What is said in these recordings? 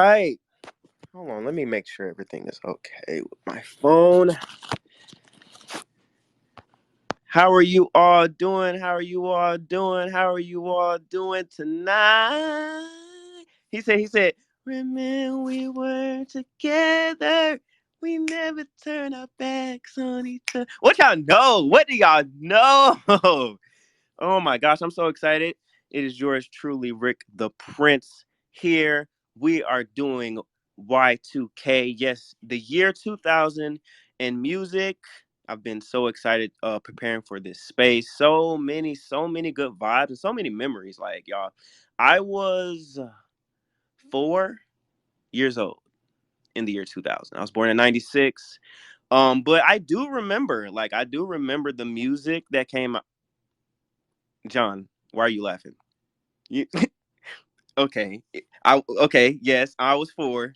right. Hold on, let me make sure everything is okay with my phone. How are you all doing? How are you all doing? How are you all doing tonight? He said, remember we were together. We never turn our backs on each other. What y'all know? What do y'all know? Oh my gosh, I'm so excited. It is yours truly, Rick the Prince here. We are doing Y2K. Yes, the year 2000 in music. I've been so excited preparing for this space. So many good vibes and so many memories. Like, y'all, I was 4 years old in the year 2000. I was born in 96. But I do remember the music that came. John, why are you laughing? You, okay. Yes, I was 4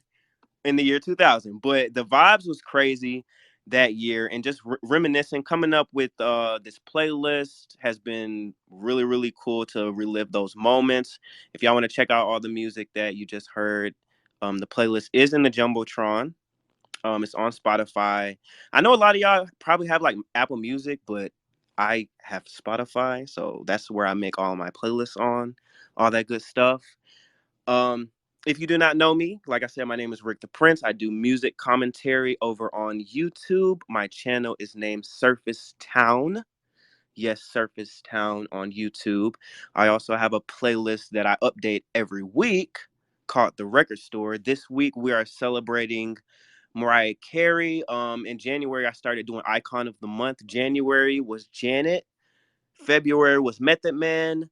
in the year 2000, but the vibes was crazy that year, and just reminiscing, coming up with this playlist has been really cool to relive those moments. If y'all want to check out all the music that you just heard, the playlist is in the Jumbotron. It's on Spotify. I know a lot of y'all probably have like Apple Music, but I have Spotify, so that's where I make all my playlists on, all that good stuff. Um, if you do not know me, like I said, my name is Rick the Prince. I do music commentary over on YouTube. My channel is named Surface Town. Yes, Surface Town on YouTube. I also have a playlist that I update every week called The Record Store. This week we are celebrating Mariah Carey. In January, I started doing Icon of the Month. January was Janet. February was Method Man.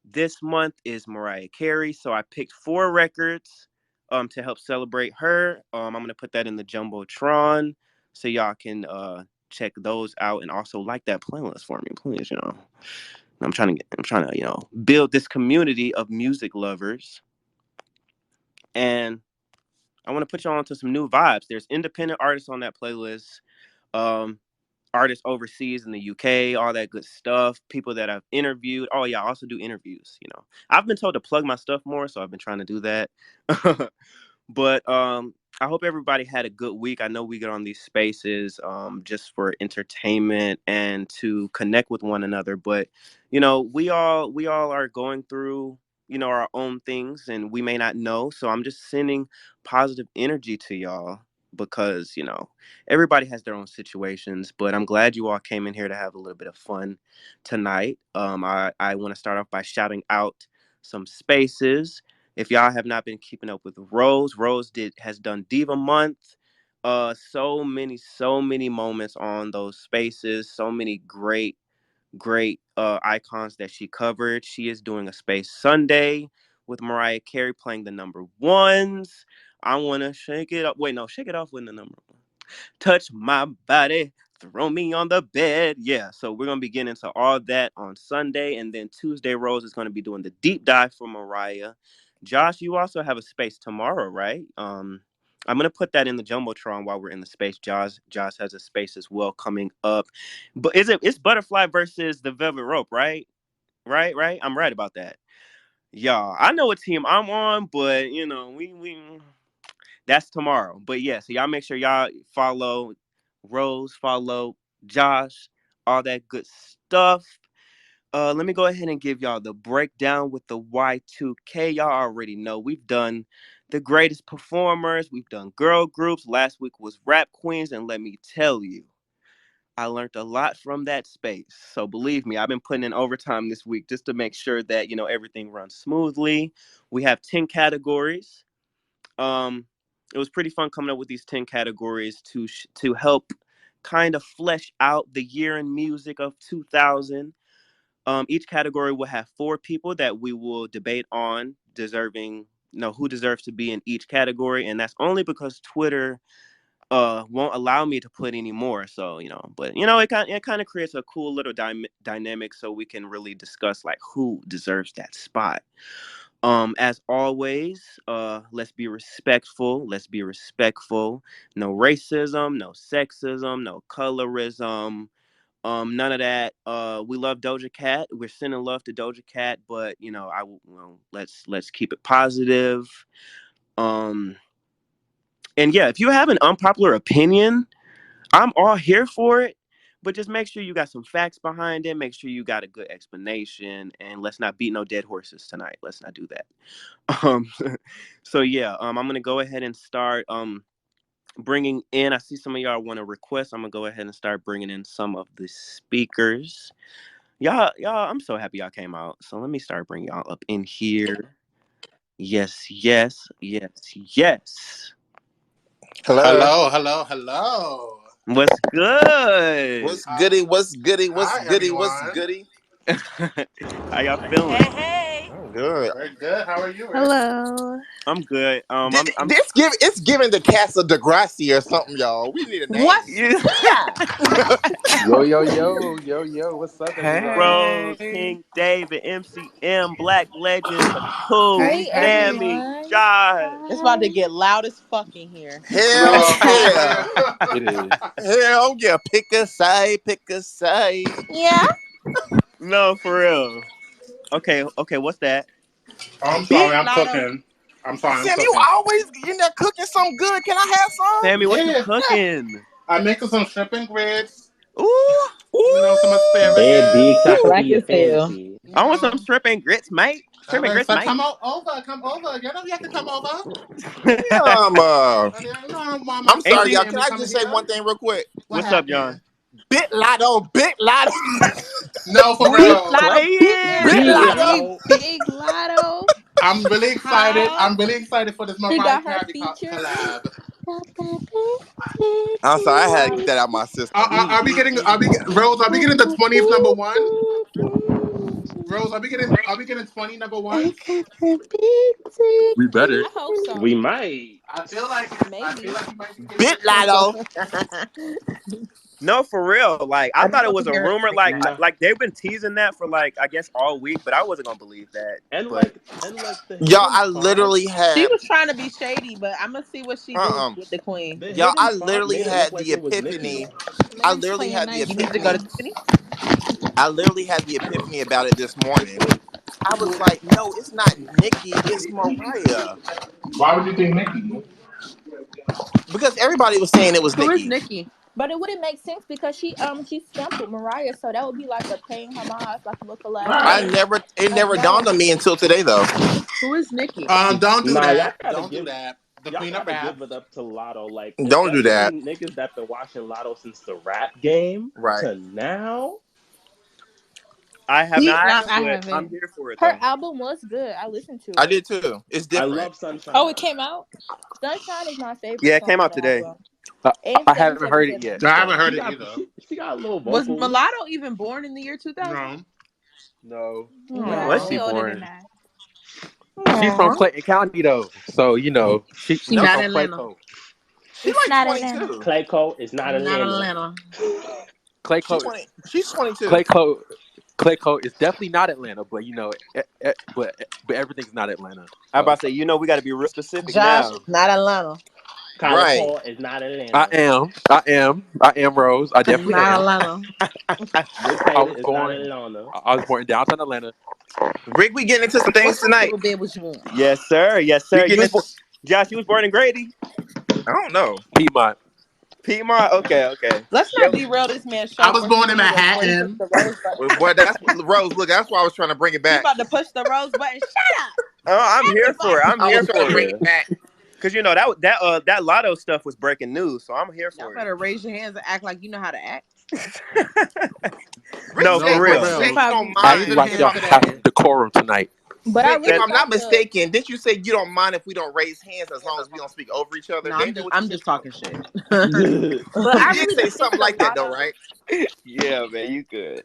This month is Mariah Carey. So I picked 4 records to help celebrate her. I'm gonna put that in the Jumbotron so y'all can check those out and also like that playlist for me, please. I'm trying to build this community of music lovers, and I want to put y'all onto some new vibes. There's independent artists on that playlist, um, artists overseas in the UK, all that good stuff. People that I've interviewed. Oh yeah, I also do interviews. I've been told to plug my stuff more, so I've been trying to do that. But I hope everybody had a good week. I know we get on these spaces just for entertainment and to connect with one another. But we all are going through our own things, and we may not know. So I'm just sending positive energy to y'all because everybody has their own situations. But I'm glad you all came in here to have a little bit of fun tonight. I want to start off by shouting out some spaces. If y'all have not been keeping up with Rose has done Diva Month. So many moments on those spaces. So many great icons that she covered. She is doing a space Sunday with Mariah Carey playing the number ones. I wanna shake it up. Wait, no, shake it off with the number one. Touch my body, throw me on the bed. Yeah, so we're gonna be getting into all that on Sunday, and then Tuesday, Rose is gonna be doing the deep dive for Mariah. Josh, you also have a space tomorrow, right? I'm gonna put that in the jumbotron while we're in the space. Josh has a space as well coming up, but it's Butterfly versus the Velvet Rope, right? Right. I'm right about that. Y'all, I know what team I'm on, but we that's tomorrow. But yeah, so y'all make sure y'all follow Rose, follow Josh, all that good stuff. Let me go ahead and give y'all the breakdown with the Y2K. Y'all already know we've done the greatest performers, we've done girl groups. Last week was rap queens, and let me tell you, I learned a lot from that space. So believe me, I've been putting in overtime this week just to make sure that everything runs smoothly. We have 10 categories. Um, it was pretty fun coming up with these 10 categories to help kind of flesh out the year in music of 2000. Each category will have 4 people that we will debate on deserving, who deserves to be in each category, and that's only because Twitter won't allow me to put any more. So but it kind of creates a cool little dynamic so we can really discuss like who deserves that spot. As always, let's be respectful. Let's be respectful. No racism, no sexism, no colorism. None of that. We love Doja Cat. We're sending love to Doja Cat, but let's keep it positive. Um, and yeah, if you have an unpopular opinion, I'm all here for it. But just make sure you got some facts behind it. Make sure you got a good explanation, and let's not beat no dead horses tonight. Let's not do that. Um, so yeah, I'm gonna go ahead and start bringing in. I see some of y'all want to request. I'm gonna go ahead and start bringing in some of the speakers. Y'all, I'm so happy y'all came out. So let me start bringing y'all up in here. Yes, yes, yes, yes. Hello. Hello, hello, hello. What's good? What's goody? What's goody? What's Hi, goody? What's everyone. goody? How y'all feeling? Hey. I'm good. We're good. How are you, Rick? Hello. I'm good. I'm It's giving the Casa Degrassi or something, y'all. We need a name. What's yeah. Yo, yo, yo, yo, yo. What's up, everybody? Rose, Hey. King David, MCM, Black Legend, Pooh, Hey, Hey hey. Sammy, everyone. Josh. It's about to Hi. get loud as fucking here. Hell No, for yeah. It is. real. Hell yeah. Pick a side. Pick a side. Yeah. No, for real. Okay, what's that? I'm sorry, Big I'm Lotto. cooking. I'm sorry, I'm Sam, you cooking. always in there cooking something good. Can I have some? Sammy, what you Yeah, cooking? I'm making some shrimp and grits, Ooh, some Bad big asparagus. Black taquilla as hell. fancy. You I want some know, shrimp and grits, mate. Shrimp and grits, so mate. come over. You know you have to come over. Yeah, And you know, my I'm Ain't sorry, stud you? y'all. Can family I coming just say here. one thing real quick? What What's up, John? happened? Bit Lotto. Bit Lotto. No, for Who you Big real. Lotto, big playing? Bit Big Lotto. Lotto. Big Lotto. I'm really excited. how? I'm really excited for this She Mariah got her Carey feature. collab. Got that big, I'm sorry, I big, had to Huh? get big, that out of my system. Are we getting? Are we Rose? Are we got getting the that 20th number one? big, Rose, are we getting 20 number I ones? got the big, big, We better. I hope so. We might. I feel like it. I feel maybe. like you might be getting Bit it soon. Lotto. No, for real. Like I I thought just it want was to a hear her rumor. sing Like that. Nah. like they've been teasing that for like I guess all week, but I wasn't gonna believe that. And But like the Y'all, hidden I font. literally She had was trying to be shady, but I'm gonna see what she do uh-uh. with the queen. The Y'all, hidden I font literally made it look had like the it was Nikki. epiphany. I Mary's literally playing had the nice You need to go to epiphany. now. Tiffany. I literally had the epiphany about it this morning. I was like, no, it's not Nikki, it's Mariah. Why would you think Nikki? Because everybody was saying it was Who is Nikki. Nikki? But it wouldn't make sense because she sampled Mariah, so that would be like a paying homage, like a little I Right. collaboration. never it Like never no. dawned on me until today though. Who is Nikki? Don't do Nah, that. Don't do that. The y'all queen of gotta rap. give it up to Lotto. Like, Don't do especially that. niggas that been watching Lotto since the rap game Right. to now. I have He, not. No, I But I'm haven't. here for it Her though. album was good. I listened to I it. did too. It's I different. love Oh, it Sunshine. came out. Sunshine is my favorite Yeah, it song came on out the today. album. I, And I haven't heard it yet. 777. I haven't So heard it either. she got a little was vocals. Mulatto even born in the year 2000? No. No. When No, was Aww. she she older than born? that. She's from Aww. Clayton County though. So, She she not from Atlanta. Clayco. She It's like not Atlanta. 22. Clayco is not Not Atlanta. Atlanta. Clayco She's 22. Clayco Clayco is definitely not Atlanta, but but everything's not Atlanta. I So about to say, we got to be real specific Josh, now. not Atlanta. College Right. Hall is not Mm, Atlanta. I am Rose. I definitely not am. Atlanta. Decatur is not Atlanta. I was born in downtown Atlanta. Rick, we getting into some things What tonight. hospital bed was you in? Yes, sir. Yes, We sir. getting into Josh. You was born in Grady, I don't know. Piedmont. Piedmont. Okay, okay. Let's Yeah. not derail this man's I show was for he born in need to push Manhattan. the rose button. Well, boy, that's Rose. Look, that's why I was trying to bring it He back. about to push the rose button. Shut up, Oh, I'm here for it. everybody. I'm I here was trying to for bring it. Yeah. it back. Cause that Lotto stuff was breaking news, so I'm here Y'all for it. better raise your hands and act like you know how to act. Rick No, said, No, for for Rick real. He said real. he don't probably Act Raise mind. your like he y'all hands probably have today. did. some decorum tonight. But I Rick, if really I'm not thought the mistaken, didn't you say you don't mind if we don't raise hands as long as we don't speak over each other? No, Ain't that what you I'm said? just talking shit. but You I did really say didn't think something the like that though, Lotto right? Yeah, man, you good.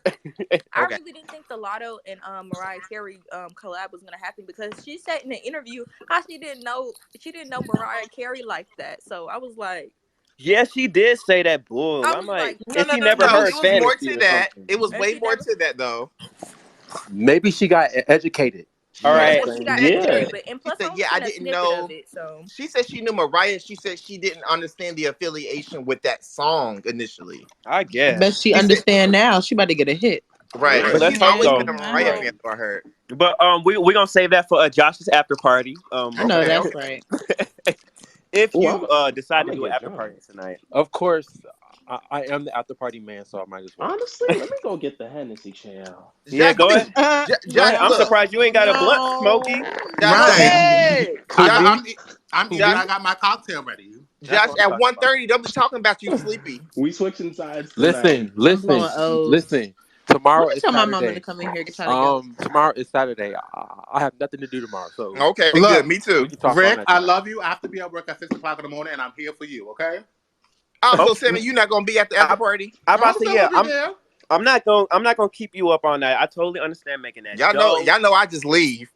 I Okay. really didn't think the Lotto and Mariah Carey collab was gonna happen because she said in the interview how she didn't know Mariah Carey like that. So Yeah, she did say that bull. I I'm was like, like, No, and no, she no, never no. heard It was more fantasy to or that. something. It was and way she more never, to that though. Maybe she got educated. You All know yeah, what I'm right. maybe she saying? got Yeah. educated, but and She plus I said, only "Yeah, I seen a didn't snippet of know." it, so She said she knew Mariah. She said she didn't understand the affiliation with that song initially. I I bet guess. she She said, understand now. She about to get a hit. "Right," Yeah. but Let's she's hope always been so. a I Mariah hope. fan. I heard. But we're gonna save that for Josh's after party. I know Okay, that's okay. right. if Ooh, you decide I'm to gonna do an get after drunk. party tonight. Of course, I am the after party man, so I might as well. Honestly, let me go get the Hennessy, child. Yeah, Josh, go ahead. Josh, I'm look, Well, surprised you ain't got a blunt, Smokey. no. Josh, Go look, Right. ahead. Could Yeah, be. I'm Could eating. Josh, I be. got my cocktail ready. That's Josh. what I'm At talking about. 1:30, they'll be talking about you sleepy. We switching sides tonight. Listen, I'm blowing listen, O's. listen. Tomorrow Let me is tell my mama to Saturday. come in here to try to go. Tomorrow is Saturday. I have nothing to do tomorrow, so Okay, good. Look, Me we too. can talk on Rick, that I time. love you. I have to be at work at 6 o'clock in the morning, and I'm here for you. Okay? Also, Okay. Sammy, you're not gonna be at the after party. I No, about I'm to say still yeah. gonna be there. I'm not gonna keep you up on that. I totally understand making that dough. Y'all know. I just leave.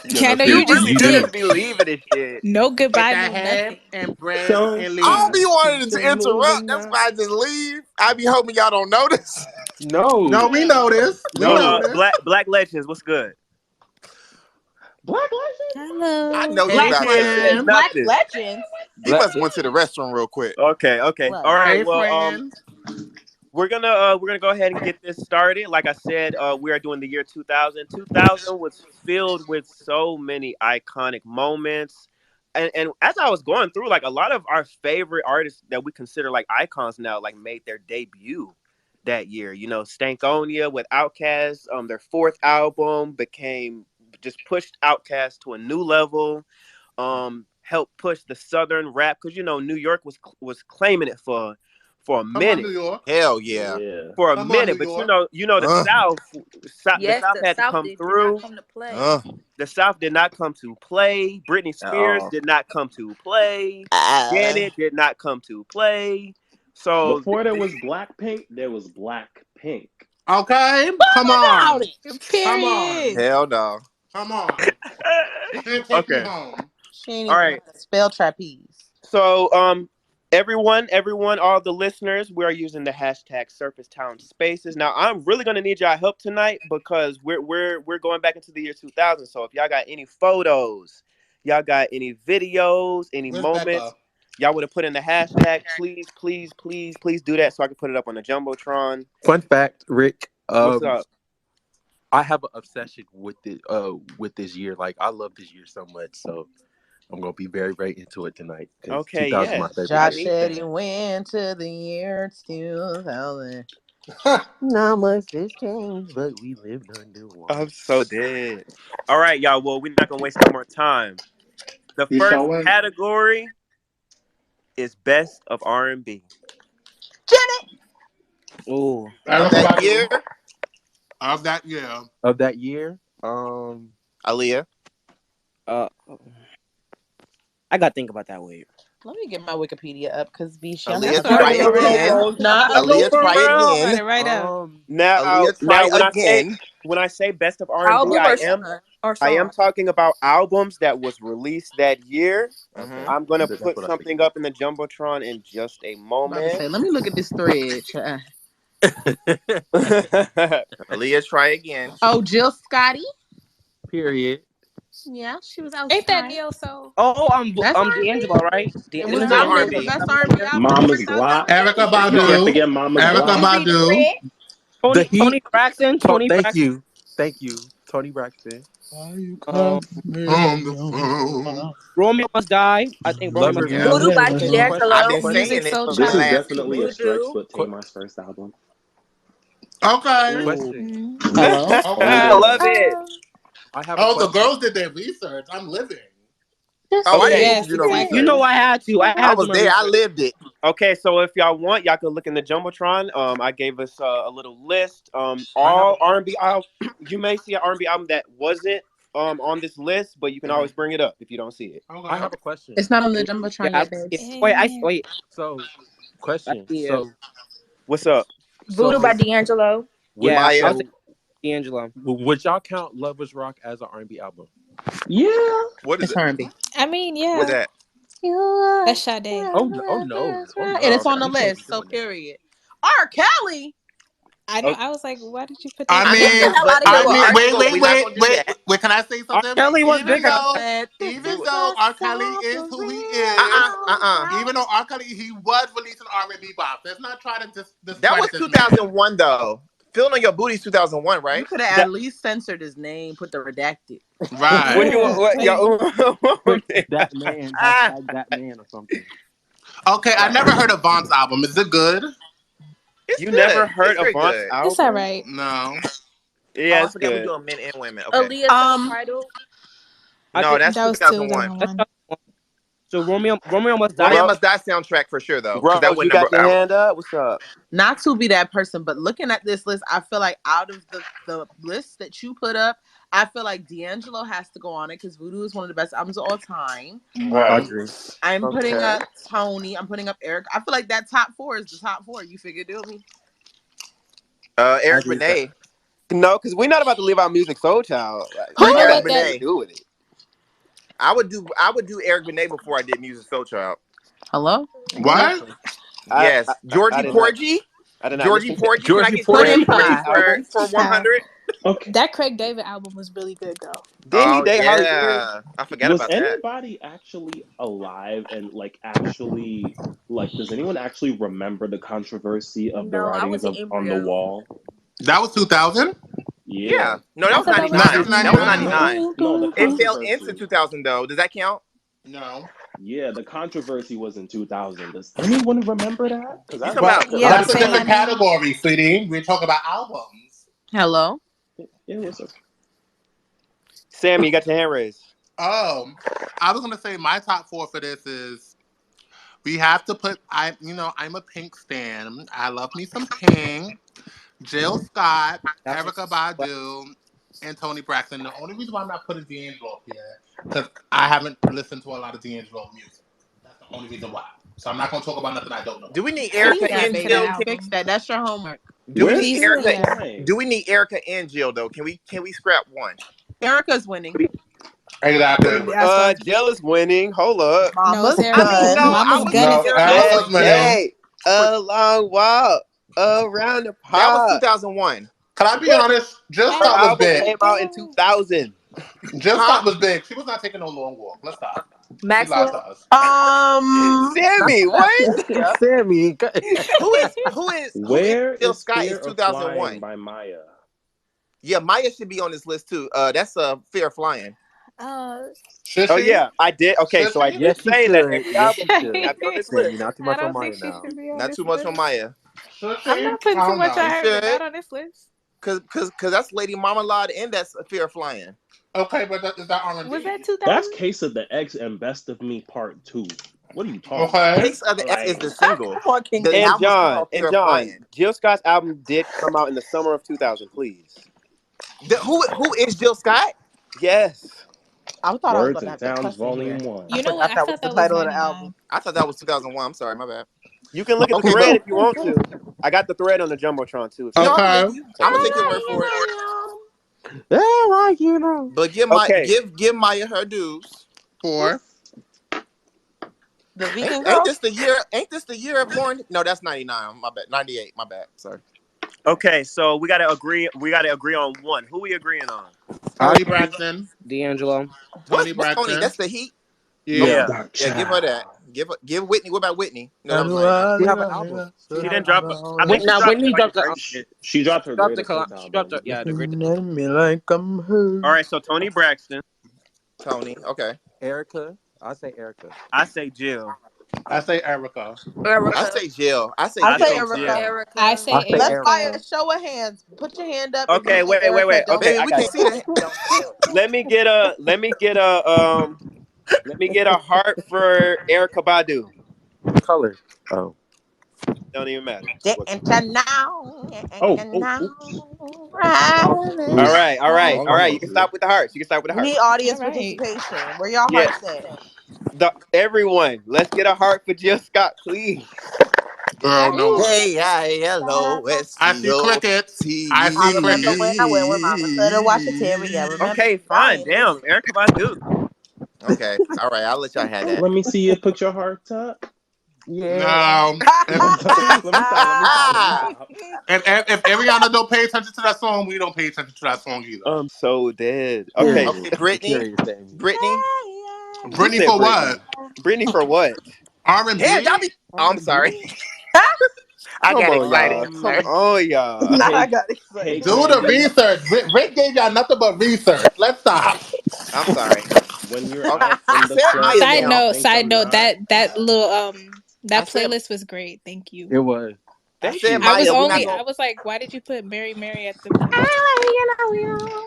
Yeah, Yeah, I no, know you You seriously, just really you do do. just dip. be leaving this shit. No Get goodbye, that no ham nothing. and bread Don't and I don't leave. stop. be Keep wanting to it moving interrupt. That's now. why I just leave. I be hoping y'all don't notice. No, No. we know this. We So No. know this. Black Legends, what's good? Black Legend? I Hello. know he Hey, Black not there. Said legends, friend. black nothing. legends. He Black. must have went to the restroom real quick. Okay. All Look, right. Hey, Well, friend. we're gonna go ahead and get this started. Like I said, we are doing the year 2000. 2000 was filled with so many iconic moments. And as I was going through, like a lot of our favorite artists that we consider like icons now, like made their debut that year. You know, Stankonia with Outkast, their fourth album became just pushed Outkast to a new level. Helped push the southern rap because you know New York was claiming it for a Come on, New minute York. Hell yeah. Yeah. for a Come on, New minute, but York. you know Uh, The Yes, South the had to South come did not through. come to play. uh, The South did not come to play. Britney at Spears all. did not come to play. Uh, Janet did not come to play. So Before there was Blackpink, there was Blackpink. Okay? Come about on. it. Come Period. on. hell no. Come on. Can't take me okay, home. She ain't all even know right. how to spell trapeze. So everyone, all the listeners, we are using the hashtag Surface Town Spaces. Now I'm really gonna need y'all help tonight because we're going back into the year 2000. So if y'all got any photos, y'all got any videos, any Where's Becca? moments, y'all would have put in the hashtag. Please do that so I can put it up on the jumbotron. Fun fact, Rick. What's up? I have an obsession with this year. Like I love this year so much, so I'm gonna be very, very into it tonight because Okay, 2000 is my yes, favorite I Josh year. need said he that. went to the year 2000. Not much has changed, but we lived under one. I'm so dead. All right, y'all. Well, we're not gonna waste no more time. The You first showing? category is best of R&B. Janet. Ooh. Of Erica that Badu. year, Of that year. Of that year, Aaliyah. Uh, I gotta think about that way. Let me get my Wikipedia up because Bish, y'all That's Aaliyah, got me all try right. fucked Go right again. around. now. Nah, Aaliyah, try Got again. it right now. Now, Aaliyah, try when again. I say best of R&B, Album or song? Or I am song? talking about albums that was released that year. okay, Hmm I'm gonna that's put what I something figured. up in the jumbotron in just a about to moment. say, let me look at this thread. Aaliyah, try again. Oh, Jill Scotty. Period. Yeah, she was Ain't that outside. neo soul? Oh, That's D'Angelo, R&B. right? It It's was still D'Angelo nominated for R&B. and Best stuff like R&B that. album in Mama's Glock. Erica 2008. You can't Badu. forget Mama's Erica You Glock. be the Badu. thread. The Heat. Tony Braxton. Tony Thank Braxton. you, thank you, Braxton. Why you Um, call me on the phone? Romeo Must Die. I think Romeo Must Lovers Yeah. Do. Voodoo by Okay, I've D'Angelo. been question, Music saying it Soul for the This is Child. last 2 definitely a weeks. stretch, Voodoo. but que- Tamar's first album. Okay. Ooh. question. Mm. Hello. Only I Okay. love one. it. I have a Oh, the question. girls did their research. I'm living. Oh, I didn't Okay, need you Yes, to do no You exactly. know research. I had to. I I had to do was my there. I research. lived it. okay. So if y'all want, y'all can look in the jumbotron. I gave us a little list. I have All R&B album. You may see an R&B album that wasn't on this list, but you can Hmm always bring it up if you don't see it. I Okay. have a question. It's not on the It, Yeah. jumbotron yet, babes. Wait. so I question. see. What's up? Voodoo by So D'Angelo. would Yeah. I Maya. was thinking so D'Angelo. would y'all count Lovers Rock as an R&B album? Yeah. What is It's it? R&B. I mean, What's yeah. that? You are That's Sade. Oh no! Oh no! Oh and no! it's Oh, on okay. the We can't be list. So doing that. period. R. Kelly. I know. Oh, I was like, why did you put I that I there? mean, mean, but but I but we mean, not gonna wait, go. wait, We're not wait, gonna do wait. that. Wait, can I say R. something? Kelly was Even bigger. though, This even is though the R. Kelly song is for who he real. is, Uh. even though R. Kelly he was releasing R&B bop. Let's not try to That was discredit this man. 2001 though. Feeling on Your Booty's 2001, You right? could have That at least censored his name, put the redacted. what do Right. you want? What yo? Put that man, hashtag that man or something. Okay, I Right. never heard of Vaughn's album. Is it good? It's You never good. heard It's of very Vaughnt's good. It's all album? right. No. Yeah, Oh, I it's forgot we're good. doing men and women. Okay. Aaliyah Um, self-titled. I No, think that's that was 2001. that's 2001. not one. So Romeo must die. Romeo Ro- Must Die soundtrack for sure, though, because that Rose, was you got number your out. hand up. What's up? Not to be that person, but looking at this list, I feel like out of the list that you put up, I feel like D'Angelo has to go on it because Voodoo is one of the best albums of all time. I Right. agree. I'm putting Okay. up Tony. I'm putting up Eric. I feel like that top four is the top four. You figured it me. I Eric agree with that. Benet. No, because we're not about to leave our music soul child. Like, Who? that got Eric nothing to Benet. do with it. I would do Eric Benet before I did Music Soul Child. Hello? What? Yes. I Georgie did not. Porgy. I did not Georgie listen to Porgy. Can I Georgie get Porgy Georgie Pudding Porgy pie. album. for 100? Okay. That Craig David album was really good though. Didn't he Oh date Holly Berry? yeah. I forgot Was about that. anybody actually alive and like actually like does anyone actually remember the controversy of the No, I writings was an of on the embryo. wall? That was 2000? Yeah. Yeah. No, that I was thought that was Not 99. it's That was 99. 99. No, the It fell into controversy. 2000 though. Does that count? No. Yeah, the controversy was in 2000. Does anyone remember that? Because You I talking But about remember Yeah, that. that's a say my different name. category, sweetie. We talk about albums. Hello? Yeah, what's up? Sammy, you got your hand raised. Oh, I was gonna say my top four for this is we have to put I'm a Pink stan. I love me some Pink. Jill Scott, That's Erica what Badu, and Tony Braxton. The only reason why I'm not putting D'Angelo up here because I haven't listened to a lot of D'Angelo music. That's the only reason why. So I'm not gonna talk about nothing I don't know Do we need Fix Please Erica that, listen and to that Jill? baby. album. Fix that. That's your homework. Do we Where's need Please, Erica? Erica yeah. Do Flying? we need Erica and Jill though? Can we scrap one? Erica's winning. exactly. That's what Jill is winning. Hold up. no, it's Mama's I mean, Erica. no, done. I Mama's would gun give No, is Erica a Erica's better. second winning. Hey, a long walk around the That was park. 2001. Can I be honest? Jill Her Scott was album big. came out in 2000. Jill Huh? Scott was big. She was not taking no long walk. Let's stop. She lied to Maxwell. us. Sammy, what? Yeah. Sammy. Who is Where Jill is Scott is Fear of Flying 2001? by Maya? Yeah, Maya should be on this list too. That's Fear of Flying. Uh, Should Oh she? yeah, I did. Okay, Should so I she? did Yes, you say that should. every Yes, album you should should. not be on this Sammy, list. not too I much on don't think Maya she now. should be on Not this too much on list. Maya. Should she? I'm not putting I too don't much know. on You her, but should, not on this list. cause that's Lady Marmalade and that's Fear of Flying. Okay, but is that Was that R&B? 2000? That's Case of the X and Best of Me Part 2. What are you talking about? Okay. Case of the X is Like, the single. Come on, King The And David. album is John, called Fear of Flying. Jill Scott's album did come out in the summer of 2000. Please, Who is Jill Scott? yes. I thought I was Words about to and have that Sounds question Volume here. 1. I You know what? forgot I that was thought the that was title of the album. 99. I thought that was 2001. I'm sorry, my bad. You can look at the Okay, thread but if you want to. I got the thread on the jumbotron too. If you no, want. I'm Okay. believe you. I'm gonna take your word for it. Yeah, like you know. But give Okay, give Maya her dues. 4. The Ain't vegan ain't girl? this the year? Ain't this the year of Lauren? No, that's 99. My bad. 98. My bad. Sorry. okay. So we gotta agree. We gotta agree on one. Who we agreeing on? I Tony agree. Braxton. D'Angelo. What's Tony what's Tony? Braxton. That's the Heat. Yeah. Okay. Yeah, Dark Yeah, give her that. Child. Give Whitney. What about Whitney? No, that And was 99. she have an album. She she have didn't an drop. album. I think she Now dropped Whitney like a dropped the great hit. She dropped her dropped the greatest hits she dropped the album. yeah the greatest. Looking at me like I'm hurt. All right, so Tony Braxton. Tony. Okay. Erica. I say Erica. I say Jill. I say Erica. I Erica. say Jill. I say I I Jill. say say I'm sorry. Erica. Jill. I Erica. I say say Let's Erica. fire Erica. a show of hands. Put your hand up if you Okay, say Erica. wait. Don't Okay, Baby, I we got can't it. see that. Let me get a heart for Erica Badu. What color? Oh. Don't even matter. Didn't you know? Oh, You oh, know. oops. All Oof. right, all right, Wrong all one. right. You can Pardon me. stop with the hearts. You can stop with the We need hearts. All audience right. participation. Where y'all Yeah, hearts at? everyone. Let's get a heart for Jill Scott, please. Girl, no Ooh. one. I see crickets. I I see remember when I crickets. went with Mama to watch the Terry. I remember Okay, fine. buying this. Damn, Erica Badu. Okay. All right. I'll let y'all have that. Let me see you put your heart up. Yeah. No. Let me stop. Let me stop. Let me stop. Let me stop. If Ariana don't pay attention to that song, we don't pay attention to that song either. I'm so dead. Okay, Period. Okay, Brittany. Period, Sammy. Brittany. who Brittany said for what? Brittany? Brittany for what? Damn, y'all R&B? be. Oh, I'm sorry. R&B? I I Come got on, excited. y'all. Come Come on, y'all. Nah, I Hey, got hey, excited. Do the Candy. research. Rick gave y'all nothing but research. Let's stop. I'm sorry. When you're Okay, out I in the said club Maya and you now. think Side I'm note, not, that little I that said playlist was great. Thank you. It was. I Thank said you. Maya. We're not I gonna. was like, why did you put Mary Mary at the beginning?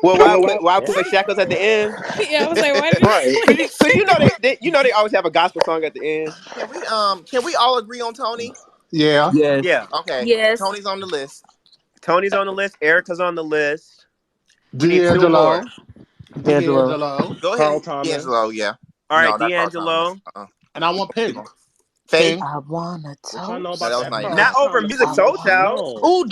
Well, why I yeah. put Shackles at the end? Yeah, I was like, why did you Right. put Cause you know they always have a gospel song at the end. Can we all agree on Tony? Yeah. Yes. Yeah. Okay, Yes. Tony's on the list. Tony's on the list. Erica's on the list. We need two more. D'Angelo. D'Angelo. D'Angelo. Go ahead, Carl Thomas. D'Angelo. Yeah. All right, No, not Carl Thomas. D'Angelo. And I want Pink. Faith. Pink. I wanna What y'all know No, about that toast was that not you. even. Not Carl over Thomas Music I Soul wanna. Child. No. Ooh,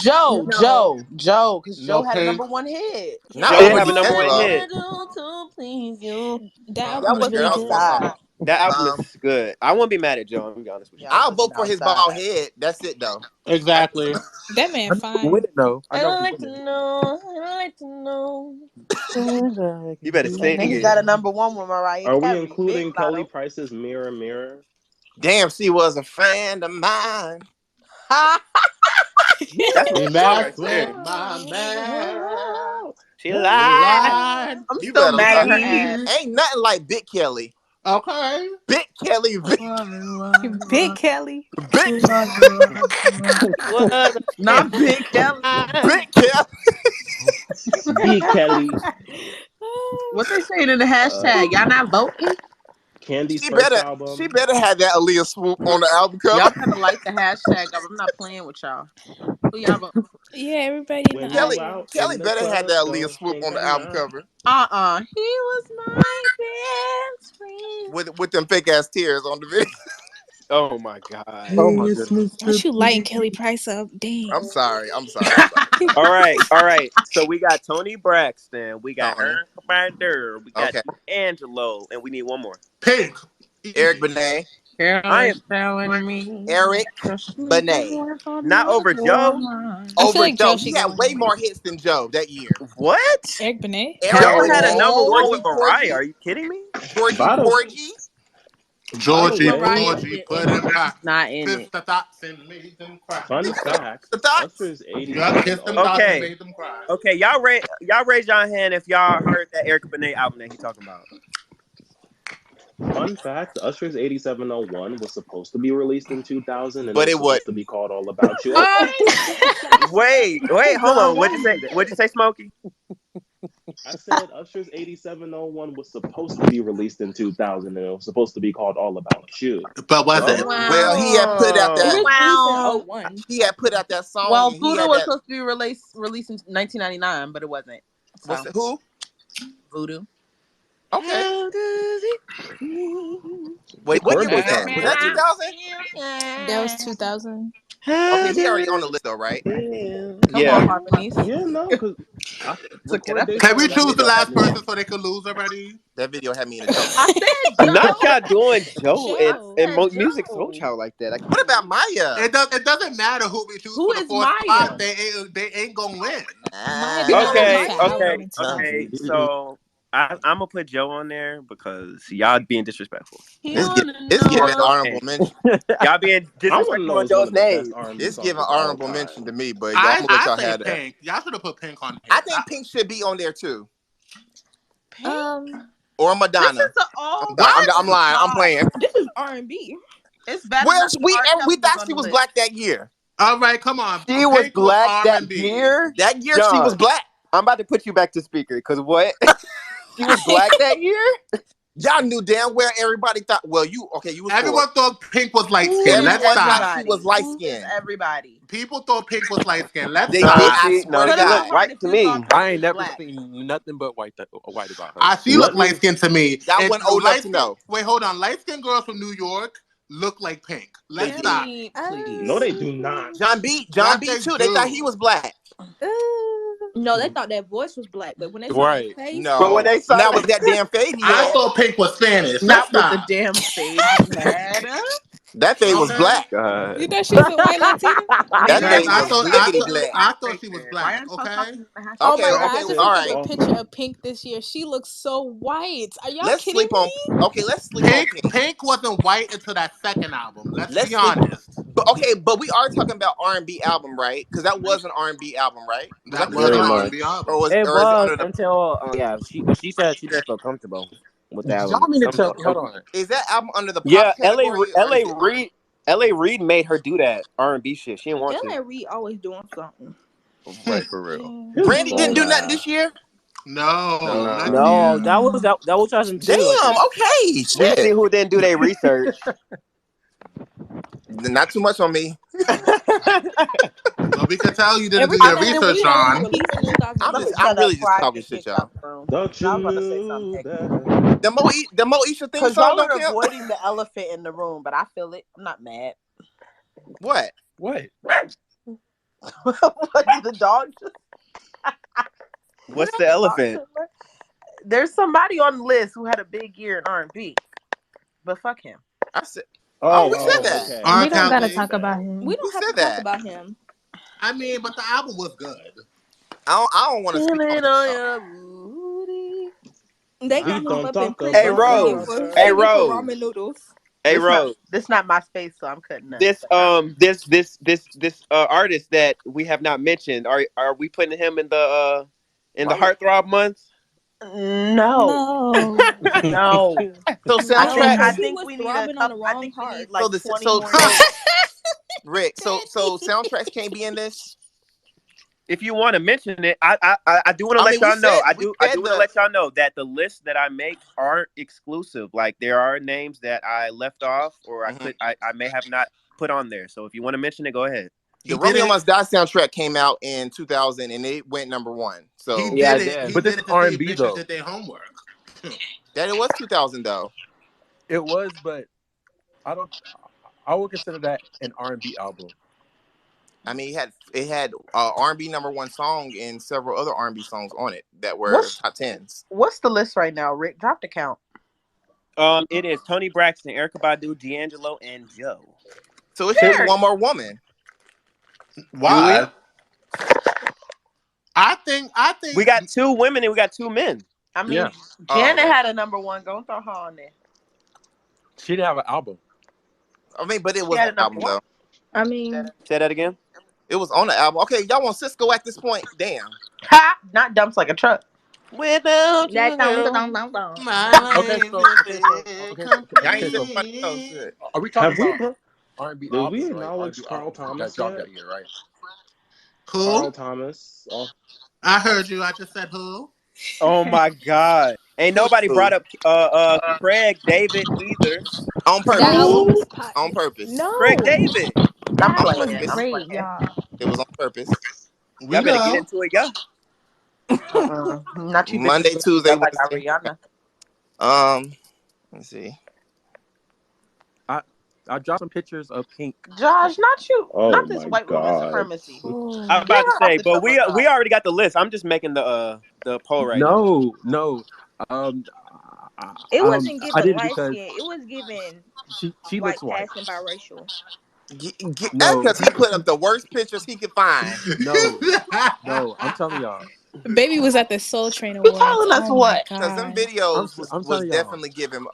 No. Joe, because No Joe had a Pink. number one hit. Not Joe And over have a number one D'Angelo. hit. To please you. that That album was wasn't really That was one good. song. outside. That album Um, is good. I won't be mad at Joe. I'm gonna be honest with you. Y'all I'll wasn't vote for his bald outside. head. That's it though. Exactly. That man I know who fine. wouldn't know. I know I'd who like to wouldn't know. I'd like to know. You better And sing then he it. got a number one with Mariah Are we Carey. Big including Kelly Lotto. Price's Mirror Mirror? Damn, she was a friend of mine. Ha! That's my He song right messed with there. my man. She He lied. lied. I'm You still better mad stop. at her ass. He. Ain't nothing like Big Kelly. Okay. Big Kelly. Big Kelly. Big, What a Not Big Kelly. man. Big Kelly. B. Kelly. What they saying in the Uh, hashtag? Y'all not voting? Candy's She first better. She album. better have that Aaliyah swoop on the album cover. Y'all better like the hashtag up. I'm not playing with y'all. Who y'all voting for? Yeah, everybody in the When you Kelly. out audience. Kelly in the better have club, that Aaliyah don't swoop think on the I'm album not. cover He was my best friend. with them fake ass tears on the video. Oh my god. Oh Hey, my it's goodness. Don't Mr. you lighten P. Kelly Price up? I'm Dang. sorry. I'm sorry. I'm sorry. I'm sorry. All right, all right. So we got Tony Braxton, we got Tony. Erica Bader, we got Okay. D'Angelo, and we need one more. Pink. Eric Easy. Benet. Girl I is am telling me Eric to sleep Benet. away from not the over Joe. borderline. I feel Over like Joe Joe. He should had go in way there. more hits than Joe that year. What? Eric Benet. Eric Joe had a Benet, number one with Georgie Mariah. Porgy, Are you kidding me? Georgie By the Porgy. by the Georgie, way, Mariah Georgie, put didn't. him This is back. not in it. Sister thoughts and made them cry. fun fact, The thoughts. Usher's Yup, kiss them thoughts and 8701. Okay, made them cry. okay. Y'all raise y'all hand if y'all heard that Erica Benet album that he talking about. Fun fact, Usher's 8701 was supposed to be released in 2000 and it But was it supposed to wasn't. be called All About You. Oh, Okay. Wait, hold Girl, on. why you do What'd that? you say, Smokey? I said Usher's 8701 was supposed to be released in 2000 and it was supposed to be called All About You. But was it? So, Well, he had put out It that. was Oh. released in wow. '01. He had put out that song, Well, and he Voodoo had was that. supposed to be released in 1999, but it wasn't. What's So it? Who? Voodoo. Okay. How does it feel? Wait, what year Courtney was that? Cox Was was that actually 2000? That was 2000. Okay, How he already on does the list though, right? it feel? Come on, Yeah. Harmonies. yeah, no, because Took it Record up. Can we Daytona, that choose the video had last me in person so they could lose already? That video had me in a chokehold. I said Not Joe. y'all doing Joe I Joe. and said Music Soul Joe. Child like that. I What can't. about Maya? It doesn't matter who we choose Who for the is fourth spot. Maya? They ain't gonna win. Maya We didn't know who release Okay, an Maya okay, is. album in okay. 2000. So I'm gonna put Joe on there because y'all being disrespectful. He It's gi- wanna it's To giving Joe's know. honorable name. mention. Y'all being I Want to disrespectful Know on is one Joe's of the best name. R&B It's songs giving of all honorable mention to time. me, but I'm I gonna let I y'all say have that. Pink. Y'all should have put Pink on I here. think Pink should be on there too, Pink? Um, or This Madonna. is the all What? I'm lying. I'm God. playing. This is R&B. It's better Well, than we R. we Kelly was thought on she the was list. black that year. All right, come on. She was Pink was black that R&B. year. That year she was John, black. I'm about to put you back to speaker because what? She was black that year. Y'all knew damn well everybody thought. Well, you okay? You was four. Everyone thought Pink was light Who skinned. is Let's Everyone thought stop. she was everybody? light Who is skinned. everybody? People thought Pink was light skinned. Let's They did. Nah, stop. I swear to she Put in the looked God. heart white if to you thought me. Pink I was ain't never black. seen nothing but white about her. She Let looked light me skinned to me. Y'all And wasn't old enough light to skin. know. Wait, hold on. Light skinned girls from New York look like Pink. They Let's did. stop. Kelly, No, please. they do not. John Yes, B they too. They thought he do. was black. No, they thought that voice was black, but when they saw that Right. face, But when No, they saw not that, with that damn fade he I had. thought Pink was Spanish. Let's Not with the stop. damn fade he had. That thing was Okay. black. You God. thought she was a white Latina? That Yes, thing Nigga, I was thought I blickety thought black. I thought right she was there. Why black. aren't y'all Okay. talking about Oh hashtag my Okay, god, black I okay, just all looked women? at a right. picture of Pink this year. She looks so white. Are y'all Let's kidding sleep on. me? Okay, let's sleep on Pink Pink. Pink wasn't white until that second album. Let's Let's be sleep. honest. But okay, but we are talking about R&B album, right? Because that was an R&B album, right? Was that That the was an Very second album, R&B much. album. It or is it was under the? until yeah, she said she didn't feel comfortable with the album. Y'all mean to tell me? Hold on. Is that album under the pop Yeah, category or is LA it? Reid LA Reid made her do that R&B shit. She didn't want to. Ella Reed always doing something. Right, for real. His Brandy didn't do phone. nothing Nah, this year. No, not Nah. yet. no, Mm. that was 2002, I Damn. think. Okay. We see Shit. who didn't do their research. Not too much on me. Well, we could tell you didn't do I your Everybody mean, know research, we Ella Reed Sean. released new music I'm let me just. already. I'm shut up really before just I talking get shit, kicked out y'all. the room. Don't I was about to say you something dare. The Moesha theme because song y'all don't are count. avoiding the elephant in the room, but I feel it. I'm not mad. What? What? What did the dog just? What What's did the the dog elephant? say? There's somebody on the list who had a big year in R&B, but fuck him. I said. Oh, Oh, we said oh, that. okay. R. We don't gotta Kelly. talk about We him. We don't have said to talk that. about him. I mean, but the album was good. I don't want to speak on Feeling him on though. your booty. They We got him don't up and talk put Hey him singing about Rose. for Hey her. singing for Rose. ramen noodles. Hey Rose. This not my space, so I'm cutting up. This But nah. artist that we have not mentioned. Are we putting him in the Why we? heartthrob months? No, No. no. So No, I because soundtracks. he think was we need a throbbing on the couple. I wrong think we need heart. So like the 20 so more so days. Rick. So soundtracks can't be in this. If you want to mention it, I do want to I let mean, we y'all know. said we I do said want to the let y'all know that the lists that I make aren't exclusive. Like there are names that I left off or mhm. I may have not put on there. So if you want to mention it, go ahead. The he did Romeo it. Must Die soundtrack came out in 2000 and it went number one. He So Yeah, I did it. did. He But this did is it to R see and if B bitches though. did their homework. that it was 2000 though. It was, but I don't. I would consider that an R&B album. I mean, it had R&B number one song and several other R&B songs on it that were What's top tens. what's the list right now, Rick? Drop the count. It is Tony Braxton, Erica Badu, D'Angelo, and Joe. So it should be Period. one more woman. Do we? Why? I We think got two women and we got two men. I Yeah, mean, Oh, Janet okay. had a number one. Go throw her on there. she didn't have an album. I mean, but it She was on had a the number album one. though. I mean, Say that again. It was on the album. Okay, y'all want Cisco at this point? Damn. Ha! Not dumps like a truck. Without that you, girl. my Okay, life so is okay, so Y'all ain't okay, said so nobody else. incomplete. Shit. are we talking Have we? about R&B Did we albums, right? R&B acknowledge Carl albums that Thomas dropped yet? that year, right? Who? Carl Thomas. Oh, I heard you. I just said who? Oh my God. Ain't Who's nobody who? brought up Craig David either. On That album purpose. was Who? On popping. purpose. Craig No, David. I'm that On album playing. was purpose. I'm great, playing. y'all. It was on purpose. We Y'all better get know. into it, yeah. Not you bitches Monday, getting Tuesday, up like Wednesday. Ariana. Let's see. I I dropped some pictures of Pink. Josh, not you. oh Not this my white woman God. supremacy. I'm Oh. Get about to her off say, the but chopping we block. already got the list. I'm just making the poll right now. No, no. Um, It wasn't I giving did it light because skin. It was giving she looks white white. passing biracial. That's No, because he put up the worst pictures he could find. no, no. I'm telling y'all. Baby was at the Soul Train You Awards. telling us Oh my what? Because them god. videos I'm was telling y'all. definitely giving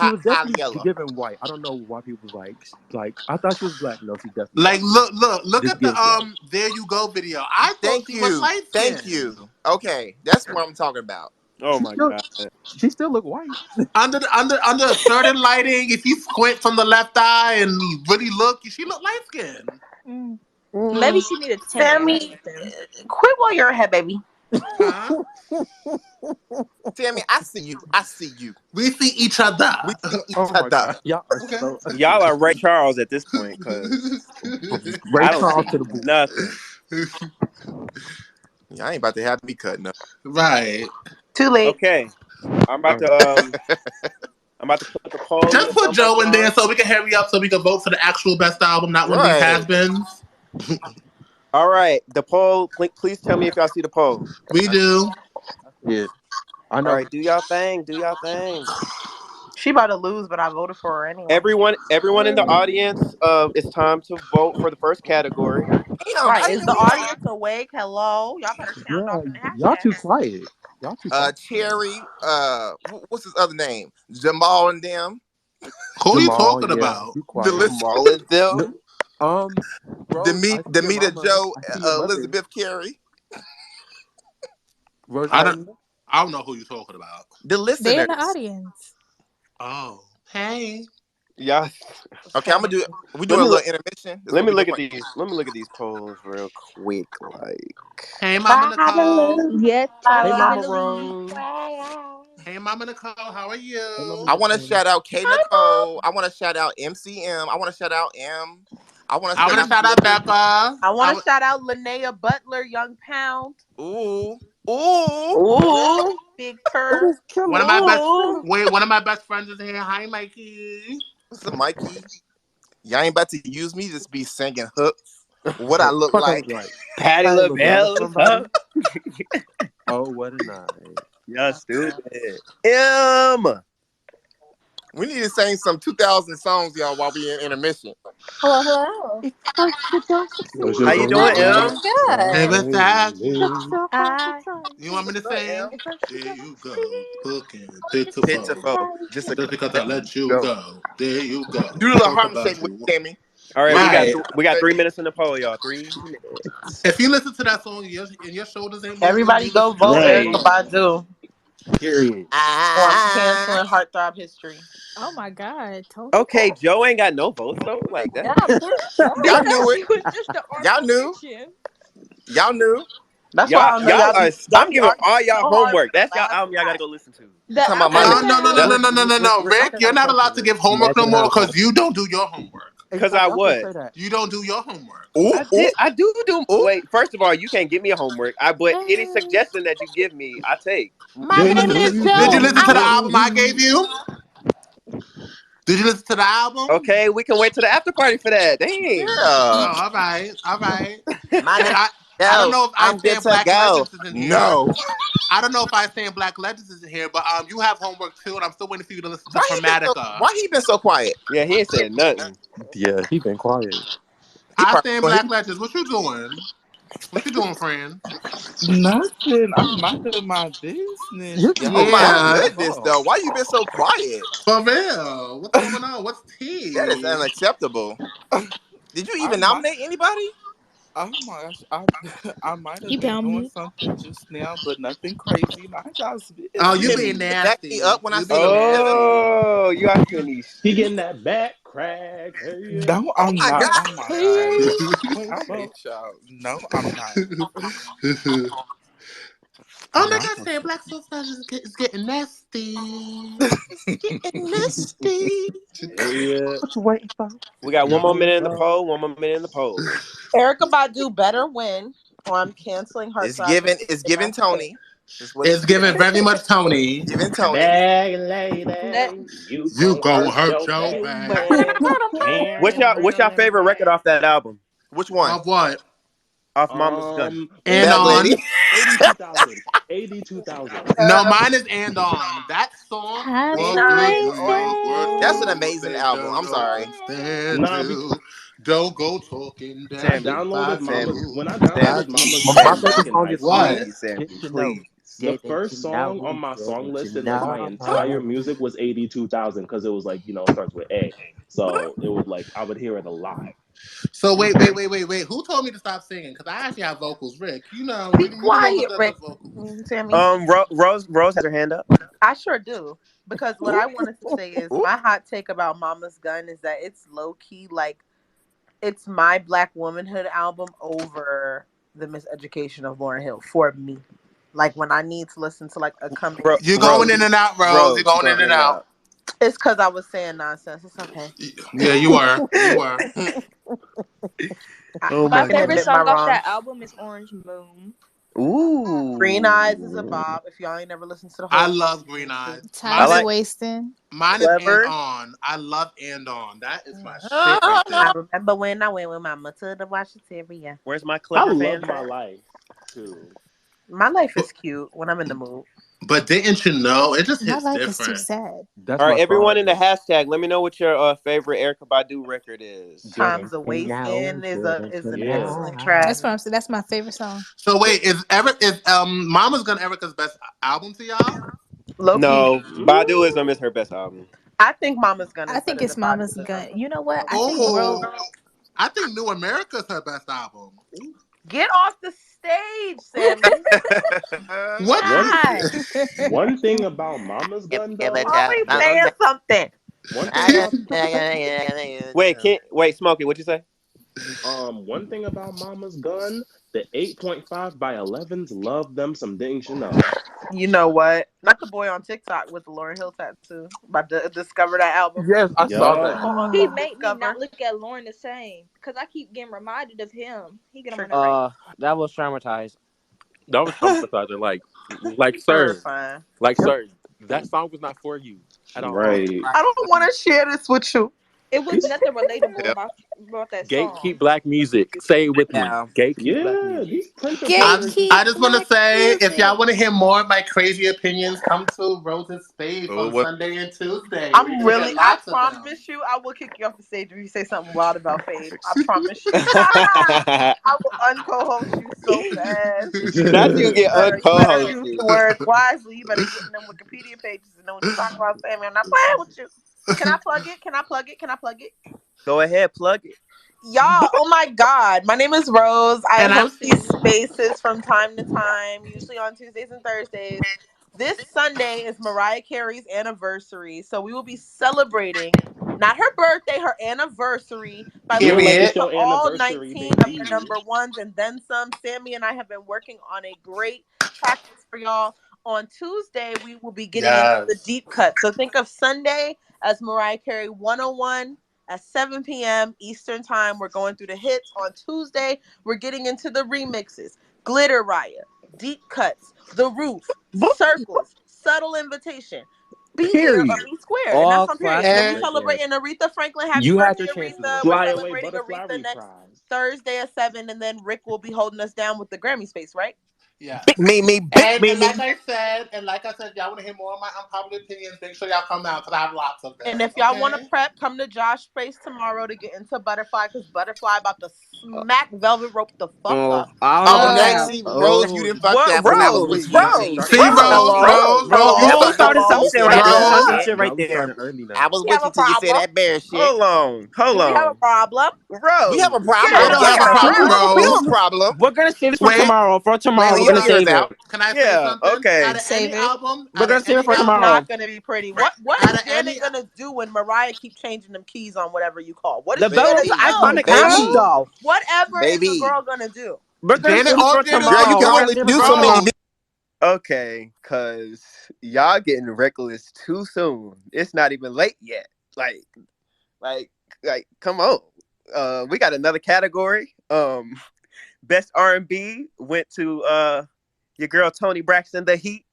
She was high definitely yellow. giving white. I don't know why people was like. I thought she was black. No, she's definitely Like white. look This at the gives white. There You Go video. I thought Thank she was you. light Thank skinned. you. Okay, that's what I'm talking about. Oh my God. She still look white. Under a certain lighting, if you squint from the left eye and really look, she look light skinned. Mm. Maybe Mm, she needed a tan or Sammy, something. quit while you're ahead, baby. Huh? Tammy, I see you. I see you. We see each other. We see each Oh my other. god, y'all are Okay. so Y'all are Ray Charles at this point, cause Ray I don't Charles see to the boot. nothing. Yeah, I ain't about to have me cutting up. Right. Too late. Okay. I'm about Right. to I'm about to put the poll Just list put on my Joe in there phone. so we can hurry up so we can vote for the actual best album, not one of these Right. has-beens. All right. The poll, please tell me if y'all see the poll. We do. Yeah, I All know. right, do y'all thing. Do y'all thing. She about to lose, but I voted for her anyway. Everyone in the audience, it's time to vote for the first category. Damn, Right. I Is didn't know the we had audience awake? Hello? Y'all better sound Yeah, off in the y'all too hashtag. quiet. Y'all too quiet. Cherry. What's his other name? Jamal and them. Who you Jamal, talking yeah, about? be The quiet. list. Jamal and No, them. Rose, I see your Demita mama. Joe. I see your mother. Elizabeth Carey. I don't. Rosalia. I don't know who you talking about. The They in the listeners. audience. Oh, hey. Yeah. Okay, I'm gonna do. We Let do a me little look. intermission. This is Let what me we look at doing. these. Let me look at these polls real quick. Like, Hey, Mama Try to Nicole. lose. Yes, Hey, Charlie's in Mama the lead. Rose. Hey, Mama Nicole. How are Hey, Mama you? I want to Nicole. shout out K Hi, Mom. Nicole. I want to shout out MCM. I want to shout out M. I want to I shout want to out shout out Flippy. Becca. I want to shout out Linnea Butler, Young Pound. Ooh, ooh. ooh, Big It Purr. is killer. One of my It is best. ooh. killer. Wait, one of my best friends is here. Hi, Mikey. What's up, Mikey? Y'all ain't about to use me. Just be singing hooks. What I look Fuck, I like. look like. Patty Patty LaBelle or LaBelle, somebody. huh? Oh, what a night. Y'all stupid. M. We need to sing some 2000 songs, y'all, while we in intermission. Hello, hello. If I could just What's How your you favorite doing, Oh game? my M? Hey, god. what's that? I You want me to What's up, sing? M? There you go. Looking pitiful. Pitiful. Just a Just because I let let you go. go. There you Do go. the little Talk harm about shake with you. Tammy. All right, Ready? Right. we got 3 Ready? minutes in the poll, y'all. 3 minutes. If you listen to that song and your shoulders ain't moving, Everybody you go listen to the vote wrong Erica Right. song. Badu. Period. Or I'm Ah. canceling Heartthrob History. Oh my God, Tony. Okay, Joe ain't got no votes though. Like that. yeah, poor show. Y'all That knew it. she was just the Y'all honorable knew. mention. Y'all knew. That's why Y'all, I don't know y'all are. y'all I'm be giving arguing all y'all so hard for homework. the That's y'all last album. Y'all got to spot. go listen to. The Talking about album my nigga. Oh, no, no, no, That, no, sounds no, no, no, no. I Rick, you're cannot not fuck with allowed to this. give homework no Never more have because homework. you don't do your homework. Cause I Exactly. I was gonna was. say that. You don't do your homework. Ooh, I ooh, did. I do. ooh. Wait. First of all, you can't give me a homework. But any suggestion that you give me, I take. My Did you Then name listen is to you Did you Joe. listen do to I the will album I what? gave you? Did you listen to the album? Okay, we can wait till the after party for that. Dang. Oh, Yeah. all right, all right. My And name is I don't Joe. know if I I'm good stand to Black go. Legends is in here. No. I don't know if I stand Black Legends is in here, but you have homework too, and I'm still waiting for you to listen to Chromatica. Why he been so quiet? Yeah, he ain't said nothing. Yeah, he been quiet. He I probably stand doing Black Legends. What you doing? What you doing, friend? Nothing. I'm minding my business, His oh phone yo. my sound like Yeah, a goodness dog. though. Why you been so quiet? for real. What's going on? What's That is tea? unacceptable. Did you I even might. nominate anybody? Oh my gosh, I might He have been found doing me. something just now, but nothing crazy. Mind y'all's Oh, You you hear business. me? being Back me nasty. up when I You say being the word. nasty. Oh, you out here in these He getting streets? that back crack. Hey, yeah. No, Oh I'm my not. god. Oh my god, Hey, wait, I fuck. hate y'all. No, I'm not. Oh my No. God, saying Black Soul Special is getting nasty. It's getting nasty. Hey, yeah. What you waiting for? We got one more Don't minute in the stop. poll. 1 more minute in the poll. Erica Badu better win, or I'm canceling Heartthrob History It's and giving Master P. Tony. That's what it's It's giving giving. very much Tony. Giving Tony. Bag That lady, you You gon' gon' hurt hurt your your baby. baby. What's your favorite record off that album? Which one? Of what? Off Mama's Gun. And Bag Um, lady. on. 82,000. 82,000. No, mine is and on. That song. Happy What Green good Eyes do is you? What That's do an birthday. you amazing say? album. Don't I'm sorry. understand Nah, be, you. Don't go talking I down Sammy. downloaded beside Mama's Sammy. when I you. downloaded Sammy. Mama's My Gun Sammy. back favorite in song high is What? school. Please, Get Sammy. to Know Me. Please. The Getting first to know song on me. my song Getting to list in like my know entire me. music was 82,000 because it was like, starts with A. So it was like I would hear it a lot. So wait. Who told me to stop singing? Because I actually have vocals, Rick. Be You the one with quiet, the Rick. vocals. Tammy. Rose has her hand up. I sure do. Because what Ooh, I wanted to say is ooh. my hot take about Mama's Gun is that it's low key like it's my Black womanhood album over the Miseducation of Lauryn Hill for me. Like when I need to listen to like a coming You're going in Rose. and out, Rose. You're Rose. You going in going in and and out. out. it's because I was saying nonsense. It's okay. Yeah, you were. You were. Oh I my my can favorite admit god. my song off that wrongs. album is Orange Moon. Green Eyes is a Ooh. bob. If y'all ain't never listened to the I whole album, love you Green need to. Eyes. I Time Mine be is like wasting. And Clever. On. I love And On. That is my shit right I there. remember when I went with Mama to the Washington. Where's my I Clever love fans my at? life too. My life But is cute when I'm in the mood. But didn't you know? It just My hits life is too different. sad. That's All right, my everyone in the song. hashtag, let me know what your favorite Erica Badu record is. Times a Dancing Waste now, In is an dancing Yeah. excellent That's track. what now. I'm saying. That's my favorite song. So wait, is Mama's Gun Erica's best album to y'all? Low key, No, Baduism is her best album. I think Mama's Gun I is think better it's than Mama's Bodyism. Gun. You know what? I think Oh, Bro. I think New America's her best album. Get off the stage, Sammy. What One God, one thing about Mama's Gun though, always one saying something. one thing about Wait, Smokey, what you say? one thing about Mama's Gun, the 8.5 by 11s love them some Ding Chanel. You know what? Not the boy on TikTok with the Lauryn Hill tattoo. About to discover that album. Yes, I saw Yup. that. Quote He unquote made me discover. not look at Lauren the same because I keep getting reminded of him. He get on my Trigger. nerves. That was traumatized. That was traumatizing. Like, sir, Terrifying. like, sir, that song was not for you at all. Right. I don't want to share this with you. It was These nothing relatable Yep. about that Gatekeep song. black music. Say it with me. Yeah. Gatekeep black yeah, music. these Prince and Players. I Gatekeep just want to black say, if y'all music. want to hear more of my crazy opinions, come to Rose's Space Oh, on what? Sunday and Tuesday. We're gonna get I lots of them. promise you, I will kick you off the stage if you say something wild about Fave. I promise you. I will unco-host you so fast. Not you get You better choose unco-hosted. the words wisely. You better get in them Wikipedia pages and know what you're talking about, Sammy. I'm not playing with you. Can I plug it? Can I plug it? Can I plug it? Go ahead, plug it. Y'all, oh my God. My name is Rose. I And I'm host these Sammy. spaces from time to time, usually on Tuesdays and Thursdays. This Sunday is Mariah Carey's anniversary. So we will be celebrating not her birthday, her anniversary by Be a listening lady Period. to show all anniversary, 19 of the baby. number ones and then some. Sammy and I have been working on a great track list for y'all. On Tuesday, we will be getting into the Yes. deep cut. So think of Sunday as Mariah Carey 101 at 7 p.m. Eastern Time. We're going through the hits. On Tuesday, we're getting into the remixes. Glitter Riot, Deep Cuts, The Roof, Circles, Subtle Invitation, Be Here or Period. Be Square. And that's All on period. Then classics we And right there. celebrating Aretha Franklin. Happy You had birthday, your chance to Aretha. win. We're Fly away celebrating butterfly Aretha next reprise. Thursday at 7. And then Rick will be holding us down with the Grammy space, right? yeah. Big Mimi, Big And Mimi. like I said, y'all want to hear more of my unpopular opinions, make sure y'all come out because I have lots of And them. if y'all want to Okay. prep, come to Josh Space tomorrow to get into Butterfly because Butterfly about to smack Velvet Rope the fuck Oh, up. I don't Oh, know next, now. see, Rose, you Oh, didn't fuck What that one. That was Rose, weak. Now we Rose, starting See, early. Rose, Rose, Hello? Rose, Rose. Rose, you You Hello? we fucked up. started some Hello? shit Do we right have there. a Start Rose, some problem? shit Now right we there. starting early I now. was Do we with have you a till you said problem? that bear shit. hold Do we have a on, problem? We have a Rose. Get we out problem. of don't Yes, have here, a problem, Rose. we have a Rose. problem. We're gonna save this for Wait, tomorrow. For tomorrow, Clean we're can your gonna I ears save it. out. Yeah, out okay. of any Save it. album, We're gonna save it for It's tomorrow. not gonna be pretty. What out is of Janet any, gonna do when Mariah keep changing them keys on whatever you call? What is The she gonna Velvet's an Baby, do? iconic album, baby, though. Whatever is the baby. girl gonna do? We're gonna Janet save it for Alexander Girl, you tomorrow. can We're song, gonna only save it do for so many. tomorrow. Rose. Okay, cause y'all getting reckless too soon. It's not even late yet. Like, like, come on. We got another category. Best R&B went to your girl Tony Braxton, The Heat,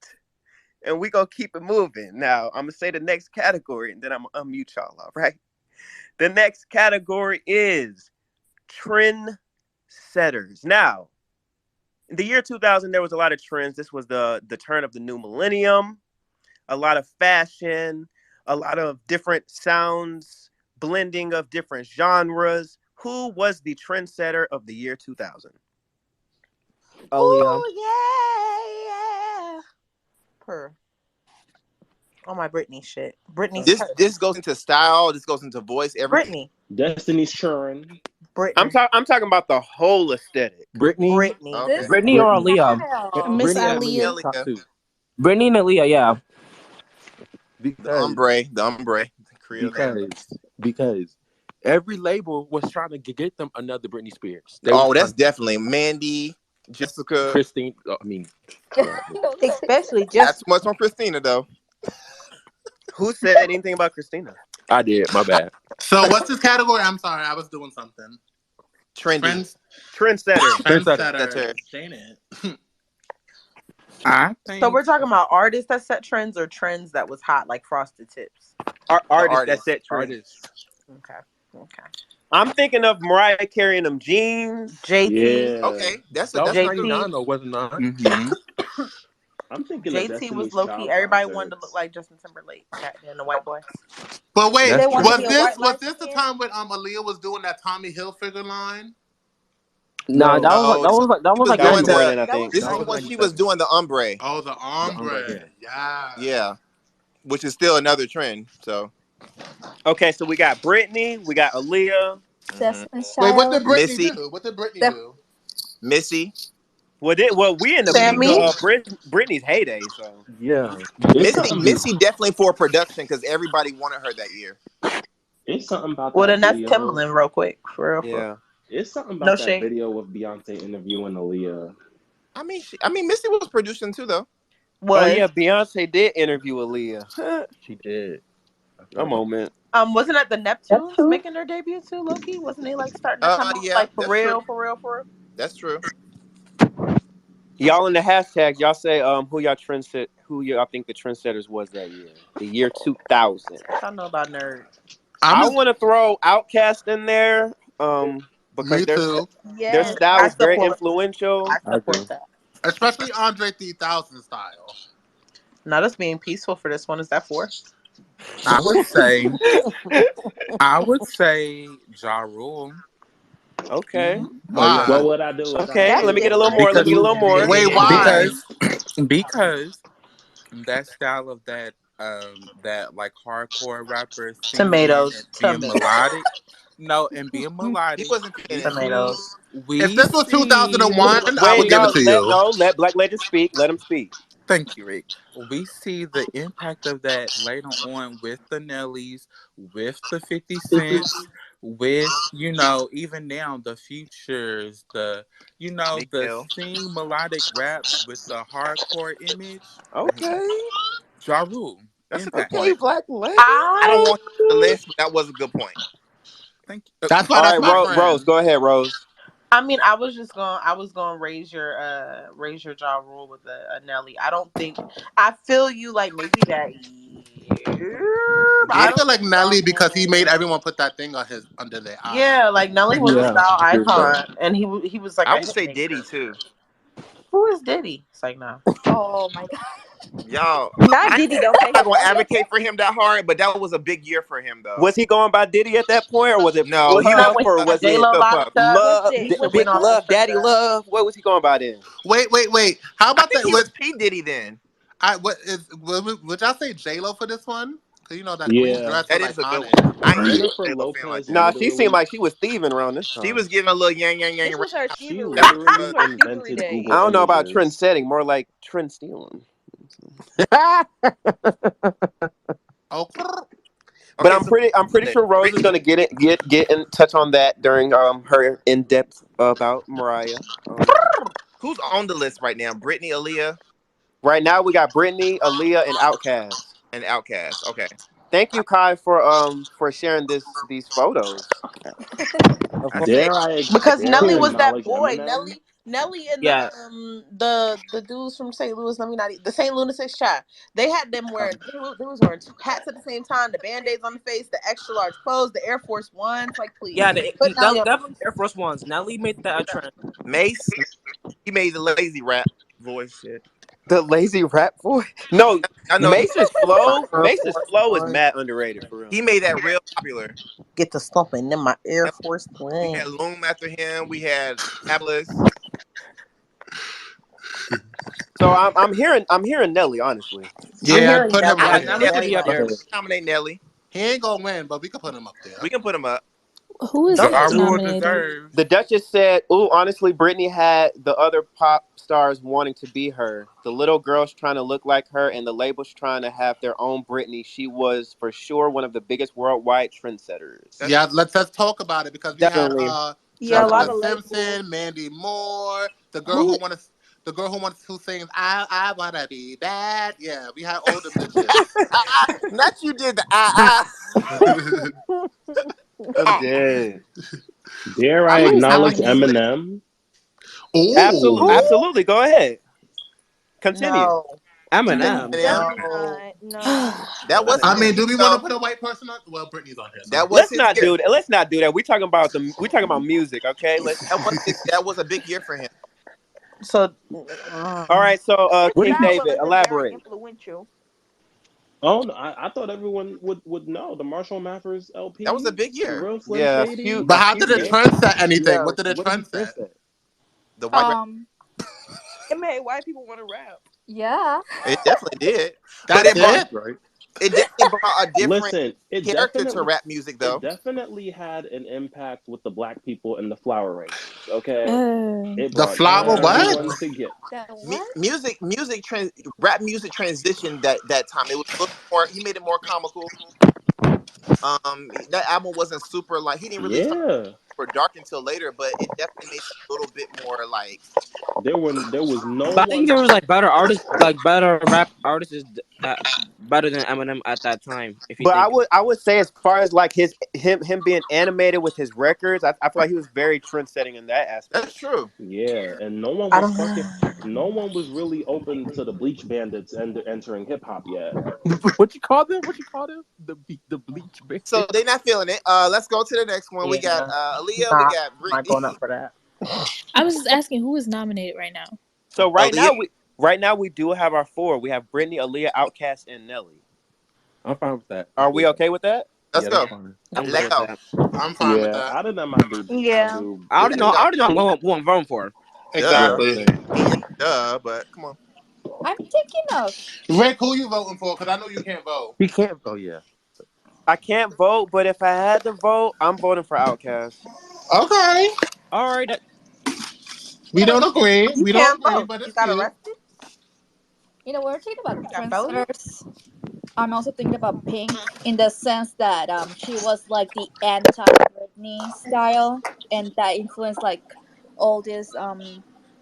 and we gonna keep it moving. Now I'm gonna say the next category, and then I'm gonna unmute y'all. All right. The next category is trend setters. Now, in the year 2000, there was a lot of trends. This was the turn of the new millennium. A lot of fashion, a lot of different sounds, blending of different genres. Who was the trendsetter of the year 2000? Aaliyah. Ooh yeah. Per on my Britney shit. Britney's This goes into style. This goes into voice. Everything. Britney. Destiny's Children. Britney. I'm talking about the whole aesthetic. Brittany, Britney. Okay. This Brittany or Brittany, Aaliyah? style. Miss Brittany and Definitely Aaliyah, Aaliyah. top Aaliyah. two. Brittany and Aaliyah, yeah. The Because ombre. The ombre. Creole hair. because every label was trying to get them another Britney Spears. They was Oh, that's trying to definitely Mandy, Jessica. Christine. I mean, yeah, Especially Not just too much on Christina though. Who said anything about Christina? I did. My bad. So what's this category? I'm sorry, I was doing something. Trendy. Trends, Trendsetter. Trendsetter. That's her. trendsetters. Janet. I so think we're talking about artists that set trends or trends that was hot like frosted tips. The Artists that artist. set trends. Artists. Okay. Okay. I'm thinking of Mariah Carey and them jeans. JT. Yeah. Okay, that's a That was that's a good one. JT. 99 though, wasn't it not? hmm I'm thinking of JT was Destiny's low key. Child Everybody wanted to look concerts. like Justin Timberlake back then, the white boy. But wait, That's They want to true. be a white was light this the skin. time when Aaliyah was doing that Tommy Hilfiger line? Nah, No, No, that she was was like That was doing 90s. the. morning, I That was think. This that is was when she 90s. was 97. doing the ombre. Oh, the The ombre ombre. hair. Yes. Yeah, which is still another trend. So, Okay, so we got Brittany, we got Aaliyah. hmm Destiny's Wait, what Child. did Britney Missy, do? What did Britney Def- do? Missy, Well, we in the peak Sammy. of Britney's heyday, so Yeah. It's Missy, something. Missy definitely for production because everybody wanted her that year. It's something about Well, that then that's video. Timberland, real quick, for real, for real. yeah. It's something No about that shade. video with Beyonce interviewing Aaliyah. I mean, Missy was producing too, though. Oh yeah, Was Beyonce did interview Aaliyah. She did. I A forgot about moment. wasn't that the Neptunes making their debut too, Loki? Wasn't they like starting to come out Yeah, like for that's true. real, for real, for real? That's true. Y'all in the hashtags, y'all say who y'all think the trendsetters was that year. The year 2000. What y'all know about nerd? I'm I a, want to throw Outkast in there because me too. their Yes. style I was very support. I influential. I support agree. that. Especially Andre 3000 style. Not us being peaceful for this one. Is that four? I would say, Ja Rule. Okay. Hmm. Oh yeah, What Why? would I do without Okay, That's let me get a little you? more. Let Because me get a different. little more. Yeah, Wait, yeah, yeah. why? because that style of that like hardcore rapper singing and Tomatoes. being Tomatoes. melodic. No, and being He melodic. wasn't We paying see Tomatoes. If we this was see 2001, I Wait, would give it no, to you. let Black Legend speak. Let him speak. thank you, Rick. We see the impact of that later on with the Nellies, with the 50 Cents, with, even now the Futures, Meek the Mill. sing melodic raps with the hardcore image. Okay, Ja Rule, That's a good impact. okay, point. Black Legend. I don't I want him on the list, but that was a good point. Thank That's why All that's right, my Rose, friend. go ahead, Rose. I mean, I was going to raise your jaw rule with a Nelly. I don't think, I feel you like maybe that year. But I I Did don't feel like think Ja Nelly because he made Rule. everyone put that thing on his under their eye. Yeah, like Nelly was a yeah. style I agree with that. icon, and he was like I a would hit say Diddy maker. too. Who is Diddy? It's like no. Oh my god. Y'all, Not I Diddy don't I'm pay not his gonna money. advocate for him that hard, but that was a big year for him, though. Was he going by Diddy at that point, or was it No, he was Not Puff, when or was he J was it Lo still locked Puff. up. Was Love, it? He should Was have it? went Big off the Love, Daddy strength. Love? What was he going by then? Wait. How I about think that? he was P Diddy then. Would y'all say J Lo for this one? Cause that queen's Yeah. dress was That is a good iconic. one. I ain't even a Jennifer J Lo fan like Lopez that. Nah, she seemed literally like she was thieving around this She time. was giving a little yang yang yang This around. was her she thievery. That This was was literally her thievery invented I Google days. don't know about trend Images. setting, more like trend stealing. Oh, But okay. So I'm pretty sure Rose is Brittany, gonna get in touch on that during her in depth about Mariah. who's on the list right now? Brittany, Aaliyah, Right now we got Brittany, Aaliyah, and Outkast. and Outkast. Okay. Thank you, Kai, for sharing these photos. Of I course. see. Because Dare I Nelly was that acknowledge boy. Eminem? Nelly and Yeah. the dudes from St. Louis. Let me not the St. Lunatics chat. They had them wearing. They was wearing two hats at the same time. The band-aids on the face. The extra large clothes. The Air Force Ones. Like, please Yeah, put Nelly on the definitely list. Air Force Ones. Nelly made that a trend. Mace. He made the lazy rap voice shit. The lazy rap boy. No, I know he Air Mace's Force flow is One. mad underrated for real. he made that real popular. Get to slumping in my Air Force We One. had Loom after him. We had Fabulous. So I'm hearing Nelly honestly. I'm yeah, hearing put him Nelly. I up Yeah, think there. Nelly Nelly could can be be up on. Okay. there. We can nominate Nelly. He ain't gonna win, but we can put him up there. We can put him up. Who is Don't Ja Rule nominated? deserves. The Duchess said, "Ooh, honestly, Britney had the other pop stars wanting to be her. The little girls trying to look like her, and the labels trying to have their own Britney. She was for sure one of the biggest worldwide trendsetters." That's Yeah, let's talk about it because we had Definitely. Yeah, a lot Jessica Definitely. of labels. Simpson, Mandy Moore, Who? the girl who sings I wanna be bad. Yeah, we had all them bitches. not you did the I. I'm dead. Dare I I like Who is I like acknowledge these nominated? ladies. Eminem? Absolutely, Ooh. Who? absolutely. Go ahead. Continue. No. Eminem. Eminem. Definitely No. not. No. That was I his mean, year, do we want to though. put a white person on? Well, Britney's on here, so That was Let's his not year. do that. Let's not do that. We talking about music, okay? Let's. That was a big year for him. So, All right, so His What do King you? style David, wasn't very elaborate. influential. Oh, no, I thought everyone would know the Marshall Mathers That was a LP, big the year. real Slim Yeah, But a Shady. how few did the years. Yeah, trend set anything? Yeah. What did the What did he trend trend set? set? The white rap. Um, it made white people want to rap. Yeah. It definitely did, but That's That's it. right. it definitely brought a different listen, character to rap music, it though. definitely had an impact with the black people in the flower rankings. Okay, Uh, it The brought flower what? everyone together. The what? Rap music transitioned that time. It was a little more. He made it more comical. That album wasn't super like he didn't really start Yeah, super dark until later, but it definitely made it a little bit more like there was no But I think one. there was like better artists, like better rap artists, better than Eminem at that time. If you But think, I would say as far as like him being animated with his records, I feel like he was very trend setting in that that's aspect. true. Yeah, and I don't. no one was really open to the Bleach Bandits and entering hip hop yet. What you call them? What you call them? The bleach So bandits. they not feeling it. Let's go to the next one. We got Yeah, Aaliyah. We nah, got I'm not going up for that. I was just asking who is nominated right now. So Aaliyah. right now we do have our four. We have Britney, Aaliyah, Outkast, and Nelly. I'm fine with that. Are we Yeah, okay with that? Let's Yeah, that's go. fine. I'm good Let's with go. that. I'm fine with yeah. that. Out of them, I Yeah. do I already Let's know. Britney. I go. already know who I'm voting for. Duh. Yeah, Exactly. same. I mean, yeah, duh. But come on. I'm thinking of. Rick, who you voting for? Because I know you can't vote. We can't. Oh yeah. I can't vote, but if I had to vote, I'm voting for Outkast. Okay. All right, We don't agree. You We don't can't agree, vote. but You it's got cute. arrested. You know, we're talking about You got felony. trendsetters. I'm also thinking about Pink in the sense that she was like the anti Britney style, and that influenced like all these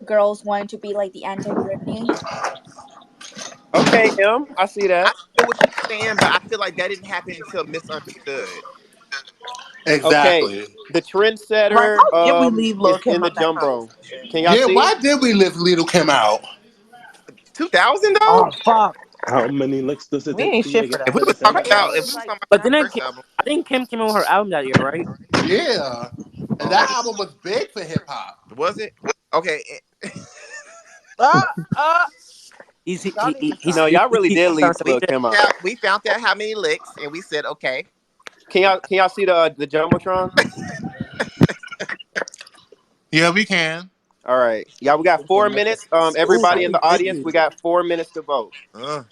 girls wanting to be like the anti Britney. Okay, I see I that. feel what you're saying, but I feel like that didn't happen until Misunderstood. Okay, Exactly. the Like, trendsetter how did we leave Lil is Kim in the out that jumbo. conversation? Can y'all Yeah, see why it? did we lift Little Kim out? 2000 though. Oh fuck, How many licks does it we take ain't for you shit to for get If to we the was that. talking Yeah, center? it about was if we was like talking but about then the I, first album, I think Kim came out with her album that year, right? Yeah. And oh, that album was big for hip hop. was it? Okay. Uh, uh, He's y'all need to No, stop. y'all really did trying leave to say Lil Kim out. We found out how many licks, and we said okay. Can y'all see the jumbotron? Yeah, we can. All right, y'all. We got 4 minutes. Ooh, Everybody in the audience, ooh. we got 4 minutes to vote. Uh,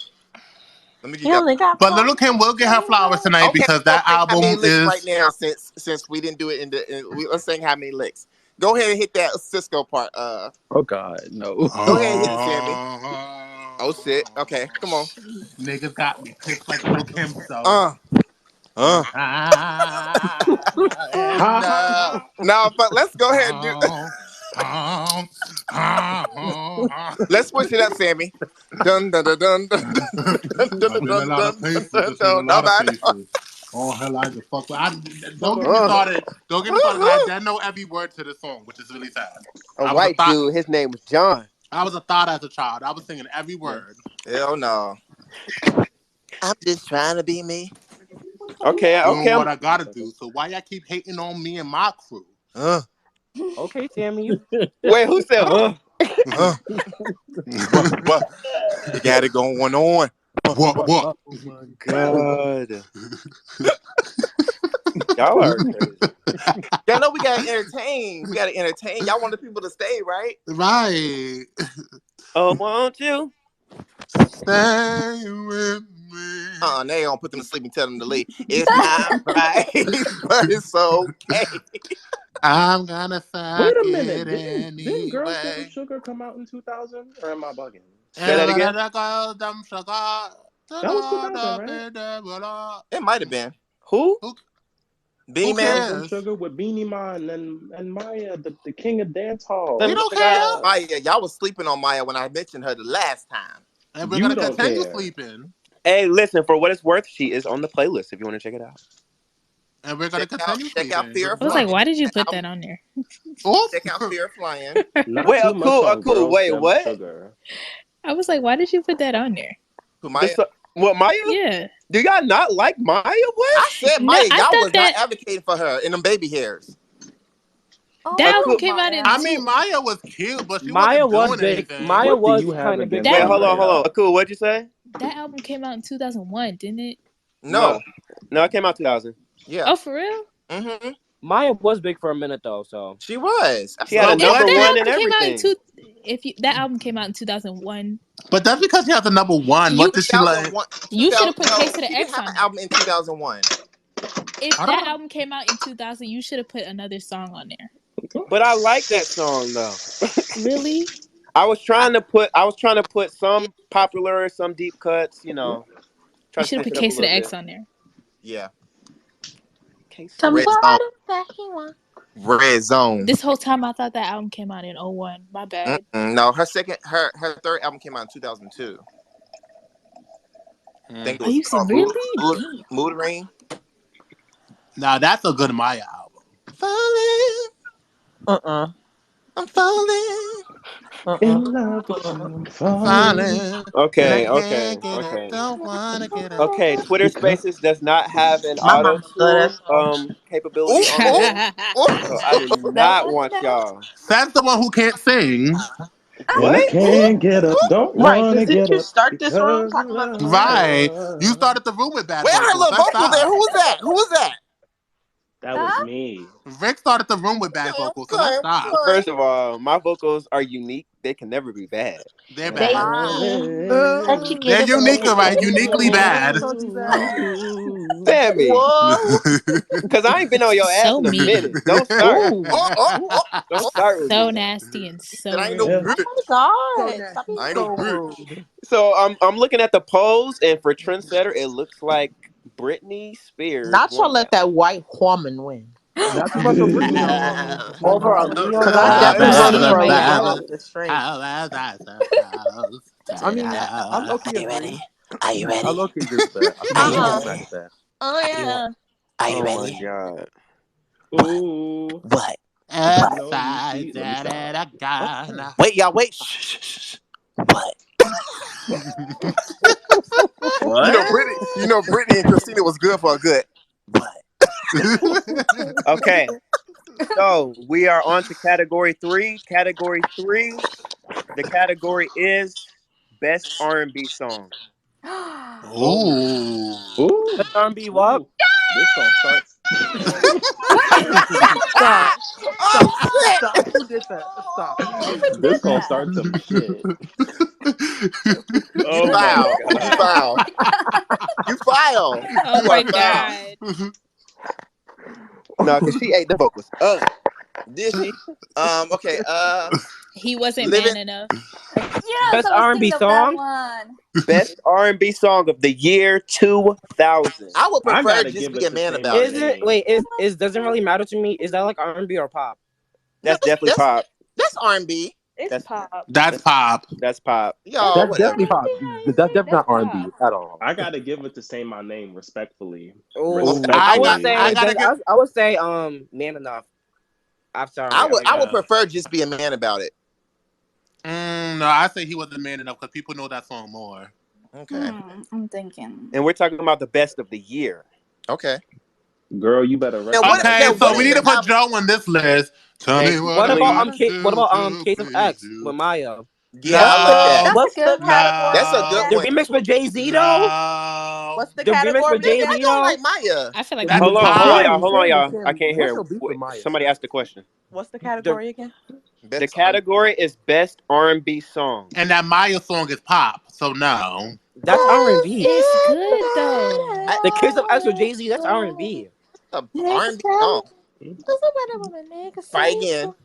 let me give You y'all. only got But four Little Kim will minutes get her to flowers vote. tonight Okay, because we're that gonna sing how many album licks right is. now since we didn't do it let's sing how many licks. Go ahead and hit that Cisco part. Oh God, no. Go ahead and hit it, Sammy. Oh shit. Okay, come on. Niggas got me pissed like Little Kim, so. Uh, uh. And I Ha end ha up. ha. No, but let's go ahead and do. Um, um, Let's switch it up, Sammy. Dun dun dun dun dun dun dun dun I've been a dun lot of dun dun places. dun I've seen a dun. lot of Nobody. faces. Oh hell, I just fuck with. Don't get me Uh, started. Don't get me started. 'Cause I didn't know every word to this song, which is really sad. A I was a white thought. dude. His name was John. I was a thought as a child. I was singing every Yeah. word. Hell no. I'm just trying to be me. Okay. Doing Okay. what I gotta do. So why y'all keep hating on me and my crew? Uh, Okay, Tammy. You. Wait. Who said? uh. What? You got it going on. What? Oh my god. Y'all are crazy. Y'all know we gotta entertain. We gotta entertain. Y'all want the people to stay, right? Right. Oh, won't you? Stay with me. They don't put them to sleep and tell them to leave. It's not right, but it's okay. I'm gonna Wait suck a minute. it Didn't Girls Get the anyway. Sugar come out in 2000? Or am I bugging? Say that And again. let it go, them sugar. That was 2000, right? It might have been. Who? Who, Beanie who Man? Girls Them cares? Sugar with Beanie Man and Maya, the king of dance We hall. don't care. Maya, y'all was sleeping on Maya when I mentioned her the last time. And we're You gonna don't continue care. sleeping. Hey, listen. For what it's worth, she is on the playlist. If you want to check it out. And we're gonna continue Check out sleeping. Fear Good of I was luck. like, Flying. why did you That put that album. on there? Oof. Check out Fear of Flying. Not Wait. too much on Cool. Girls Wait. Them What? Sugar. I was like, why did you put that on there? Who The Maya? what? Maya? Yeah. Do y'all not like Maya? What? I said No, Maya. I Y'all thought was not that advocating for her in them baby hairs. That album Cool. came out in I two. mean, Maya was cute, but she Maya wasn't was doing big. Maya anything. What do was you have kind of big against for Wait, a That hold on, minute. hold Maya? on. Cool. What'd you say? that album came out in 2001, didn't it? No, No. no, it came out 2000. Yeah. Oh, for real? Mm-hmm. Maya was big for a minute though, so She was. She had a But Absolutely. If what number did? that one and album came out in everything. two, if you, that album came out in 2001, But that's because she has the number one. What you did she like? 2001. you should 2000. have put No, Case to the she didn't X have an on there. album in 2001. If I that don't. album came out in 2000, you should have put another song on there. But I like that song though. Really? I was trying to put some popular, some deep cuts, try You to should have switch put it up a Case to the little X bit. on there. Yeah. Case Tell to me Red the Zone. what the he want. Red Zone. This whole time I thought that album came out in '01. My bad. Mm-mm. No, her third album came out in 2002. I think it Are was you called really? Damn. Mood Ring. Now that's a good Maya album. Falling, Uh-uh. I'm falling, Uh-uh. In love with you, I'm I'm falling falling, and I Okay, can't okay, get it. okay. Don't wanna get it. Okay, Twitter because Spaces does not have an My auto mama love that tune song. capability ooh, on ooh, here. ooh. So I do That not was want that. y'all. That's the one who can't sing. and I What? Ooh, can't get up, ooh. don't Right, because wanna didn't get you up start this wrong because of talking about the Twitter? Right. You love. started the room with bad Wait, I heard a vocals. little Let's vocal there. stop. Who was that? Who was that? That was Huh? me. Rick started the room with bad Okay, vocals, so let's okay, stop. okay. First of all, my vocals are unique. They can never be bad. They're They bad. can. Can't you Falling. get They're up a unique, little all right? bit? Uniquely bad. I told you that. Ooh. Sammy, Whoa. because I ain't been on your ass So in a mean. minute. Don't start. Ooh. Oh, oh, Ooh. oh, Don't oh. start with So me. nasty and That so I ain't no Yeah. rude. Oh bitch. my So God. Stop nasty, being I ain't no so bitch. rude. So I'm looking at the polls, and for Trendsetter, it looks like Britney Spears Not y'all won let that that white woman win. Not too much on Britney now. over a Not Leo Because though. I Not definitely over a voted Leo for a though. woman Right? off the strength. I mean, I low key Are you agree. ready? Are you I ready? low key agree with that. I think Are she you won Uh-uh. the match ready? that. Oh Yeah. yeah. Are you Oh my ready? god. What? Ooh. What? You What? know, you Upside see, let me down stop. and I Okay. got. Wait, y'all, wait. Shh, shh, shh, shh. What? What? Brittany and Christina was good for a good. What? Okay, so we are on to category three. Category three. The category is best R&B song. Oh. Ooh. Best Ooh. R&B WAP. Ooh. This song starts. Stop. Oh Stop. shit! Stop. Who did that? Stop. Who This did gonna that? start some shit. You Oh my foul. You god. Oh foul. my god. You foul. Oh You are my foul. god. No, because she ate the vocals up. Did she? Okay. He wasn't Living. man enough. Yes, Best I was R&B thinking of that song. one. Best R&B song of the year 2000. I would I prefer gotta just give be it a to man Say about My it. Is it? Name. Wait. Is doesn't really matter to me. Is that like R&B or pop? No, That's definitely pop. that's R&B. It's That's pop. That's that's pop. that's pop. It's Y'all, That's pop. definitely whatever. pop. That's definitely That's not R&B pop. at all. I gotta give it to Say My Name respectfully. Oh, Okay. I I would got. Respectfully. I say gotta that. get. I would say man enough after I would R&B. I would Yeah. prefer just be a man about it. No, I say he wasn't man enough because people know that song more. Okay. I'm thinking. And we're talking about the best of the year. Okay. Girl, you better Now recognize Okay, this what so we is need the to song. put album? Joe on this list. Tell me Thank you. what What I about Please. gotta What do about to Case of please X you. with Maya? Yeah, I like that. No, That's a What's the good category. That's a Good good no, The one. remix with Jay Z though. no. What's the The remix with category Jay Really, I Z again? don't though. like Maya. I feel like Wait, that's That's Hold on, hold on, pop. y'all. Sammy, Hold on, Sammy, y'all. I Sammy. can't What's hear. your beef with Maya, Somebody Sammy? asked the question. What's the The category again? the Best R&B. category is best R&B song. And that Maya song is pop, so no. That's R&B. it's good though. I, The Case of X with Jay Z. That's R&B. that's a Niggas R&B tell me song. there's a better woman niggas Try say again. so.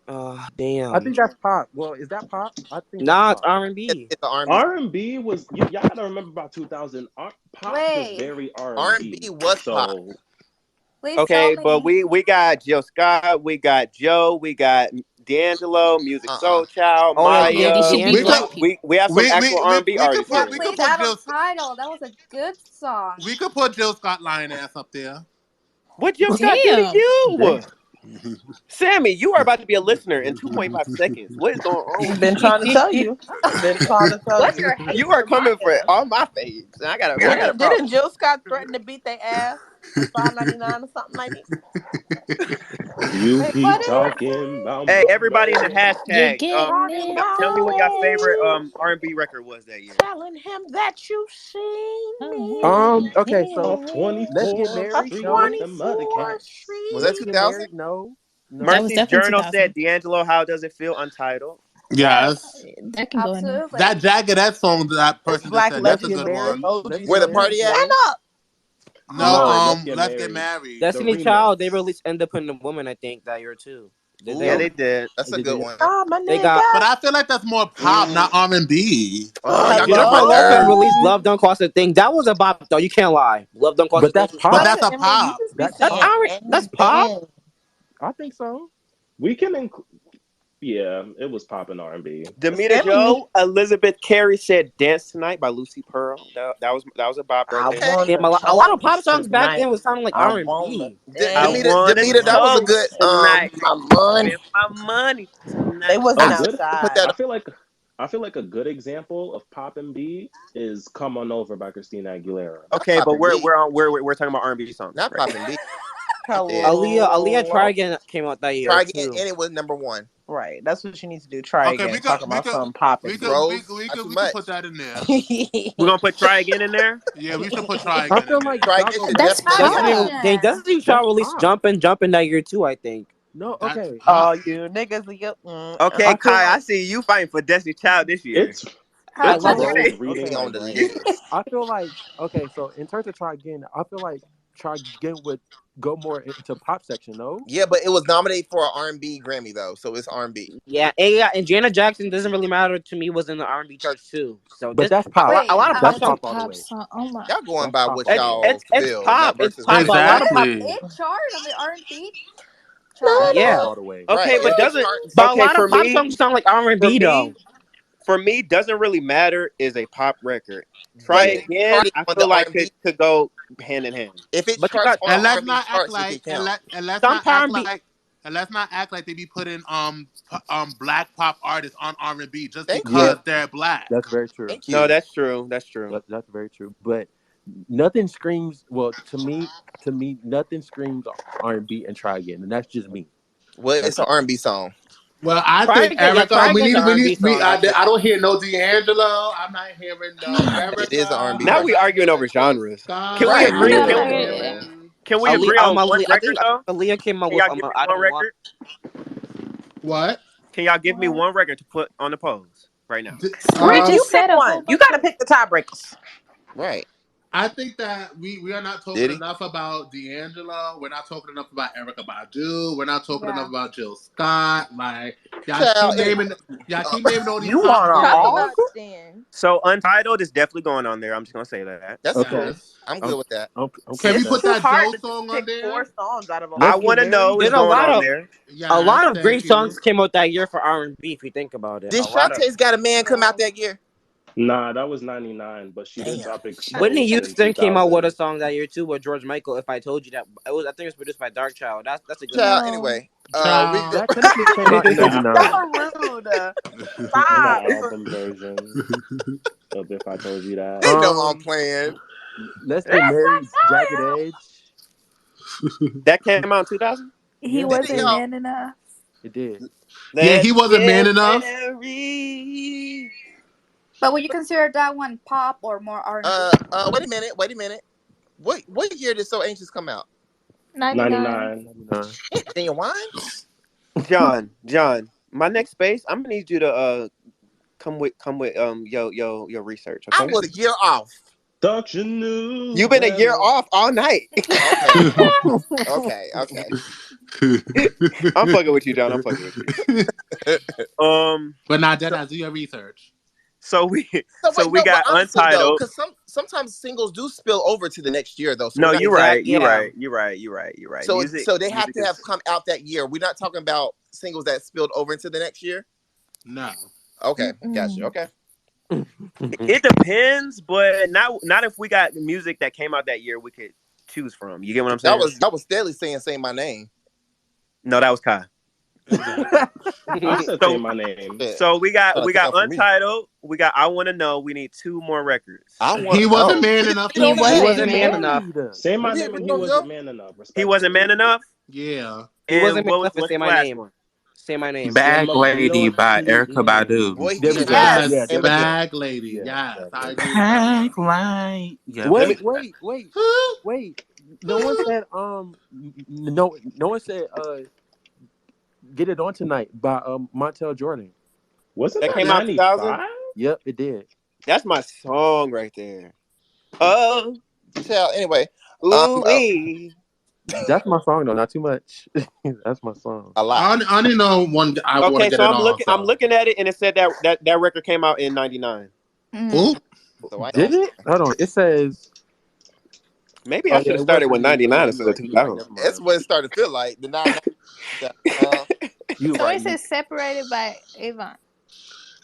I Damn. think that's pop. Well, is that pop? I think that's Nah, it's pop. R&B. It's an R&B. R&B was y'all gotta remember about 2000. Pop was Wait, very R&B R&B. was pop. So please tell Okay, but me. we got Jill Scott, we got Joe, we got D'Angelo, Music Uh-uh. Soul Child, Oh yeah, Yeah, these Maya. should be We could black D'Angelo. people. We have some actual R&B we could artists put here. we Please, could put Adam Jill Title. That was a good song. we could put Jill Scott Lioness up there. What Jill Scott do to Damn. you? Damn. Sammy, you are about to be a listener in 2.5 seconds. What is going on? Been trying to tell you. Been trying to tell What's you. your hate You are for coming for Maya? all my faves. And I got a Yeah, I got a Didn't problem. Jill Scott threaten to beat their ass? It's $5.99 or something like this. You Hey, keep what is it? talking about Hey, everybody in the money. You're hashtag. getting Talking it Tell me what your favorite today. R&B record was that year. telling him that you seen me Okay, so Off let's get 24th up married. Street No. with the mother 24th cats. Was that Let's Street. get 2000? married. No. That No. was Mercy's definitely Journal 2000. said D'Angelo, How Does It Feel? Untitled. That Yes. that can go in there. That Absolutely. Jagged song that person just Black said, that's Let's a get good Legendary married. one. Let's OG get Where the married. Swing. party at? Stand up. No, No, Huh? let's get Let's Get married. Married. The Destiny Child, they remix. released Independent Woman, I think, that year too. Did Yeah, they? Ooh, they did. that's a They good did. one. I'm a They got But nigga. I feel like that's more pop, Ooh. not R&B. Oh, y'all get on my Jennifer Lopez released nerves. Love Hello. Don't Cost a Thing. That was a bop though. You can't lie. Love Don't Cost a But Thing that's was But pop. that's fire. a Emily, you pop. just be That's That's saying pop. R. That's pop. anything. I think so. We can yeah, it was popping R&B. Demita Emily, you. Joe, Elizabeth Carey said Dance Tonight by Lucy Pearl. That was a bop right I there. Okay. want Yeah, to a lot of pop dance songs back tonight. then was sounding like I R and want to B. I Demita, dance wanna Demita, that was a tonight. good toast tonight. My money. Spend my money They tonight. A wasn't good put outside. that I feel like I feel like a good example of pop and B is Come On Over by Christina Aguilera. not Okay, but popping we're B. we're on we're talking about R&B songs Not right now. popping B. Dead. Aaliyah Try Hello. Again came out that year Try again, too. and it was number one. Right. That's what you need to do. Try Okay, again. Talking about something we popping could, B. we Rose, could, we not could, too we could put much. that in there. We're gonna put Try Again in there. Yeah, we should put Try I Again in feel like there. Try again Chicago should Bulls. That's definitely be in there. Passion. Destiny That's Child released pop. Jumpin' that year too, I think. No. That's Okay. pop. Oh, you niggas, you. Okay, I feel Kai, I like see you fighting for Destiny Child this year. It's I How it's love What you it. come? Rose say? Put reading me my on the brain. list. I feel like okay. So in terms of try again, I feel like try again would go more into pop section. No. Yeah, but it was nominated for an R&B Grammy though, so it's R&B. Yeah, and Janet Jackson doesn't really matter to me was in the R&B charts too. So But this that's a pop. lot, a Wait. lot of pop That's that's a songs. pop all the pop way. song. Oh my. Y'all going That's by pop what all the way. y'all It's feel, not pop, versus but a what. lot of pop. Exactly. It charted on the R&B That's chart. pop Yeah, all the way. Right. Okay, but It doesn't charts. but a okay lot of for pop me songs sound like for R&B though. me for me doesn't really matter is a pop record. Try But Yeah. if it's Again, charting I on feel the like R&B, could go hand in hand. if it But you charts got on And the let's R&B not act charts, it can like and count. let and let's some not act R&B. like they be putting black pop artists on R&B just Thank you. Yeah. because they're black. That's very true. Thank No, you. that's true. That's true. That's very true. But nothing screams. Well, to me, nothing screams R&B and try again, and that's just me. Well, That's it's an R&B song. Well, I Try think Again, yeah, Erica. Try Again's an R&B song I actually. don't hear no D'Angelo. I'm not hearing no It is an Erica. R&B Now I'm record. we not arguing hearing over Jill genres. Can we Scott. Right. I agree? I'm know, not right? hearing Can we agree on one record though? Aaliyah came out Can with y'all give me I one Don't Want. record? what? Can y'all give me one record to put on the polls right now? We Rich, you just pick said a whole one. You bunch got to of. pick the tiebreakers. Right. I think that we are not talking Did he? enough about D'Angelo. We're not talking enough about Erica Badu. We're not talking enough Yeah. about Jill Scott. Like Child, anyway. y'all Uh, keep naming all these You hot want to Talk girls. about argue? then. So Untitled is definitely going on there. I'm just gonna say that. That's okay. cool. Yes. I'm I'm good with that. I'm cool Can with we It's that. put too that hard Joe to just song on pick there? 4 songs out of a I Let's whole. get want to know married. is There's a going lot on of there. Yes, great thank you. songs came out that year for R&B. If you think about it, Did a lot of Shantae's Got a Man come out that year? Nah, that was 99, but she did Damn. drop Shit. Whitney Exposed in Houston came out with a 2000. song that year too with George Michael. If I Told You That, it was I think it was produced by Dark Child. That's a good Child, song. No. anyway. We go. Child. That technically came out in '99. So rude. In the Stop. album version of If I Told You That. They know I'm Um, playing. let's get Let's married. not tell Jagged you. Edge. That came out in 2000. He Yeah, Did it it, wasn't did. y'all? man enough. It did. Yeah, he Let's wasn't man get enough. married. But would you consider that one pop or more R&B? Wait a minute. Wait a minute. What year did So Anxious come out? 99. 99. '99. Daniel Wine? John. My next space, I'm gonna need you to come with your research, I okay? was a year off. Thought you knew You've been a year better. off all night. Okay. Okay. Okay. I'm fucking with you, John. I'm fucking with you. But not that. So, I do your research. So we so so wait, we no, but got honestly though, Untitled. because sometimes singles do spill over to the next year though. So we're No, not. you're right. Exactly. You're Yeah. right. You're right. You're right. You're right. So Music, so they have music to have is. come out that year. We're not talking about singles that spilled over into the next year. No. Okay, gotcha. Mm-mm. Okay. It depends, but not if we got music that came out that year we could choose from. You get what I'm saying? Y'all was steadily saying "Say My Name." No, that was Kai. Exactly. I said say so my name. Yeah. so we got Trying we to got come for me. Untitled. We got I Want to Know. We need two more records. I He want to wasn't know. man We enough agreed for He on He me. that. wasn't wasn't man man. enough. Say my We name, agreed and he on wasn't that. man enough. He wasn't man Respectfully. enough. Yeah. He And wasn't man what was enough. And what's say the my last name. one? Say my name. Bag You know Lady what? by Erica Badu. Boy, There he we just go. had his Yes, Yeah, there name we again. go. bag lady. Yeah, Yes, I exactly. agree with that one. Bag Light. Yeah, Let that's me. Wait. No one said no one said Get It On Tonight by Montel Jordan. Wasn't That that came out 2000. 95? Yep, it did. That's my song right there. Oh, Tell anyway. ooh wee. That's my song though, not too much. That's my song. A lot. I only know one. I want to Okay, get so it I'm on. looking. I'm So, looking at it, and it said that record came out in '99. Oh, oop. did So I don't. it? Hold on. It says Maybe I oh should yeah, have it was started with released. '99 You instead of right, you right. 2000. Never That's mind. what it started to feel like. The 99. You So right. it says separated by Avon.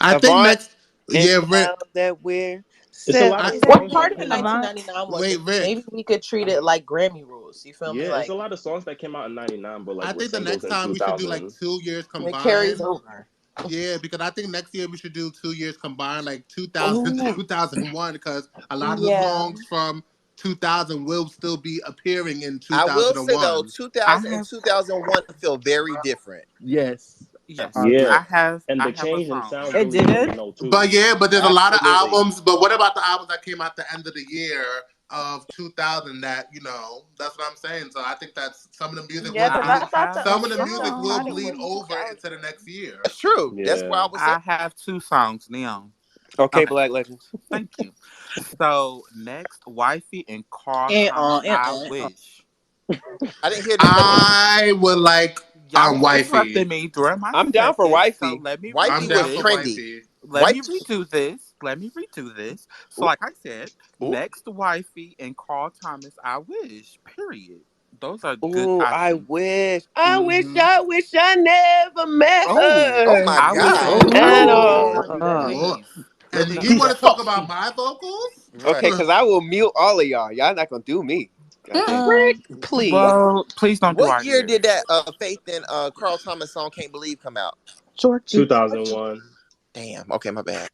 I think Avant, next. and Yeah, Rick. now that we're It's a lot I, of Is separated. what songs that part of came out. Avant. 1999 was wait, it? Rick. Maybe we could treat it like Grammy rules. You feel Yeah, me? it's a Like lot of songs that came out in '99, but like I were think the singles next in time we should do like 2000. 2 years it carries combined. over. Yeah, because I think next year we should do 2 years combined, like 2000 to Ooh, 2001, because a lot of the yeah. songs from 2000 will still be appearing in I will say though, 2001. 2000 I and have 2001 feel very different. Yes. I yes. agree. Yeah, and I the have a change in song sound It now. really let did. you know too. But yeah, but there's a lot of Absolutely. albums. But what about the albums that came out the end of the year of 2000? That that's what I'm saying. So I think that's some of the music Yeah, will because I bleed. I thought have the a Some of the official music will song. bleed Hollywood over Book into the next year. That's true. That's why Yeah. I was saying. I have two songs now. Okay, Okay, Black Legends. thank you. So next, Wifey and Carl Thomas. I wish. I didn't hear this second one. I would like Y'all was wifey. interrupting me during my I'm down for second, so wifey. let me I'm Wifey redo down was for this. trendy. wifey. Let me Wifey. redo this. Let me redo this. So, Ooh, like I said, ooh. next Wifey and Carl Thomas. I wish. Period. Those are good Ooh, I options. wish. I wish. Mm-hmm. I wish I never met Oh, Oh her my I wish God. I Oh never at met no. her. all. Oh, Please, and you please. want to talk about my vocals? Okay, Right. because I will mute all of y'all. Y'all not gonna do me. God dang. Rick, What please. Well, please don't do what our year did ears. that Faith and Carl Thomas song Can't Believe come out? Georgie, Georgie. 2001. Damn. Okay, my bad.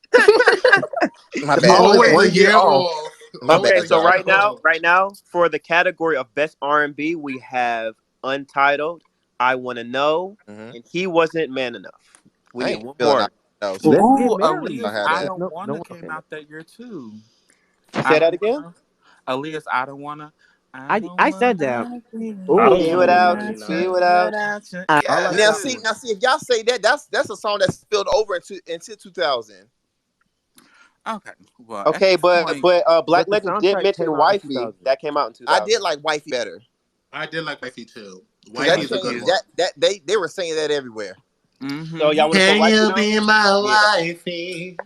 My He bad. only My Always bad. a one year year off. off. My Always Okay, a bad, so y'all. year off. right now, for the category of best R&B, we have Untitled, I Want to Know, Hmm. and He Wasn't Man Enough. We I need ain't one feeling more. out no. So Let's get Ooh, married. Aaliyah's I had I that. Don't No Wanna one. came Okay, no. out that year too. Say I that don't again. wanna. Aaliyah's I Don't Wanna. I don't I said that. wanna be I don't Oh, Spew want it to was out. without you, Spew 99. it out. without you. I, I Yeah. like Now that see, Yeah. one. if y'all say that, that's a song that spilled over into 2000. Okay. Well, at Okay, this but point, but Black But the Legend did soundtrack mention came out in Wifey. 2000. That came out in I did 2000. like Wifey better I did like wifey too. because that I Wifey's a did good changed. too. one. That they were saying that everywhere. So mm-hmm. y'all want to put Can Wifey you now? be my Yeah. wifey?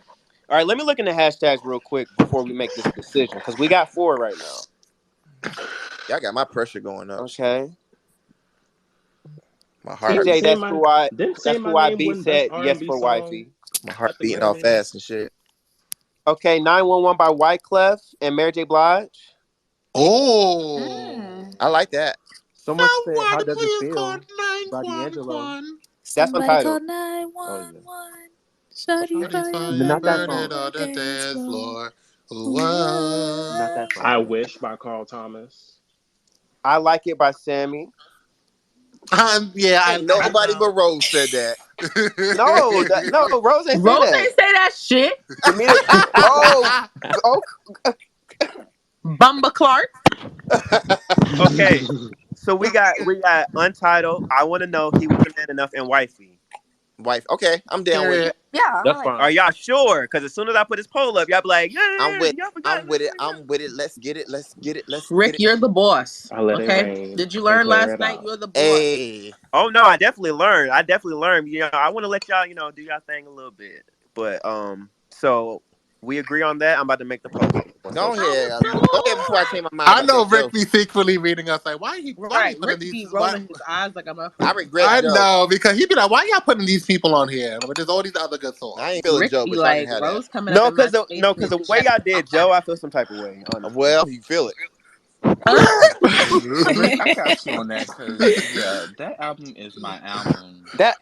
All right, let me look in the hashtags real quick before we make this decision because we got four right now. Y'all got my pressure going up. Shit. Okay, My heart Didn't TJ, beat. say my didn't say that's my who I name B win best said yes R&B for song Wifey. My heart at the beating all Grammys. fast and shit. Okay, 911 by Wyclef and Mary J. Blige. Oh, Mm. I like that. Someone said, "How someone does it please call feel?" by D'Angelo. 911. That's Oh, Somebody call Untitled. oh yeah. 911. Shawty Shorty fire Not that firebird burning it song. on the on the dance dance floor. floor. Not Whoa. that I song. Wish by Carl Thomas. I Like It by Sammy. Yeah, Ain't I nobody know. but Rose said that. No, Rose ain't say Rose that. ain't say that shit. Give me the. Oh, oh, Bumba Clark. okay. So we got Untitled. I Want to Know, He Wasn't Man Enough, and Wifey. Wife. Okay, I'm down with it. Period. Yeah, I that's like fine. Are y'all sure? Because as soon as I put this poll up, y'all be like, I'm yeah, with. y'all forgot. I'm with it. I'm with it. Let's get it. Let's get it. Let's get Rick, it. you're the boss. I Let It Okay? Rain Did you and learn Clear last It night? Out. You're the boss. Hey. Oh no, I definitely learned. I want to let y'all, do y'all thing a little bit. But so we agree on that. I'm about to make the poll. One Go second. ahead. Go ahead before I change my mind I about know that Rick Joe. be secretly reading us like, why he Right. putting Rick these? be Why, rolling his eyes like a I motherfucker. regret I Joe. know because he be like, why y'all putting these people on here? But there's all these other good I ain't songs. feeling Rick Joe, be but y'all can like, have that. Rose coming up in my space No, and because the she way got y'all did Joe, I feel some type of way. Honestly. Well, you feel it. Rick, I got you on that because yeah, that album is my album. That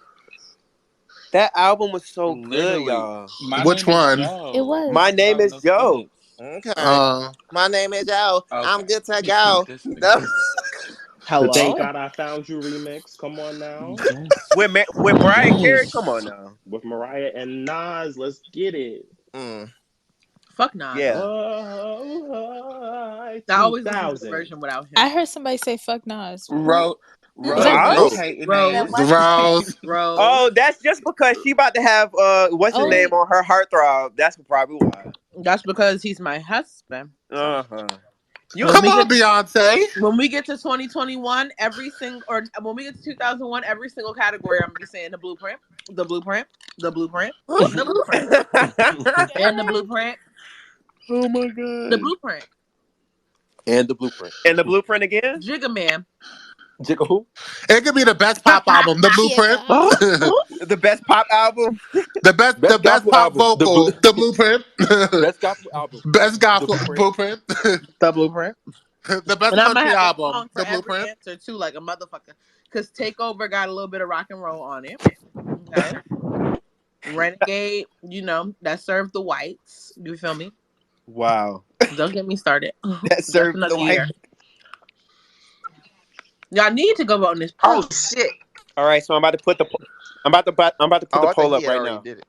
That album was so good, Literally, y'all. my Which name is one? It Joe. My was. Talk name about is no Joe. stunts. Okay. Uh, My name is Joe. I'm Okay. good to go. This No. nigga. The Thank Hello. God I Found You remix. Come on now. Yes. With Mariah Carey, come on Yes. now. With Mariah and Nas. Let's get it. Mm. Fuck Nas. Yeah. Oh, I always listen to the 2000. version without him. I heard somebody say fuck Nas. Who? Was Rose that Oh. is Rose? hating Yeah, Rose. what? ass. Rose. Rose. Oh, that's just because she about to have what's his Oh, name on her heartthrob. That's probably why. That's because he's my husband. So Uh-huh. You when Come we on, get Beyonce. to 2021, every single or when we get to 2001, every single category I'm gonna be saying the blueprint, the blueprint, the blueprint, the blueprint, and the blueprint, Oh my the god. blueprint. And the blueprint. and the blueprint again? Jigga Man. Jigga who? It could be the best pop album, The Blueprint. Jigga. The best pop album? The Best best gospel pop album. vocal, The Blueprint. Best gospel album. Best The gospel blueprint. Blueprint. The blueprint. The best And I'm gonna country have a album, song for The every Blueprint. answer too, like a motherfucker. Cause Takeover got a little bit of rock and roll on it. Okay. Renegade, that served the whites. You feel me? Wow. Don't get me started. That That's served the another white. year. Y'all need to go vote on this Oh poll. shit. All right, so I'm about to put Oh, the I think poll he up had right already now. did it.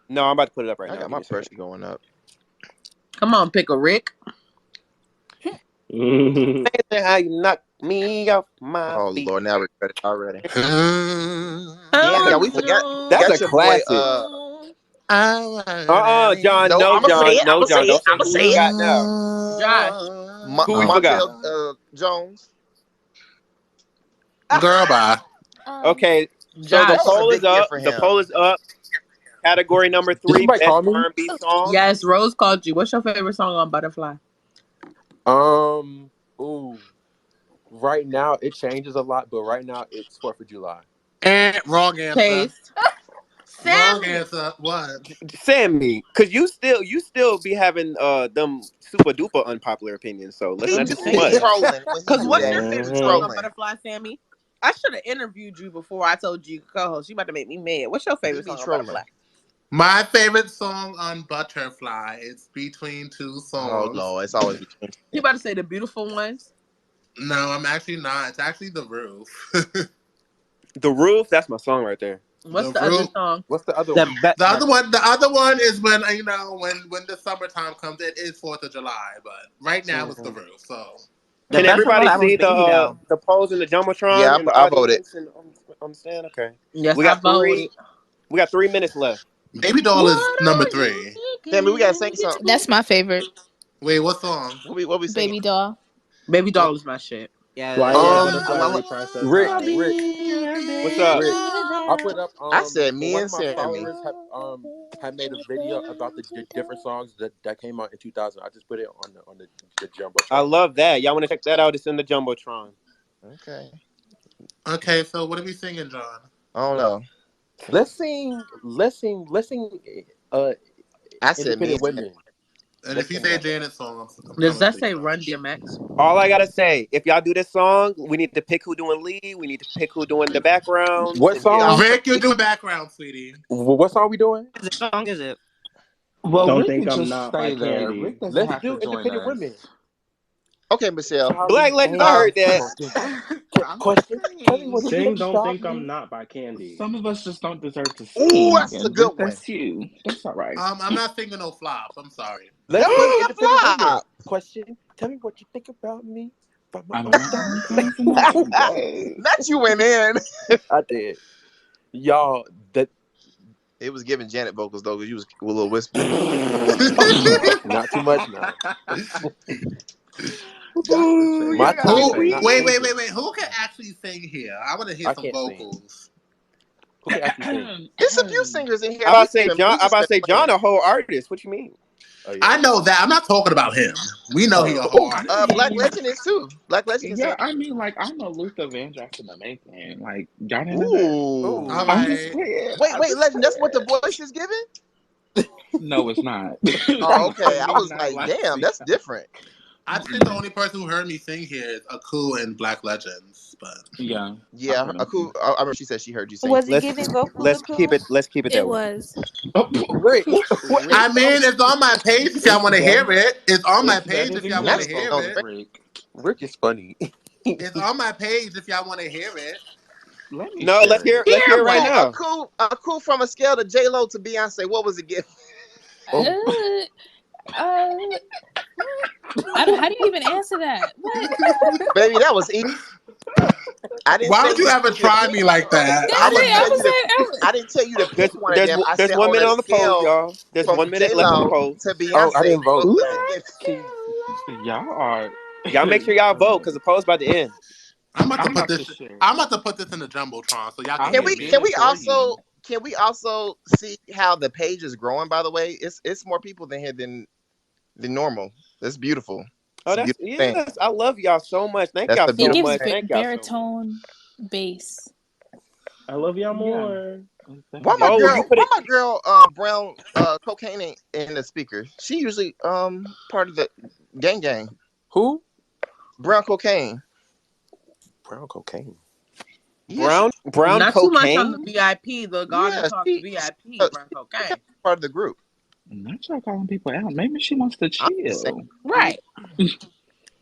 No, I'm about to put it up right I now. got Give my me a second. pressure going up. Come on, pick a Rick. How you knock me off my Oh feet. Lord, now I regret it already. Damn, I yeah, was we forgot. That's a Forgot your boy. classic. I John. No, No, I'm gonna say John. it. I'm No, gonna say John. it. Don't I'm say gonna who say we it. forgot now. Josh. Who we forgot? Montel Jones. Girl, bye. Um, Okay, so the That Josh. was a poll is big year up. for The him. poll is up. Category number Did 3, somebody best call me? R&B song. Yes, Rose called you. What's your favorite song on Butterfly? Ooh. Right now it changes a lot, but right now it's 4th of July. And wrong answer. Taste. Wrong Sammy. answer. What? Sammy, cause you still be having them super duper unpopular opinions. So let's He not I'm do just too he saying. much. trolling when he Because do what's that. your favorite He song Mhm. on trolling. Butterfly, Sammy? I should have interviewed you before I told you co-host. You about to make me mad. What's your He favorite be song on trolling. Butterfly? My favorite song on Butterfly is between two Oh songs. Lord, it's always between. You about to say the beautiful ones? No, I'm actually not. It's actually The Roof. The Roof, that's my song right there. What's The the other Roof. song? What's the other That, one? that, that The other one is when when the summertime comes. It is 4th of July, but right now it's The mm. Roof. So The Can best song on everybody the album is see Baby Doll. the polls in the Yeah, jumbotron in the I voted. audience and understand? Okay, Yes, we I got voted. 3 minutes left. Baby Doll is What number are you 3. Sammy, we gotta sing thinking? something. that's my favorite. Wait, what song? What we singing? Baby doll. Baby Doll is my shit. Yeah, Fly it's away, good. Um, butterfly, I'm princess Rick, high. Rick, Be a What's up? Rick. baby I put up I said me one and of my Sammy. followers have made a video about the different songs that came out in 2000. I just put it on the I jumbotron. love that. Y'all want to check that out? It's in the jumbotron. Okay. Okay, so what are we singing, John? I don't know. Let's sing. Uh, I said me independent and Sammy. women. And if Let's you sing say that. Janet's song, I'm Does coming that for say you. Run DMX? All I gotta say, if y'all do this song, we need to pick who doing lead. We need to pick who doing the backgrounds, What and we song? out. Rick, you're doing background, sweetie. What song we doing? What song is it? Well, Don't Rick think can I'm just not by stay there. Candy. Rick doesn't Let's have to do join independent us. women. Okay, Michelle. Black Charlie Legends, I Um, heard Angels. Come that. on, dude. I'm just Question. Tell me what you saying. Sing think Don't about Think I'm me. Not by Candy. Some of us just don't deserve to ooh, sing, that's a and good Rick, one. that's you. That's all right. I'm not singing no flops. I'm sorry. Let's sing independent women. Flop. Question. Tell me what you think about me. From my I don't own know how damn many face. times enough, but Not you went in. I did. Y'all, that It was giving Janet vocals though, because you was a little whisper. not too much now. that's the Ooh, shade. My y'all got me tongue Who? cannot Wait, weak. wait, sing wait, it. wait. Who can actually sing here? I want to hear I some can't sing. vocals. Who can actually sing? It's a few singers in here. I We about to just say been, John. we I just about to been say playing. John, a whole artist. What you mean? Oh yeah. I know that. I'm not talking about him. We know he a Oh. whole I artist. Black mean, Legend is too. Black Legend is yeah, singing. I mean, like, I know Luther Vandross in the making. Like, y'all didn't know that? Ooh. All Oh. I'm just right. playing. I'm Wait, just Legend. That's what the playing. voice is giving. No, it's not. Oh, Let okay. I me was not like, lie damn, to that's y'all. different. I think the only person who heard me sing here is Aku and Black Legends, but Yeah, I Yeah, heard a him cool. too. I remember she said she heard you sing. Was it Let's giving vocals let's of keep cool? it It that way. was. Oh, Rick, what? I mean, it's on my page if y'all It's want to better. hear it. It's on my It's page better if than y'all your want Not to too hear vocals, long. it. Rick. Rick is funny. It's on my page if y'all want to hear it. Let me No, share it. let's hear A it right cool, a now. cool, a cool from a scale to J Lo to Beyonce. What was it give? Oh, Uh, what? How do you even answer that? What? Baby, that was easy. I didn't Why say would you you ever to try pick. me like that? I Oh That's my didn't it. I tell god. you to. was I didn't tell you to pick one of them. I There's said 1 on minute a on the polls, scale y'all. There's from 1 minute J left on the Lo polls. to oh, I Beyonce. didn't vote. What saying. was it Let give? see. Y'all are. Y'all make sure y'all vote because Y'all the polls about to end. I'm about to I'm put about this. to share. I'm about to put this in the jumbotron so y'all can I'm Can hear we? me. Can submitting we for you. also? Can we also see how the page is growing? By the way, it's more people than here than normal. That's beautiful. Oh, It's a that's beautiful thing. yes. I love y'all so much. Thank That's y'all a It so beautiful gives much. thing. Thank y'all so much. baritone bass. I love y'all Yeah, more. Why thank my Oh, you girl? you. put Why it. my girl? Brown cocaine ain't in the speaker. She usually part of the gang. Who? Brown cocaine. Brown cocaine. Yeah, she. Brown Not too much on the cocaine. VIP. The Garden Yeah, Talks she. VIP. Brown She kind cocaine. of part of the group. Not y'all calling people out. Maybe she wants to I'm just saying. chill. She, Right.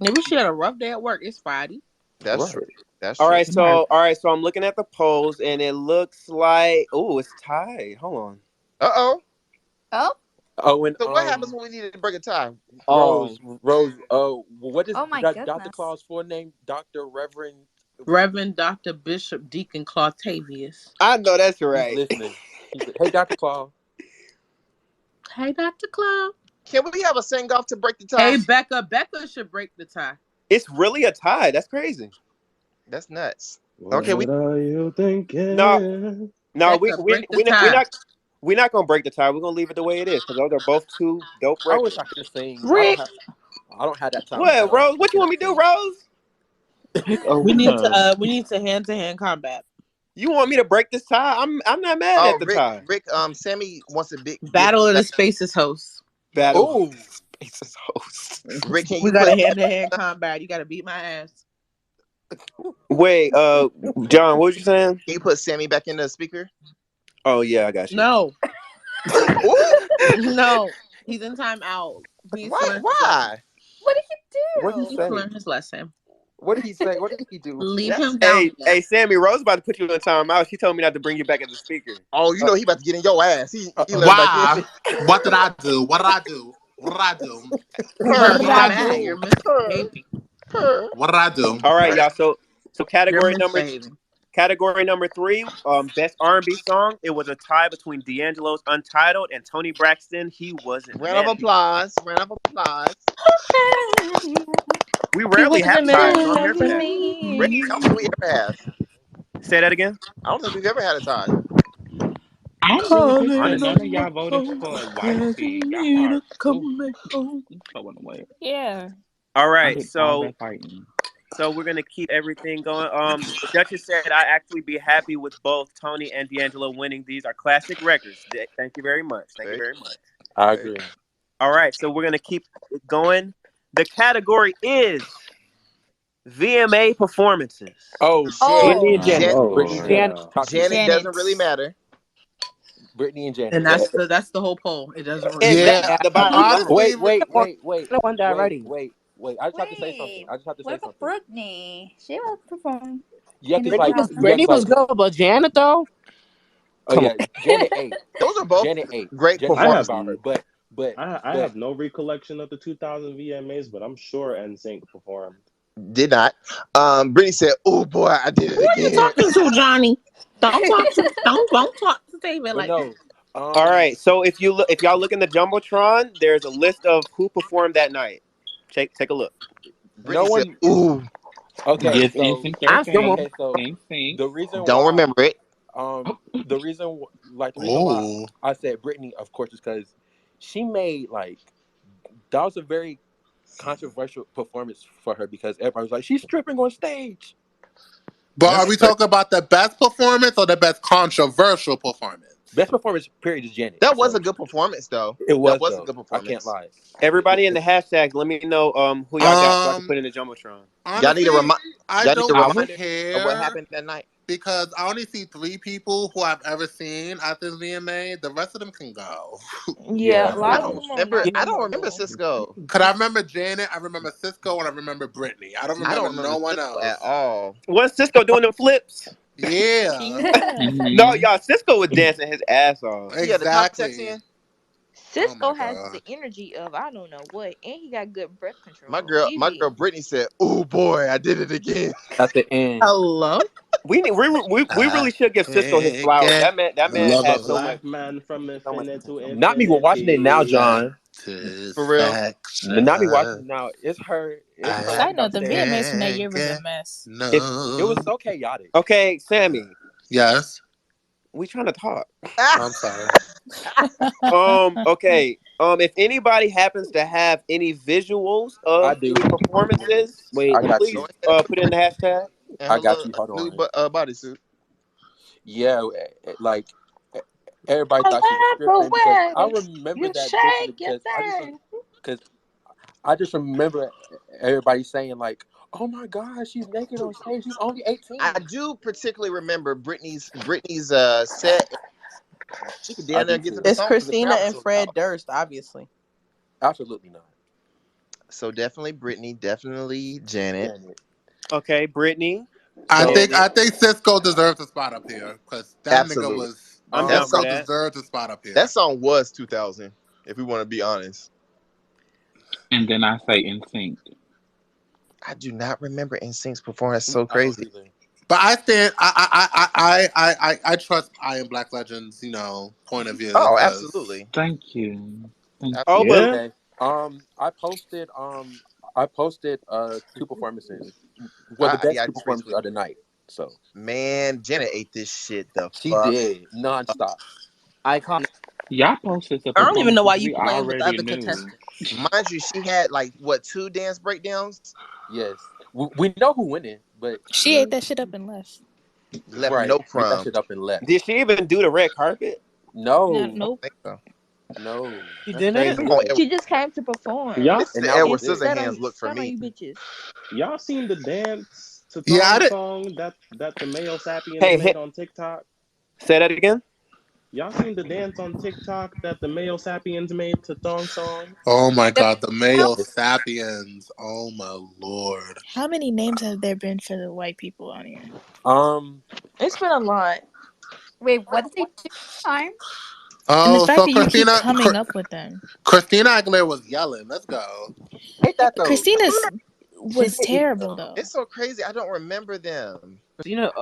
Maybe she had a rough day at work. It's Friday. that's true. Right. That's All true. right, She might. so I'm looking at the polls and it looks like it's tied. Hold on. Uh-oh. Oh, Oh, and So what happens when we need to break a tie? Oh, Rose. What is oh my Dr. goodness. Claus' full name? Doctor Reverend. Reverend Dr. Bishop Deacon Clautavius. I know that's He's right. listening. Hey, Dr. Claus. Hey, Dr. Claus. Can we have a sing off to break the Hey, tie? Becca. Becca should break the tie. It's really a tie. That's crazy. That's nuts. Okay, we What are you No, thinking? no, Becca, break the tie. we're not gonna break the tie. We're gonna leave it the way it is because those are both two dope I wish records. I could sing. Rick. I don't have that talent at What, all. Rose? I What you want cannot me to do, sing. Rose? Oh, We need huh. to hand combat. You want me to break this tie? I'm not mad at Oh, the Rick, tie. Rick, Sammy wants to get Battle of the Spaces host. Battle of Oh, the Spaces host. Rick, can We you got put a hand combat. You got to beat my ass. Wait, John, what was you saying? can you put Sammy back in the speaker? Oh yeah, I got you. No, Ooh, no, he's in timeout. He needs to why? learn his lesson. Why? What did what you did he He needs to say? learn his lesson. What did he say? What did he do? Leave That's him down there. Hey, Sammy, Rose about to put you in timeout. She told me not to bring you back as a speaker. oh, you Uh, know he about to get in your ass. He let him back in. Why? What did I do? What did I do? What did I do? You Purr, better What did get I mad. You're do? purr, misbehaving. purr, What did I do? All right, purr. y'all. So You're category number misbehaving. three, best R&B song. It was a tie between D'Angelo's "Untitled" and Tony Braxton. He wasn't Round of meant. applause. Round of applause. We He rarely was in the have ties, so middle I'm of here for the that. Rick, I don't think scene. we ever have. Say that again. I don't think we've ever had a tie. I'm really pissed that calling none of on y'all my voted phone, for begging Whitey. Y'all me are to ooh, come back home. so annoying. Yeah. All I right, did all so that fighting. we're gonna keep everything going. The Duchess said I actually be happy with both Tony and D'Angelo winning. These are classic records. Thank you very much. Thank you Very, very much. I very. agree. All right, so we're gonna keep it going. The category is VMA performances. Oh, Jan, Oh, Brittany and Oh Janet. Brittany Lord. Janet. Janet. Yeah. Talk to me. Janet doesn't Janet. really matter. Brittany and Janet. And Yes. that's the whole poll. It doesn't really And matter. Yeah, that's the bottom line. honestly, The one that writing. I just have to say something. Wait, I just have to what say about something. Brittany? She will perform Yeah, in cause the like, yeah, Brittany cause concert. was like, good, but Janet though. oh Come yeah, on. Janet 8. Those are both Janet 8. great Janet I talk have performances. about her, but I but have no recollection of the 2000 VMAs, but I'm sure NSYNC performed. Did not. Brittany said, "Oh boy, I did Who it are you again." talking to, Johnny? Don't talk to David but like that. no. All Um. right, so if y'all look in the jumbotron, there's a list of who performed that night. Take a look. No Brittany said, one. "Ooh, Okay, Yes, so instinct I'm still moving. Sync sync. the reason don't why, remember it." um, the reason why oh, I said Brittany, of course, is because she made like that was a very controversial performance for her because everybody was like, she's stripping on stage. but are That's we crazy. talking about the best performance or the best controversial performance? Best performance period is Janet. That was So a good performance, though. it That was was a though. good I can't performance. lie. Everybody in the hashtags, let me know who y'all got so I can Um, put in the jumbotron. Y'all need a honestly, I y'all need a don't I would. reminder of what care happened that night. because I only see three people who I've ever seen at this VMA. The rest of them can go. Yeah, Yeah. a I lot of don't them are remember. not Yeah. I don't remember memorable. Cisco. Cause I remember Janet, I remember Cisco, and I remember Brittany. I don't I remember don't no remember one Cisco at else. all. Was Cisco doing them flips? Yeah, Yeah. No, Hmm. y'all, Cisco was dancing his ass off. He had the contacts exactly. in. Oh my Cisco has the god. energy of I don't know what, and he got good breath My control. girl, He my be girl Brittany said, "Oh boy, I did it again." At the end. Hello. We I really should give Cisco his can't flowers. get That man Love a had no black man from so much infinite to potential. Not me watching it now, infinity. John. For real. Not me watching Satisfaction. it now. It's her. It's her I Side note: the upstairs. VMAs from that can't year was a get mess. It was no. so chaotic. Okay, Sammy, Yes. we trying to talk. I'm sorry. Okay. If anybody happens to have any visuals I of do. any performances, Wait. I got Go you. please ahead. put it in the hashtag. And I her got little you. Hold new on. bodysuit. Yeah, like eh, everybody I thought she was love stripping the because I way remember you that vividly shake your because thing. I just remember everybody saying like, "Oh my God, she's naked on stage. She's only I 18." do particularly remember Brittany's set. She could I down there do and get to the too. It's song because the Christina crowd was and so Fred loud. Durst, obviously. Absolutely not. So definitely Brittany, definitely Janet. Janet. Okay, Brittany, I So think Janet. I think Cisco deserves a spot up here because that nigga Absolutely. was I'm That down for song Cisco that. deserves a spot up that here. song was 2000, if we want to be honest. And then I say in sync. I do not remember NSYNC's performance. So I don't crazy. either. But I stand. I trust I Am Black Legends. Point of view Oh, because absolutely. Thank you. Thank Oh, Absolutely. but you. Yeah. Okay. I posted two performances. Well, the Yeah, best I two just performances retweeted. of the night. So Man, Janet ate this shit the she fuck. did nonstop. Iconic. Y'all posted the I don't even know why performances you we playing with the already other knew. contestants. Mind you, she had like what, two dance breakdowns? Yes, we know who winning, but She ate that shit up and left. Left right, no ate that crumbs. shit up and left. did she even do the red carpet? No, No, I don't nope. think so. no, She that's didn't. crazy Come on, work. She just came to perform. Y'all, Mr. And that was Edward And it. Scissorhands look for stunt on me. you bitches. y'all seen the dance to yeah, I Thong did. song that the male sapiens Hey, made on TikTok? say that again. Y'all seen the dance on TikTok that the male sapiens made to Thong song? Oh my The God, the male Yes. sapiens. Oh my lord. How many names have there been for the white people on here? Um, It's been a lot. wait, what did they do time? And the Oh, fact so that you keep coming up with them. Christina Aguilera was yelling. Let's go. ain't that though? Christina's She was did get terrible though. It's so crazy. I don't remember them. Christina.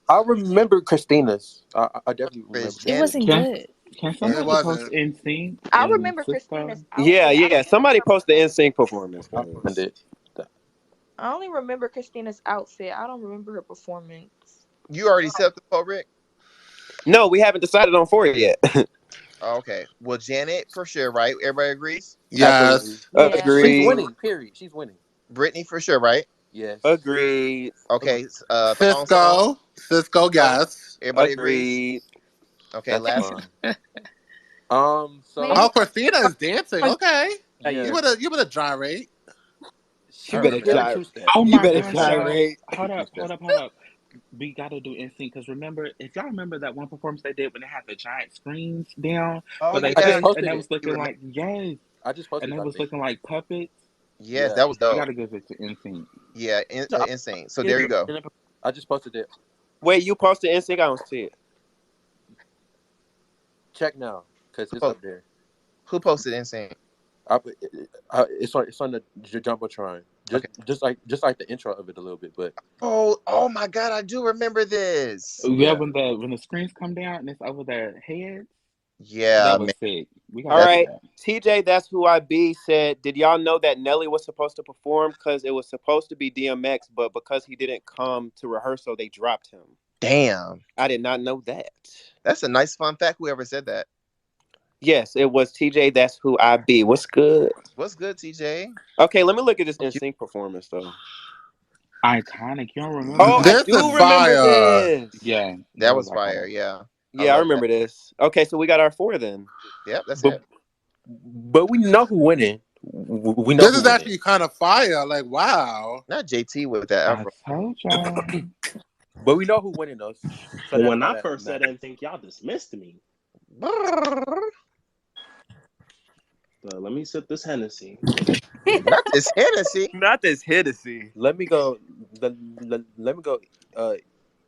I remember Christina's. I definitely Whereas remember It Janet, wasn't Christina's. Can good. can It somebody post wasn't. in sync I and remember Christina's Cisco? Yeah, outfit. I yeah. don't remember Somebody her post the performance. NSYNC performance, I found please. it. I only remember Christina's outfit. I don't remember her performance. you already set up the poll, Rick? No, we haven't decided on four yet. Oh, okay. Well, Janet for sure, right? Everybody agrees. Absolutely. Yes. Yeah. She's Agreed. winning. Period. She's winning. Brittany for sure, right? Yes. Agreed. Okay. Thong song. Cisco, Go. yes. Everybody agrees. Agreed. Okay. That's Last one. fine. Maybe Oh, So Christina is dancing. Was Okay. that yeah, You year? better you better gyrate. she You be better she had a gyrate. two step. Oh You my better gosh, y'all! gyrate. Hold Two up, step. hold up, hold up. We gotta do NSYNC because remember, if y'all remember that one performance they did when they had the giant screens down, Oh where they I just yeah. faced, and posted that it. was You looking remember? like yes, I just and posted they it. I was think. looking like puppets. Yes, Yeah. that was We dope. gotta give it to NSYNC. Yeah. So, Insane. So there you go. I just posted it. Wait, you posted NSYNC? I don't see it. Check now, cause Who, it's po- up there. who posted Insane? It's on the jumbotron. Just Okay. just like the intro of it a little bit, but Oh my God, I do remember this. Yeah, yeah. when the screens come down and it's over their heads, Yeah, that man. was sick. We gotta All That's do right. that. TJ, that's who I be said. Did y'all know that Nelly was supposed to perform because it was supposed to be DMX, but because he didn't come to rehearsal, they dropped him. damn. I did not know that. That's a nice fun fact. Whoever said that. Yes, it was TJ. That's who I be. What's good? What's good, TJ? Okay, let me look at this Thank you. NSYNC performance though. Iconic. You don't remember Oh, I that? This is do remember fire. this. Yeah, that That was was fire. iconic. Yeah. I Yeah, I love that. remember this. Okay, so we got our 4 then. Yep, that's But it. we know who winning. We know This who is winning. actually kind of fire. Like, wow. Not JT with that I afro. told y'all. But we know who winning though. So But that's when all I that first said matters. NSYNC, y'all dismissed me. But let me sip this Hennessy. Not this Hennessy. Not this Hennessy. Let me go. Let me go.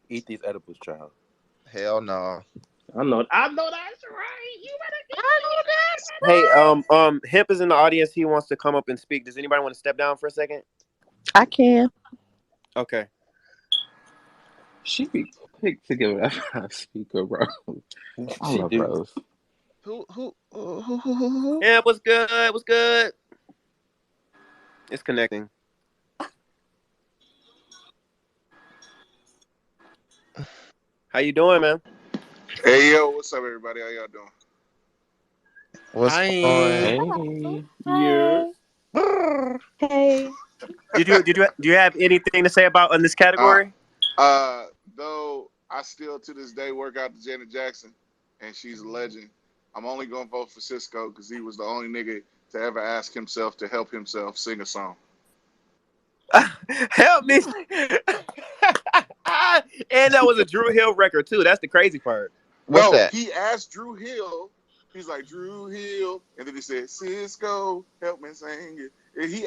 Eat these edibles, child. Hell no. I know that's right. You better I get know that's Hey, right. Hemp is in the audience. He wants to come up and speak. Does anybody want to step down for a second? I can. Okay. She be quick to give it a speaker, bro. I She love do. Rose. Who? Hemp, what's good? What's good? It's connecting. How you doing, man? Hey yo, what's up, everybody? How y'all doing? What's going Hi. Hey. you're Hi. on? Hey. Do you have anything to say about in this Uh, category? though I still to this day work out to Janet Jackson, and she's a legend. I'm only gonna vote for Cisco because he was the only nigga to ever ask himself to help himself sing a song. Help me. And that was a Drew Hill record too. That's the crazy part. What's No, that? he asked Drew Hill. He's like Drew Hill, and then he said, "Cisco, help me sing it." And he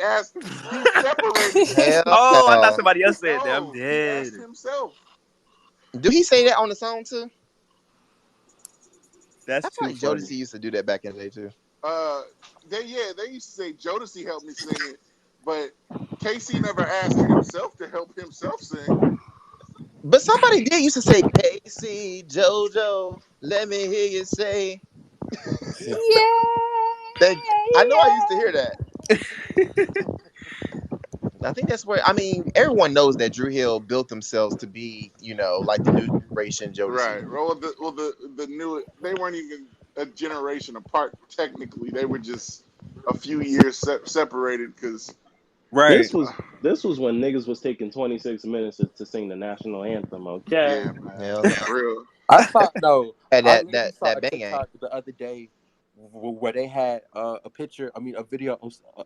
separated. Hell Oh, I thought no. somebody else said that. I'm No, he dead. asked himself. Do he say that on the song too? I That's feel too like funny. Jodeci used to do that back in the day too. Uh, they used to say Jodeci helped me sing it, but Casey never asked himself to help himself sing. But somebody did used to say, Casey, JoJo, let me hear you say. Yeah. Thank you. I know I used to Yeah. hear that. I think that's where, I mean, everyone knows that Drew Hill built themselves to be, like the new generation Jodeci. Right. Well, the new they weren't even a generation apart. Technically, they were just a few years separated because Right. this was when niggas was taking 26 minutes to sing the national anthem. Okay. yeah, man, Hell no. for real. I saw no. And I that literally that saw that a bang. TikTok the other day where they had a picture. I mean, a video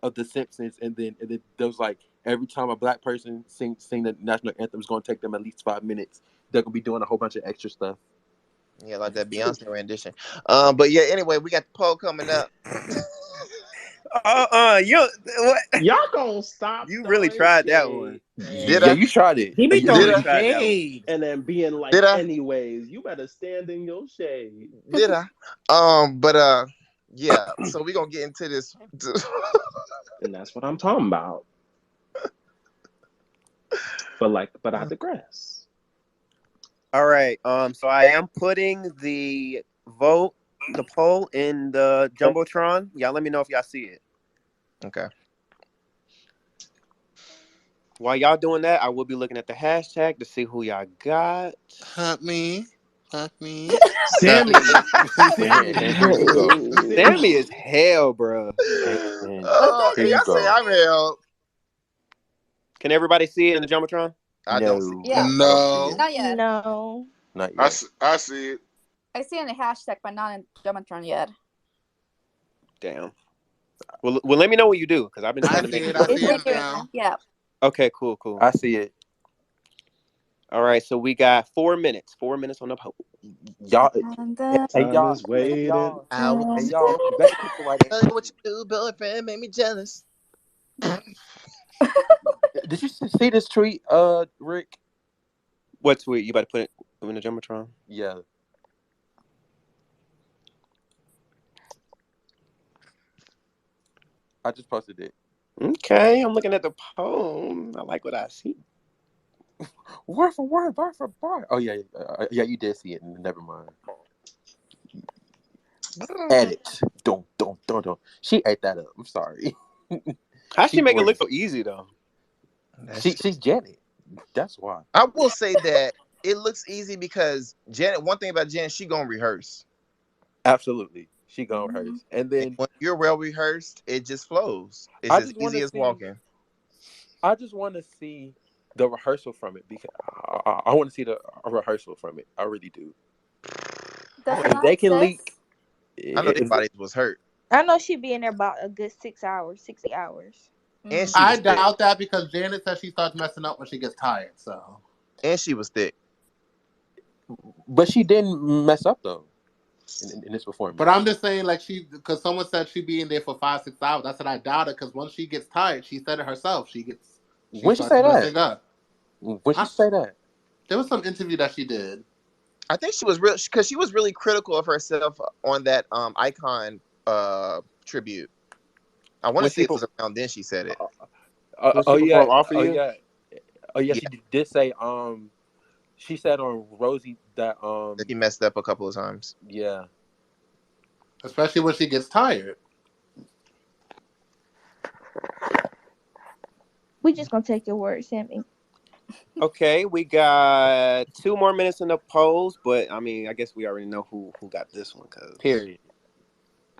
of the Simpsons, and then there was like every time a black person sing the national anthem, it's going to take them at least 5 minutes. They're gonna be doing a whole bunch of extra stuff. Yeah, like that Beyonce rendition. But yeah, anyway, we got the poll coming up. You what? Y'all gonna stop You really throwing tried that one. shade Did Yeah, I? and you tried it. He be You Did really throwing I? tried that one. shade. and then being like, Did I? anyways, you better stand in your shade. Did I? But yeah. So we gonna get into this. And that's what I'm talking about. But I digress. All right. So I am putting the poll in the jumbotron. Y'all, let me know if y'all see it. Okay. While y'all doing that, I will be looking at the hashtag to see who y'all got. Hunt me. Hunt me. Sammy, And here Sammy, you go. Sammy is Sammy. hell, bro. And What the here you Y'all say go. I'm held. Can everybody see it in the jumbotron? I don't see. No, Yeah. I don't see No. it. Not yet. No. Not I, yet. I see it. I see in the hashtag, but not in Gematron yet. Damn. Well, let me know when you do, because I've been I trying to see make it it. I work. It's see it working. now. Yeah. Okay, cool. I see it. All right, so we got 4 minutes. 4 minutes on the poll. Y'all, And hey Time y'all, is hey waiting. y'all, I will hey say, y'all. Let people write their tell you what answers. you do, boyfriend, made me jealous. Did you see this tweet, Rick? What tweet? You about to put it in the jumbotron? Yeah, I just posted it. Okay, I'm looking at the poll. I like what I see. Word for word, word for word. Oh yeah, yeah, you did see it. Never mind. Edit. Don't. She ate that up. I'm sorry. How She she make it look gorgeous. so easy though? That's true. She's Janet. That's why. I will say that it looks easy because Janet. One thing about Janet, she gonna rehearse, Absolutely. She gonna Mhm. hers. And and then when you're well rehearsed, it just flows. It's I as just want easy to as see. walking. I just want to see the rehearsal from it because I want to see the a rehearsal from it. I really do. Does it If not they can leak, exist? I know their if bodies was hurt, I know she be in there about a good 6 hours, 60 hours. and Mm. she I was thick, doubt that because Janet says she starts messing up when she gets tired. So and she was thick. but she didn't mess up though in this but performance. I'm just saying, like because someone said she'd be in there for 5, 6 hours. I said I doubt it because once she gets tired, she said it herself. She When she starts say that? messing up. When she I, say that? there was some interview that she did. I think she was real because she was really critical of herself on that icon tribute. I want to When say she it was around then she said it. When oh she yeah, performed "All for oh You." yeah, oh yeah. Yeah, She did say she said on Rosie that that he messed up a couple of times. yeah. Especially when she gets tired. We just gonna take your word, Sammy. Okay, we got 2 more minutes in the polls, but I mean, I guess we already know who got this one, cause. Period.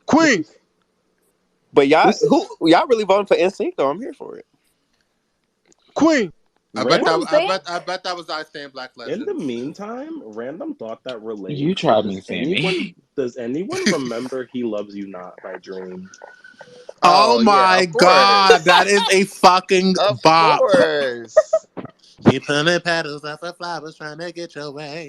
Queen, But y'all, This is y'all really voting for NSYNC though? I'm here for it. Queen. random. I bet that was I Stand Black In the Legends. meantime, random thought that You relates. tried me, Sammy. Does anyone remember "He Loves You Not" by Dream? Oh Oh yeah, my of god, course, that is a fucking of bop. course. Keep pulling petals off the flowers trying to get your way.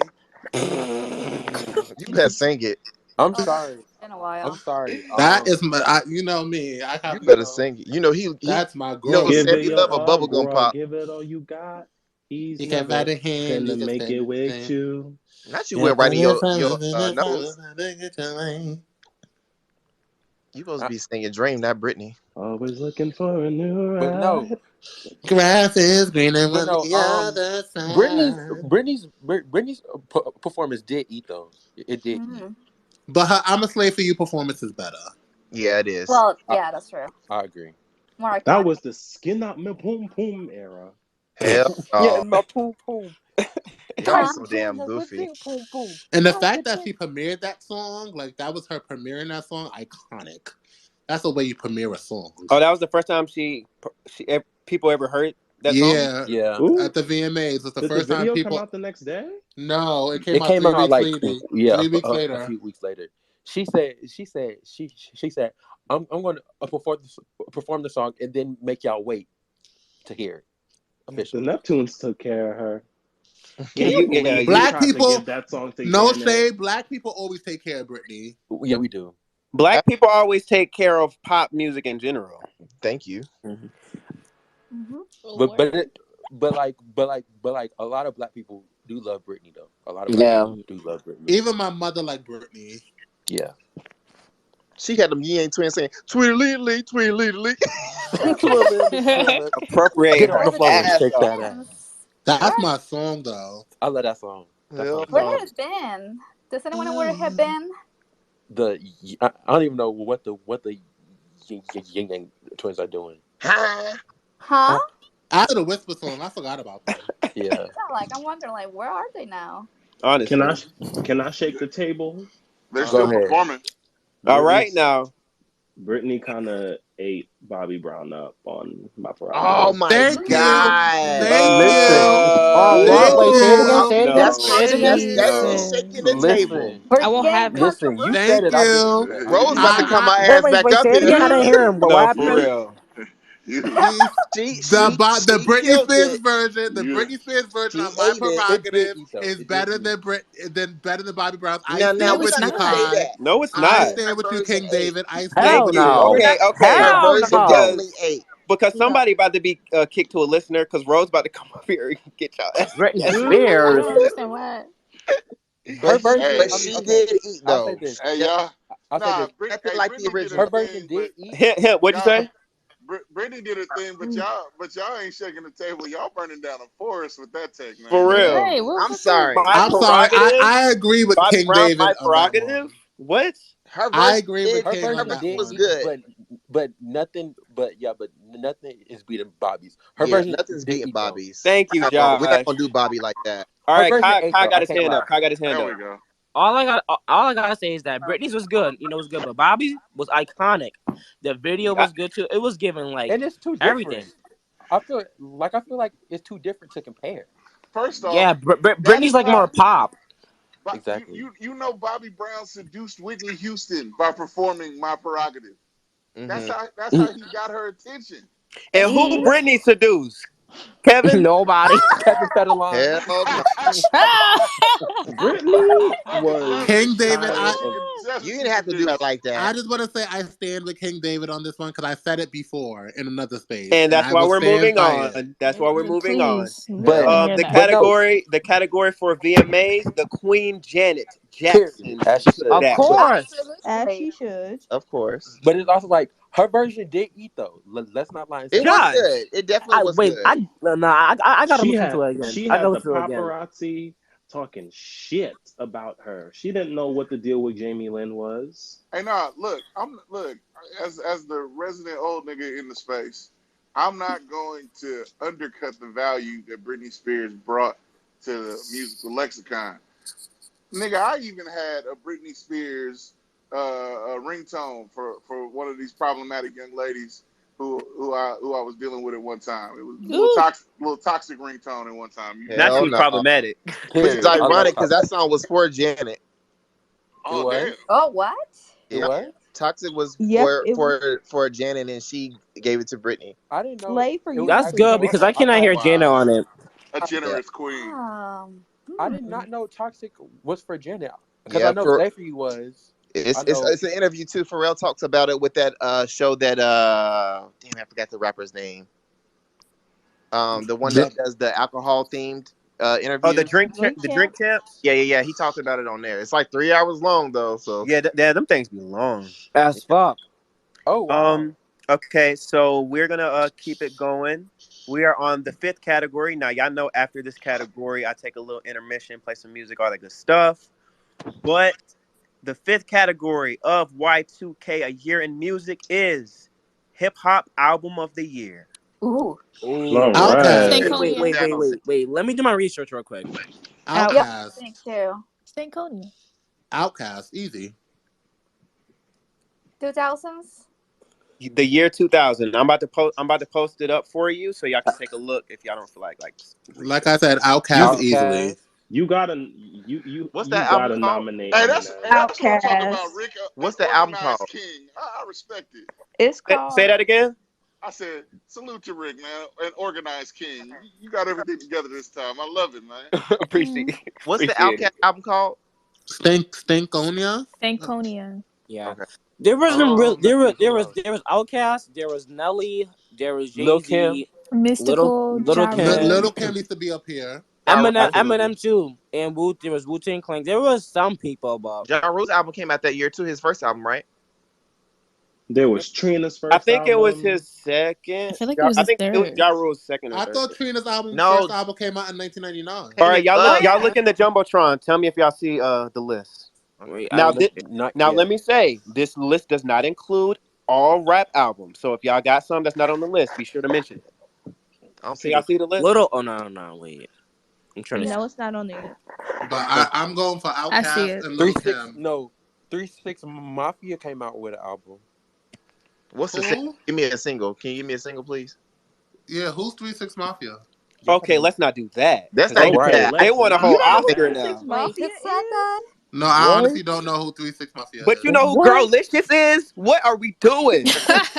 You better sing it. I'm Oh, that's sorry. been a I'm while. sorry. That is you know me. I You have, better sing it. You know that's my Give girl. it Sammy your love a all, bubblegum girl. pop. Give it all you got. He's You can find never a hand, you gonna can make stand it it. with you. Not you Yeah, went right in pulling your flowers in the flowers nose. trying to get your way. You supposed to I, be singing Dream, not Brittany. Always looking for a new but no, ride. Grass is greener but on no. the other Brittany's side. performance did eat though. It did eat. Mm. But her I'm a Slave for You performance is better. Yeah, it is. Well, I, yeah, that's true. I agree. More That iconic. was the skin up me boom boom era. Hell Yeah, no. and my poom poom. Y'all Huh? so damn goofy. Poom poom. And the fact that she premiered that song, like that was her premiering that song, iconic. That's the way you premiere a song. Oh, that was the first time people ever heard that song. Yeah, Yeah, Ooh, at the VMAs was the did the first time video come people. out the next day? No, it came it out came three out weeks like later. yeah 3 weeks a later. few weeks later. She said I'm going to perform the song and then make y'all wait to hear it The officially. Neptunes took care of her. Yeah, Can you yeah, believe they you. Black tried to give people, that song to no Janet? shade. Black people always take care of Britney. Yeah, we do. Black people always take care of pop music in general. Thank you. Hmm. Mm-hmm. Oh, But word. a lot of black people do love Britney though. A lot of black Yeah. people do love Britney. Even my mother liked Britney. Yeah. She had them Ying twins saying Tweedly lee, Tweedly lee. Twirly, twirly. Appropriating Get on her Where the did floor she and ass shake off. that ass. dance? That's Where? my song though. I love that song. That Hell song's Where no. fire. has it been? Does anyone know where it had been? I don't even know what the Ying Yang twins are doing. Huh? Huh? After the Whisper song, I forgot about them. Yeah. Yeah, like I'm wondering, like, where are they now? Can I Honestly. can I shake the table? They're Go still Um, ahead. performing. All right Brittany's now. Brittany kind of ate Bobby Brown up on my Oh prerogative. my Thank you. God. Thank Listen. you. Oh, what? Thank Wait, say it again. you. Say it again. That's Say it called again. that's me Jesus. shaking the Mm. table. Listen. We're I won't getting have it. Listen. You controversial. said Thank it. I did. you. Rose You, about to come my Wait, ass wait, back wait. up Say it again. I here. didn't hear him. What No, for happened? real. you, She's She the she the she Britney killed Spears it. version. The you. Britney Spears version She of My ate it. It did Prerogative eat though. is It did better eat. than Bobby Brown's. I Now stand No, we're with it's not you, gonna say not. Kai. that. No, it's I not. Her stand with you, version King ate. David. I stand Thank Hell with you. you. no. We're Okay, not getting okay. Her Hell version controversial. no. definitely ate. Because No. somebody about to be kicked to a listener. Because Rose about to come up here and get y'all ass. Britney I Spears. don't understand what. Her But version. Hey, but I mean, she okay. did eat I'll say though. this. hey, Just y'all. I'll say Nah, this. nothing hey, like the Brittany did a Her original. version thing, but did eat. What'd you y'all, say? Brittany did a thing, but y'all ain't shaking the table. Y'all burning down a forest with that take, For man. real. Right, I'm what's up? sorry. My I'm sorry. prerogative. I agree with Bobby King Brown's my David on that prerogative. one. What? Her I version agree with did. Her King Her on version that version did was one. eat, good. but nothing. But nothing is beating Bobby's. Her Yeah, version nothing's did beating eat though. Bobby's. Thank you, We're not gonna Josh. do Bobby like that. All Her right, version ate Kai though. got I his can't hand up. lie. Kai got his hand There up. we go. All I gotta say is that Britney's was good. You know, it was good, but Bobby was iconic. The video I, was good too. It was giving like And it's too different. everything. I feel like it's too different to compare. First off, Yeah, Bobby Britney's like more Brown, pop. Exactly. You know Bobby Brown seduced Whitney Houston by performing My Prerogative. Mm-hmm. That's how he got her attention. And who Mm. Britney seduced? Kevin? Nobody. Kevin Federline. Hell no. Brittany Justin, King was David, tired of. You Justin didn't have to do it seduced. like I that. just want to say I stand with King David on this one because I said it before in another space, And and that's I why will we're stand moving by it. on. That's why we're moving on. Please, we don't But want to Hell hear The that. no. category for VMAs, the Queen Janet Period. Jackson As she took should. Of that But one. course. As she Absolutely. should. of course. but it's also like her version did eat though. Let's not lie and It say was that. good. Josh. It definitely was Wait. good. I gotta listen to it again. She I gotta had the listen to it again. paparazzi talking shit about her. She didn't know what the deal with Jamie Lynn was. Hey, nah, look, as the resident old nigga in the space, I'm not going to undercut the value that Britney Spears brought to the musical lexicon. Nigga, I even had a Britney Spears a ringtone for one of these problematic young ladies who I was dealing with at one time. It was a Ooh. little toxic ringtone at one time. You Not dig she Hell was it? no. problematic. Which is Period. I love ironic because that Toxic. song was for Janet. It Oh damn! was. Oh, what? It Yep. was. Toxic was Yep, it was for Janet and she gave it to Britney. I didn't know Slay for it you was That's actually too. good for because I her. I cannot thought hear Jana Wow, on it. a Yeah. generous queen. I did Hmm. not know Toxic was for Janet because I Yeah, know for Slay for You was. I know. it's an interview too. Pharrell talks about it with that show that damn I forgot the rapper's name. The one The that does the alcohol themed Oh, the interviews. Drink the drink champs. champs. Yeah. He talked about it on there. It's like 3 hours long though. So Yeah, yeah, them things be long. As fuck. Oh wow. Um. Okay, so we're gonna keep it going. We are on the fifth category now. Y'all know after this category, I take a little intermission, play some music, all that good stuff. But the fifth category of Y2K, a year in music, is hip hop album of the year. Ooh. All Ooh. Outcast. right. Stankonia. Wait. Let me do my research real quick. Yep. Outcast. Think too. Stankonia. Outcast. Easy. 2000s. The year 2000. I'm about to post it up for you so y'all can take a look if y'all don't feel like Like research. I said, Outcast You easily. Outcast. you gotta you you what's you that album gotta called? nominate Hey, Eminem. that's what I'm talking about, Outcast. Rick. An What's the album organized called? king. I respect it. It's Say called that again. I said, salute to Rick, man. An organized king. You got everything together this time. I love it, man. appreciate Mm. What's the appreciate Outcast it. album called? Stankonia. Stankonia. Yeah. Okay. There wasn't real. Let's see who else. There was Outkast. There was Nelly. There was Jay Lil Kim. Z. Mystical. Little Ja Rule. Kim. Little Kim needs to be up here. Ja Rule. Eminem too. And there was Wu Tang Clan. There was some people, but Ja Rule's album came out that year too. His first album, right? There was Trina's I first think it was album. his I second. feel like it was I his think it was third. Ja Rule's second or I third. thought Trina's first No, album came out in 1999. All came right, in y'all Oh look in the jumbotron. Tell me if y'all see the list. wait, I Now don't this, see it. Not now yet. let me say this list does not include all rap albums. So if y'all got some that's not on the list, be sure to mention it. I don't see Can y'all the see the list? Little. Oh no, wait. I'm trying to see. yeah. no, it's not on there yet. But Cause I'm going for I see Outkast it. and Little 3 6 Kim. no 3 6 Mafia came out with an album. what's the single? Who? Give me a single. Can you give me a single, please? Yeah, who's 3 6 Mafia? Y'all Okay, know. let's not do that That's because not All even right, that. they let's want a You whole not don't know do who Oscar Three that. Six now. Wait, Mafia who said is? that? No, I What? honestly don't know who 3 6 Mafia But you is. know who What? Girlicious is? What are we doing?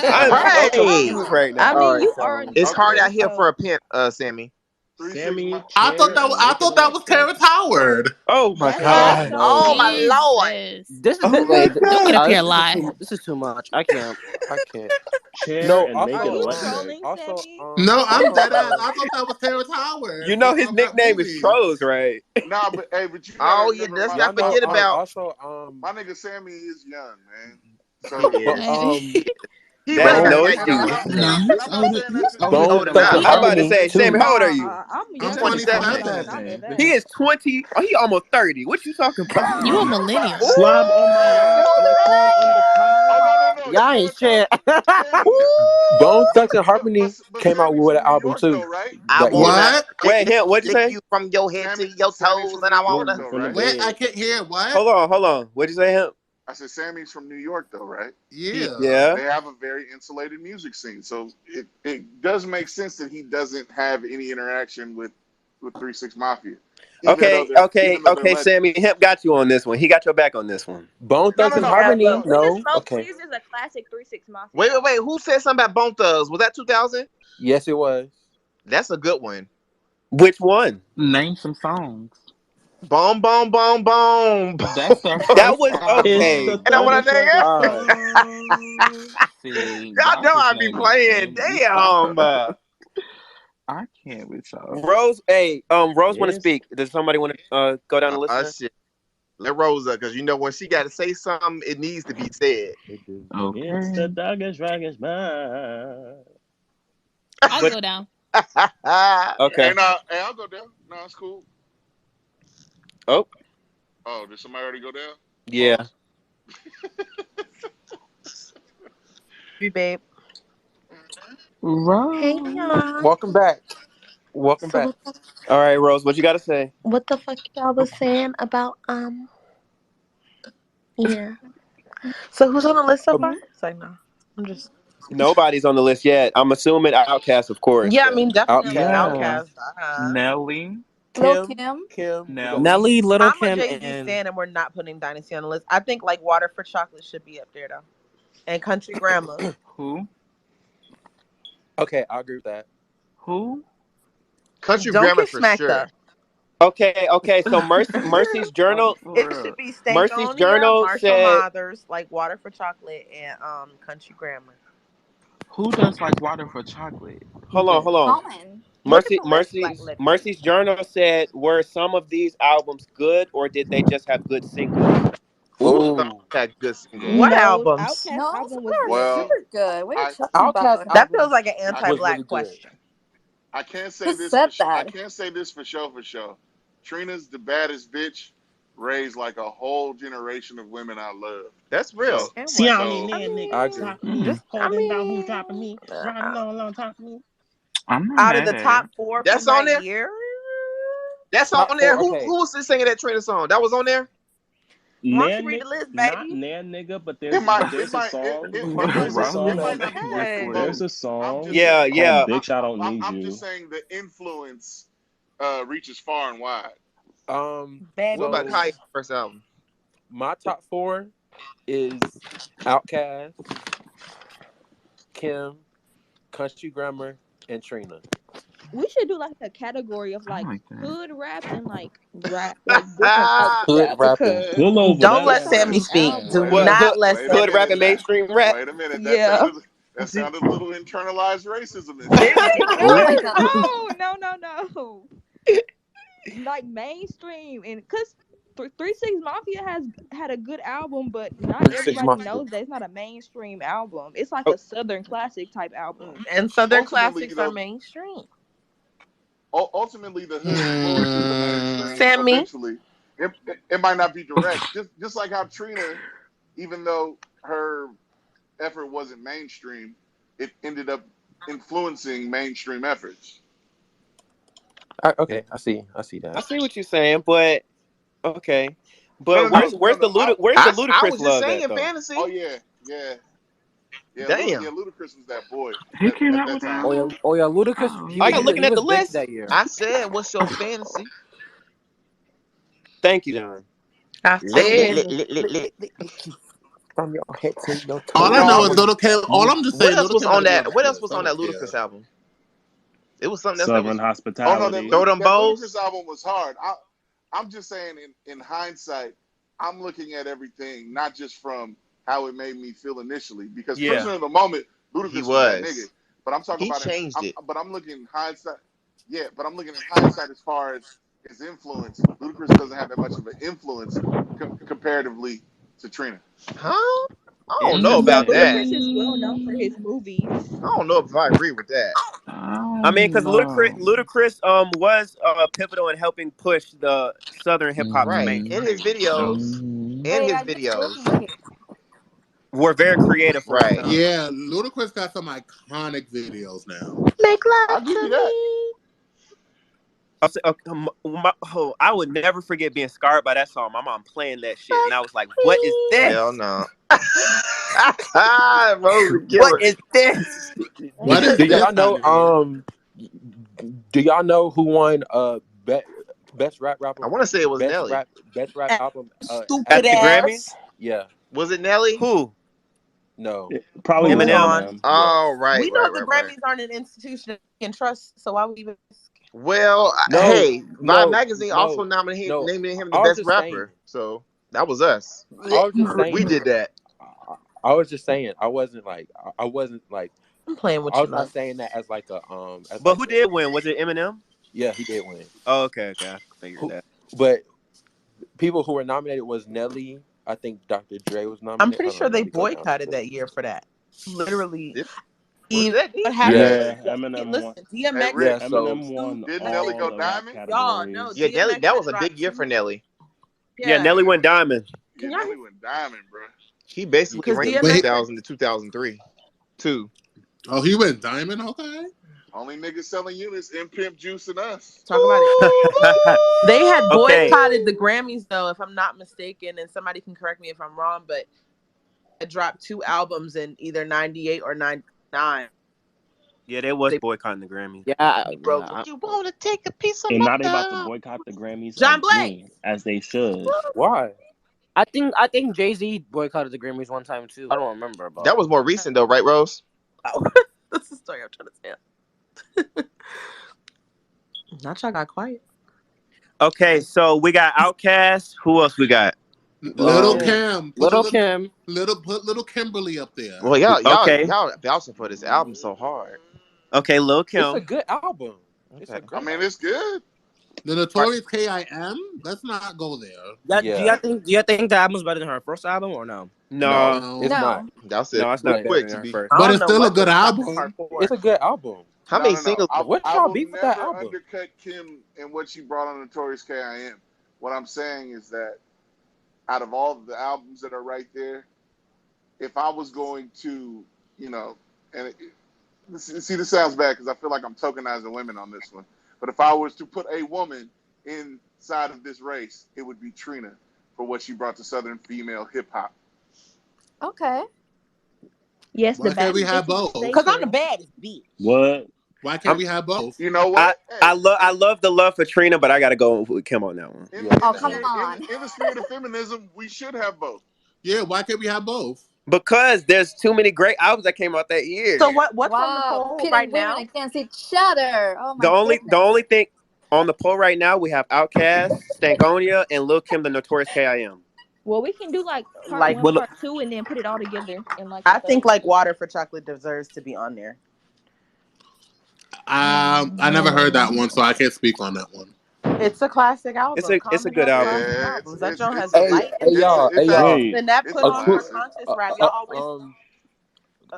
I'm so Right. confused right I now. All mean, right, you are a so It's new hard Okay, girl, out here for a so pimp, Sammy. 3 6. Sammy, I thought chair, that and make it that was electric. Terrence Howard. oh my that's Oh, not god. oh Sony. my lord. Jesus. Oh my Don't get god. up here This is lie. too. This is too much. I can't. I can't. Chair No, and make Are it also you electric. trolling, also Sammy? No, I'm also dead ass. I thought that was Terrence Howard You know his from that nickname is movie. Troll's, right? Nah, but hey, but you gotta Oh, yeah, remember, let's y'all not know forget about also my nigga Sammy is young, man. he So but is. He That is But no really excuse. young. and I'm not saying that he's, to he's Bone old disrespect Thugs him. and enough. I'm about to Harmony say, Sammy, too. how old are you? I'm I'm younger than him, so 27. don't do 27. He that. is 20. Oh, he almost 30. What you talking about? You a Ooh, millennial. Slob on my man. yacht like corn on the Oh cob. no. You Y'all know ain't what though? shit. Sammy, Bone Thugs and but but Harmony but came out Sammy's with an from New album York too though, right? I that year. wanna What? Wait, him. What'd you lick say? you from your head to your Sammy's toes, from and New I York wanna. From though, from the right? Wait, I bed. can't hear. What? Hold on. What'd you say, him? I said Sammy's from New York though, right? Yeah. Yeah. Yeah. They have a very insulated music scene, so it does make sense that he doesn't have any interaction with with 3-6 Mafia. Okay, okay, Even though they're okay. Sammy legends. Hemp got you on this one. He got your back on this one. Bone No, Thugs no, and no, no, Yeah, Harmony? but Sweetest No. Smoke Okay. Breeze is a classic 3-6 Mafia Wait, wait, wait. album. Who said something about Bone Thugs? Was that 2000? Yes, it was. That's a good one. Which one? Name some songs. Boom, boom, boom, boom. That's their That first was It's album. the okay. And that's what I thuggish ruggish All think. right. song. See, Y'all y'all know just I be naming playing. trendy stuff. Damn. I can't with y'all. Rose, hey, Rose want to It's speak. Does somebody want to go down the list there? Shit. Let Rosa, because you know when she got to say something, it needs to be said. It do. it's the Okay. thuggish ruggish man. I'll But go down. okay. And hey, I'll go down. No, it's cool. Oh, Oh, did somebody already go down? yeah. Pause. Hey, babe. Hey, Rose. y'all. Welcome back. Welcome So back. All right, Rose, what you got to say? what the fuck y'all was saying about yeah. So who's on the list so Oh, far? It's like no. I'm just Nobody's on the list yet. I'm assuming Outkast, of course, yeah. I but mean definitely Outcast, Yeah. Outcast. Nelly. Lil Kim, Kim. Kim. We got Nelly. Nelly, Little I'm a Kim, Jay Z and stan, and we're not putting Dynasty on the list. I think like Water for Chocolate should be up there though, and Country Grammar. Who? okay. I agree with that. Who? Country Don't grammar get for smacked sure. up. okay, okay. So Mercy's Oh, Journal, It for should real. be Mercy's Stankonia, Journal Marshall said, Mathers, like Water for Chocolate, and Country Grammar. Who does like water for chocolate? Who hold on, hold does? on. Common. Look at the list, Black Liquor. Mercy's Journal said, were some of these albums good or did they just have good singles? Ooh, some Ooh, had good singles. What No, albums? Outkast No, some album was are good. Well, super good. What are you I talking Outcast about? That feels album like an I was anti-black really good. question. I can't say Who this for said I that? can't say this for sure for sure. Trina's the baddest bitch raised like a whole generation of women I love. That's real. So And See what? on these so I land I niggas agree. mean, top me. just I Holding down who's dropping mean, me. Riding on top of me. I'm not out of mad the at it. top four That's from on that there. year, That's on Top there. four. Who Okay. was singing that Trina song? That was on there. why don't you Nan read Nick, the list, not baby? Nan nigga, but it might it there's a might song. it might There's a not Rose it song might is that not be Hey. there's vote. a I'm song just Yeah, called yeah. Big Shot Don't Need I'm just You. saying the influence reaches far and wide. What about Baby. So Kanye's first album? my top four is Outcast, Kim, Country Grammar, and Trina. We should do like a category of I like like that. hood rap and like rap, like different types of Hood rap rapping. because Pull over. Don't That it's let ass so Sammy many is speak. Do Wait a What albums. not let wait a hood Sammy rap minute and speak. now. mainstream rap? Wait a minute. Yeah. That sounded a little internalized racism in It, there. it Oh Ooh. my does. god. No. Like mainstream and cause 3 6 Mafia has had a good album, but not 3 6 everybody Mafia. knows that it's not a mainstream album. It's like Oh, a southern classic type album. And Southern Ultimately, classics are though, mainstream. ultimately the hood influences the mainstream Sammy, eventually. It might not be direct, just like how Trina, even though her effort wasn't mainstream, it ended up influencing mainstream efforts. Okay, I see. I see I that. see what you're saying, but okay. No, But no, no, no, no. where's the I ludicrous was just love at saying though? Oh fantasy. yeah, yeah, yeah. Damn. Yeah, Ludacris was that boy He came at out that with an Oh time. yeah, album? oh yeah, Ludacris. Oh, Oh yeah, okay. looking He at was the big list. that year. I said, what's your fantasy? Thank you, John. I Lit, lit, said, lit, lit, lit, lit. From your head to your All I No, know I is toes. was. Little Kim. All I'm just What saying, else Little was Kim had on to be on that? that What else list. was I on that don't care. Ludacris album? It was something else that Southern was Oh no, hospitality. Throw Them That Ludacris Bows. album was hard. I'm just saying, in hindsight, I'm looking at everything not just from how it made me feel initially, because Yeah. Prisoner of the Moment, He Ludacris was that nigga. was. But I'm talking He about changed it. but I'm looking in hindsight. Yeah, but I'm looking in hindsight as far as his influence. Ludacris doesn't have that much of an influence comparatively to Trina. Huh? I don't know Cause about that. Ludacris is well known for Mm, his movies. I don't know if I agree with that. I I mean, don't because know. Ludacris was pivotal in helping push the southern hip hop to Right. In Mm-hmm. his mainstream. So videos. Mm-hmm. In Wait, his I'm just videos. looking here. we're very creative for its Right. time. Yeah, Ludacris got some iconic videos now. make love I'll give you to that. me. I would never forget being scarred by that song. My mom playing that shit, and Fuck I was like, "What is me. Hell this? no. Rose the What killer. is this?" What Do is this y'all kind know? of heat? Do y'all know who won Be- best rap I album, want to say it was Nelly. best rap album. Stupid At the After Grammys, ass. yeah, Was it Nelly? who? no, Probably was Moving Eminem. on. Eminem. Oh, yes, right, We know right, the right, right. Grammys aren't an institution we can trust, so why would we even ask? Well, no, hey, Vibe no, magazine also no, nominated no. naming him the I was best just saying. rapper. So that was us. I was just We saying. did that. I was just saying. I wasn't like. I'm playing with I you, was not love. saying that as like a as But like who a. did win? Was it Eminem? Yeah, he did win. Oh, okay, I figured Who, that. but people who were nominated was Nelly. I think Dr. Dre was I'm nominated. pretty Hold on, sure let they me go down boycotted to it. that year for that. Literally, Did, was even that what DJ? happened? Yeah, Yeah, Eminem won. Listen, Hey, DMX yeah. Rich, So dropped Eminem two. won didn't Nelly all go the rap diamond? Y'all know categories. Yeah, Nelly. DMX That had was a big dropped year for two. Nelly. Yeah, Yeah, Nelly went diamond. Yeah, can y'all hear? Nelly went diamond, bro. He basically Because ran from DMX Wait. 2000 to 2003, too. Oh, he went diamond. Okay. Only niggas selling units in Pimp Juice and us. talk about it. They had Okay, boycotted the Grammys though, if I'm not mistaken, and somebody can correct me if I'm wrong, but it dropped two albums in either '98 or '99. yeah, they was They boycotting the Grammys. broke. You want to take a piece of And my now they about to love? boycott the Grammys John Blaze. again, as they should. why? I think Jay-Z boycotted the Grammys one time too. I don't remember, That but was more recent, though, right, Rose? Oh, that's the story I'm trying to tell. Not y'all got quiet. Okay, so we got Outkast. Who else we got? Little Um, Kim. Little Kim. Put little Kimberly up there. Well, Okay, y'all vouching for this album so hard. okay, Lil it's a Kim. good album. It's Okay. a I great mean, album. it's good. The All right. Notorious K.I.M. Let's not go there. Yeah, do Yeah, you think the album's better than her first album or no? no, No, it's No, not. No. That's it. no, it's Real not But better quick than to her be. first. but I don't it's know still a what good was stopping part album. four. it's a good album. How No, many no, no. singles? What's I y'all will beef with that never album? undercut Kim and what she brought on Notorious K.I.M. What I'm saying is that out of all the albums that are right there, if I was going to, you know, and see, this sounds bad because I feel like I'm tokenizing women on this one. But if I was to put a woman inside of this race, it would be Trina for what she brought to Southern female hip hop. Okay. Yes, the Why can't we baddest have bitch in the both? Cause I'm the station. baddest bitch. What? Why can't I'm, we have both? You know I, what? Hey, I love the love for Trina, but I gotta go with Kim on that one. Yeah, Oh, in the come same. spirit on. in the spirit of feminism, we should have both. Yeah, why can't we have both? Because there's too many great albums that came out that So year. what's on the Wow. poll right Pitting women now? against each other. Oh The my only the goodness. only thing on the poll right now we have Outkast, Stankonia, and Lil Kim, the Notorious K.I.M. Well, we can do like part Like one, Well, part two, and then put it all together in like a I third. think like Water for Chocolate deserves to be on there. I never heard that one, so I can't speak on that one. It's a classic It's album. a Common good has album. classic Yeah, albums. That joint has Hey, light hey in y'all, there. hey it's a y'all. Wait, Then that it's put a A on quick, for classic. conscious rap. Y'all always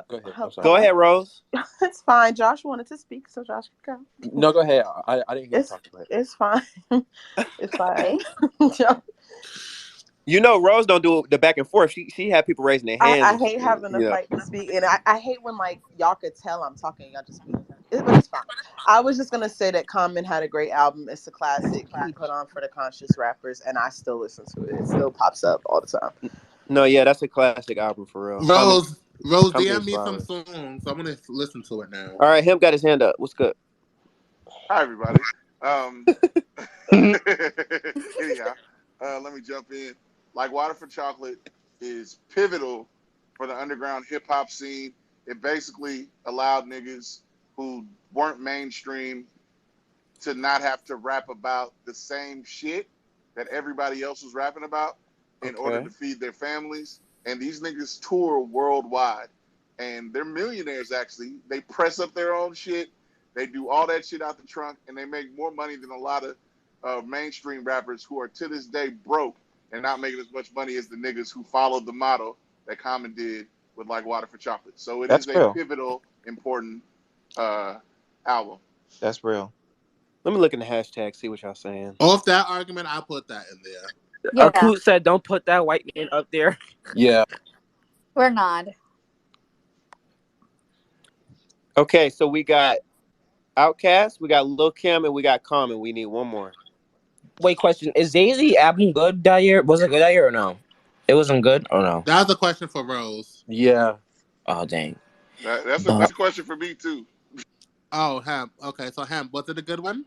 go ahead. I'm sorry. Go hello. ahead, Rose. It's fine. Josh wanted to speak, so Josh can go. No, go ahead. I didn't hear you It's talk about it. it's fine. It's fine. Okay. You know Rose don't do the back and forth. She had people raising their hands I and hate having to you know. fight to speak, and I hate when like y'all could tell I'm talking, y'all just be. But it's fine. I was just gonna say that Common had a great album. It's a classic he put on for the conscious rappers, and I still listen to it. It still pops up all the time. No, yeah, that's a classic album for real. Rose, Common DM is me some flowers. songs. I'm gonna listen to it now. All right, him got his hand up. What's good? Hi, everybody. Um, anyhow, let me jump in. Like Water for Chocolate is pivotal for the underground hip hop scene. It basically allowed niggas who weren't mainstream to not have to rap about the same shit that everybody else was rapping about in order Okay. to feed their families. And these niggas tour worldwide. And they're millionaires, actually. They press up their own shit. They do all that shit out the trunk. And they make more money than a lot of mainstream rappers who are to this day broke and not making as much money as the niggas who followed the model that Common did with like Water for Chocolate. So it That's is a real. pivotal, important album. That's real. Let me look in the hashtag, see what y'all saying. Off that argument, I put that in there. Yeah. Akut said, "Don't put that white man up there." Yeah, We're not. Okay, so we got Outkast, we got Lil Kim, and we got Common. We need one more. Wait, question: Is Jay-Z album good that year? Was it good that year or no? It wasn't good or no? That was a question for Rose. yeah. Oh dang! That's But a question for me too. Oh, Hemp. Okay, so Hemp, was it a good one?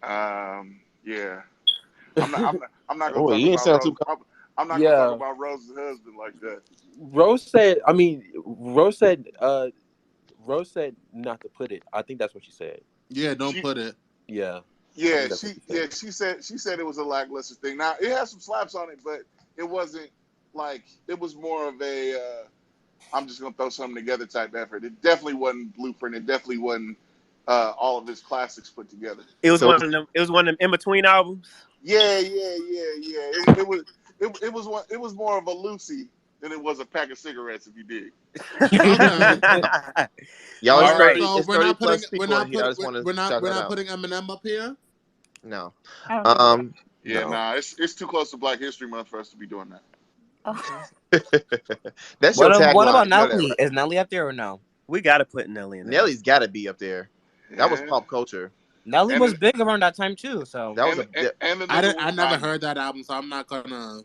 Yeah. I'm not gonna Oh, talk you didn't about sound too. Rose. I'm not gonna talk Yeah. about Rose's husband like that. Rose said. I mean, Rose said. Rose said not to put it. I think that's what she said. Yeah, don't She, put it. Yeah, I yeah, think that's what she, she said. yeah, she said it was a lackluster thing. Now it has some slaps on it, but it wasn't like it was more of a I'm just gonna throw something together type effort. It definitely wasn't Blueprint. It definitely wasn't all of his classics put together. It was So one of them. It was one of them in between albums. Yeah, yeah, yeah, yeah. It was more of a Lucy than it was a pack of cigarettes. If you dig. Okay. y'all, All it's All right. right. 30. So It's 30 plus we're people in not here. I putting just want to shout we're that not out. putting Eminem up here. No, I don't think so. Yeah, no. nah, it's too close to Black History Month for us to be doing that. Oh. That's your What tagline. about You know that, Nelly? right? Is Nelly up there or no? We gotta put Nelly in there. Nelly's got to be up there. That was Yeah, pop culture. Nelly and was big around that time too. So That was and a. and the nigga I was never hiding. heard that album, so I'm not gonna.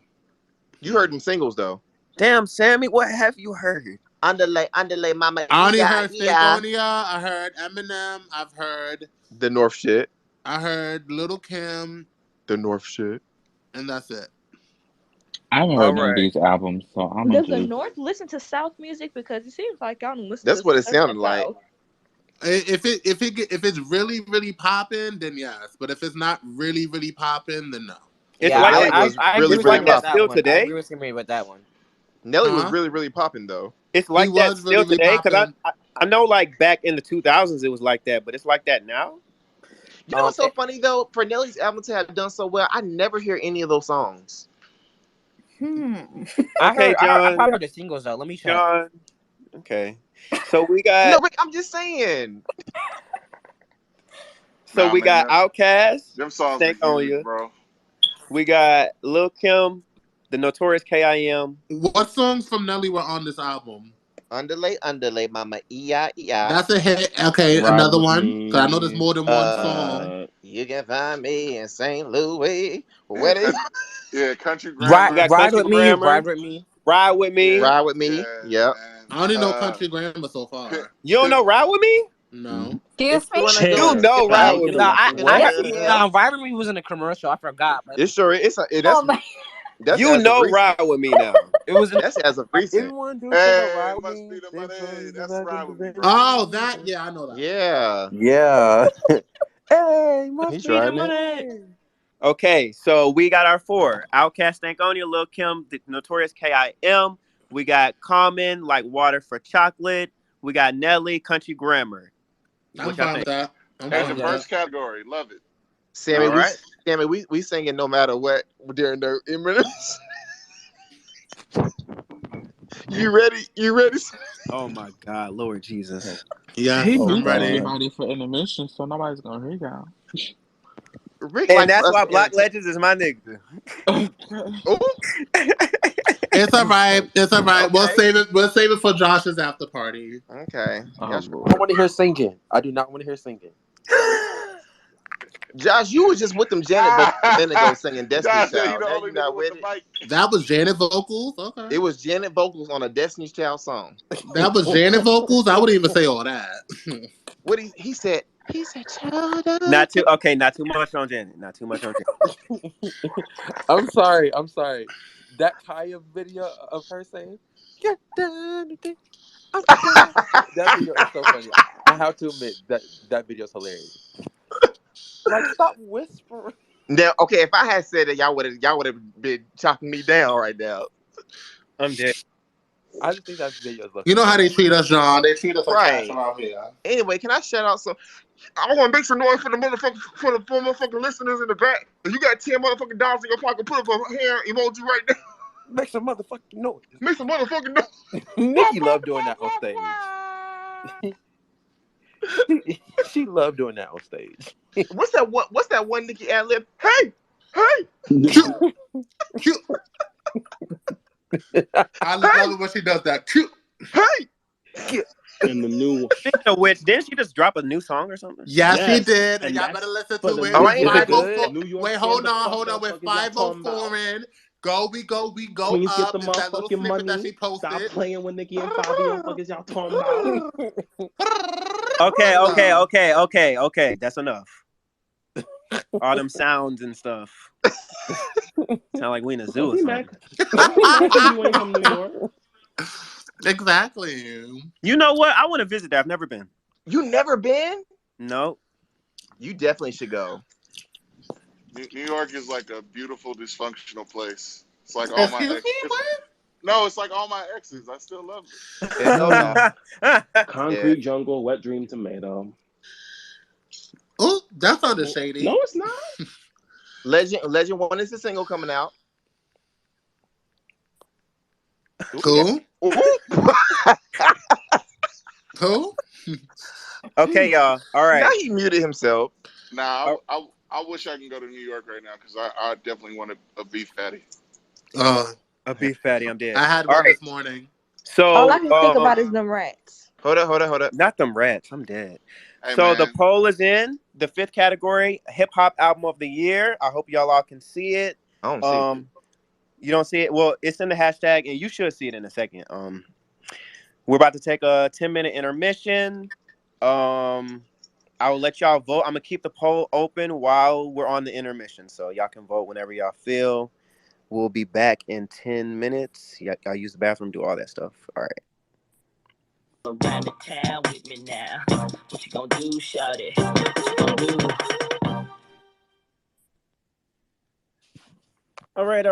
You heard them singles though. Damn, Sammy, what have you heard? Underlay, mama, I only yeah, heard yeah. Stankonia. I heard Eminem. The North shit. I heard Little Kim, The North shit. and that's it. I haven't All heard none of right. these albums, so I'm gonna Does the just. North listen to South music? Because it seems like y'all don't listen to That's what it none of sounded that like. South. If it's really popping, then yes. But if it's not really popping, then no. It's yeah, But like Nelly that. was I really, agree It's with really him like with that popping. that still one. I today. agree with him with that one. Nelly was Huh? really popping though. It's He like that was still really today because popping. I know like back in the 2000s it was like that, but it's like that now. You know what's so It, funny though? For Nelly's album to have done so well, I never hear any of those songs. Hmm. Okay, I John. probably heard the singles though. Let me check. John. Okay. So we No, got but I'm just saying. Nah, man, Outkast, them songs were Stank on huge, You. bro. We got Lil Kim, the Notorious K.I.M. What songs from Nelly were on this album? Underlay, mama, yeah, yeah. That's a hit. Okay, Ride another with one. Cause I know there's me. more than one song. Uh, You can find me in St. Louis. Yeah, Where they yeah, Country We Ride, Grammar. got ride Country with me, Grammar, ride with me. Ride With Yeah, Me. ride with me? yeah, Yep. I only and know Country Grammar so Pimp, far. You don't Pimp, know Ride With Me? No. If Excuse you me? wanna go You and Cher. skip know a Ride I'll beat, With get you a No, Me. life can I away. heard. understand. No, ride with me was in a commercial. I forgot, but It sure is. Oh my. That's You as of know recent. Ride With Me now. it was in. That's as of A, recent. Anyone do think about hey, ride with must me? be the This money. is That's back in Ride the with me, van. bro. Oh, that yeah, I know that. Yeah. Yeah. Hey, He must be the trying it. money. Okay, so we got our four: Outkast, Stankonia, Lil Kim, the Notorious K.I.M. We got Common, like Water for Chocolate. We got Nelly, Country Grammar. I'm What y'all fine think? with that. I'm Hey, That's fine with good. diverse that. category. Love it. Sammy, All right. we singing no matter what during the minutes. You ready? You ready? Oh my God, Lord Jesus. Yes, He Oh I'm mute ready. God. everybody for intermission, so nobody's gonna hear y'all. Rick And like for that's us why to Black entertain. Legends is my nigga. Okay. Oh, It's all right. It's all right. We'll okay. save it. We'll save it for Josh's after party. Okay. Oh Josh, I don't Lord. want to hear singing. I do not want to hear singing. Josh, you was just with them Janet vocals a minute ago singing Destiny's Josh said he Child. the Now only you nigga not with with the it. mic. That was Janet vocals. Okay. It was Janet vocals on a Destiny's Child song. That was Janet vocals. I wouldn't even say all that. What he said? He said, "Child of Not too okay, not too much on Janet. Not too much on Janet. I'm sorry. I'm sorry. That Kaya video of her saying, "Get down today." That video is so funny. I have to admit that video is hilarious. Like, stop whispering. Now, okay, if I had said it, y'all would have been chopping me down right now. I'm dead. I just think that video is You know how they hilarious. treat us, John. They treat us like trash Right. around here. Anyway, can I shout out some? I want to make some noise for the motherfucker for motherfucking listeners in the back. If you got 10 motherfucking dollars in your pocket, put up a hand emoji right now. Make some motherfucking noise. Make some motherfucking noise. Nikki loved doing that on stage. She loved doing that on stage. What's that one Nikki ad lib? Hey, hey, Cute, cute. I love it when she does that. Cute. hey. And the new one. Speaking of which, didn't she just drop a new song or something? Yes, she Yes. did. And And y'all that's better listen for to the it. Oh, New I With ain't York. heard this. 504. New York Wait, stand hold the on, fuck hold on. up. With Fuck is y'all talking 504 about? in. We go Queens get up. the It's that little motherfucking snippet that money. she Stop posted. playing with Nicki and Fabio. Fuck is y'all talking about? Okay, okay, So, okay, okay, okay. That's enough. All them sounds and stuff. Sound like we in a zoo or Okay, something. Mac. Okay, Mac, if you ain't from New York. Exactly. You know what? I want to visit there. I've never been. You never been? No. You definitely should go. New York is like a beautiful dysfunctional place. It's like all my Excuse ex. me, what? No, it's like all my exes. I still love Hell no. Concrete jungle, wet dream tomato. Oh, that sounded No, shady. it's not. Legend 1 is the single coming out. Ooh, yeah. Cool. Ooh. Cool. Okay, y'all. All Now right. he muted himself. it. Nah, Oh, I wish I can go to New York right now because I definitely want a beef patty. Uh, a beef patty. I'm dead. I had All one right. this morning. All I So, can think about is them rats. Hold up. not them rats. I'm dead. Hey So the man, poll is in the 5th category, hip hop album of the year. I hope y'all all can see it. I don't see it. You don't see it? Well, it's in the hashtag, and you should see it in a second. We're about to take a 10-minute intermission. I will let y'all vote. I'm gonna keep the poll open while we're on the intermission, so y'all can vote whenever y'all feel. We'll be back in 10 minutes. Y'all use the bathroom, do all that stuff. All right. Around the town with me now. What you gonna do, shawty? What you gonna do? All right.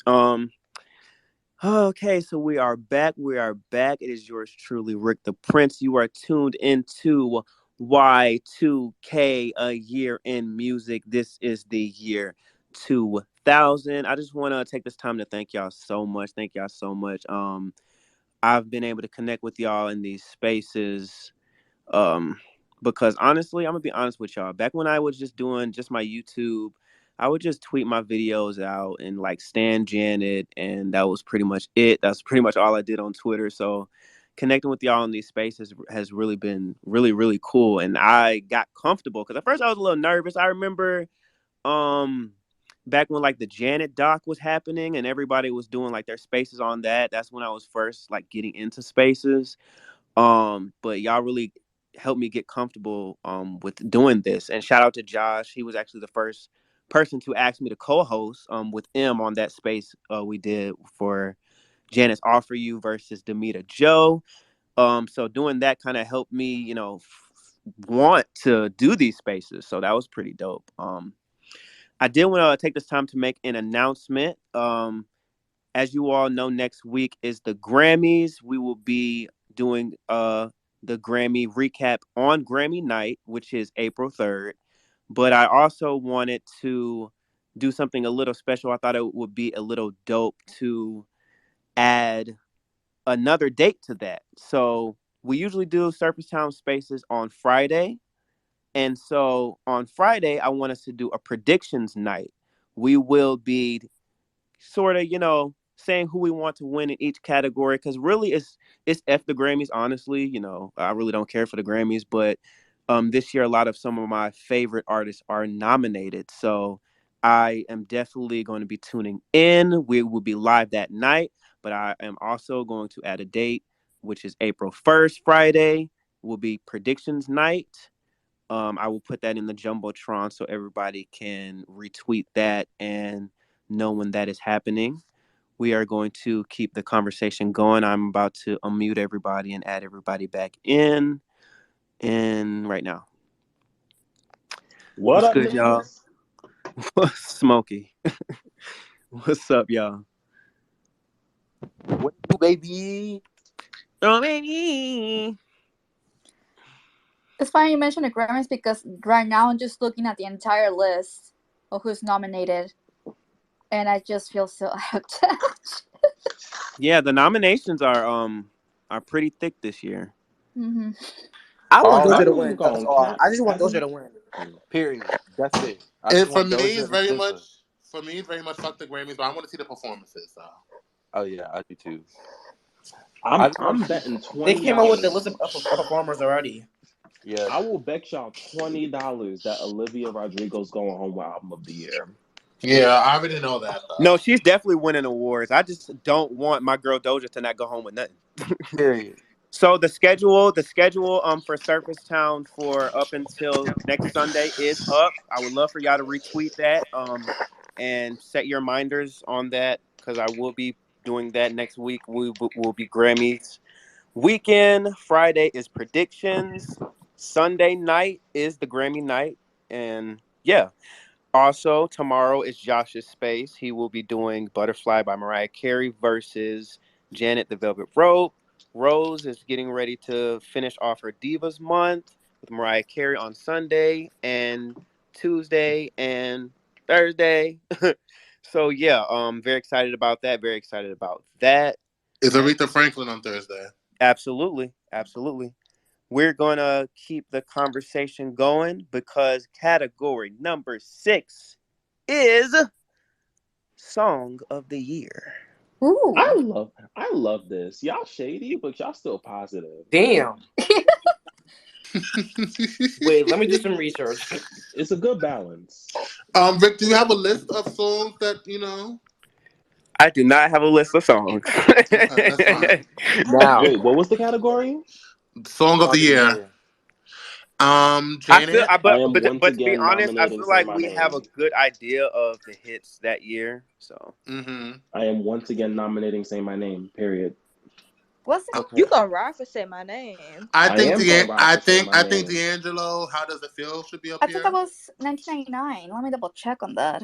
um. Okay, so we are back. It is yours truly, Rick the Prince. You are tuned into Y2K, a year in music. This is the year 2000. I just want to take this time to thank y'all so much. Thank y'all so much. I've been able to connect with y'all in these spaces. Because honestly, I'm gonna be honest with y'all. Back when I was just doing just my YouTube, I would just tweet my videos out and like Stan Janet, and that was pretty much it. That's pretty much all I did on Twitter. So connecting with y'all in these spaces has really been really cool, and I got comfortable because at first I was a little nervous. I remember um back when like the Janet doc was happening and everybody was doing like their spaces on that. That's when I was first like getting into spaces. But y'all really helped me get comfortable with doing this. And shout out to Josh. He was actually the first person to ask me to co-host with M on that space we did for Janice Offer You versus Demita Joe. So doing that kind of helped me, want to do these spaces. So that was pretty dope. I did want to take this time to make an announcement. As you all know, next week is the Grammys. We will be doing the Grammy recap on Grammy night, which is April 3rd. But I also wanted to do something a little special. I thought it would be a little dope to add another date to that. So we usually do Surface Town Spaces on Friday. And so on Friday, I want us to do a predictions night. We will be sort of, saying who we want to win in each category because really it's F the Grammys, honestly. I really don't care for the Grammys, but this year a lot of some of my favorite artists are nominated. So I am definitely going to be tuning in. We will be live that night, but I am also going to add a date, which is April 1st, Friday, will be predictions night. I will put that in the Jumbotron so everybody can retweet that and know when that is happening. We are going to keep the conversation going. I'm about to unmute everybody and add everybody back in. And right now. What What's up, good, y'all? niggas? What's Smokey? What's up, y'all? What you, baby? Oh, baby. It's funny you mentioned the Grammys because right now I'm just looking at the entire list of who's nominated, and I just feel so out of touch. Yeah, the nominations are pretty thick this year. Mm-hmm. I want All Doja to I'm good. not win. That's gonna all. cap. I just want As Doja a to win. Period. That's it. I just And for want me, Doja and SZA. it's very much fuck the Grammys, but I want to see the performances. So Oh yeah, I do too. I I'm just want I'm to see. betting They $20. came out with the list of performers already. Yeah. I will bet y'all $20 that Olivia Rodrigo's going home with album of the year. yeah, I already know that No, though. she's definitely winning awards. I just don't want my girl Doja to not go home with nothing. Period. So the schedule for Surface Town for up until next Sunday is up. I would love for y'all to retweet that and set your reminders on that because I will be doing that next week. We will be Grammys weekend. Friday is predictions. Sunday night is the Grammy night, and yeah. Also, tomorrow is Josh's space. He will be doing Butterfly by Mariah Carey versus Janet the Velvet Rope. Rose is getting ready to finish off her Divas month with Mariah Carey on Sunday and Tuesday and Thursday. So yeah, very excited about that. Very excited about that. Is And Aretha Franklin on Thursday? absolutely, absolutely. We're gonna keep the conversation going because category number 6 is Song of the Year. Ooh. I love this. Y'all shady, but y'all still positive. Damn. Wait, let me do some research. It's a good balance. Rick, do you have a list of songs that you know? I do not have a list of songs. Okay, that's fine. Now, Wait, what was the category? Song of the Song of the year. Year. I feel, Janet. I but am but once but to be again honest, I nominating feel Say like My we have a Name. good idea of the hits that year. So Mm-hmm. I am once again nominating Say My Name. Period. What's it? Okay. You gonna ride for say my name? I I think am gonna ride for Say My I think Name. D'Angelo. How does it feel? Should be up I thought that here. was 1999. Let me double check on that.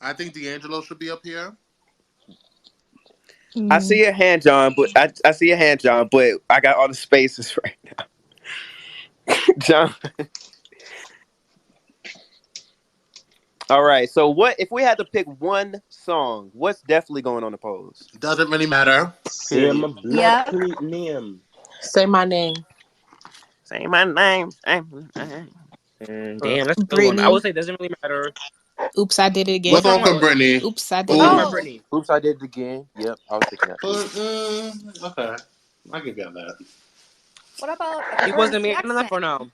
I think D'Angelo should be up here. I Mm. see your hand, John. But I see your hand, John. But I got all the spaces right now, John. All right. So what if we had to pick one song? What's definitely going on the polls? Doesn't really matter. Say Period. my black Yep. name. Say my name. Say my name. Say my name. Damn, that's a good one. I would Brittany. say doesn't really matter. Oops, I did it What What again. song? song from Britney? Oops, I did What it song by Oh, again. Oh, Britney? Oops, I did it again. Yep, I was thinking that too. okay. I can get that. what about He Paris wasn't man Jackson? enough for now.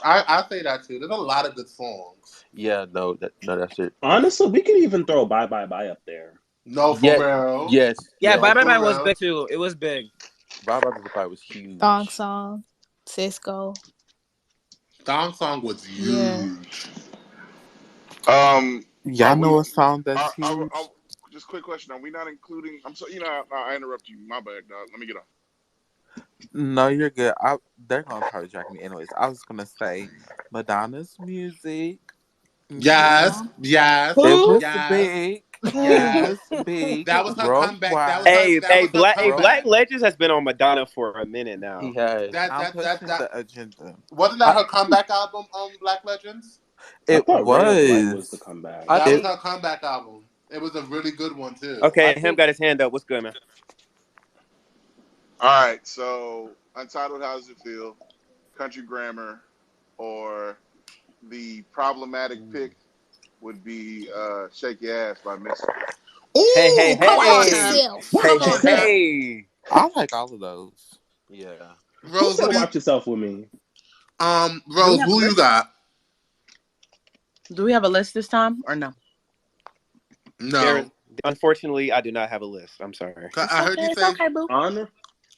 I say that too. There's a lot of good songs. Yeah, no, that's it. Honestly, we could even throw Bye Bye Bye up there. No, for Yeah, real. yes, Yeah, yes. No, Bye Bye for Bye was real. big too. It was big. Bye Bye Bye was Thong huge. song. Cisco. Thong Song was Yeah. huge. Are Y'all we? know a song that's Are huge? just quick question? Are we not including? I'm so I interrupt you. My bad, dog. Let me get on. No, you're good. They're gonna probably drag me anyways. I was gonna say Madonna's music. Yes, Yeah. It yes, was Who? yes, big. It yes. was big That was her comeback. worldwide. That was her Black comeback. Legends has been on Madonna for a minute He now. has. I'm pushing That the agenda. wasn't that I her comeback album. Black Legends. I It thought Ray of Light was the was. comeback. I That was think her comeback album. It was a really good one too. I Okay, him think got his hand up. What's good, man? All right. So Untitled, how does it feel? Country Grammar, or the problematic pick would be "Shake Your Ass" by Mystikal. Hey, Ooh, hey, come Watch on now. hey, yourself. Watch hey, Come hey, on now. yourself. hey. I like all of those. yeah. Who Rose, said what do you watch yourself with me? Do we Rose, have a who you list? got? Do we have a list this time or no? There, No. unfortunately, I do not have a list. I'm sorry. It's I heard okay. you It's say okay, boo. I We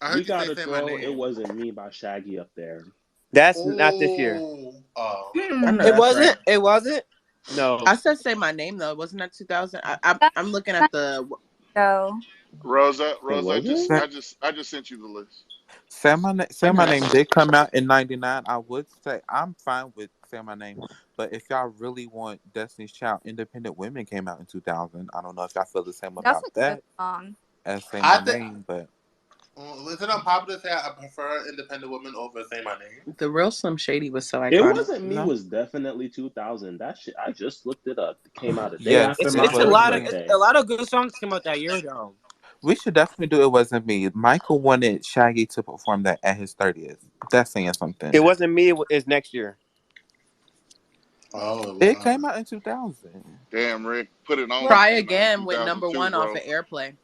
heard you gotta say my throw It name. Wasn't Me by Shaggy up there. That's not this year. Oh, oh. I know It that's Hmm. right. wasn't. It wasn't. No. I said say my name though. Wasn't that 2000? That's I'm looking at not the. go. Rosa, It Rosa, wasn't? I just sent you the list. Say I My know. Name did come out in '99. I would say I'm fine with Say My Name, but if y'all really want Destiny's Child, Independent Women came out in 2000. I don't know if y'all feel the same That's about a good that song. as Say I My think. Name, but Is it unpopular to say I prefer independent women over Say My Name? The real Slim Shady was so It iconic. Wasn't Me no. was definitely 2000. That shit, I just looked it up. It came out a day Yes, after It's it my it's a was first lot of me. it's birthday. a lot of good songs came out that year though. We should definitely do It Wasn't Me. Michael wanted Shaggy to perform that at his 30th. That's saying It something. wasn't me. It's next year. Oh, It came out in 2000. Damn, Rick, Put It On Well, Try came out in again with number 2002, one off bro. of Airplay.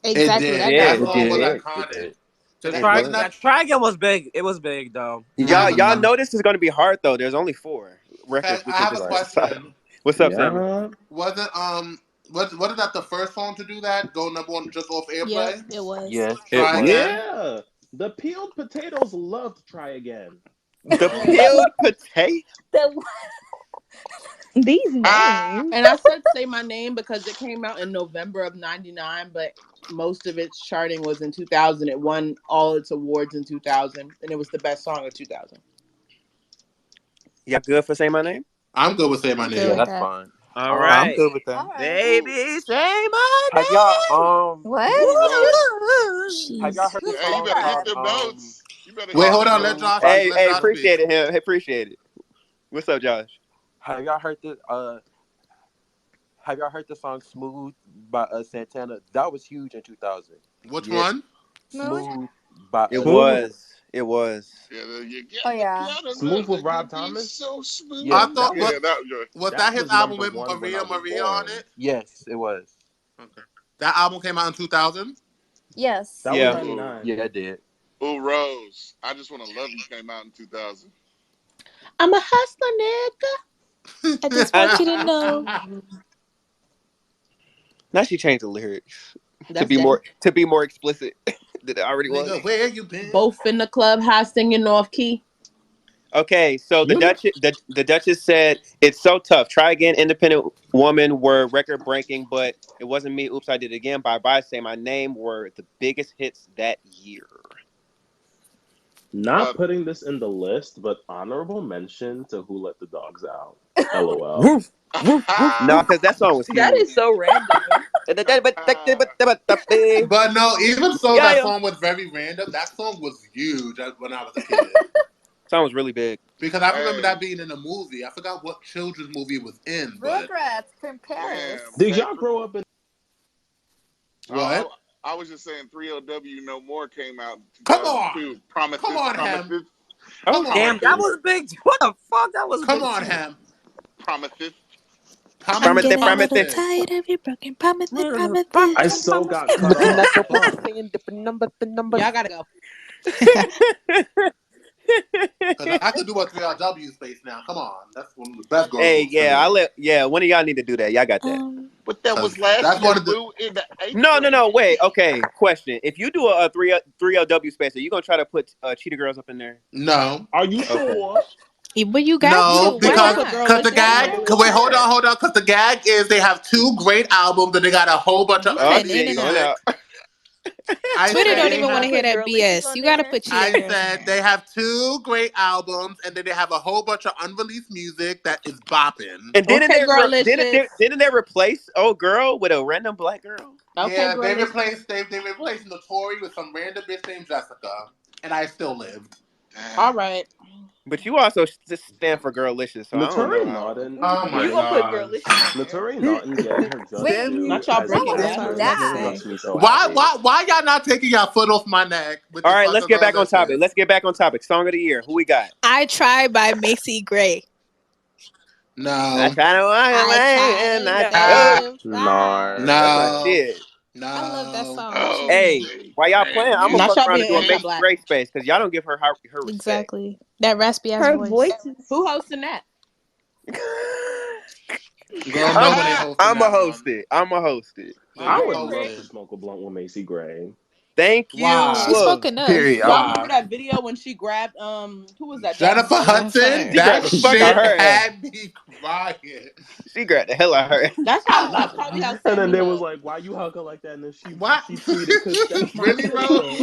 it Exactly. It That did. got That did. It song was votes. did. It iconic. did. To And It try wasn't was. that that try again was big. It was big though. Y'all mm, know this is gonna be hard though. There's only 4 records we I can have a just Right. decide. question. What's up, Sammy? Yeah. Wasn't What is that? The first song to do that? Go number one just off Yep, airplay. it was. Yes, it Try was. again. Yeah, the peeled potatoes love to try again. The Oh. peeled potato. The, these Ah, names. And I said "Say My Name" because it came out in November of '99, but most of its charting was in 2000. It won all its awards in 2000, and it was the best song of 2000. Y'all good for Say My Name? I'm good with Say My I'm good Yeah, with Name. that's that. fine. All I'm Um, right. good with All that. right. ooh, Baby, say my have y'all What? ooh, Rose. have y'all Jeez. heard the Who Hey, you said song better hit that? called them notes. You better Wait, hit hold them on. Let Smooth Josh. notes. by Hey, Let hey, Josh Santana? speak. appreciate it, him. Hey, appreciate it. What's up, Josh? Have y'all heard the Have y'all heard the song "Smooth" by Santana? That was huge in 2000. Which Yeah, one? Smooth? "Smooth" by it Smooth. Santana. was. It was. Yeah, you get Oh the yeah. piano, Smooth with you Rob be Thomas. so I Yes, smooth. thought that was Yeah, what that was good. was that That his was album number with one when I Maria was Maria on born. it? yes, it was. Okay. That album came out in 2000. Yes. That was Yeah. Ooh, '99. Yeah, it did. ooh, Rose. I Just Want to Love You came out in 2000. I'm a hustler, I just want you to know. Now she changed the lyrics nigga. That's gay. to be more explicit than it already was. Nigga, where you been? Both in the club, high singing off key. Okay, so You know, The Duchess said it's so tough. Try again. Independent Woman were record breaking, but it wasn't me. Oops, I did it again. Bye bye. Say My Name were the biggest hits that year. Uh, not putting this in the list, but honorable mention to "Who Let the Dogs Out." LOL. Woof, woof, woof, No, woof. because that song was That huge. is so random. But no, even so, Yeah, that yeah. song was very random. That song was huge when I was a kid. Song was really big. Because I remember hey, that being in a movie. I forgot what children's movie it was in, but Rugrats in damn. Paris. Did y'all grow up in? what? I was just saying 3LW No More came out in Come on! 2002. Come on, Ham. Promises, Oh, Come Damn, on. that promises, was big. What the fuck? That was a Come big on, song. Ham. promises. I'm Promises, getting a little Promise. promises. tired of your broken promises, I promises. so got I'm cut looking off. at your pussy Fuck. saying different numbers, the numbers. Y'all gotta go. Because I could do a 3LW space now. Come on. That's one of the best girl Hey, groups to yeah, me. one of y'all need to do that. Y'all got that. But that Because was last that's year, one of the. boo, in the eighth No, no, grade. no. Wait. Okay. Question: if you do a three LW space, are you gonna try to put Cheetah Girls up in there? No. Are you Okay. sure? But you got You to. No, can Why still because put not? cause the Girlicious on gag. there. Wait, hold on. Because the gag is they have two great albums and they got a whole bunch of You Oh said unreleased shit, internet. going music. out. I Twitter said don't they even want have. to hear Put that Girlicious BS. on You got to there. put Cheetah I Girls in said there. they have two great albums and then they have a whole bunch of unreleased music that is bopping. And Okay, Girlicious. didn't they replace old girl with a random black girl? Okay, Yeah, Girlicious. they replaced Notori with some random bitch named Jessica, and I still lived. All Damn. right. But you also just stand for girlicious, so I don't know Notori how. Naughton Oh my You gonna put gosh. Girlicious on there? Notori Naughton getting her just Wait, due Not y'all as a breaking what That's bad. what I was was just person gonna that? say. makes me so Why happy. why y'all not taking y'all foot off my neck with All this right, let's fucking get back on topic. Girlicious? Let's get back on topic. Song of the year. Who we got? I Try by Macy Gray. I No. try to walk I away try and to I Ah, told. live Nar. That's my right. no. shit. I love that No. song. She the man. Hey, OMG. while y'all Man, playing, I'm gonna you. Not fuck y'all around and being do a Macy anti-black. Gray space because y'all don't give her respect. Exactly. That raspy ass Her voice. voice is. Who hosting that? Girl, no I'm one ain't Ah, hosting I'm a that host one. it. I'm a host it. Just I Okay, be would love to Chris. hosting. smoke a blunt with Macy Gray. Thank Why? She you. spoke enough. Period. Y'all remember Why? that video when she grabbed who was that? Jasmine Jennifer Sullivan? On Hudson, fire. She grabbed that the fuck out shit her ass. had me crying. She grabbed the hell out her ass. That's probably how And then Sammy they was looked. like, "Why you hug her like that?" And then What? she tweeted, "Cause that's my Really, sister." Rose?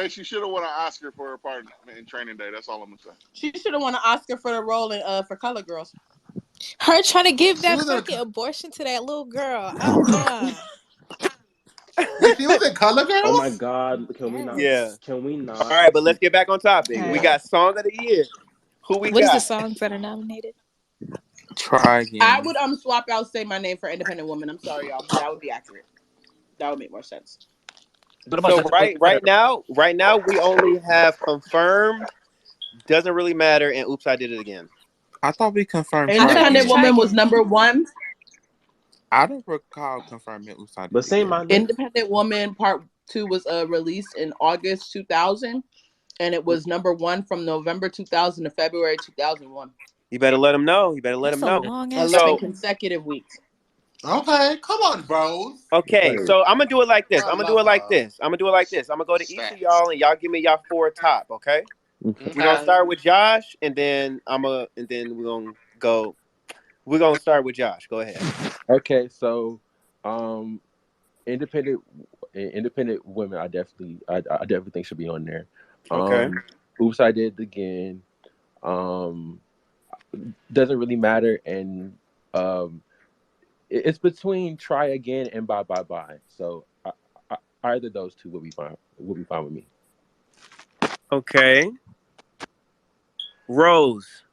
she should have won an Oscar for her part in Training Day. That's all I'm gonna say. She should have won an Oscar for the role in for Color Girls. Her trying to give She that was in fucking abortion to that little girl. Uh-uh. wait, she was in Color Oh my Girls? God! Can we not? Yeah. Yes. Can we All not right, but let's keep? get back on topic. All We right. Yeah. got song of the year. Who we What is the got? songs that are nominated? Try I again. would swap out "Say My Name" for "Independent Woman." I'm sorry, y'all. That would be accurate. That would make more sense. But about So doesn't really matter. right now we only have confirmed. Doesn't really matter. And oops, I did it again. I thought we confirmed I Try thought it was "Independent again. Try Woman" was Again. #1. I don't recall confirming Usai But did it say again. my name. "Independent Woman" Part 2 was released in August 2000, and it was #1 from November 2000 to February 2001. You better let them know. You better let them That's a know. long ass 11 So song. consecutive weeks. Okay, come on, bros. Okay, Wait, so I'm gonna do it like this. I I'm gonna do love it like her. this. I'm gonna do it like this. I'm gonna go to each of stats. y'all, and y'all give me y'all 4 top. Okay. We're gonna Okay. start with Josh, and then and then we're gonna go. We're gonna start with Josh. Go ahead. Okay, so um, independent independent women, I definitely think should be on there. Okay. Oops, I did it again. Um, doesn't really matter, and um, it's between try again and bye bye bye. So either those two would be fine. Would be fine with me. Okay. Rose.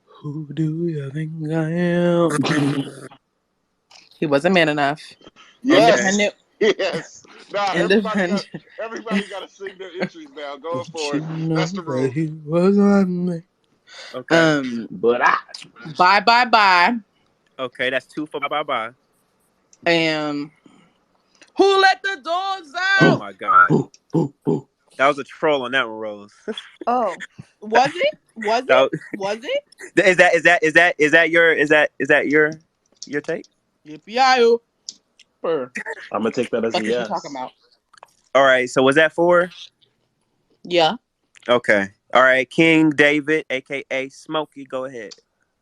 Who do you think I am? He wasn't man enough. Okay. Yes, Independent. yes. Nah, Independent. everybody got to sing their entries now. Going Don't you forward. That's know the that rules. he was on me? Okay. Um, But I. bye bye bye. Okay, that's 2 for bye bye. And who let the dogs Oh out? my god. Boo, boo, boo. That was a troll on that one, Rose. Oh, Was it? Was that it? Was it? is that your take? Yippee per. I'm gonna take that as a Fuck is you talking yes. about? All right, so was that 4? Yeah. Okay. All right, King David, aka Smokey, go ahead.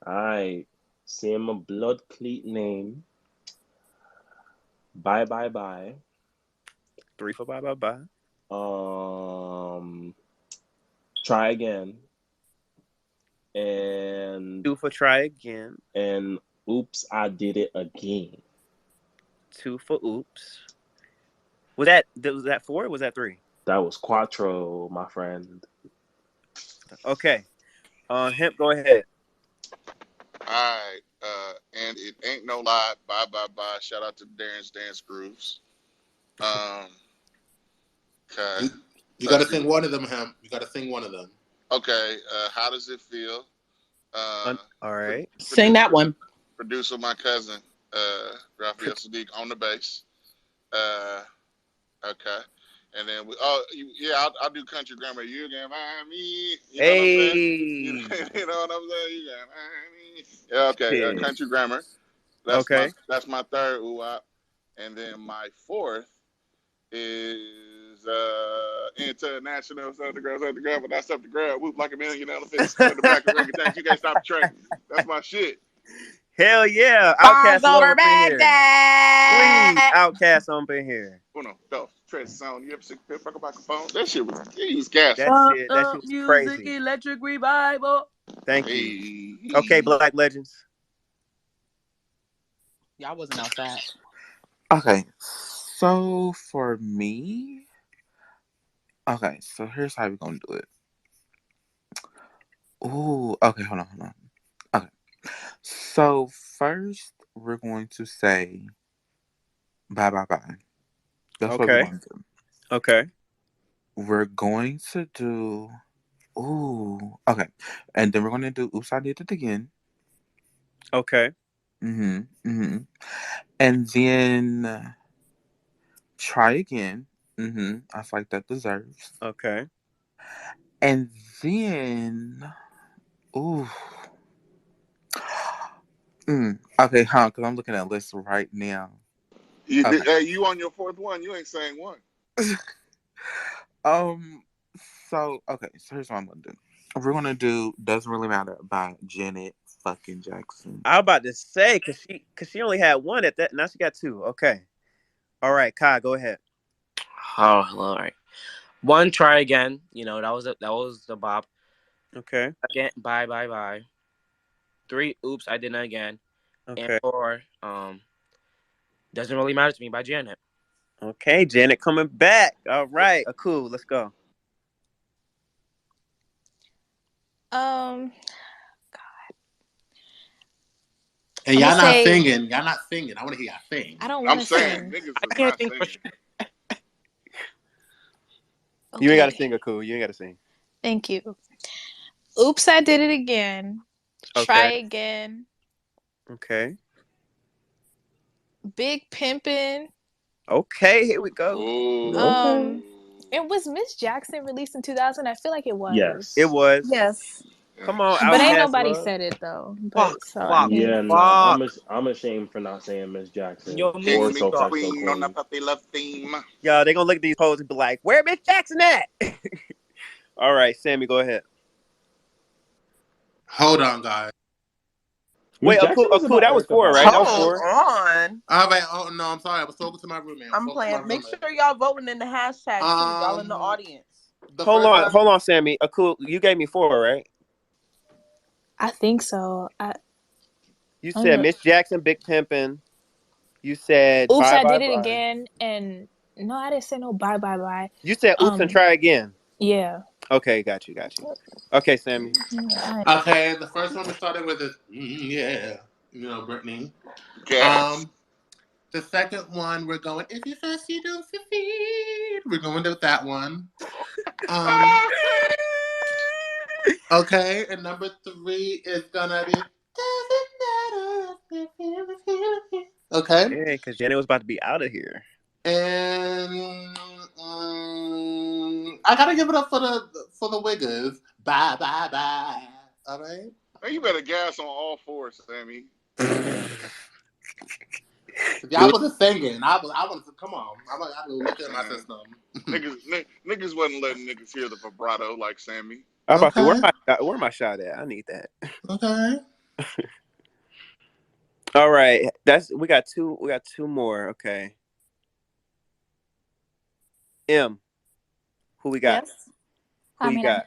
I say my blood cleat name. Bye, bye, bye. 3 for bye bye bye. Um, try again. And 2 for try again. and oops, I did it again. 2 for oops. Was that 4 or was that 3? That was Quattro, my friend. Okay. Hemp, go ahead. All right. And it ain't no lie. Bye, bye, bye. Shout out to Darren's Dance Grooves. Um, okay. You got Let's to see. sing one of them, Hemp. You got to sing one of them. Okay. How does it feel? Uh, All pro- right. Sing that one. producer, my cousin, Raphael Sadiq on the bass. Uh, okay. And then yeah, I'll do country grammar. You can find me. You know what I'm saying? You know, Hey. you know what I'm saying? You can find me. Yeah, okay. Shit. Country grammar. Okay. That's my third ooh-wop. And then my fourth is international something to grab, but that's up to grab. Whoop like a million elephants on the back of ring tanks. You can't stop the train. That's my shit. Hell yeah. Bonds Outcast love over up in here. Please, Baghdad. Outcast up in here. Uno, dos, tres, sound. You ever seen Pip Rock Microphone? That shit was, he was gas. That shit was Music crazy. electric revival. Thank you. Okay, Hey. Black Legends. Y'all wasn't outside. Okay, so for me, okay, so here's how we're gonna do it. Ooh, okay, hold on. Okay, so first we're going to say bye bye bye. That's what we're Okay. going to do. Okay. We're going to do okay, and then we're gonna do oops I did it again. Okay. Mm-hmm. And then try again. I feel like that deserves. Okay. And then ooh. Okay, huh? Because I'm looking at a list right now. Okay. Hey, you on your fourth one? You ain't saying one. um. So okay. So here's what I'm gonna do. We're gonna do "Doesn't Really Matter" by Janet fucking Jackson. I was about to say, cause she only had one at that. Now she got 2. Okay. All right, Kai, go ahead. Oh, hello. All right. 1, try again. That was the bop. Okay. Again, bye, bye, bye. 3, oops, I did it again. And Okay. 4, doesn't really matter to me by Janet. Okay, Janet coming back. All right. Cool. Let's go. Um, And I'm gonna y'all not say singing. Y'all not singing. I want to hear y'all sing. I don't want I'm to saying sing. niggas I is can't not think for singing. sure. You ain't got to Okay, sing a cool. You ain't got to sing. thank you. Oops, I did it again. Try Okay. again. Okay. Big pimpin'. Okay. Here we go. Ooh. Okay. Um, it was Miss Jackson released in 2000. I feel like it was. It Yes. was. yes. Yeah. Come on, But ain't Outcast nobody love. said it though. Fuck, But so fuck, yeah. Yeah, nah. fuck. I'm ashamed for not saying Miss Yo, Jackson me King or me So too. Fresh So queen on the Clean. puppy love theme. Y'all, they gonna look at these polls and be like, "Where Miss Jackson at?" All right, Sammy, go ahead. Hold on, guys. Miss Wait, Jackson is Aku, about that was Erica four, right? That Badu was Hold though. four. on. All right. Oh no, I'm sorry. I was talking to my roommate. I'm playing. Make sure y'all voting in the hashtag too. Y'all in the Um, audience. the first one. Hold on, Sammy. Aku, you gave me four, right? I think so. You I don't said know. Miss Jackson, Big Pimpin'. You said Oops, Bye I Bye did it Bye. again, and no, I didn't say no bye bye bye. You said Oops and Try Again. Yeah. Okay, got you. Okay, Sammy. Okay, the first one we started with is yeah, Brittany. Gas. The second one we're going if you first you don't succeed. We're going with that one. Um, okay, and number three is gonna be doesn't matter if you feel. Okay, Yeah, because Janet was about to be out of here. and I gotta give it up for the Wiggers. Bye bye bye. All right. Hey, you better gas on all four, Sammy. If y'all wasn't singing, I was come on. I got to look at my Uh, system. niggas wasn't letting niggas hear the vibrato like Sammy. I'm about to say, Okay. where my shot at? I need that. Okay. All right, we got two. We got two more. Okay. M, who we got? Yes. Who I you mean, I got?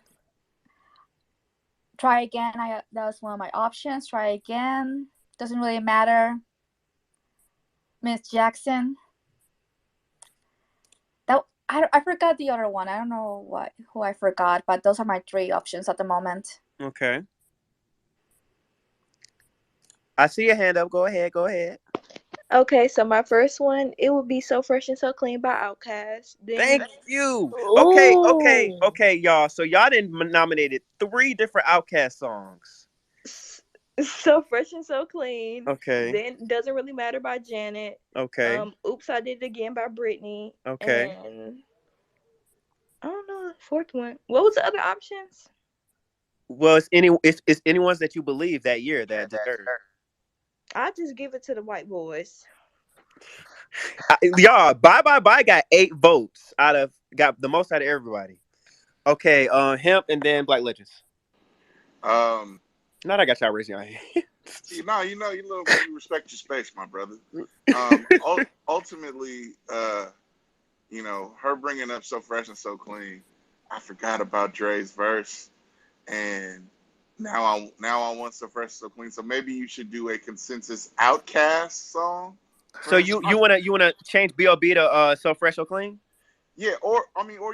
try again. That was one of my options. Try again. Doesn't really matter. Miss Jackson. That I forgot the other one. I don't know who I forgot, but those are my three options at the moment. Okay. I see your hand up. Go ahead. Go ahead. Okay, so my first one, it would be So Fresh and So Clean by Outkast. Then Thank you. Ooh. Okay, y'all. So y'all didn't nominated three different Outcast songs. So Fresh and So Clean. Okay. Then Doesn't Really Matter by Janet. Okay. Oops, I Did It Again by Britney. Okay. And I don't know the fourth one. What was the other options? Well, it's anyone's that you believe that year that deserve. I just give it to the white boys. Y'all, Bye Bye Bye got 8 votes got the most out of everybody. Okay, Hemp and then Black Legends. Um, Now that I got y'all raising your hand. you little you respect your space, my brother. Ultimately, her bringing up So Fresh and So Clean. I forgot about Dre's verse, and now I want So Fresh and So Clean. So maybe you should do a consensus Outcast song, So perhaps. you wanna change B.O.B. to So Fresh So Clean? Yeah, or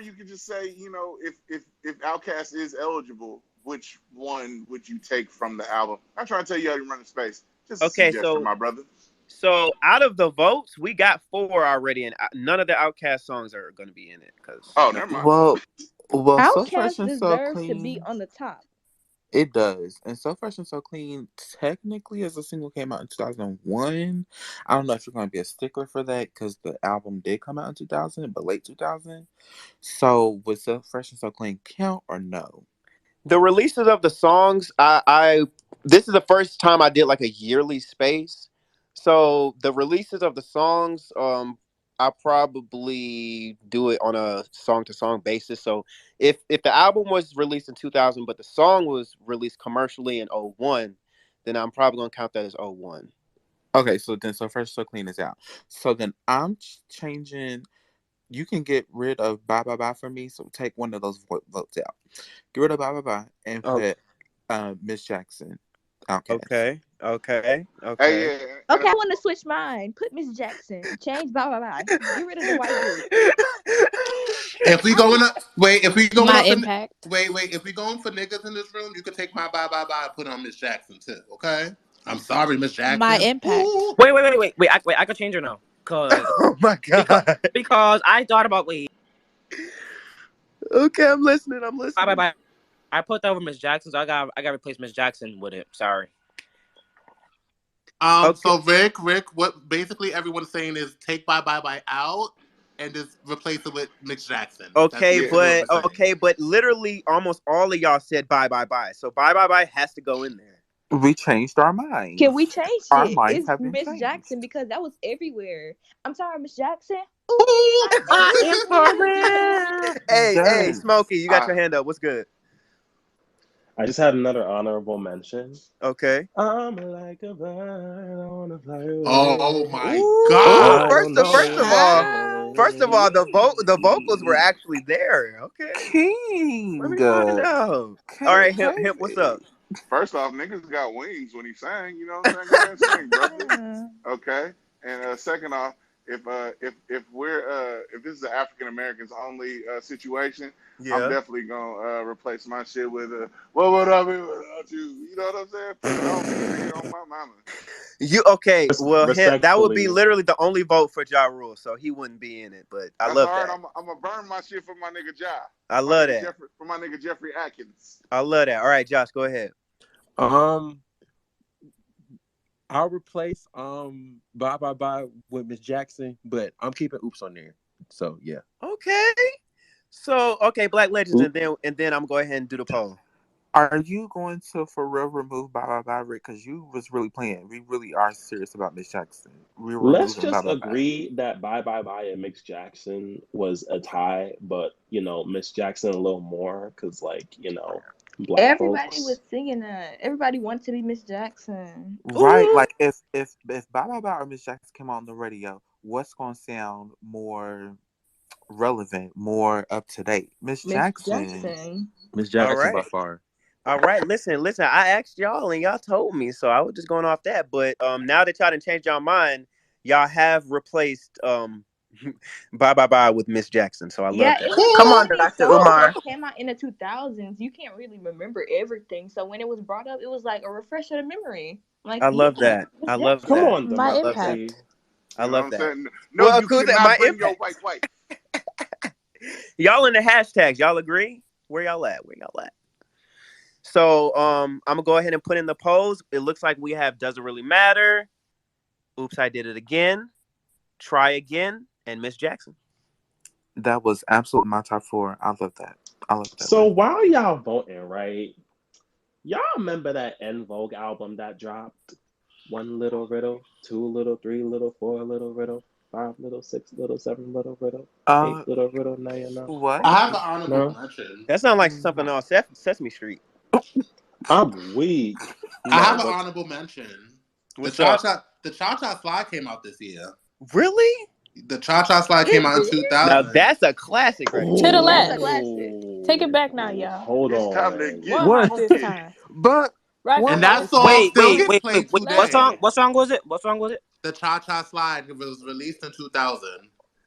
you could just say, if Outkast is eligible, which one would you take from the album? I'm trying to tell you how you run the space. Just a Okay, suggestion, my brother. so out of the votes, we got 4 already, and none of the Outcast songs are going to be in it because Oh, no. never mind. Well, So Fresh Outkast and So deserves to be Clean. on the top. It does. And So Fresh and So Clean, technically, as a single, came out in 2001. I don't know if you're going to be a stickler for that because the album did come out in 2000, but late 2000. So, would So Fresh and So Clean count or no? The releases of the songs, I this is the first time I did like a yearly space. So the releases of the songs, I probably do it on a song to song basis. So if the album was released in 2000, but the song was released commercially in '01, then I'm probably gonna count that as '01. Okay, so then So Fresh So Clean is out. So then I'm changing. You can get rid of Bye Bye Bye for me. So take one of those votes out. Get rid of Bye Bye Bye and Oh, put Miss Jackson, Outcast. okay, okay, Hey, okay. yeah, Okay, I want to switch mine. Put Miss Jackson. Change bye bye bye. Get rid of the white group. If we going up, wait. If we going My up in impact. wait. If we going for niggas in this room, you can take my bye bye bye and put on Miss Jackson too. Okay. I'm sorry, Miss My Jackson. impact. Ooh. Wait. I could change her now. Cause Oh my because god. because I thought about wait. Okay, I'm listening. Bye. I put that over Miss Jackson, so I got to replace Miss Jackson with it. Sorry. Okay. So Rick, what basically everyone's saying is take bye bye bye out and just replace it with Miss Jackson. That's Okay, Yeah. basically what we're saying. but literally almost all of y'all said bye bye bye. So bye bye bye has to go in there. We changed our Can we minds. change Our it? minds It's have been Miss Jackson changed. because that was everywhere. I'm sorry, Miss Jackson. Ooh, Ooh, I am I am for real. for Hey, Yes. Smokey, you got I your hand up. What's good? I just had another honorable mention. Okay. I'm like a bird on a fly Oh away. my Ooh, God. I first don't of know first of all, first of why. all, King. the vocals were actually there. Okay. Let King. me find out. All right, Hemp, what's up? KK. First off, niggas got wings when he sang. You know what I'm saying? Go ahead and sing, brother. Okay. And second off, if we're if this is an African Americans only situation, I'm Yeah. definitely gonna replace my shit with what would I be without you? You know what I'm saying? Put it on me, nigga, on my mama. You okay? Well, Hemp, that would be Respectfully, literally the only vote for Ja Rule, so he wouldn't be in it. But I That's love all right. that. I'm gonna burn my shit for my nigga Ja, I love that. For my nigga Jeffrey Atkins. I love that. All right, Josh, go ahead. Um, I'll replace Bye Bye Bye with Miss Jackson, but I'm keeping Oops on there. So yeah. Okay. So okay, Black Legends, l- and then I'm going ahead and do the poll. Are you going to for real remove Bye Bye Bye, Rick? Because you was really playing. We really are serious about Miss Jackson. We're let's removing Bye just Bye Bye. agree that Bye Bye Bye and Miss Jackson was a tie, but Miss Jackson a little more because, like, black Everybody was folks. singing that. Everybody wanted to be Miss Jackson. Right, Ooh. like if Bye Bye Bye or Miss Jackson came on the radio, what's gonna sound more relevant, more up to date? Miss Miss Jackson. Jackson. Miss All Jackson by right. far. All right. Listen. I asked y'all and y'all told me, so I was just going off that. But now that y'all done changed y'all mind, y'all have replaced Bye Bye Bye with Miss Jackson. So I love Yeah, that. it was Come so on, many Dr. songs Umar. that came out in the 2000s. You can't really remember everything. So when it was brought up, it was like a refresh of the memory. Like, I yeah, love that. Miss I love Come that. Jackson. on, My I love that. democracy. impact. I You know what love I'm that. saying? No, Well, you cool. That cannot my bring your impact. white wife. Y'all in the hashtags. Y'all agree? Where y'all at? Where y'all at? So I'm gonna go ahead and put in the polls. It looks like we have doesn't really matter. Oops, I did it again. Try again and Miss Jackson. That was absolutely my top four. I love that. I love that So one. while y'all voting, right? Y'all remember that En Vogue album that dropped? One little riddle, two little, three little, four little riddle, five little, six little, seven little riddle, eight Uh, little riddle. Now you know. what? I have an honorable No, mention. That sounds like something on Sesame Street. I'm weak. I No, have an but honorable mention. What's up? The Cha Cha Slide came out this year. Really? The Cha Cha Slide came It out in did? Now 2000. that's a classic right To the there. That's a left. classic. Take it oh, back now, y'all. hold It's time to on. get One What? heart this funky. time. But Right what? And foot that first. song still Wait, gets wait, wait. played Let's What today. song? go. What song was it? What song was it? The Cha Cha Slide was released in 2000.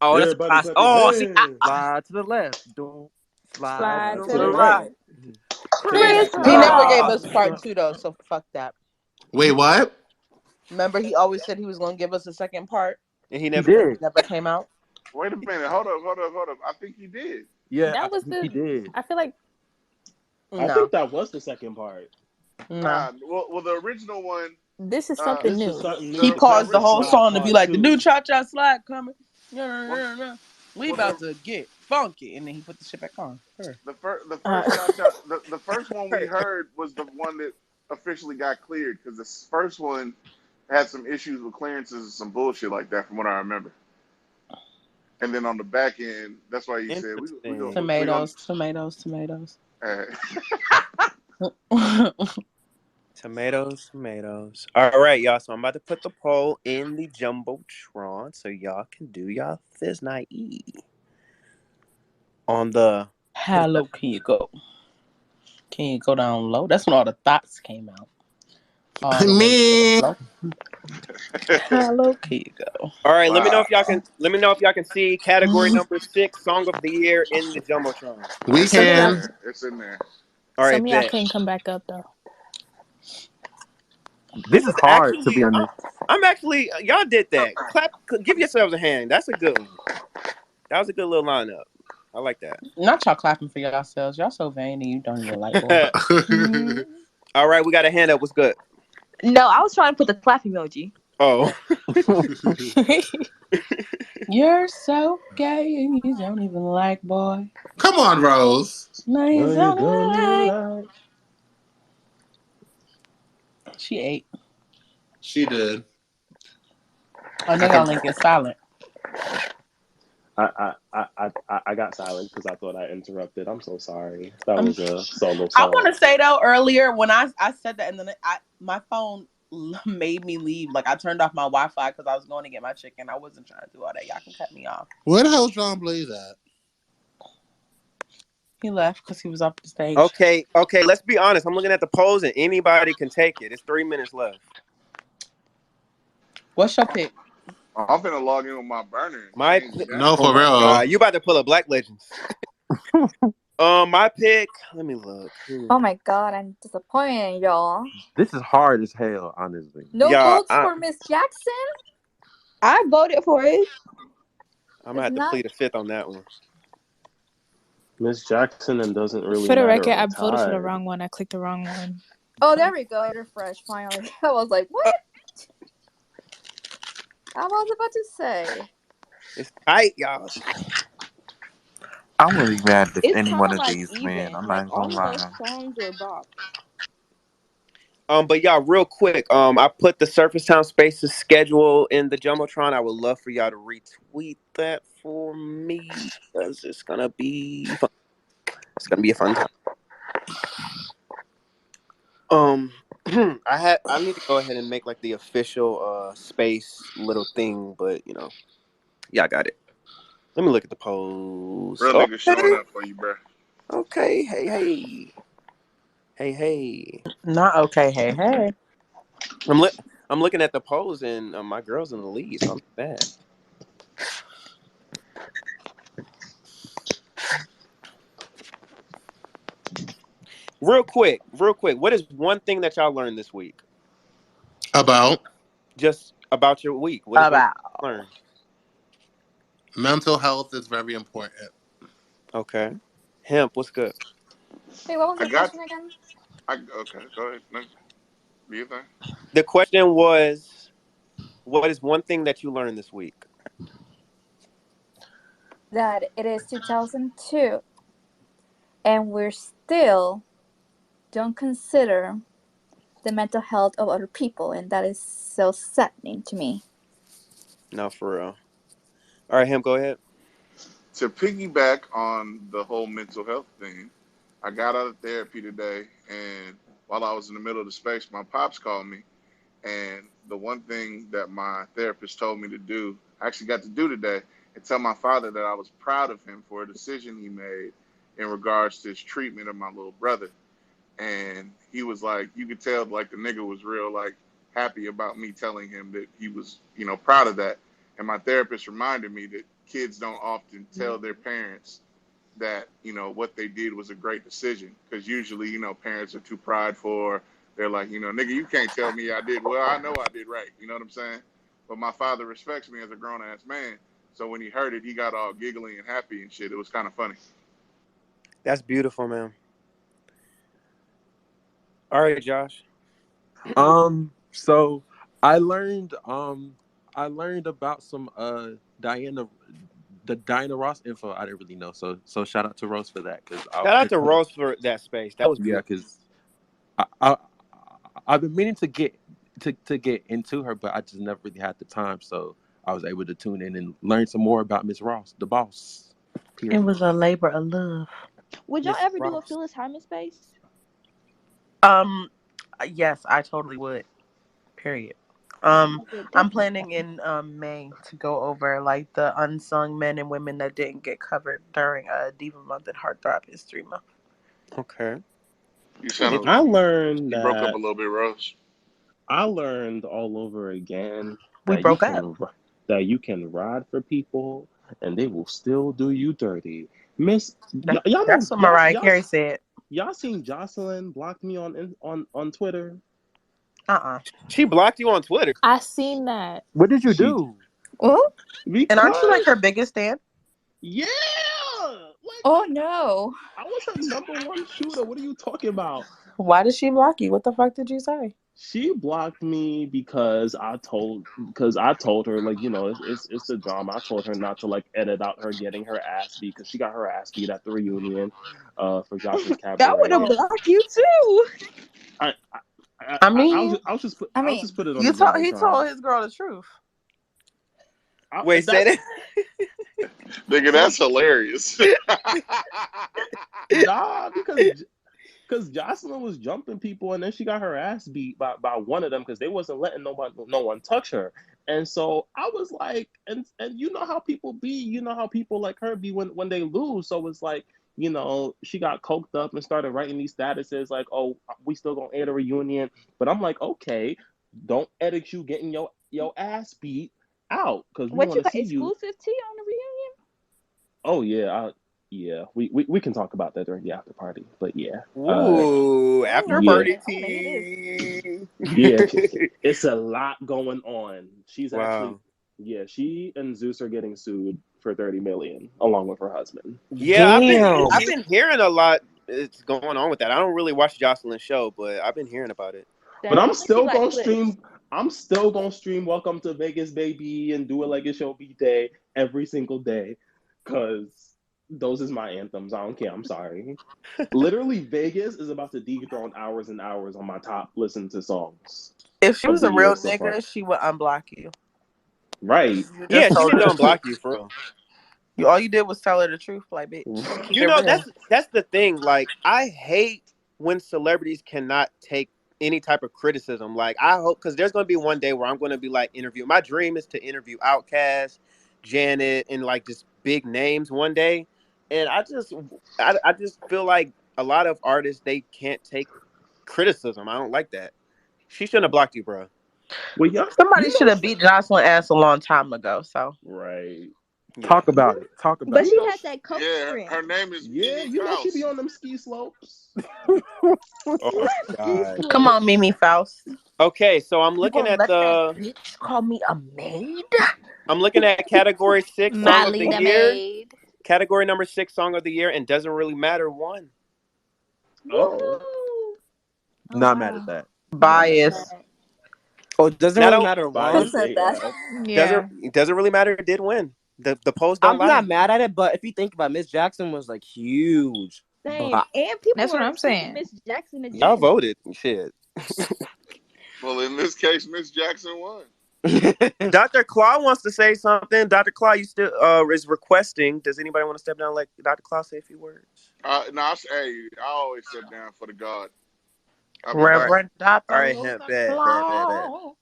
Oh, that's a Everybody classic. clap your Oh, see, hands. Slide to the left. Don't slide Slide to Slide to to the the the right. right. right. He never Crisscross. gave Crisscross. us part two though, so fuck that. Wait, what? Remember, he always said he was gonna give us a second part, And he He never and did. it did. never came out. Wait a minute. Hold up. I think he did. Yeah, That was he the. did. I feel like I No, think that was the second part. no. Nah. Well, the original one. this is Uh, something This is new. something He new. the The the Cha paused the Cha whole original. Slide song to be Part like, "The new 2. cha cha slide coming. Well, We well, about to get funky," and then he put the shit back on. Her. the Uh, first cha-cha the first one we heard was the one that officially got cleared because the first one had some issues with clearances and some bullshit like that from what I remember. And then on the back end, that's why he said Interesting. we gonna Tomatoes, tomatoes, tomatoes. uh, Tomatoes, tomatoes. All right, y'all. So I'm about to put the poll in the jumbotron so y'all can do y'all Thisnight on the How low can you go? Can you go down low? That's when all the thoughts came out. All the way to the Me. floor. How low can you go? All right, wow. let me know if y'all can see category number 6, song of the year in the jumbotron. We It's some of in y'all, can. there. It's in there. All some right, of y'all bet. can't come back up though. This This is is hard to be actually honest. I'm actually y'all did that. Clap, give yourselves a hand. That's a good one. That was a good little lineup. I like Not y'all clapping for yourselves. Y'all so vain and you don't even like one. that. All right, we got a hand up. What's good? No, I was trying to put the clap emoji. Oh, You're so gay and you don't even like boy. Come on, Rose. No, you No, you don't don't even even like. like. She ate. She did. Oh, I now y'all can. link is silent. I got silent because I thought I interrupted. I'm so sorry. That Um, was a solo I want song. to say though earlier when I said that and then my phone made me leave. Like I turned off my Wi-Fi because I was going to get my chicken. I wasn't trying to do all that. Y'all can cut me off. Where the hell's John Blaze at? He left because he was off the stage. Okay, let's be honest. I'm looking at the polls and anybody can take it. It's 3 minutes left. What's your pick? I'm finna log in with my burner and My change pick, that. No, oh for my real. god, you about to pull up Black Legends. My pick, let me look. Oh my god, I'm disappointed, y'all. This is hard as hell, honestly. No Yeah, votes for Miss Jackson? I voted for it. I'm gonna It's have to not. plead a fifth on that one. Miss Jackson and doesn't really For the matter record, I are voted for the tied. wrong one. I clicked the wrong one. Oh, there we go. I refreshed finally. I was like, what? I was about to say. It's tight, y'all. I wouldn't be mad if It's any kind one of of like these win. even. I'm not Like even gonna all of those lie. songs are bops. But y'all, real quick, I put the Surface Town Spaces schedule in the Jumbotron. I would love for y'all to retweet that for me because it's gonna be fun. It's gonna be a fun time. I need to go ahead and make like the official space little thing, but yeah, I got it. Let me look at the polls. Real niggas showing Okay, up for you, bro. okay, hey. Not okay. Hey, hey. I'm li- I'm looking at the polls and my girl's in the lead, so I'm bad. Real quick. What is one thing that y'all learned this week? About Just about your week. What is one thing About you learned? mental health is very important. Okay. Hemp, what's good? Wait, what was I the got. question again? Okay. Go ahead. No, do your thing. The question was, what is one thing that you learned this week? That it is 2002 and we're still don't consider the mental health of other people, and that is so saddening to me. No, for real. All right, Hemp, go ahead. To piggyback on the whole mental health thing, I got out of therapy today, and while I was in the middle of the space, my pops called me, and the one thing that my therapist told me to do, I actually got to do today, and tell my father that I was proud of him for a decision he made in regards to his treatment of my little brother. And he was like, you could tell like the nigga was real like happy about me telling him that he was, proud of that. And my therapist reminded me that kids don't often tell their parents that what they did was a great decision, because usually parents are too prideful, or they're like, nigga, you can't tell me I did well, I know I did right, you know what I'm saying? But my father respects me as a grown-ass man, so when he heard it, he got all giggly and happy and shit. It was kind of funny. That's beautiful, man. All right, Josh. So I learned about some Diana Ross info I didn't really know. So shout out to Rose for that because Shout out to Rose for that space. That was yeah, beautiful. because I I've been meaning to get into her, but I just never really had the time. So I was able to tune in and learn some more about Miss Ross, the boss. it Period. was a labor of love. Would y'all Miss ever do a Ross. Phyllis Hyman space? Um, yes, I totally would. Period. I would I'm definitely. planning in May to go over like the unsung men and women that didn't get covered during Diva Month and Heartthrob History Month. Okay. You sound I learned you broke up a that little bit, Rose. I learned all over again We that you broke up. can that you can ride for people and they will still do you dirty. Miss, y'all know That's what Mariah Carey said. y'all seen Jocelyn blocked me on Twitter Uh-uh. She blocked you on Twitter. I seen that. What did you she do? Oh, And aren't you like because her biggest fan? yeah, like oh no. I was her number one shooter. What are you talking about? Why did she block you? What the fuck did you say? She blocked me because I told her, like, it's the drama. I told her not to, like, edit out her getting her ass beat because she got her ass beat at the reunion for Jocelyn's I would have cabaret. blocked you too. I I, I I'll mean, just mean, put it on the he jumbotron. told his girl the truth. Wait, say That's that. Nigga, that's hilarious. nah, because Jocelyn was jumping people, and then she got her ass beat by one of them because they wasn't letting no one touch her. And so I was like, and you know how people be, you know how people like her be when they lose. So it's like, she got coked up and started writing these statuses like, oh, we still gonna air the reunion. But I'm like, okay, don't edit you getting your ass beat out because we What, want you to got see you. exclusive tea on the reunion? Oh yeah, yeah. We can talk about that during the after party. But yeah, Ooh, after I yeah. want party to. I want to hear this. tea. Yeah, it's a lot going on. She's actually, Wow. yeah, she and Zeus are getting sued for 30 million along with her husband. Yeah, I've Damn. been hearing a lot. It's going on with that. I don't really watch Jocelyn's show, but I've been hearing about it. But Dang, I think she got clips. I'm still gonna stream Welcome to Vegas, baby, and do it like it's your beat day every single day, cause those is my anthems. I don't care. I'm sorry. Literally, Vegas is about to dethrone hours and hours on my top listen to songs If she of was the a real year so far. nigga, she would unblock you. Right. You Yeah, just she told need her to the unblock truth. you for real. All you did was tell her the truth, like bitch. Keep You it know, real. that's the thing. Like, I hate when celebrities cannot take any type of criticism. Like, I hope because there's gonna be one day where I'm gonna be like interview. My dream is to interview Outkast, Janet, and like just big names one day. And I just feel like a lot of artists they can't take criticism. I don't like that. She shouldn't have blocked you, bro. Well, yeah, Somebody should have beat Jocelyn ass a long time ago. So right. Yeah. Talk about it. Talk But about she it. had that Yeah, co-parent. her name is Yeah, Mimi she be Faust. on them ski slopes. Oh my Ski god. come on, slopes. Mimi Faust. Okay, so I'm You looking gonna at let that the bitch call me a maid? I'm looking at category 6 song of the Mali the year. maid. Category number 6 song of the year, and doesn't really matter one. Oh. Woo! Oh Not mad at wow. that. Not mad at Bias. that. Oh, it doesn't Not really o- matter Bias one. Said that. AF. Yeah. doesn't really matter. It did win. The polls don't I'm lie. not mad at it, but if you think about it, Miss Jackson was like huge. Same. But And people That's what were I'm picking saying. Miss Jackson Y'all again. voted. Shit. Well, in this case, Miss Jackson won. Dr. Claw wants to say something. Dr. Claw, you still is requesting. Does anybody want to step down? Like Dr. Claw, say a few words. No, hey, I always step down for the God. I'll be back. Reverend All Dr. right, Luther bad. Claw.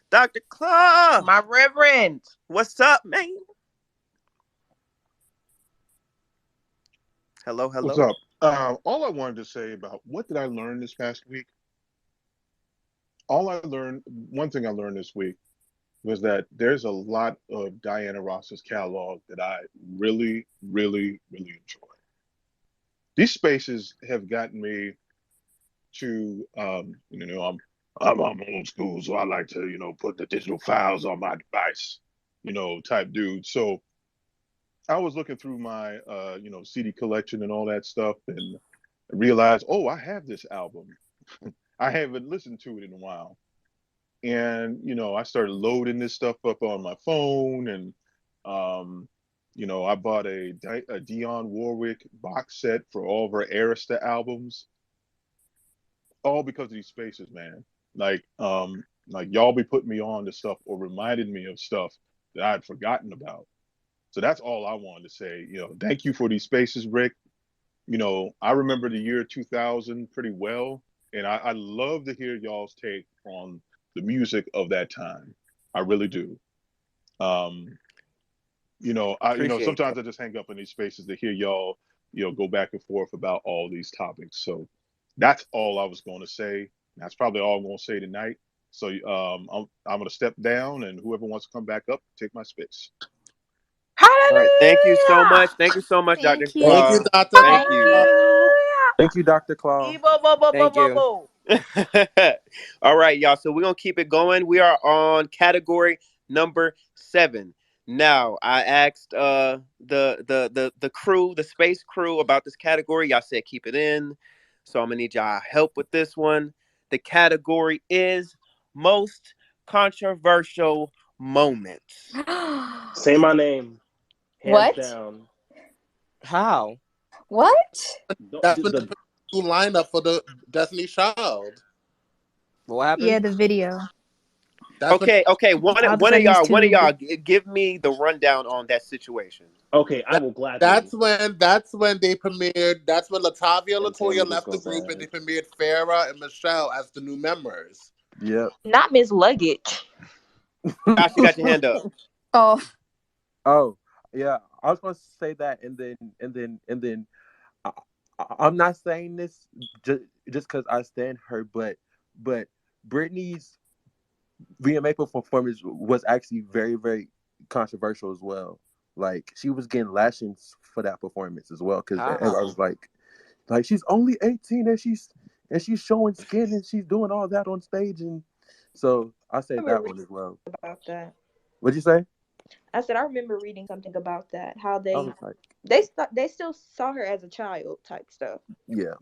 Dr. Claw, My Reverend. what's up, man? Hello, What's hello. up? All I wanted to say about what did I learn this past week? One thing I learned this week was that there's a lot of Diana Ross's catalog that I really, really, really enjoy. These spaces have gotten me to, I'm old school, so I like to, put the digital files on my device, type dude. So I was looking through my, CD collection and all that stuff, and realized, oh, I have this album. I haven't listened to it in a while. And, I started loading this stuff up on my phone. And, um, I bought a Dionne Warwick box set for all of her Arista albums, all because of these spaces, man. Like y'all be putting me on to stuff or reminded me of stuff that I'd forgotten about. So that's all I wanted to say. Thank you for these spaces, Rick. I remember the year 2000 pretty well, and I love to hear y'all's take on the music of that time. I really do. Um, Appreciate sometimes that. I just hang up in these spaces to hear y'all, go back and forth about all these topics. So that's all I was going to say. That's probably all I'm going to say tonight. So I'm going to step down, and whoever wants to come back up, take my space. All right. Thank you so Hallelujah. much. Thank you so much, Dr. Thank you. Thank you, Claw. Dr. Thank Thank you. Claw. you. Thank you, Dr. Claw. Evo, bo, bo, bo, thank bo, you. bo. All right, y'all. So we're gonna keep it going. We are on category number 7. Now, I asked the crew, the space crew about this category. Y'all said keep it in. So I'm gonna need y'all help with this one. The category is most controversial moments. Say my name, hands What? down. How? What? That's when they The put the new lineup for the Destiny Child. What Yeah, happened? the video. That's when Okay, okay. All the One of Grammys y'all, too. give me the rundown on that situation. okay, I that, will gladly. that's when they premiered. That's when Latavia And Latoya Tammy was left the so group, and they bad. premiered Farrah and Michelle as the new members. Yep. Not Miss Luggage. Josh, you got your hand up. Oh, Oh, yeah. I was going to say that, and then I, I'm not saying this just because I stand her, but Britney's VMA performance was actually very, very controversial as well. Like she was getting lashings for that performance as well because I How? was like she's only 18 and she's showing skin and she's doing all that on stage, and so I say I remember that reading one as well. about that. What'd you say? I said I remember reading something about that. How I was like, they still saw her as a child type stuff. yeah.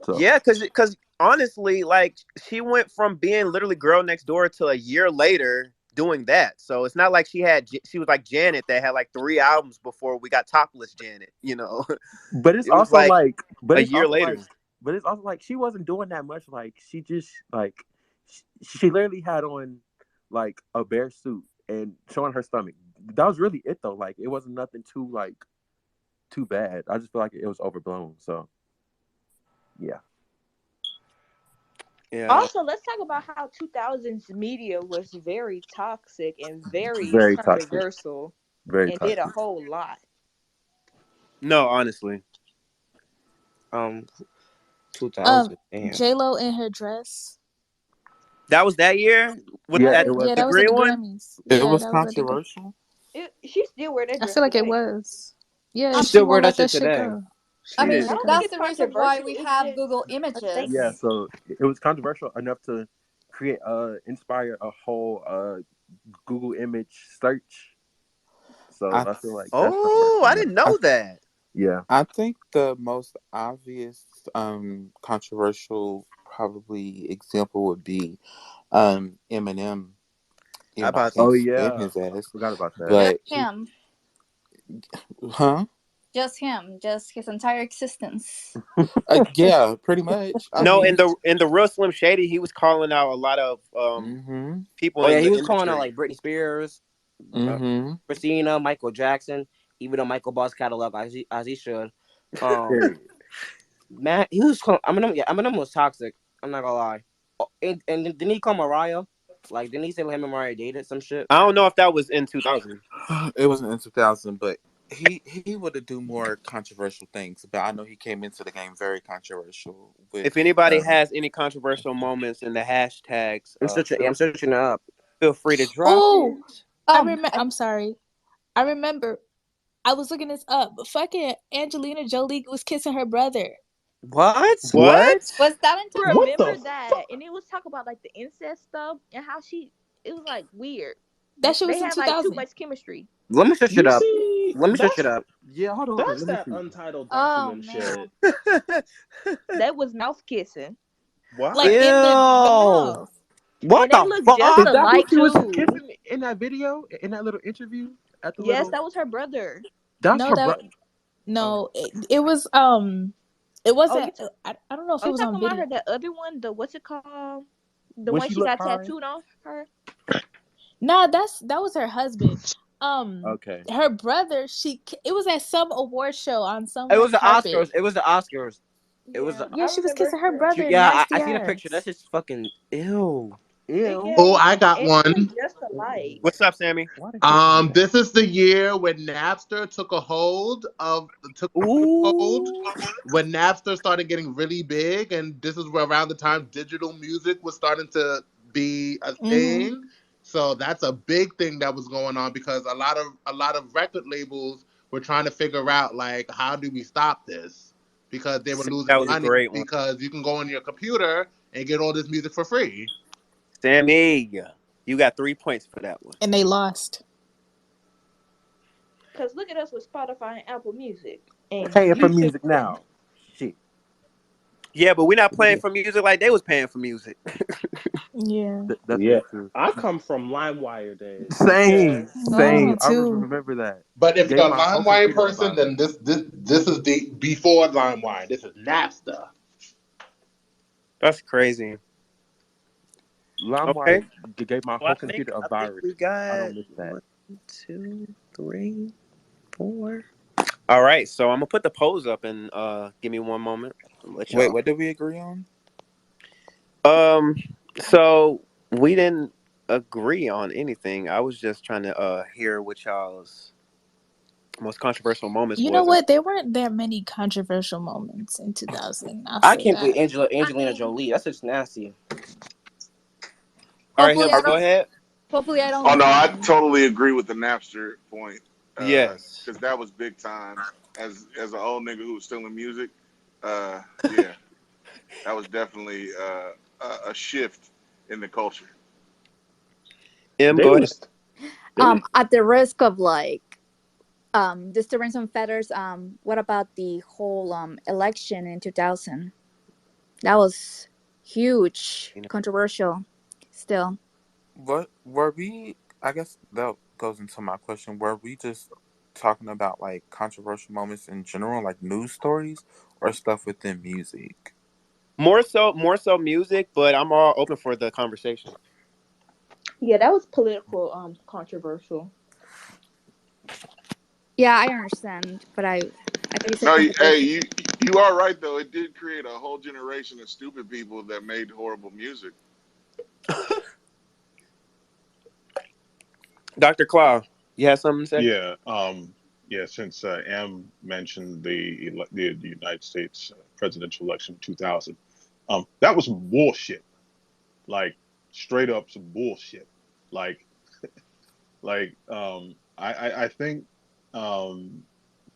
So Yeah, because honestly, like she went from being literally girl next door to a year later doing that. So it's not like she was like Janet that had like 3 albums before we got topless Janet. You know, but it's it was also like like but a it's year also later. like but it's also like she wasn't doing that much. Like she just like she literally had on like a bare suit and showing her stomach. That was really it though. Like it wasn't nothing too bad. I just feel like it was overblown. So yeah. Yeah. Also, let's talk about how 2000s media was very toxic and very Very toxic. controversial Very and did a toxic. whole lot. No, honestly, Um, Um, 2000. Damn. J Lo in her dress. that was that year with Yeah, Was that it it? was Yeah, the that was at green the one. Grammys. It Yeah, was that was at the. controversial. She still wear that I dress feel like it today. was. Yeah, She she still wear won't that let shit that shit today. go. I She won't mean, let I it don't think go. that's it's the reason why controversial. we It's have just Google a yeah, Images. statement. so it was controversial enough to create inspire a whole Google image search. So I I feel like that's Oh, controversial I enough. didn't I know that. Yeah. I think the most obvious controversial probably example would be Eminem, I you know, about to. can't Oh stand yeah. his ass. Forgot about that. Just But he him. huh? Just him. Just his entire existence. Yeah, pretty much. I No, mean, in the real Slim Shady, he was calling out a lot of mm-hmm, people Oh yeah, in he the was calling out industry. like Britney Spears, uh, mm-hmm. Christina, Michael Jackson. Even though Michael Boss catalog as he should. Um, Period. man, he was calling. Eminem. Yeah, Eminem was toxic. I'm not gonna lie. Oh, and didn't he call Mariah? Like, didn't he say him and Mariah dated some shit? I don't know if that was in 2000. It wasn't in 2000, but he would have do more controversial things. But I know he came into the game very controversial with If anybody um. has any controversial moments in the hashtags, I'm searching. Yeah, I'm searching it up. feel free to drop Oh, it. I, I'm sorry. I remember. I was looking this up. Fucking Angelina Jolie was kissing her brother. What? What? was that in What 2000? Remember the that, fuck? and it was talk about like the incest stuff and how she. It was like weird. That shit They was in had like too 2000. much chemistry. Let me search it You up. see, Let me search it up. Yeah, hold on. that's Let me that see. untitled Oh document shit. man. That was mouth kissing, Like What? in the Ew. mouth. What and they the look just fuck? Is that who alike she was too. kissing in that video? In that little interview at the Yes, little that was her brother. that's No, her that brother. Oh. no. It was it Oh, wasn't. I don't know if oh, it you was on talking about video. her? That other one, the what's it called? The When one she she looked got high? tattooed on her. Nah, that was her husband. Um, Okay. her brother. It was at some award show on some It was red the carpet. Oscars. It was the Oscars. It was. Yeah, Yeah, I she was remember kissing her her. brother. Yeah, Nasty I seen a picture. That's ass. just fucking ew. Ew. Oh, Yes, I got and they look one. just alike. What's up, Sammy? Why they kissing like that? This is the year when Napster took hold. Ooh. When Napster started getting really big, and this is around the time digital music was starting to be a Mm-hmm. thing. So that's a big thing that was going on because a lot of record labels were trying to figure out like how do we stop this because they were That losing was a money great one. because you can go on your computer and get all this music for free. Sammy, you got 3 points for that one. And they lost. Cause look at us with Spotify and Apple Music and Paying for YouTube. music now. Shit. Yeah, but we're not But playing yeah, for music like they was paying for music. Yeah. That's yeah. very true. I come from LimeWire days. Okay. Same. Oh, I too. remember that. But if Gave you're a my whole LimeWire computer a person, then virus. this is the before LimeWire. This is Napster. That's crazy. Okay. LimeWire gave my Well, whole computer a I think virus. we I got don't miss that. one, two, three, four. All right, so I'm gonna put the polls up and give me one moment. I'm gonna let Wait, y'all. what did we agree on? Um, so we didn't agree on anything. I was just trying to hear what y'all's most controversial moments You know was. And what? There weren't that many controversial moments in 2000. I'll I say can't believe that. Angelina Jolie. That's just nasty. all right, Hopefully, Hims, I go don't. ahead. Hopefully, I don't Oh no, miss I them. totally agree with the Napster point Yes. because that was big time. As an old nigga who was still in music, yeah, that was definitely a shift in the culture. M, They go ahead. was they At the risk of like disturbing some feathers, what about the whole election in 2000? That was huge, You know, controversial. Still, What were we? I guess that goes into my question. Were we just talking about like controversial moments in general, like news stories, or stuff within music? more so music, but I'm all open for the conversation. Yeah, that was political, controversial. yeah, I understand, but I thought you said No, hey, controversial. you are right though. It did create a whole generation of stupid people that made horrible music. Dr. Claw, you have something to say? Yeah, yeah. Since M mentioned the United States presidential election 2000, that was some bullshit. Like straight up some bullshit. Like I think um,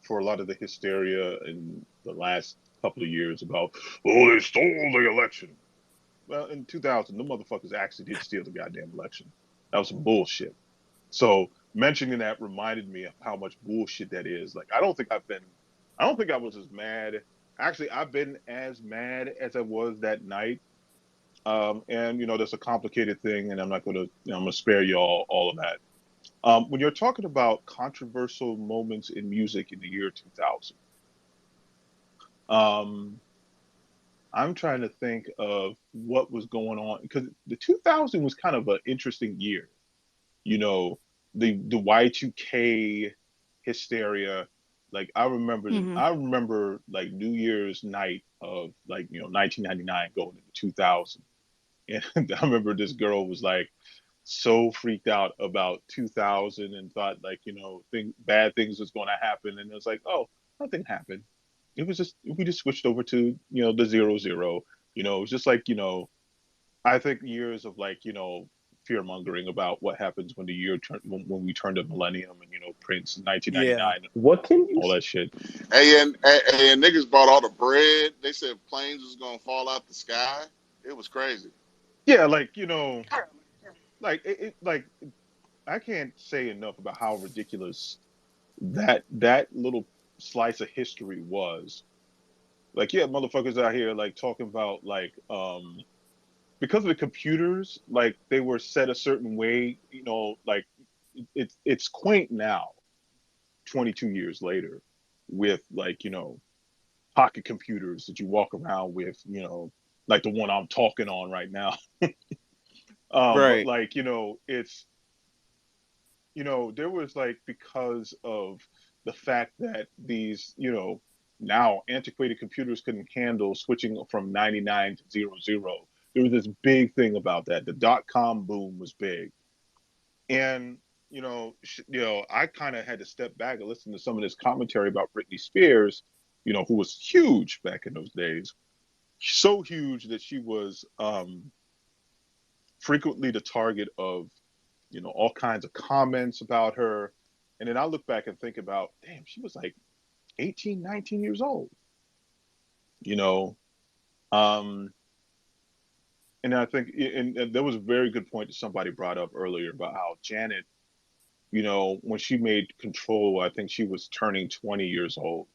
for a lot of the hysteria in the last couple of years about they stole the election. Well, in 2000, the motherfuckers actually did steal the goddamn election. That was some bullshit. So mentioning that reminded me of how much bullshit that is. Like I don't think I was as mad. Actually, I've been as mad as I was that night. And that's a complicated thing, and I'm not gonna, I'm gonna spare you all of that. When you're talking about controversial moments in music in the year 2000, um, I'm trying to think of what was going on because the 2000 was kind of an interesting year. You know, the Y2K hysteria. Like Hmm. I remember like New Year's night of like 1999 going into 2000, and I remember this girl was like so freaked out about 2000 and thought like bad things was going to happen, and it was like, oh, nothing happened. It was just we just switched over to the 00. It was just like I think years of like fear mongering about what happens when the year turn when we turn to millennium, and Prince Yeah. 1999, what can you all that shit. And niggas bought all the bread. They said planes was gonna fall out the sky. It was crazy. Yeah, like like like I can't say enough about how ridiculous that little slice of history was. Like, yeah, motherfuckers out here like talking about like because of the computers, like they were set a certain way, like it's quaint now, 22 years later, with like, pocket computers that you walk around with, like the one I'm talking on right now. But Right. like, it's there was like because of the fact that these, now antiquated computers couldn't handle switching from 99 to 00. There was this big thing about that. The dot-com boom was big. And I kind of had to step back and listen to some of this commentary about Britney Spears, who was huge back in those days. So huge that she was frequently the target of all kinds of comments about her. And then I look back and think about, damn, she was like 18, 19 years old, you know. Um, and I think, and there was a very good point that somebody brought up earlier about how Janet, when she made Control, I think she was turning 20 years old.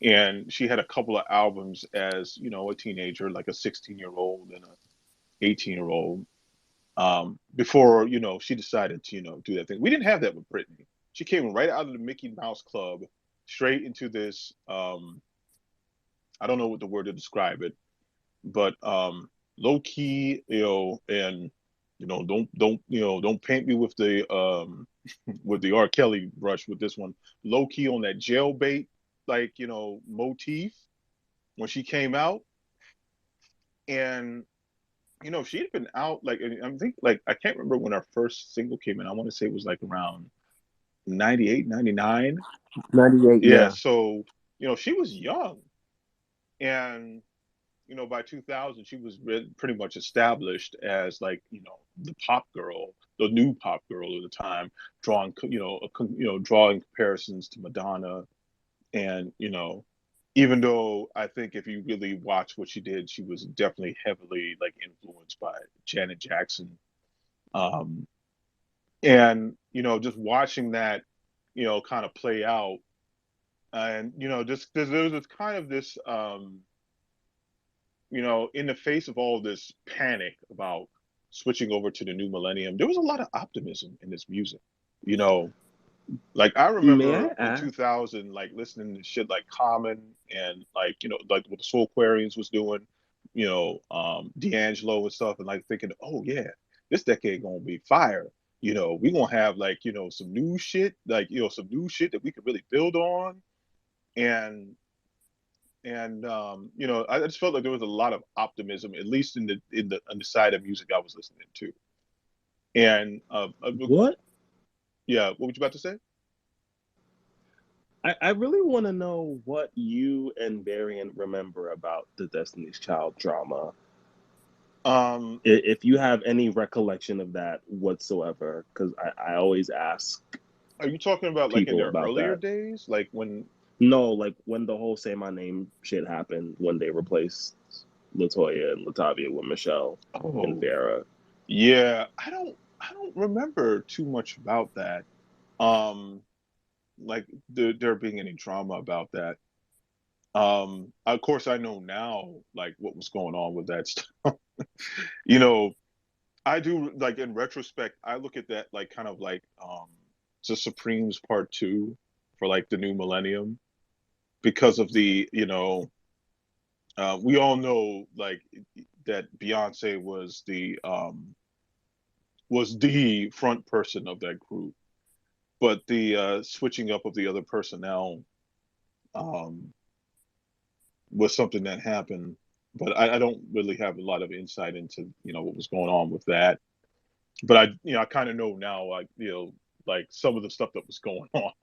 and she had a couple of albums as a teenager, like a 16-year-old and a 18-year-old. Before she decided to do that thing. We didn't have that with Britney. She came right out of the Mickey Mouse Club, straight into this. I don't know what the word to describe it, but low key, and don't paint me with the with the R. Kelly brush with this one. Low key on that jailbait, like motif when she came out, and she'd been out like, and I think, like, I can't remember when our first single came in. I want to say it was like around 98, 99. 98, Yeah, yeah. so she was young, and by 2000 she was pretty much established as, like, the pop girl, the new pop girl of the time, drawing drawing comparisons to Madonna. And even though I think if you really watch what she did, she was definitely heavily, like, influenced by Janet Jackson. um and just watching that kind of play out, and just there's this kind of this, in the face of all this panic about switching over to the new millennium, there was a lot of optimism in this music. You know, like, I May I remember in ask? 2000, like, listening to shit like Common, and, like, like what the Soul Aquarians was doing, D'Angelo and stuff, and, like, thinking, oh yeah, this decade gonna be fire. We gonna have, like, some new shit, like, some new shit that we could really build on. And I just felt like there was a lot of optimism, at least in the side of music I was listening to. And What? yeah, what were you about to say? I really want to know what you and Varian remember about the Destiny's Child drama. Um, If you have any recollection of that whatsoever, because I always ask are you talking about, like, in people their about earlier that. days, like when? No, like when the whole Say My Name shit happened, when they replaced Latoya and Latavia with Michelle and Oh, Farrah. yeah, I don't remember too much about that. Um, like, there being any drama about that. Of course, I know now, like, what was going on with that stuff. You know, I do, like, in retrospect, I look at that, like, kind of like, the Supremes Part Two for, like, the new millennium, because of the, we all know, like, that Beyonce was the front person of that group, but the switching up of the other personnel, um, was something that happened. But I don't really have a lot of insight into what was going on with that. But I kind of know now, like, like, some of the stuff that was going on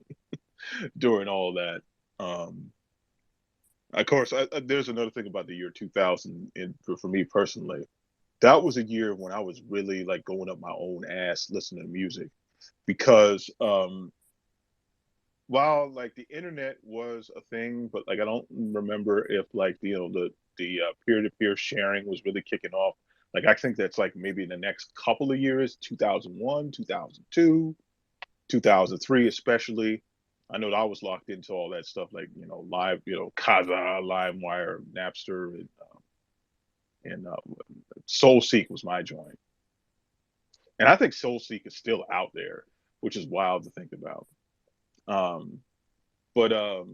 during all that. Of course, there's another thing about the year 2000, for me personally. That was a year when I was really, like, going up my own ass listening to music, because while, like, the internet was a thing, but, like, I don't remember if, like, the peer-to-peer sharing was really kicking off. Like, I think that's, like, maybe in the next couple of years, 2001, 2002, 2003 especially. I know that I was locked into all that stuff, like, live, Kaza, LimeWire, Napster, and SoulSeek was my joint. And I think SoulSeek is still out there, which is wild to think about. Um, but uh,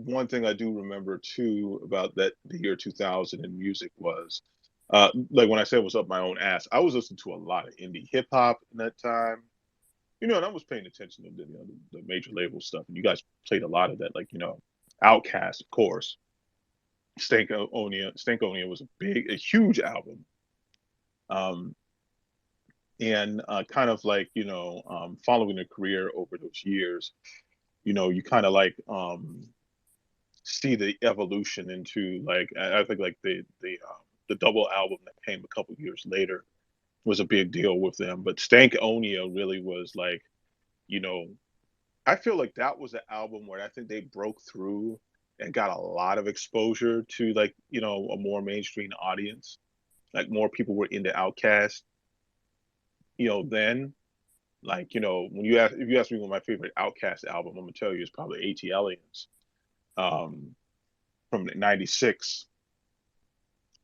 One thing I do remember too about the year 2000 in music was, like, when I said was up my own ass, I was listening to a lot of indie hip hop in that time. And I was paying attention to the major label stuff, and you guys played a lot of that, like, Outkast, of course. Stankonia was a huge album. Um, and kind of like, following a career over those years, you kind of, like, see the evolution into, like, I think, like, the double album that came a couple years later was a big deal with them. But Stankonia really was, like, you know I feel like that was an album where I think they broke through and got a lot of exposure to, like, a more mainstream audience. Like, more people were into Outkast, then. Like, when if you ask me what my favorite Outkast album, I'm gonna tell you it's probably AT Aliens, um, from '96.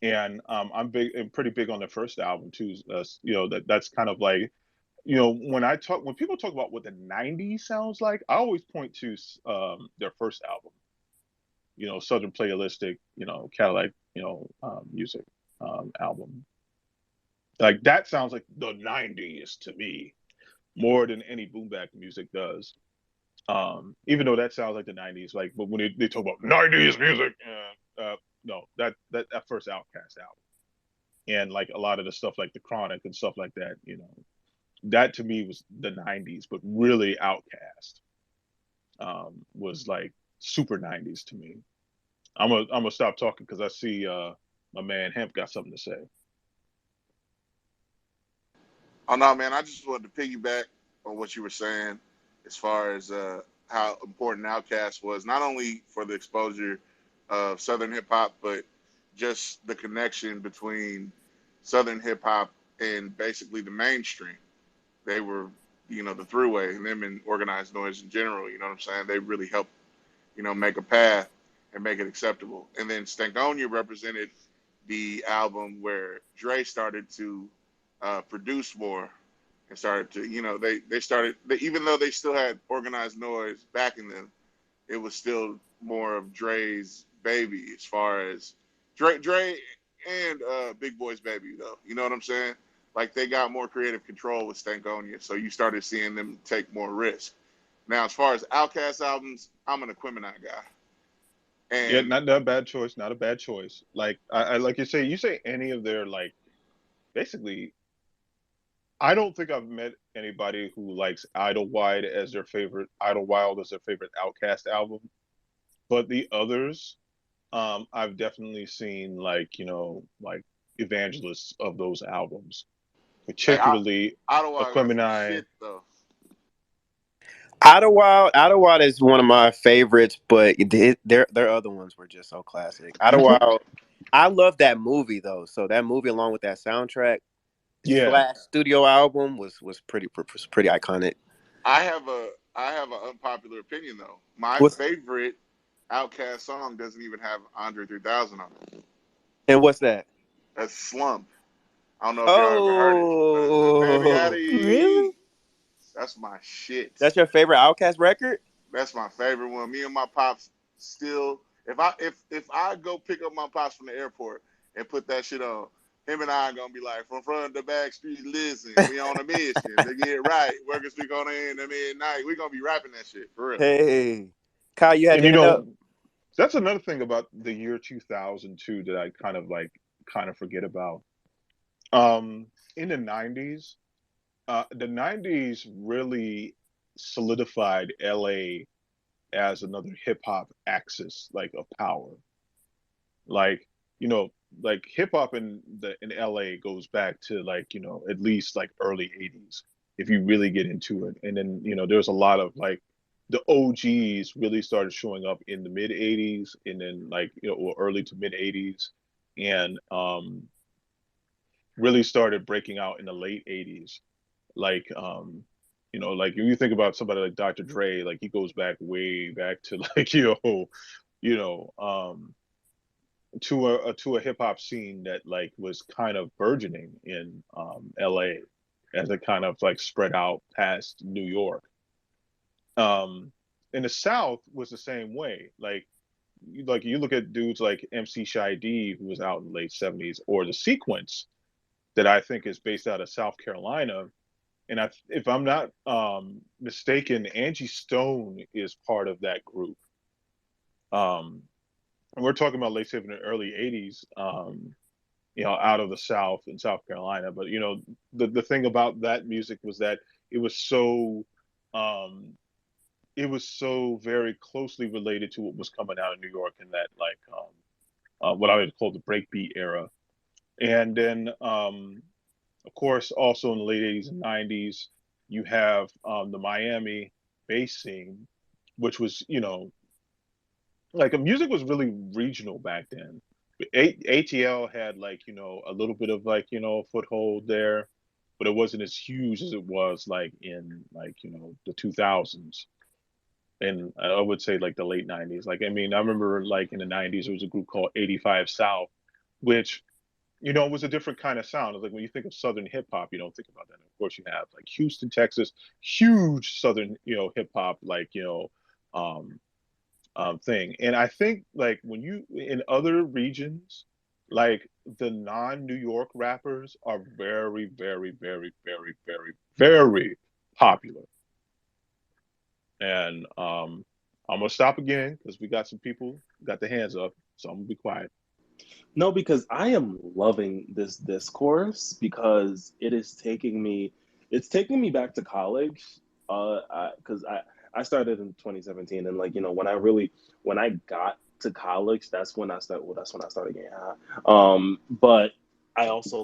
And I'm pretty big on the first album too. That's kind of like, when people talk about what the '90s sounds like, I always point to their first album, Southern Playalistic, Cadillac, music, album. Like that sounds like the '90s to me more than any boom bap music does. Even though that sounds like the '90s, like, but when they talk about '90s music, no, that first Outkast album, and like a lot of the stuff like the Chronic and stuff like that, that to me was the '90s, but really Outkast, was like super '90s to me. I'm gonna stop talking because I see my man Hemp got something to say. Oh no, man! I just wanted to piggyback on what you were saying, as far as how important Outkast was, not only for the exposure of Southern hip hop, but just the connection between Southern hip hop and basically the mainstream. They were, the throughway, and them and organized noise in general. You know what I'm saying? They really helped, make a path and make it acceptable. And then Stankonia represented the album where Dre started to produce more and started to, they started, even though they still had organized noise backing them, it was still more of Dre's baby as far as Dre and Big Boy's baby, though. You know what I'm saying? Like they got more creative control with Stankonia, so you started seeing them take more risk. Now, as far as Outkast albums, I'm an Aquemini guy, Yeah, and not a bad choice, not a bad choice. Like I like you say any of their like basically. I don't think I've met anybody who likes Idlewild as their favorite Outkast album. But the others, I've definitely seen like, like evangelists of those albums, hey, particularly Ottawa got some Aquemini. shit though. Idlewild is one of my favorites, but their other ones were just so classic. Idlewild, I love that movie though. So that movie, along with that soundtrack Yeah, slash studio album, was pretty iconic. I have an unpopular opinion though. My What's favorite Outkast song doesn't even have Andre 3000 on it. and what's that? That's Slump. I don't know if y'all ever heard it. Baby Oh, Really? Addy. That's my shit. that's your favorite Outkast record? That's my favorite one. Me and my pops still. If I go pick up my pops from the airport and put that shit on, him and I are gonna be like, from front to back street, listen, we on a mission to get right. Working street on the end of midnight. We gonna be rapping that shit for real. Hey, Kyle, you had and your hand up. that's another thing about the year 2002 that I kind of forget about. Um, in the '90s really solidified LA as another hip hop axis like of power. Like, you know, like hip hop in LA goes back to like, at least like early '80s if you really get into it. And then, there's a lot of like the OGs really started showing up in the mid '80s and then like, or early to mid '80s, and really started breaking out in the late '80s. Like, like when you think about somebody like Dr. Dre, like he goes back way back to like, you know, to a hip hop scene that like was kind of burgeoning in LA as it kind of like spread out past New York. Um, in the South was the same way. Like you look at dudes like MC Shy D, who was out in the late '70s, or the Sequence that I think is based out of South Carolina. And if I'm not mistaken, Angie Stone is part of that group. Um, and we're talking about late '70s and early '80s. Out of the South in South Carolina. But the thing about that music was that it was so um, it was so very closely related to what was coming out of New York in that like what I would call the breakbeat era. And then of course also in the late '80s and '90s you have the Miami bass scene, which was like music was really regional back then. ATL had like a little bit of like a foothold there. but it wasn't as huge as it was like in like the 2000s, and I would say like the late 90s. Like I mean, I remember like in the 90s there was a group called 85 South, which was a different kind of sound. It's like when you think of Southern hip hop, you don't think about that. Of course, you have like Houston, Texas, huge Southern, hip hop, like um, thing. And I think like when you in other regions, like the non-New York rappers are very, very, very, very, very, very popular. And I'm gonna stop again because we got some people got their hands up, so I'm gonna be quiet. No, because I am loving this discourse because it's taking me back to college. Because I started in 2017, and like when I got to college, that's when I started getting high. But I also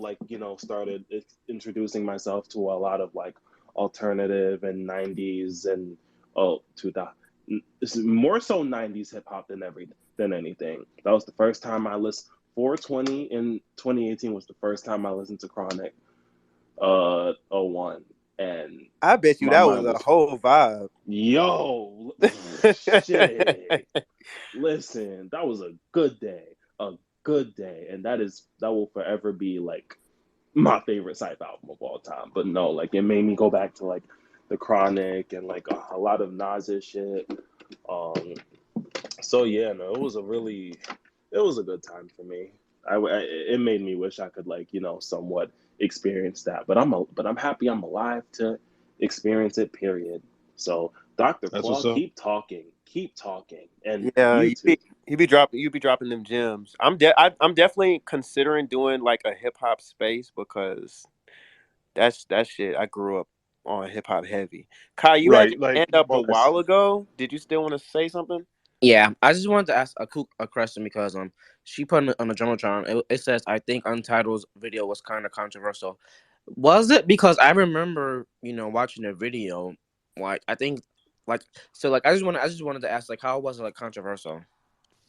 started introducing myself to a lot of like alternative and 90s and 2000, it's more so 90s hip hop than anything. That was the first time I listened. 420 in 2018 was the first time I listened to Chronic '01, and I bet you my that was mind a was, whole vibe. yo, shit. Listen, that was a a good day, and that will forever be like my favorite Syph album of all time. But no, like it made me go back to like the Chronic and like a lot of Nas's shit. Um, so yeah, no, it was a good time for me. It made me wish I could like somewhat experience that, but I'm happy I'm alive to experience it. Period. So Dr. That's Claw, what's up. keep talking, and Yeah, you too. you be dropping them gems. I'm definitely considering doing like a hip hop space because that shit. I grew up on hip hop heavy. Kai, you had Right, your like hand up a well, while ago. Did you still want to say something? Yeah, I just wanted to ask a question because she put on the jumbotron. It says I think Untitled's video was kind of controversial. Was it because I remember watching the video, like I think like so like I just wanted to ask like how was it like controversial?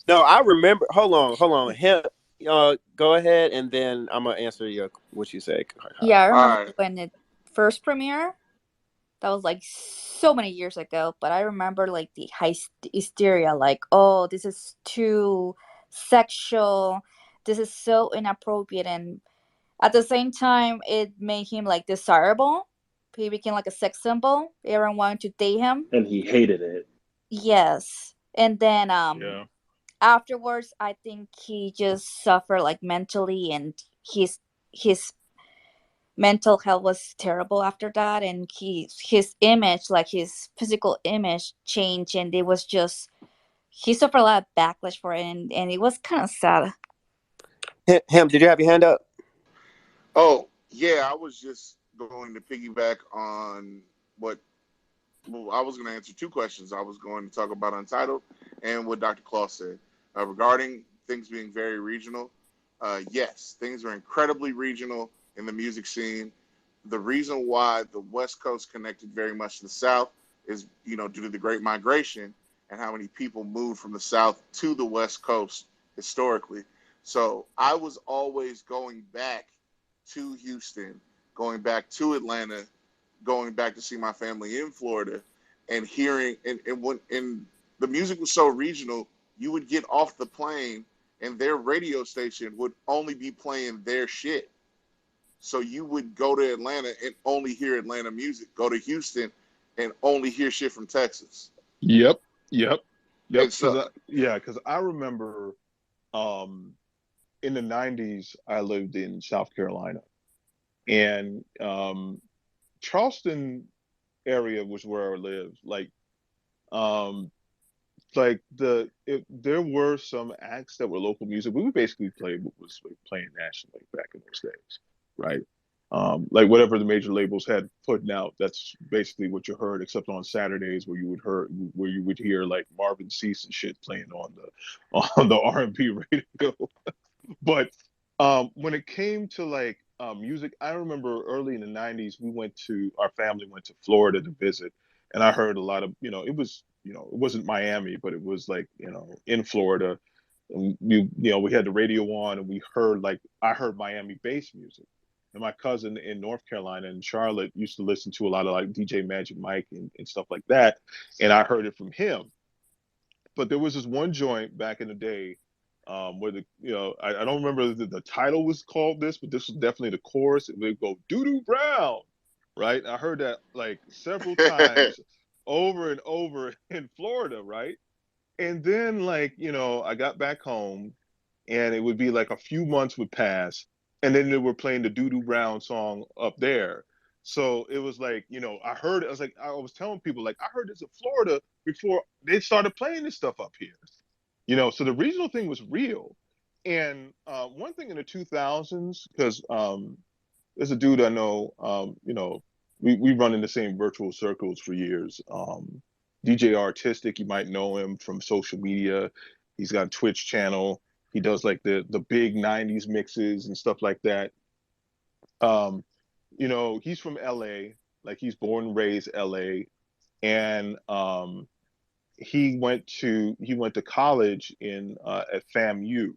No, I remember. Hold on. Him, go ahead, and then I'm gonna answer your what you say, Kai. Yeah, I All remember right. when it first premiere. That was like so many years ago, but I remember like the hysteria, like, oh, this is too sexual, this is so inappropriate, and at the same time, it made him like desirable. He became like a sex symbol. Everyone wanted to date him. And he hated it. Yes, and then yeah. afterwards, I think he just suffered like mentally, and his mental health was terrible after that, and his image, like his physical image, changed, and it was just he suffered a lot of backlash for it, and it was kind of sad. Him, did you have your hand up? Oh, yeah, I was just going to piggyback on what well, I was going to answer two questions. I was going to talk about Untitled and what Dr. Claw said regarding things being very regional. Yes, things are incredibly regional in the music scene. The reason why the West Coast connected very much to the South is, due to the Great Migration and how many people moved from the South to the West Coast historically. So I was always going back to Houston, going back to Atlanta, going back to see my family in Florida, and hearing and the music was so regional, you would get off the plane and their radio station would only be playing their shit. So you would go to Atlanta and only hear Atlanta music. Go to Houston and only hear shit from Texas. Yep, yep, yep. And so, Because I remember um, in the '90s, I lived in South Carolina, and Charleston area was where I lived. Um, there were some acts that were local music. We would basically play what was like, playing nationally back in those days, right? Like whatever the major labels had putting out, that's basically what you heard, except on Saturdays where you would hear like Marvin Cease and shit playing on the on the R&B radio. But when it came to like music, I remember early in the '90s, our family went to Florida to visit, and I heard a lot of, it was, it wasn't Miami, but it was like, in Florida. And we had the radio on, and I heard Miami bass music, and my cousin in North Carolina and Charlotte used to listen to a lot of like DJ Magic Mike and stuff like that, and I heard it from him. But there was this one joint back in the day, where I don't remember the title was called this, but this was definitely the chorus. It would go doo doo brown, right? I heard that like several times over and over in Florida, right? And then like, I got back home and it would be like a few months would pass and then they were playing the Doo Doo Brown song up there. So it was like, I heard it. I was like, I was telling people like I heard this in Florida before they started playing this stuff up here. So the regional thing was real. And one thing in the 2000s, because there's a dude I know, we run in the same virtual circles for years. DJ Artistic, you might know him from social media. He's got a Twitch channel. He does like the big 90s mixes and stuff like that. Um, he's from LA, like he's born and raised LA. And he went to college in at FAMU,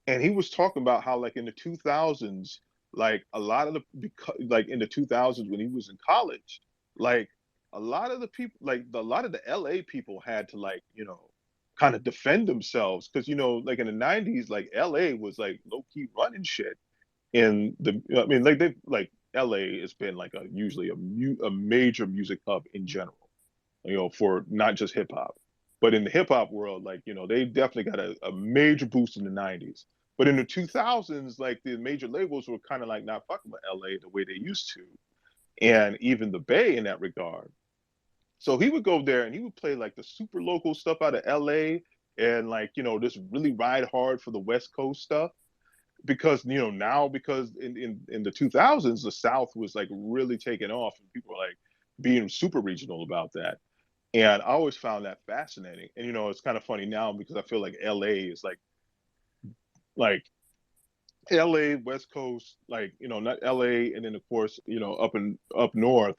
and he was talking about how like in the 2000s, like a lot of like in the 2000s when he was in college, like a lot of the people, like a lot of the LA people had to like kind of defend themselves because like in the 90s, like LA was like low key running shit in the I mean like they like LA has been like usually a major music hub in general, for not just hip hop. But in the hip hop world, like, they definitely got a major boost in the 90s. But in the 2000s, like the major labels were kind of like not fucking with LA the way they used to. And even the Bay in that regard. So he would go there and he would play like the super local stuff out of LA and like, just really ride hard for the West Coast stuff. Because, now because in the 2000s, the South was like really taking off and people were like being super regional about that. And I always found that fascinating. And it's kind of funny now because I feel like LA is like LA West Coast, like not LA, and then of course up north,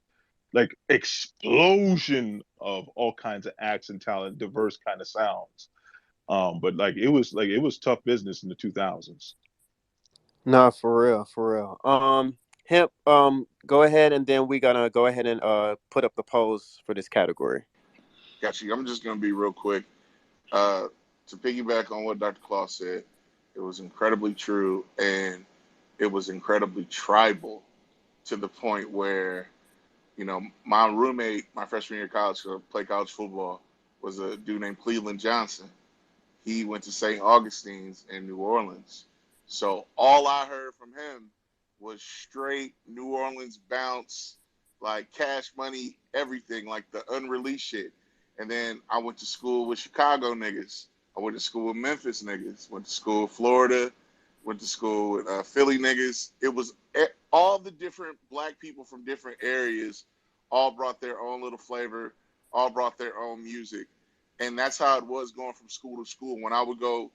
like explosion of all kinds of acts and talent, diverse kind of sounds. But it was tough business in the 2000s. No, for real, for real. Hemp, go ahead, and then we gonna go ahead and put up the polls for this category. Got you. I'm just gonna be real quick. Uh, to piggyback on what Dr. Claus said, it was incredibly true, and it was incredibly tribal to the point where my roommate, my freshman year of college, to play college football, was a dude named Cleveland Johnson. He went to St. Augustine's in New Orleans. So all I heard from him was straight New Orleans bounce, like Cash Money, everything, like the unreleased shit. And then I went to school with Chicago niggas. I went to school with Memphis niggas. Went to school with Florida. Went to school with Philly niggas. It was all the different black people from different areas all brought their own little flavor, all brought their own music. And that's how it was going from school to school. When I would go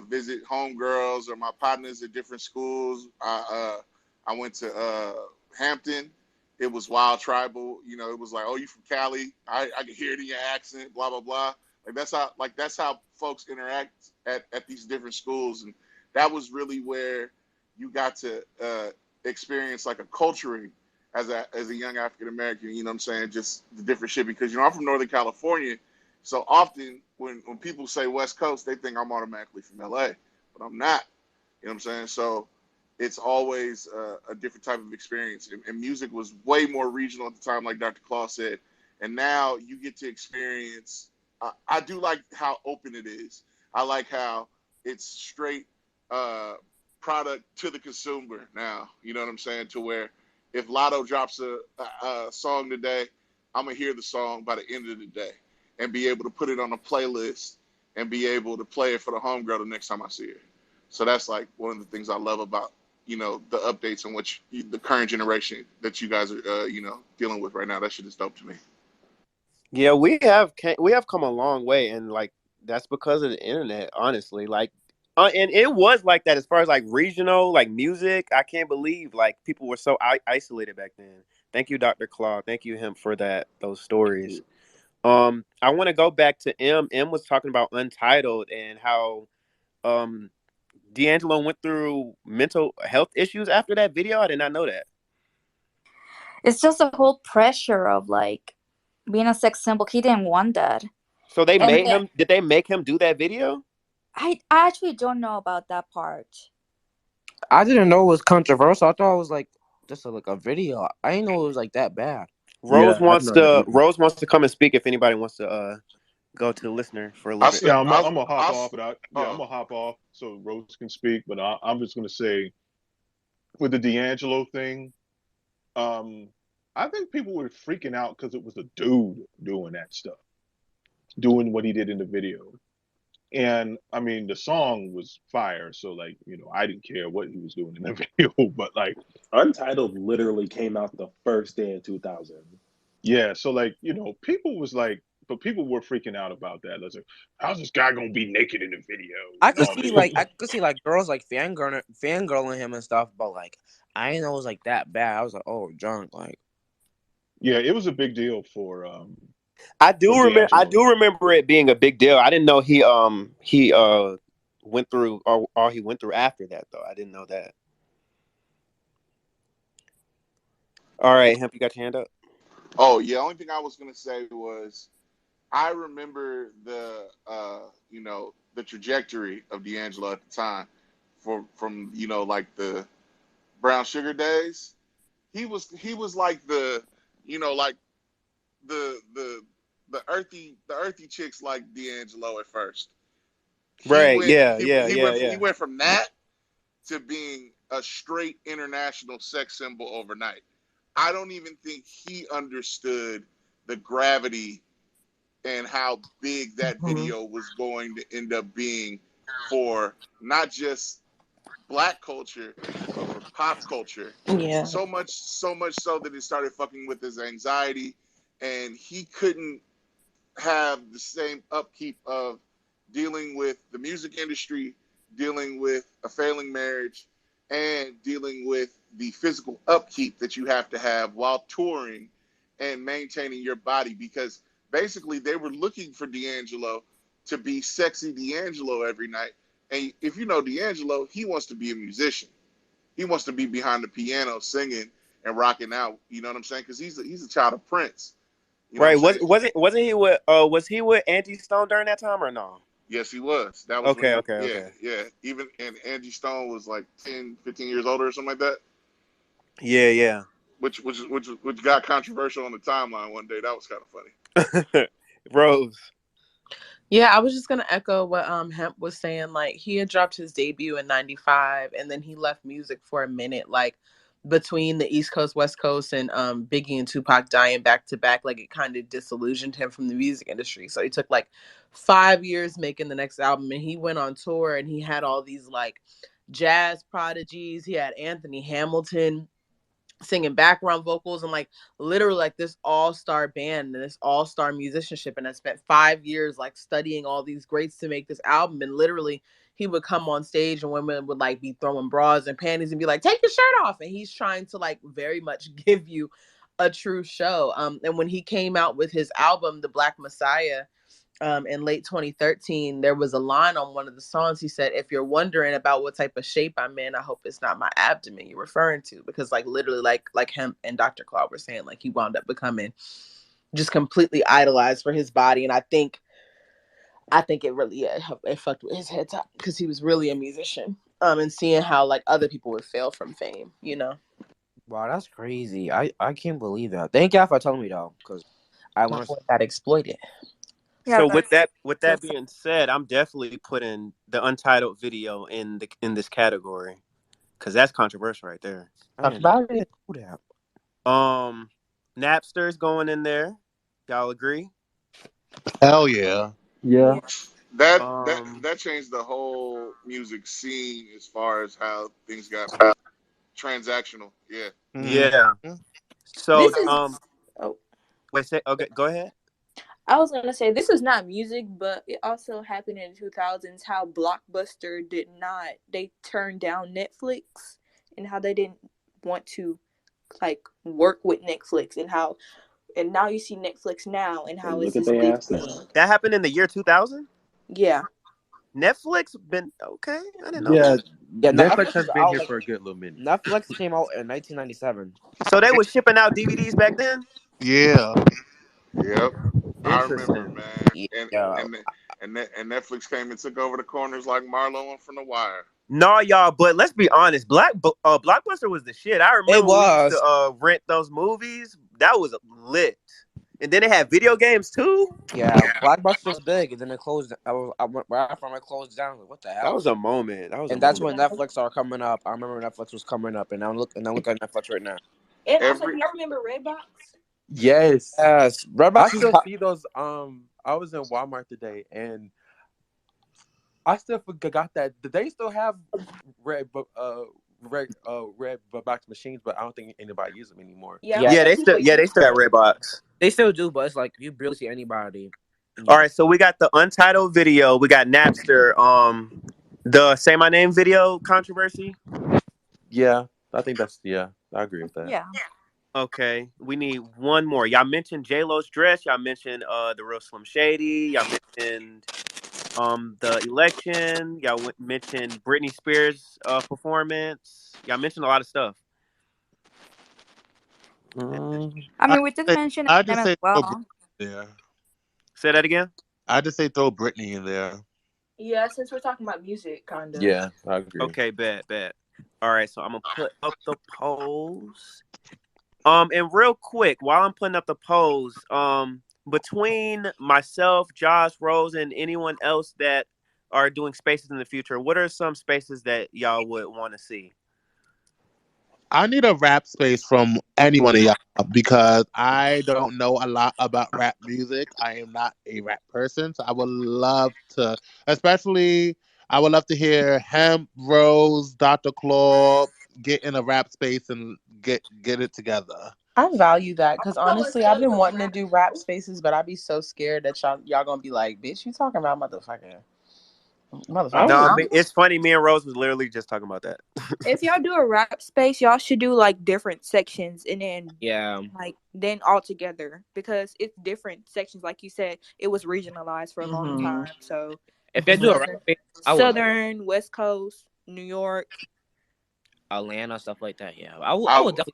visit homegirls or my partners at different schools, I went to Hampton. It was wild tribal. It was like, oh, you from Cali? I can hear it in your accent. Blah blah blah. That's how folks interact at these different schools, and that was really where you got to experience like a culturing as a young African American. You know what I'm saying? Just the different shit because I'm from Northern California, so often when people say West Coast, they think I'm automatically from LA, but I'm not. You know what I'm saying? So it's always a different type of experience. And music was way more regional at the time, like Dr. Claus said. And now you get to experience. I do like how open it is. I like how it's straight product to the consumer now. You know what I'm saying? To where if Lotto drops a song today, I'm gonna hear the song by the end of the day and be able to put it on a playlist and be able to play it for the homegirl the next time I see her. So that's like one of the things I love about the updates and the current generation that you guys are dealing with right now. That shit is dope to me. Yeah, we have come a long way, and like that's because of the internet. Honestly, like, and it was like that as far as like regional like music. I can't believe like people were so isolated back then. Thank you, Dr. Claw. Thank you, him, for those stories. I want to go back to M. M was talking about Untitled and how um D'Angelo went through mental health issues after that video? I did not know that. It's just the whole pressure of like being a sex symbol. He didn't want that. So they And made him. Did they make him do that video? I actually don't know about that part. I didn't know it was controversial. I thought it was like just like a video. I didn't know it was like that bad. Yeah, I didn't know that either. Rose wants to come and speak if anybody wants to go to the listener for a little I bit. said, Yeah, I'm gonna hop I, off, but I'm uh, gonna hop off so Rose can speak. But I'm just gonna say with the D'Angelo thing, um, I think people were freaking out because it was a dude doing that stuff, doing what he did in the video. And I mean, the song was fire, so like, I didn't care what he was doing in the video, but like, Untitled literally came out the first day in 2000. yeah, so like, people was like, but people were freaking out about that. Like, how's this guy gonna be naked in the video and all this? I could see like girls like fangirling him and stuff, but like I didn't know it was like that bad. I was like, oh, drunk, like Yeah, it was a big deal I for do remember. I D'Angelo. do remember it being a big deal. I didn't know he went through all he went through after that though. I didn't know that. All right, Hemp, you got your hand up. oh yeah. Only thing I was gonna say was I remember the trajectory of D'Angelo at the time, from like the Brown Sugar days. He was like like the the earthy chicks like D'Angelo at first. He Right. went Yeah. he Yeah. he Yeah. went he Yeah. went from that to being a straight international sex symbol overnight. I don't even think he understood the gravity and how big that Mhm. video was going to end up being for not just black culture, but for pop culture. Yeah. So much so that it started fucking with his anxiety, and he couldn't have the same upkeep of dealing with the music industry, dealing with a failing marriage, and dealing with the physical upkeep that you have to have while touring and maintaining your body. Because basically, they were looking for D'Angelo to be sexy D'Angelo every night. And if you know D'Angelo, he wants to be a musician. He wants to be behind the piano singing and rocking out. You know what I'm saying? Because he's a child of Prince. You know what I'm Right. saying? Was he with Angie Stone during that time or no? Yes, he was. That was when Okay. he, Okay. yeah, Okay. yeah. Even, and Angie Stone was like 10, 15 years older or something like that, Yeah. Yeah. which got controversial on the timeline one day. That was kind of funny. Rose. Yeah, I was just gonna echo what Hemp was saying. Like he had dropped his debut in '95, and then he left music for a minute. Like between the East Coast, West Coast, and Biggie and Tupac dying back to back, like it kind of disillusioned him from the music industry. So he took like 5 years making the next album, and he went on tour, and he had all these like jazz prodigies. He had Anthony Hamilton singing background vocals, and like literally like this all-star band and this all-star musicianship. And I spent 5 years like studying all these greats to make this album. And literally he would come on stage and women would like be throwing bras and panties and be like, take your shirt off, and he's trying to like very much give you a true show. And when he came out with his album The Black Messiah, in late 2013, there was a line on one of the songs. He said, if you're wondering about what type of shape I'm in, I hope it's not my abdomen you're referring to. Because like literally like him and Dr. Claude were saying, like he wound up becoming just completely idolized for his body. And I think it really, yeah, it fucked with his head top because he was really a musician. And seeing how like other people would fail from fame, you know. wow, that's crazy. I can't believe that. Thank y'all for telling me though, because I My learned. boy got exploited. Yeah, So that's with so that being said, I'm definitely putting the Untitled video in this category because that's controversial right there. I Talk didn't about it. do that. Um, Napster's going in there. Y'all agree? Hell yeah. Yeah. yeah. That that Um, that changed the whole music scene as far as how things got transactional. Yeah. Mm-hmm. yeah. So This is oh wait, say okay. Go ahead. I was gonna say this is not music, but it also happened in the 2000s. How Blockbuster did not they turned down Netflix and how they didn't want to like work with Netflix and now you see Netflix now and And how it's look at this their big ass now. thing. That happened in the year 2000. Yeah, Netflix been okay. I didn't know Yeah, that. Yeah, Netflix Netflix has is been out. here Like for a good little minute. Netflix came out in 1997. So they was shipping out DVDs back then. Yeah. Yep, I remember, Interesting. man. And Yeah, and and Netflix came and took over the corners like Marlo from The Wire. No, y'all, but let's be honest. Blockbuster was the shit. I it remember we used to was. rent those movies. That was lit. And then they had video games too. Yeah, Blockbuster was big, and then it closed. I went right after it closed down. Like, what the That hell? was a moment. That was a And that's moment. when Netflix started coming up. I remember Netflix was coming up, and now look at Netflix right now. And also, Every do y'all remember Redbox? Yes, Yes, I Redbox was still hot. see those. I was in Walmart today, and I still forgot that they still have red, red box machines, but I don't think anybody uses them anymore. Yeah, I Yeah, don't Yeah, think they still people yeah they use still got them. Redbox. they still do, but it's like you barely see anybody All use it. right, so we got the Untitled video. We got Napster. The Say My Name video controversy. Yeah, I think that's yeah. I agree with that. Yeah. Okay, we need one more. Y'all mentioned J Lo's dress. Y'all mentioned the real Slim Shady. Y'all mentioned the election. Y'all mentioned Britney Spears performance. Y'all mentioned a lot of stuff. Mm, I I mean, we did say mention I them just as say throw Britney well. in there. Say that again. I just say throw Britney in there. Yeah, since we're talking about music, kind of. yeah, I agree. Okay, bet. All right, so I'm gonna put up the polls. And real quick, while I'm putting up the polls, between myself, Josh, Rose, and anyone else that are doing spaces in the future, what are some spaces that y'all would want to see? I need a rap space from any one of y'all because I don't know a lot about rap music. I am not a rap person, so I would love to, especially, I would love to hear Hemp, Rose, Dr. Claw get in a rap space and get it together. I value that because Also, a honestly, I've been Southern wanting to rap do rap house. spaces, but I'd be so scared that y'all gonna be like, "Bitch, you talking about I No, motherfucking I would. mean, songs?" it's funny. Me and Rose was literally just talking about that. If y'all do a rap space, y'all should do like different sections and then Yeah, then all together because it's different sections. Like you said, it was regionalized for a long Mm-hmm. time. So if they do a rap Mm-hmm. space, I would like Southern, West Coast, New York. Atlanta stuff like that. Yeah, I would I definitely.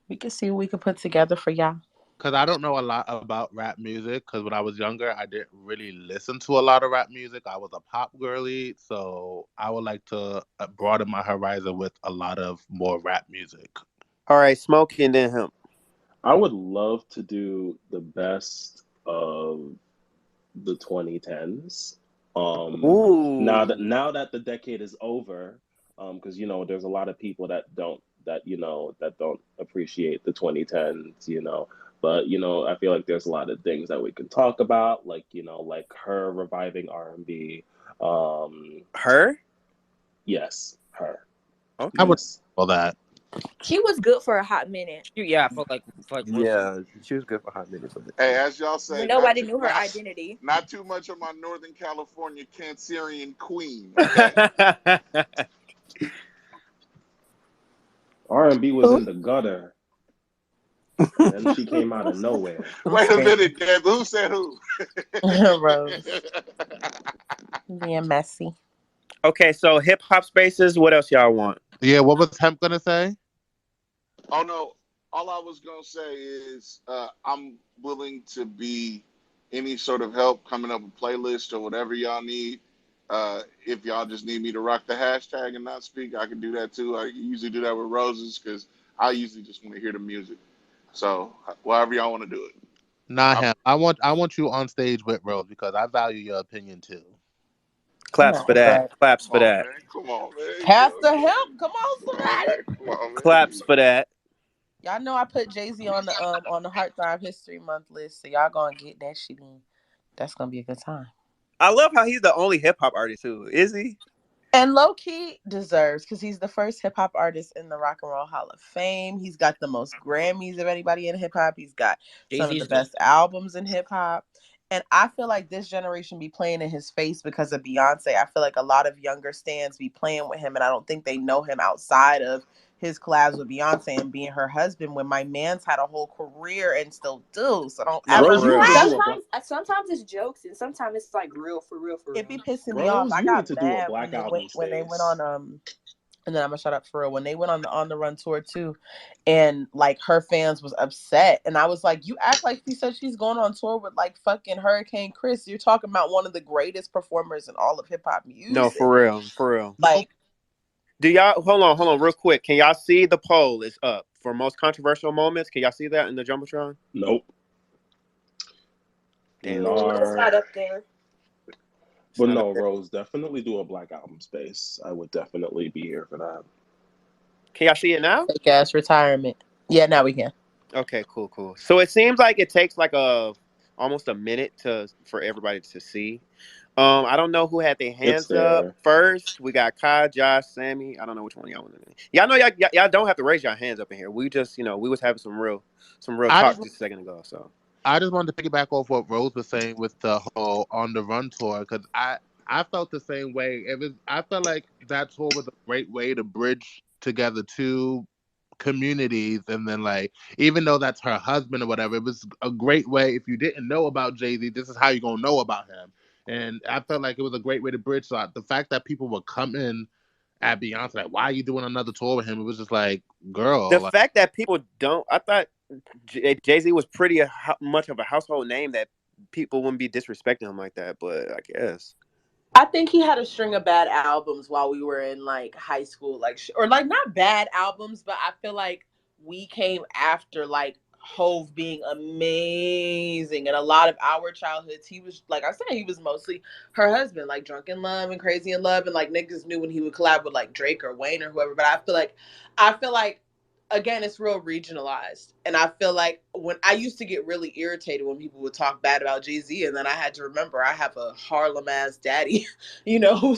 We can see what we can put together for y'all. Because I don't know a lot about rap music. Because when I was younger, I didn't really listen to a lot of rap music. I was a pop girly, so I would like to broaden my horizon with a lot of more rap music. All right, Smokey and then him. I would love to do the best of the 2010s. Ooh, Now that the decade is over, because there's a lot of people that don't appreciate the 2010s, but I feel like there's a lot of things that we can talk about, like like her reviving R&B. Um, her. yes, her. I Okay. would Yes. all that. She was good for a hot minute Yeah, for like one season. Yeah, she was good for a hot minute for that. Hey, as y'all say, when nobody knew her identity. not too much of my Northern California Cancerian queen. Okay. R&B was Who? in the gutter, and then she came out of nowhere. I'm Wait a screaming. minute, Deb. Who said who? Rose being messy. Okay, so hip hop spaces. What else y'all want? Yeah, what was Hemp gonna say? Oh no, all I was gonna say is I'm willing to be any sort of help coming up with playlist or whatever y'all need. If y'all just need me to rock the hashtag and not speak, I can do that too. I usually do that with roses because I usually just want to hear the music. So however y'all want to do it. Nah, I'm Hemp. I want you on stage with Rose because I value your opinion too. Claps for No, that. but Claps come for on, that. man. Come on, man. Pastor Help, come on, Come on, somebody. man. Come on, Claps man. for that. Y'all know I put Jay-Z on the Heartthrob History Month list, so y'all gonna get that shit in. That's gonna be a good time. I love how he's the only hip hop artist too. Is he? And low key deserves because he's the first hip hop artist in the Rock and Roll Hall of Fame. He's got the most Grammys of anybody in hip hop. He's got Jay some of the Z's good. best albums in hip hop. And I feel like this generation be playing in his face because of Beyonce. I feel like a lot of younger stands be playing with him, and I don't think they know him outside of his collabs with Beyonce and being her husband when my man's had a whole career and still do. So don't No, ever for Rose, you need real. to do a play. Sometimes it's jokes and sometimes it's like real for real for It be real. pissing me off. Rose, I you need got to do a mad Black Album when they went space. on and then I'm gonna shut up for real. When they went on the run tour too, and like her fans was upset, and I was like, "You act like she said she's going on tour with like fucking Hurricane Chris. You're talking about one of the greatest performers in all of hip hop No, for music. real. For real. Like, Do y'all hold on real quick. Can y'all see the poll is up for most controversial moments? Can y'all see that in the Jumbotron? Nope. Damn. It's Nar. not up there. It's But not up no, there. Rose, definitely do a Black Album space. I would definitely be here for that. Can y'all see it now? fake ass retirement. Yeah, now we can. Okay, cool, cool. So it seems like it takes like a almost a minute to for everybody to see. I don't know who had their It's hands up there. first. We got Kai, Josh, Sammy. I don't know which one y'all want to. Y'all know y'all don't have to raise your hands up in here. We just we was having some real I just talk just a second ago. So I just wanted to piggyback off what Rose was saying with the whole on the run tour because I felt the same way. I felt like that tour was a great way to bridge together two communities, and then like even though that's her husband or whatever, it was a great way. If you didn't know about Jay-Z, this is how you're gonna know about him. And I felt like it was a great way to bridge. So the fact that people were coming at Beyonce like, why are you doing another tour with him? It was just like, the girl, like, fact that people don't, I thought Jay Z was pretty much of a household name that people wouldn't be disrespecting him like that. But I guess I think he had a string of bad albums while we were in like high school, like or like not bad albums, but I feel like we came after like Hove being amazing, and a lot of our childhoods, he was like I said, he was mostly her husband, like Drunk in Love and Crazy in Love, and like niggas knew when he would collab with like Drake or Wayne or whoever. But I feel like again, it's real regionalized. And I feel like when I used to get really irritated when people would talk bad about Jay-Z, and then I had to remember I have a Harlem ass daddy, who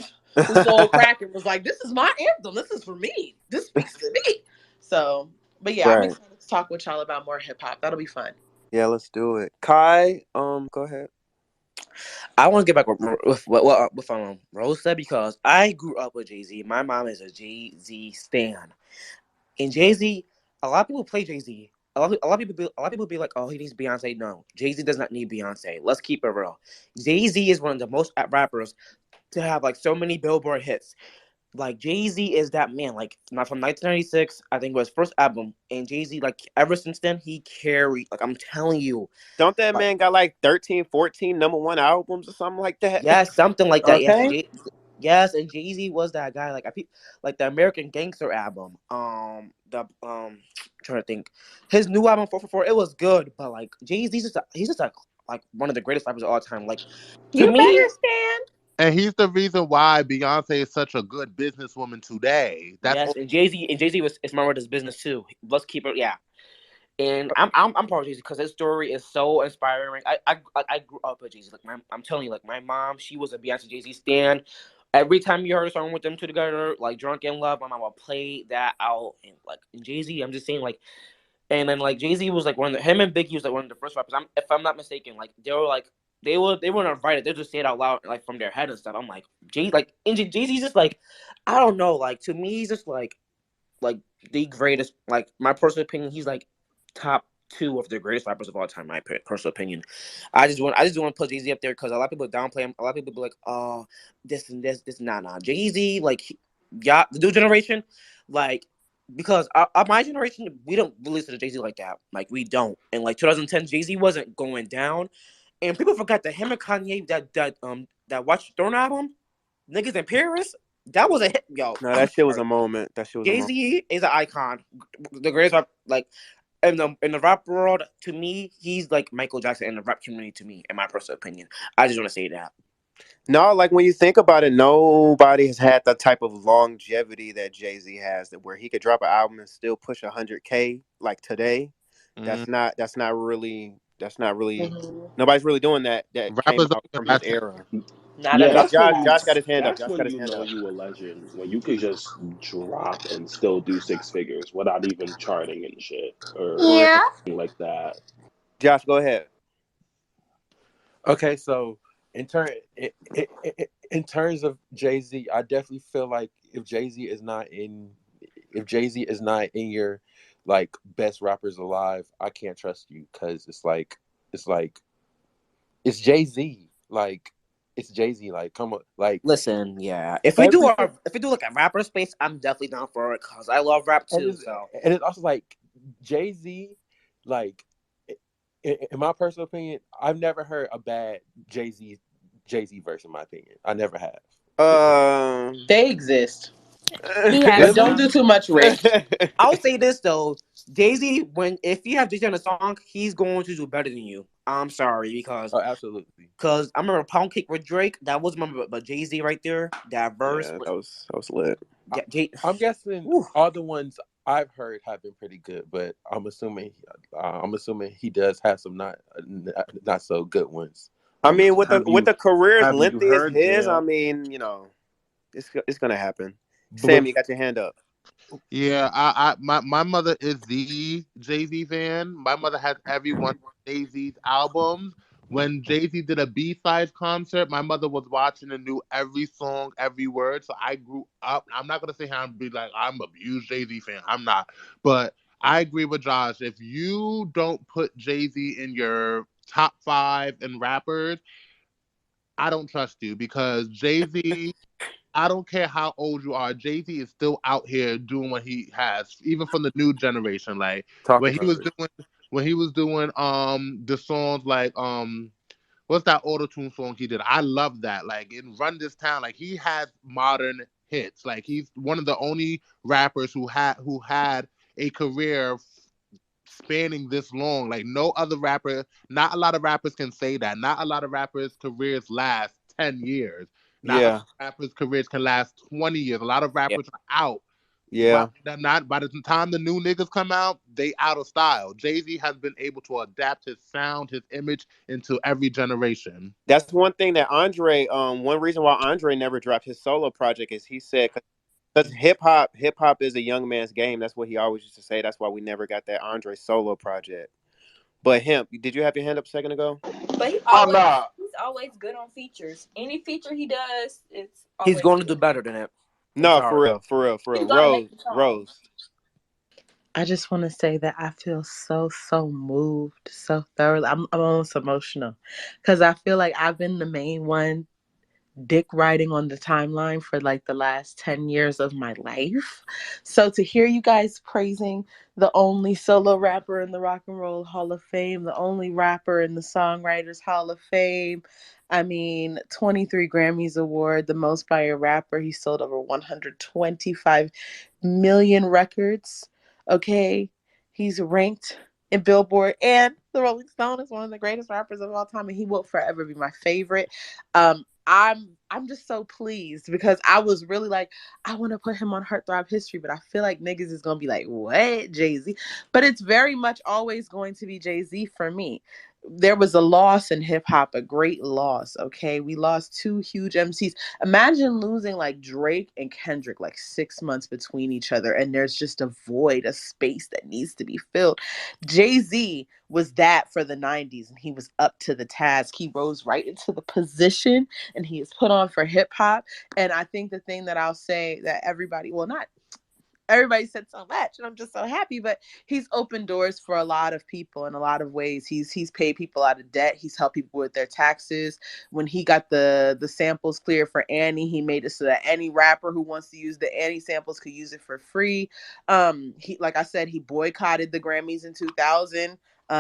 sold crack and was like, this is my anthem. This is for me. This speaks to me. So, but yeah, I'm right. excited to talk with y'all about more hip hop. That'll be fun. Yeah, let's do it. Kai, go ahead. I want to get back with what Rose said because I grew up with Jay Z. My mom is a Jay Z stan, and Jay Z. A lot of people play Jay Z. A lot of people be like, "Oh, he needs Beyonce." No, Jay Z does not need Beyonce. Let's keep it real. Jay Z is one of the most rappers to have like so many Billboard hits. Like Jay Z is that man. Like not from 1996, I think it was his first album, and Jay Z like ever since then he carried. Like I'm telling you, Don't that like man got like 13, 14 number 1 albums or something like that? yes, something like that. Yes, Okay. yes, and Jay Z was that guy. Like the American Gangster album. Trying to think, his new album 444. It was good, but like Jay Z, he's just like one of the greatest rappers of all time. Like to You me, better stand. and he's the reason why Beyonce is such a good businesswoman today. That's yes, all. and Jay Z was is smart with his business too. Let's keep it, yeah. And I'm proud of Jay Z because his story is so inspiring. I grew up with Jay Z. Like I'm telling you, like my mom, she was a Beyonce Jay Z stan. Every time you heard a song with them two together, like "Drunk in Love," my mom would play that out. And like Jay Z, I'm just saying like, and then like Jay Z was like one of him and Biggie was like one of the first rappers. If I'm not mistaken, like they weren't invited. They just say it out loud like from their head and stuff. I'm like Jay Z's just like I don't know. Like to me, he's just like the greatest. Like my personal opinion, he's like top two of the greatest rappers of all time. My personal opinion. I just want to put Jay Z up there because a lot of people downplay him. A lot of people be like, oh, this and this. Nah. Jay Z, like, yeah, the new generation, like. Because my generation, we don't listen to Jay Z like that. Like we don't. And like 2010, Jay Z wasn't going down, and people forgot that him and Kanye that Watch the Throne album, niggas in Paris, that was a hit. Yo, No, I'm that shit was sorry. a moment. That shit was a Jay moment. Z is an icon, the greatest rap. Like in the rap world, to me, he's like Michael Jackson in the rap community. To me, in my personal opinion, I just want to say that. No, like when you think about it, nobody has had the type of longevity that Jay Z has, that where he could drop an album and still push 100K like today. Mm. That's not really Mhm. nobody's really doing that that came Rappers don't out even from his match that. era. Not Yeah, at all. Hey, that's when Josh you got his hand up. that's Josh when got his you hand know up. you a legend. When you could just drop and still do six figures without even charting and shit or For Yeah. real. anything like that. Josh, go ahead. Okay, so in terms of Jay Z, I definitely feel like if Jay Z is not in if Jay-Z is not in your like best rappers alive, I can't trust you because it's like it's Jay-Z. Like it's Jay-Z. Like come on, like Listen, yeah. everything. If we do like a rapper space, I'm definitely down for it because I love rap and too. it's So and it's also like Jay Z, like in my personal opinion, I've never heard a bad Jay Z verse. In my opinion, I never have. Um, They exist, He but has don't Really? do some. too much, Rick. I'll say this though, Jay Z, when if you have Jay Z on a song, he's going to do better than you. I'm sorry Oh, absolutely. because I remember Pound Cake with Drake. That was my but Jay Z right there. That verse yeah, was that was lit. I, Jay. I'm guessing Whew. all the ones I've heard have been pretty good, but I'm assuming he does have some not so good ones. I mean, Have with you the career as have you lengthy as heard his, I Jail? mean, it's gonna happen. But Sam, you got your hand up. Yeah, my mother is the Jay Z fan. My mother has every one of Jay Z's albums. When Jay Z did a B-side concert, my mother was watching and knew every song, every word. So I grew up. I'm not gonna say how I'm be like I'm a huge Jay Z fan. I'm not, but I agree with Josh. If you don't put Jay Z in your top five in rappers, I don't trust you because Jay Z. I don't care how old you are. Jay Z is still out here doing what he has, even from the new generation. Like talk when he about was it. doing the songs like what's that auto tune song he did? I love that. Like in Run This Town, like he has modern hits. Like he's one of the only rappers who had a career spanning this long. Like no other rapper, not a lot of rappers can say that. Not a lot of rappers' careers last 10 years. Not a lot Yeah, of rappers' careers can last 20 years. A lot of Yeah. rappers are out. yeah. But not by the time the new niggas come out, they out of style. Jay Z has been able to adapt his sound, his image into every generation. That's one thing that Andre. One reason why Andre never dropped his solo project is he said because hip hop is a young man's game. That's what he always used to say. That's why we never got that Andre solo project. But him, did you have your hand up a second ago? But Oh nah, he's always good on features. Any feature he does, it's He's always going to good. do better than it. I'm No, for sorry. real, for real, for He's real. gonna make the song. Rose. I just want to say that I feel so moved, so thoroughly. I'm almost emotional because I feel like I've been the main one dick riding on the timeline for like the last 10 years of my life. So to hear you guys praising the only solo rapper in the Rock and Roll Hall of Fame, the only rapper in the Songwriters Hall of Fame, I mean, 23 Grammys award, the most by a rapper. He sold over 125 million records. Okay. He's ranked in Billboard and the Rolling Stone as one of the greatest rappers of all time, and he will forever be my favorite. I'm just so pleased because I was really like, I want to put him on Heartthrob History, but I feel like niggas is gonna be like, what, Jay-Z? But it's very much always going to be Jay-Z for me. There was a loss in hip hop, a great loss. Okay, we lost two huge MCs. Imagine losing like Drake and Kendrick like 6 months between each other, and there's just a void, a space that needs to be filled. Jay-Z was that for the 90s, and he was up to the task. He rose right into the position, and he is put on for hip hop. And I think the thing that I'll say that everybody, well, not everybody said so much, and I'm just so happy. But he's opened doors for a lot of people in a lot of ways. He's paid people out of debt. He's helped people with their taxes. When he got the samples clear for Annie, he made it so that any rapper who wants to use the Annie samples could use it for free. He, like I said, he boycotted the Grammys in 2000. He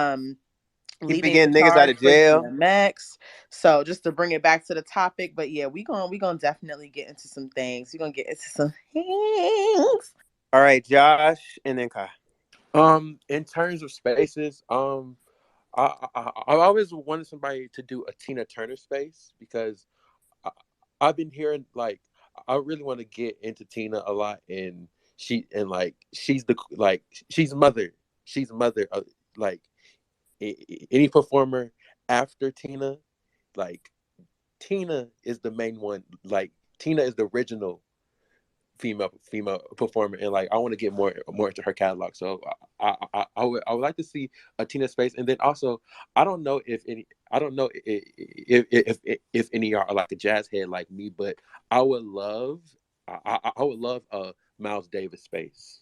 be Leading the getting niggas out charge of for jail. DMX. So just to bring it back to the topic, but yeah, we gonna definitely get into some things. We're gonna get into some things. All right, Josh, and then Kai. In terms of spaces, I always wanted somebody to do a Tina Turner space because I, I've been hearing like I really want to get into Tina a lot, and like she's mother of like any performer after Tina, like Tina is the main one. Like Tina is the original female performer, and like I want to get more into her catalog. So I would like to see a Tina space, and then also I don't know if any are like a jazz head like me, but I would love I would love Miles Davis space.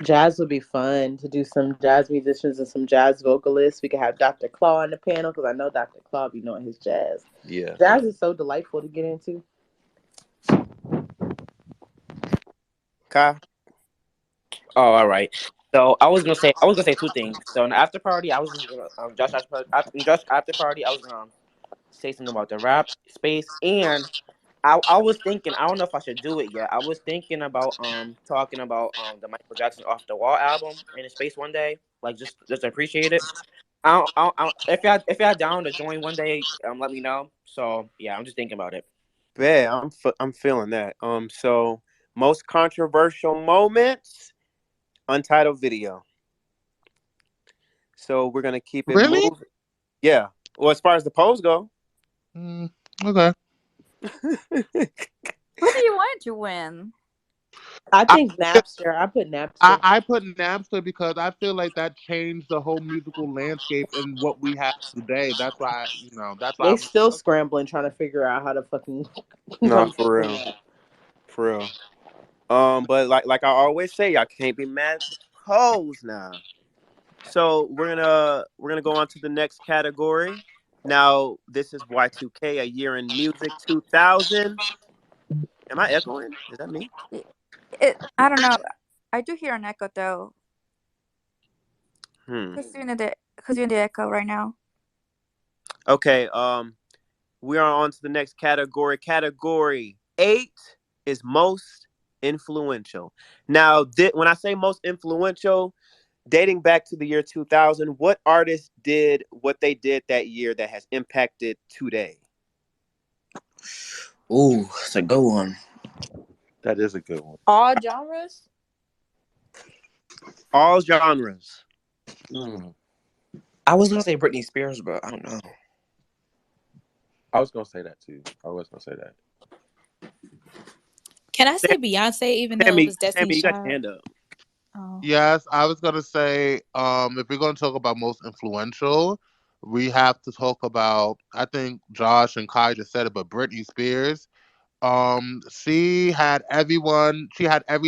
Jazz would be fun to do some jazz musicians and some jazz vocalists. We could have Dr. Claw on the panel because I know Dr. Claw be knowing his jazz. Yeah. Jazz is so delightful to get into. Kai? Oh, all right. So I was gonna say two things. So in the after party, I was just gonna just after party, I was gonna say something about the rap space, and I was thinking, I don't know if I should do it yet. I was thinking about talking about the Michael Jackson Off the Wall album in the space one day, like just to appreciate it. If y'all down to join one day, let me know. So yeah, I'm just thinking about it. Yeah, I'm feeling that. So most controversial moments, untitled video. So we're gonna keep it Really? moving. Yeah. Well, as far as the polls go. Mm, okay. Who do you want to win? I I, think Napster. I put Napster. I put Napster because I feel like that changed the whole musical landscape and what we have today. That's why, that's why I They was. still scrambling trying to figure out how to fucking Nah, come back for from real. that. For real. But like I always say, y'all can't be mad at the polls now. So we're gonna go on to the next category. Now this is Y2K, a year in music 2000. Am I echoing? Is that me? I don't know. I do hear an echo though. Hmm. Who's doing the echo right now? Okay. We are on to the next category. Category 8 is most influential. Now, when I say most influential, dating back to the year 2000, what artist did what they did that year that has impacted today? Ooh, it's a good one. That is a good one. All genres. All genres. Mm. I was gonna say Britney Spears, but I don't know. I was gonna say that too. I was gonna say that. Can I say Beyonce even though it Sammy, was Sammy, Destiny's you got your Child? hand up. Oh. Yes, I was gonna say, if we're gonna talk about most influential, we have to talk about. I think Josh and Kai just said it, but Britney Spears. She had every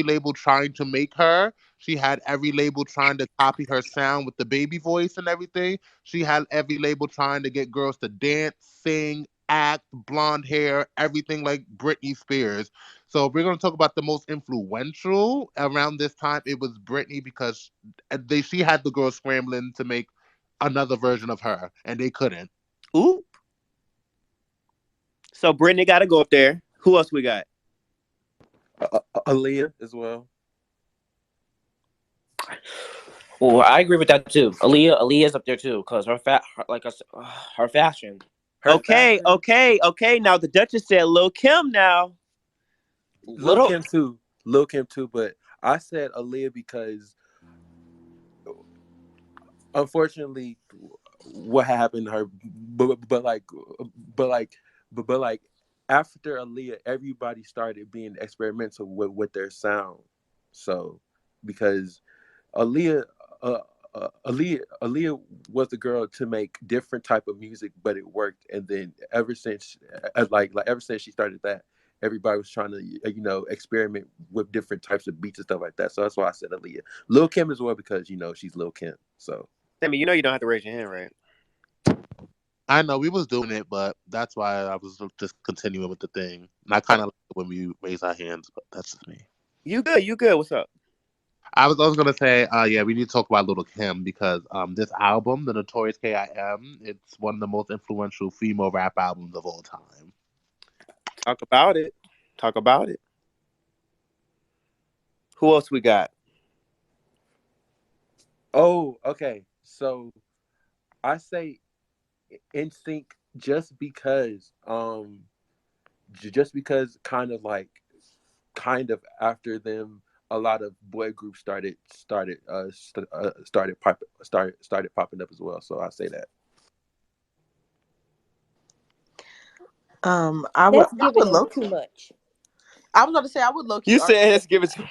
label trying to make her. She had every label trying to copy her sound with the baby voice and everything. She had every label trying to get girls to dance, sing, act, blonde hair, everything like Britney Spears. So if we're gonna talk about the most influential around this time, it was Britney because she had the girls scrambling to make another version of her, and they couldn't. Ooh. So Brittany got to go up there. Who else we got? Aaliyah as well. Oh, I agree with that too. Aaliyah's up there too, cause her fashion. Her Okay, fashion, okay, okay. Now the Duchess said Lil Kim now. Lil Little Kim too, Lil Kim too. But I said Aaliyah because unfortunately, what happened to her? But like, but like after Aaliyah, everybody started being experimental with their sound. So because Aaliyah, uh, Aaliyah was the girl to make different type of music, but it worked. And then ever since, ever since she started that, everybody was trying to experiment with different types of beats and stuff like that. So that's why I said Aaliyah. Lil Kim as well because she's Lil Kim. So Sammy, you know you don't have to raise your hand, right? I know we was doing it, but that's why I was just continuing with the thing. And I kind of like it when we raise our hands, but that's just me. You good? You good? What's up? I was gonna say, yeah, we need to talk about Little Kim because this album, The Notorious K.I.M., it's one of the most influential female rap albums of all time. Talk about it. Talk about it. Who else we got? oh, okay. So I say Instinct just because kind of after them a lot of boy groups started popping up as well. So I say that. I would That's I would giving low him key. too much. I was gonna say I would low key You argue. said let's give it to.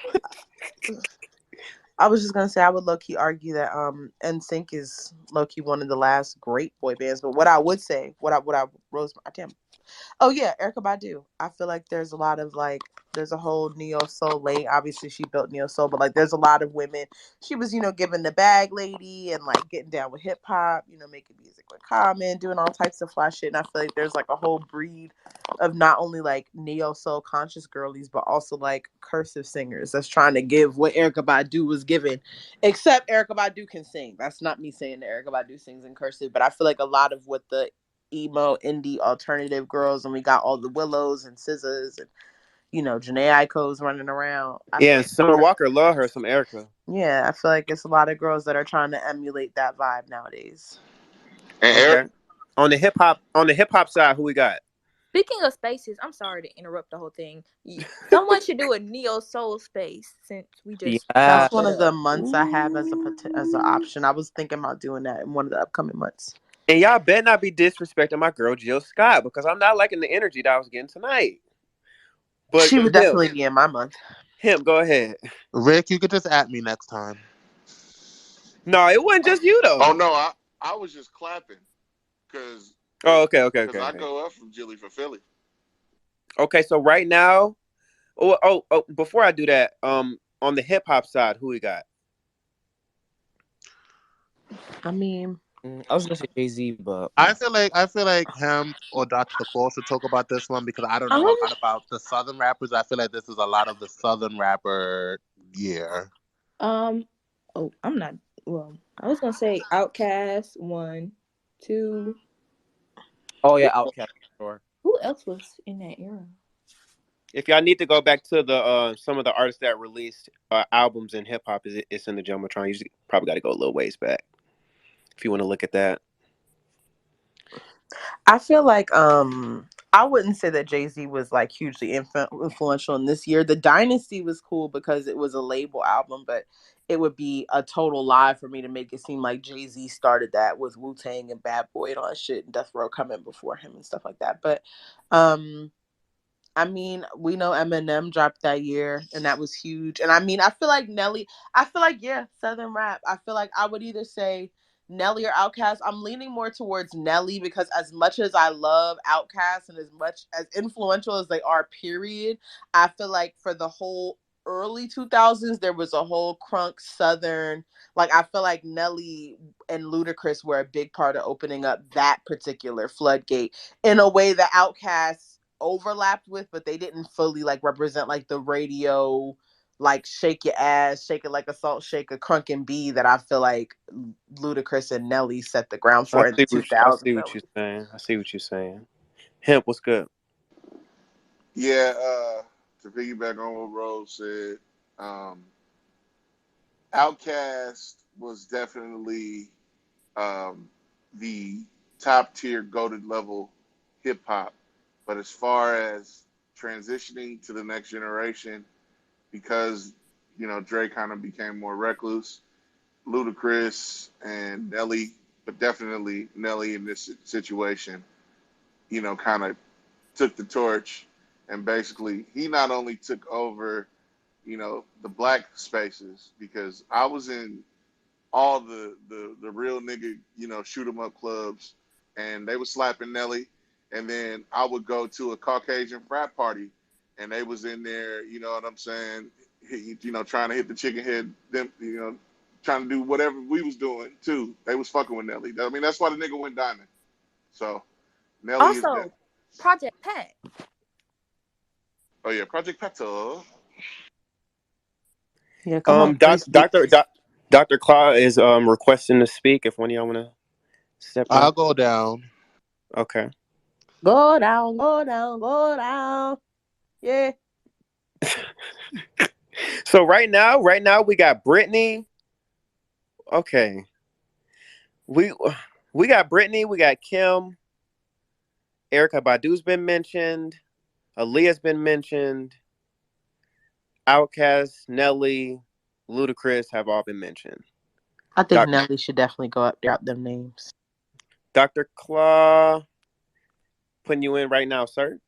I was just gonna say I would low key argue that NSYNC is low key one of the last great boy bands. But what I would say, what I Rose. Damn. Oh yeah, Erica Badu. I feel like there's a lot of like there's a whole neo soul lane. Obviously, she built neo soul, but like there's a lot of women. She was giving the bag lady and like getting down with hip hop. Making music with Common, doing all types of fly shit. And I feel like there's like a whole breed of not only like neo soul conscious girlies, but also like cursive singers that's trying to give what Erica Badu was given. Except Erica Badu can sing. That's not me saying that Erica Badu sings in cursive, but I feel like a lot of what the emo indie alternative girls, and we got all the Willows and Scissors and Janae Aiko's running around. I Yeah, feel and Summer Walker love her some Erica. yeah, I feel like it's a lot of girls that are trying to emulate that vibe nowadays. And Eric, Okay. On the hip hop side, who we got? Speaking of spaces, I'm sorry to interrupt the whole thing. Someone should do a neo soul space since we just Yeah. That's brought one that of the up. months I have as as an Ooh. option. I was thinking about doing that in one of the upcoming months. And y'all better not be disrespecting my girl Jill Scott because I'm not liking the energy that I was getting tonight. But She would definitely be in my month. him, go ahead. Rick, you could just at me next time. No, it wasn't just you oh though. no, I was just clapping because Oh, okay, okay, okay, because I okay. go up from Jilly for Philly. Okay, so right now, before I do that, on the hip hop side, who we got? I mean, I was gonna say Jay-Z, but I feel like him or Dr. Cole should talk about this one because I don't know a um, lot about the Southern rappers. I feel like this is a lot of the Southern rapper year. Um, oh, I'm not. Well, I was gonna say Outcast one, two. oh yeah, Who, Outkast sure. who else was in that era? If y'all need to go back to the some of the artists that released albums in hip hop, it's in the jumbotron. You probably got to go a little ways back if you want to look at that. I feel like I wouldn't say that Jay-Z was like hugely influential in this year. The Dynasty was cool because it was a label album, but it would be a total lie for me to make it seem like Jay-Z started that with Wu-Tang and Bad Boy and all that shit and Death Row coming before him and stuff like that. But um I mean, we know Eminem dropped that year, and that was huge. And I mean, I feel like Nelly. I feel like yeah, Southern rap. I feel like I would either say Nelly or Outkast. I'm leaning more towards Nelly because as much as I love Outkast and as much as influential as they are, period, I feel like for the whole early 2000s there was a whole crunk Southern. Like I feel like Nelly and Ludacris were a big part of opening up that particular floodgate in a way that Outkast overlapped with, but they didn't fully like represent like the radio, like shake your ass, shake it like a salt shaker, crunk and B that I feel like Ludacris and Nelly set the ground I for in the see what I 2000s. see what you're saying. I see what you're saying. Hemp, what's good? Yeah, to piggyback on what Rose said, um, Outkast was definitely um, the top tier goated level hip hop. But as far as transitioning to the next generation, because Dre kind of became more recluse, Ludacris and Nelly, but definitely Nelly in this situation, kind of took the torch, and basically he not only took over, the black spaces because I was in all the real nigga, shoot 'em up clubs, and they was slapping Nelly, and then I would go to a Caucasian frat party, and they was in there, you know what I'm saying, trying to hit the chicken head, them, trying to do whatever we was doing too. They was fucking with Nelly. I mean, that's why the nigga went diamond. So Nelly is that. Also, Project Pat. Oh yeah, Project Petal. Yeah, come on, Doc, please speak. Dr. Claw is requesting to speak. If one of y'all want to step I'll down, go down. okay. Go down, go down, go down. Yeah. So right now we got Brittany. Okay, we we got Brittany. We got Kim. Erica Badu's been mentioned. Aaliyah's been mentioned. Outkast, Nelly, Ludacris have all been mentioned. I think Doc, Nelly should definitely go up there out them names. Dr. Claw, putting you in right now, sir.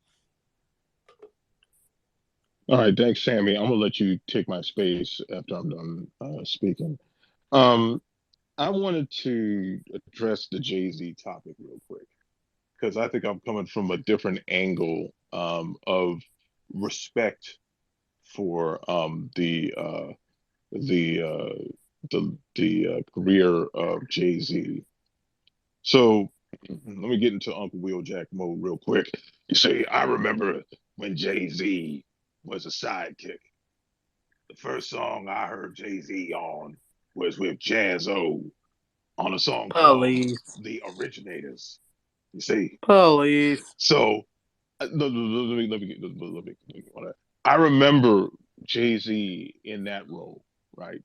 All right, thanks, Sammy. I'm gonna let you take my space after I'm done speaking. Um, I wanted to address the Jay-Z topic real quick. because I think I'm coming from a different angle of respect for the the career of Jay-Z. So let me get into Uncle Wheeljack mode real quick. You see, I remember when Jay-Z was a sidekick. The first song I heard Jay-Z on was with Jaz-O on a song called Police. The Originators. You see, Police. so I remember Jay Z in that role, right?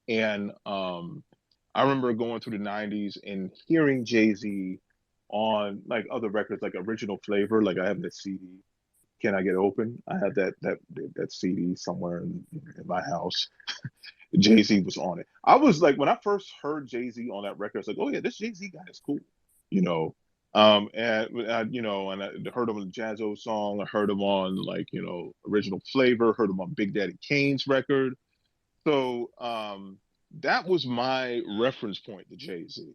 And I remember going through the '90s and hearing Jay Z on like other records, like Original Flavor. Like I have that CD. Can I Get Open? I have that CD somewhere in my house. Jay Z was on it. I was like, when I first heard Jay Z on that record, I was like, oh yeah, this Jay Z guy is cool, you know. And I heard him on the Jaz-O song. I heard him on like Original Flavor. Heard him on Big Daddy Kane's record. So that was my reference point to Jay Z.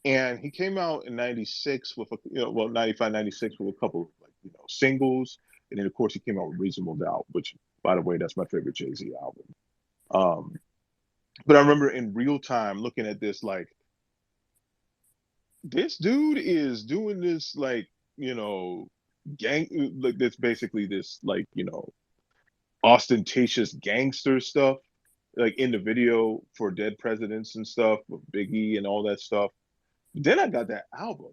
And he came out in '96 with well, '95, '96 with a couple of like singles, and then of course he came out with Reasonable Doubt, which by the way, that's my favorite Jay Z album. Um, but I remember in real time looking at this like this dude is doing this like gang like this basically this like ostentatious gangster stuff like in the video for Dead Presidents and stuff with Biggie and all that stuff. Then I got that album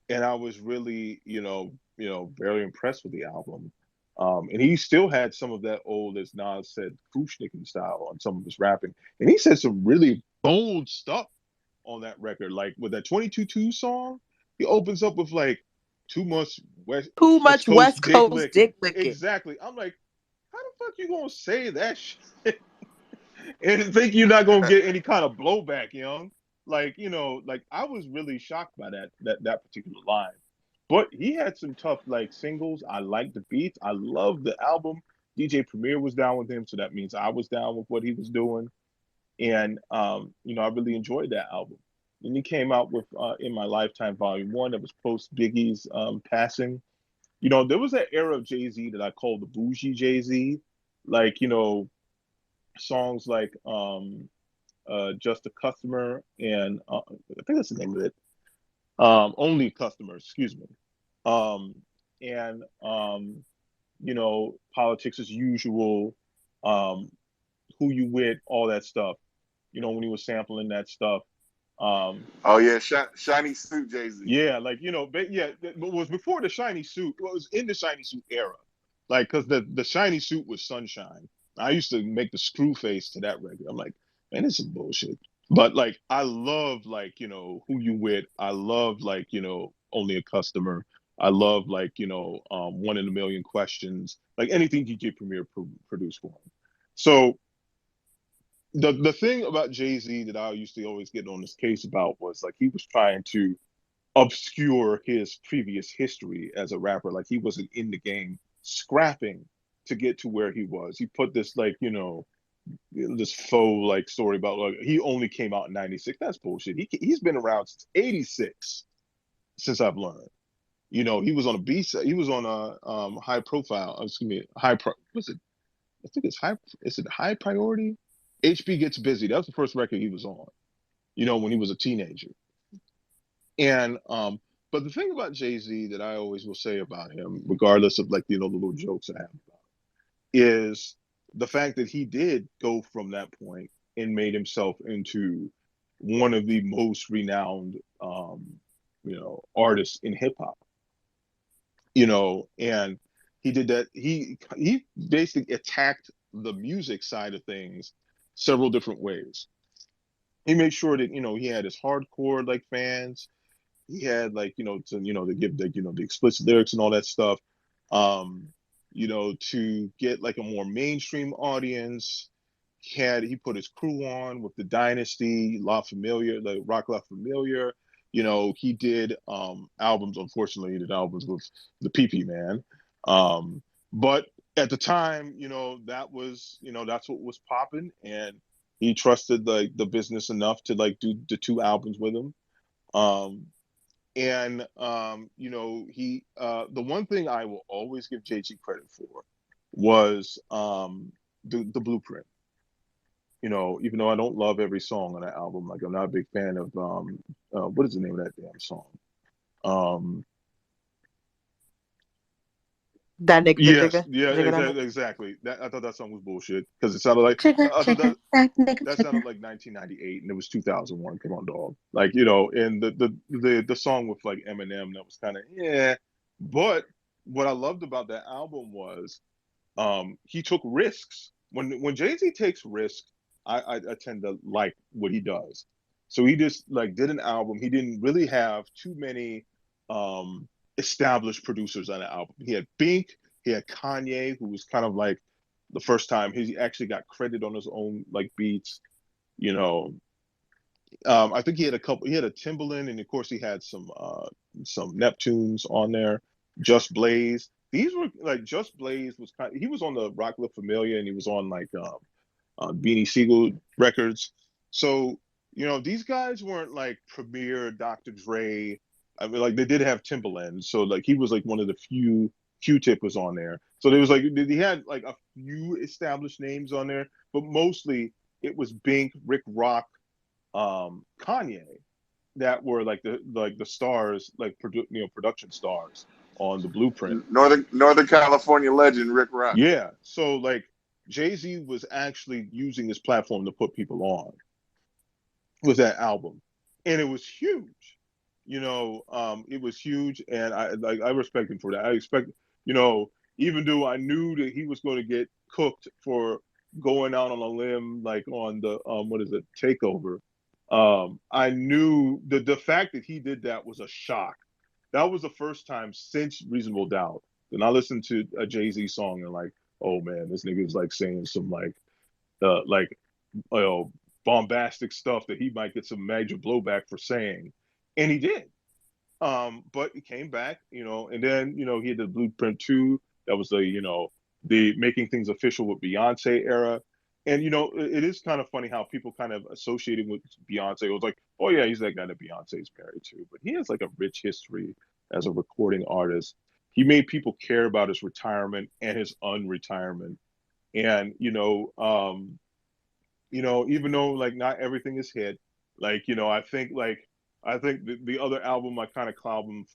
and I was really very impressed with the album. And he still had some of that old, as Nas said, Kushnicking style on some of his rapping. And he said some really bold stuff on that record. Like with that 22-2 song, he opens up with like too much Too West much Coast West dick Coast licking. dick licking. Exactly. I'm like, how the fuck you gonna say that shit and think you're not gonna get any kind of blowback, Like, like I was really shocked by that particular line. But he had some tough like singles. I liked the beats. I loved the album. DJ Premier was down with him, so that means I was down with what he was doing. And I really enjoyed that album. And he came out with In My Lifetime Volume One that was post Biggie's passing. There was that era of Jay-Z that I called the bougie Jay-Z. Like, songs like Just a Customer and I think that's the name of it. Only Customer, excuse me. Um, and Politics as Usual, um, Who You With, all that stuff. When he was sampling that stuff. Um, Oh yeah, shiny suit Jay Z. yeah, like but yeah, but it was before the shiny suit. Well, it was in the shiny suit era, like because the shiny suit was Sunshine. I used to make the screw face to that record. I'm like, man, this is bullshit. But like, I love like Who You With. I love like Only a Customer. I love like One in a Million Questions. Like anything DJ Premier produced for him. So the thing about Jay Z that I used to always get on this case about was like he was trying to obscure his previous history as a rapper. Like he wasn't in the game scrapping to get to where he was. He put this like, this faux like story about like he only came out in '96. That's bullshit. He's been around since '86, since I've learned. He was on a B side. He was on a high profile. Excuse me, what's it? I think it's high. Is it High Priority? HB Gets Busy. That was the first record he was on. When he was a teenager. And but the thing about Jay Z that I always will say about him, regardless of like the little jokes I have about him, is the fact that he did go from that point and made himself into one of the most renowned artists in hip hop. And he did that. He basically attacked the music side of things several different ways. He made sure that he had his hardcore like fans. He had like to give the the explicit lyrics and all that stuff. um to get like a more mainstream audience. He put his crew on with the Dynasty, La Familia, like Rock La Familia. He did albums. Unfortunately, he did albums with the PP Man. But at the time, that was that's what was popping, and he trusted like the business enough to like do the two albums with him. um And he the one thing I will always give Jay-Z credit for was the blueprint. Even though I don't love every song on that album, like I'm not a big fan of what is the name of that damn song? Um, That nigga yes, jigga, yeah, jigga that exactly, nigga. exactly. I thought that song was bullshit because it sounded like Jigga, I thought jigga, that nigga that sounded jigga. like 1998 and it was 2001. Come on, dog. Like and the song with like Eminem that was kind of yeah. But what I loved about that album was he took risks. When Jay-Z takes risks, I tend to like what he does. So he just like did an album. He didn't really have too many established producers on the album. He had Bink, he had Kanye, who was kind of like the first time he actually got credit on his own like beats. You know, I think he had a couple. He had a Timbaland, and of course he had some Neptunes on there. Just Blaze. These were like Just Blaze was kind. He was on the Rock La Familia, and he was on like Beanie Siegel records. So these guys weren't like premier Dr. Dre. I mean, like they did have Timbaland, so like he was like one of the few. Q-Tip was on there, so there was like he had like a few established names on there, but mostly it was Bink, Rick Rock, Kanye that were like the stars, like production stars on the Blueprint. Northern California legend Rick Rock. Yeah, so like Jay-Z was actually using his platform to put people on with that album, and it was huge. It was huge, and I respect him for that. I expect, even though I knew that he was going to get cooked for going out on a limb, like on the what is it, Takeover. I knew the fact that he did that was a shock. That was the first time since Reasonable Doubt that I listened to a Jay-Z song and like, oh man, this nigga is like saying some like you know, bombastic stuff that he might get some major blowback for saying, and he did. But he came back, and then he had the Blueprint 2. That was the making things official with Beyonce era. And it is kind of funny how people kind of associated with Beyonce. It was like, oh yeah, he's that guy that Beyonce's married to, but he has like a rich history as a recording artist. He made people care about his retirement and his unretirement. And even though like not everything is hit, like I think the other album I kind of clown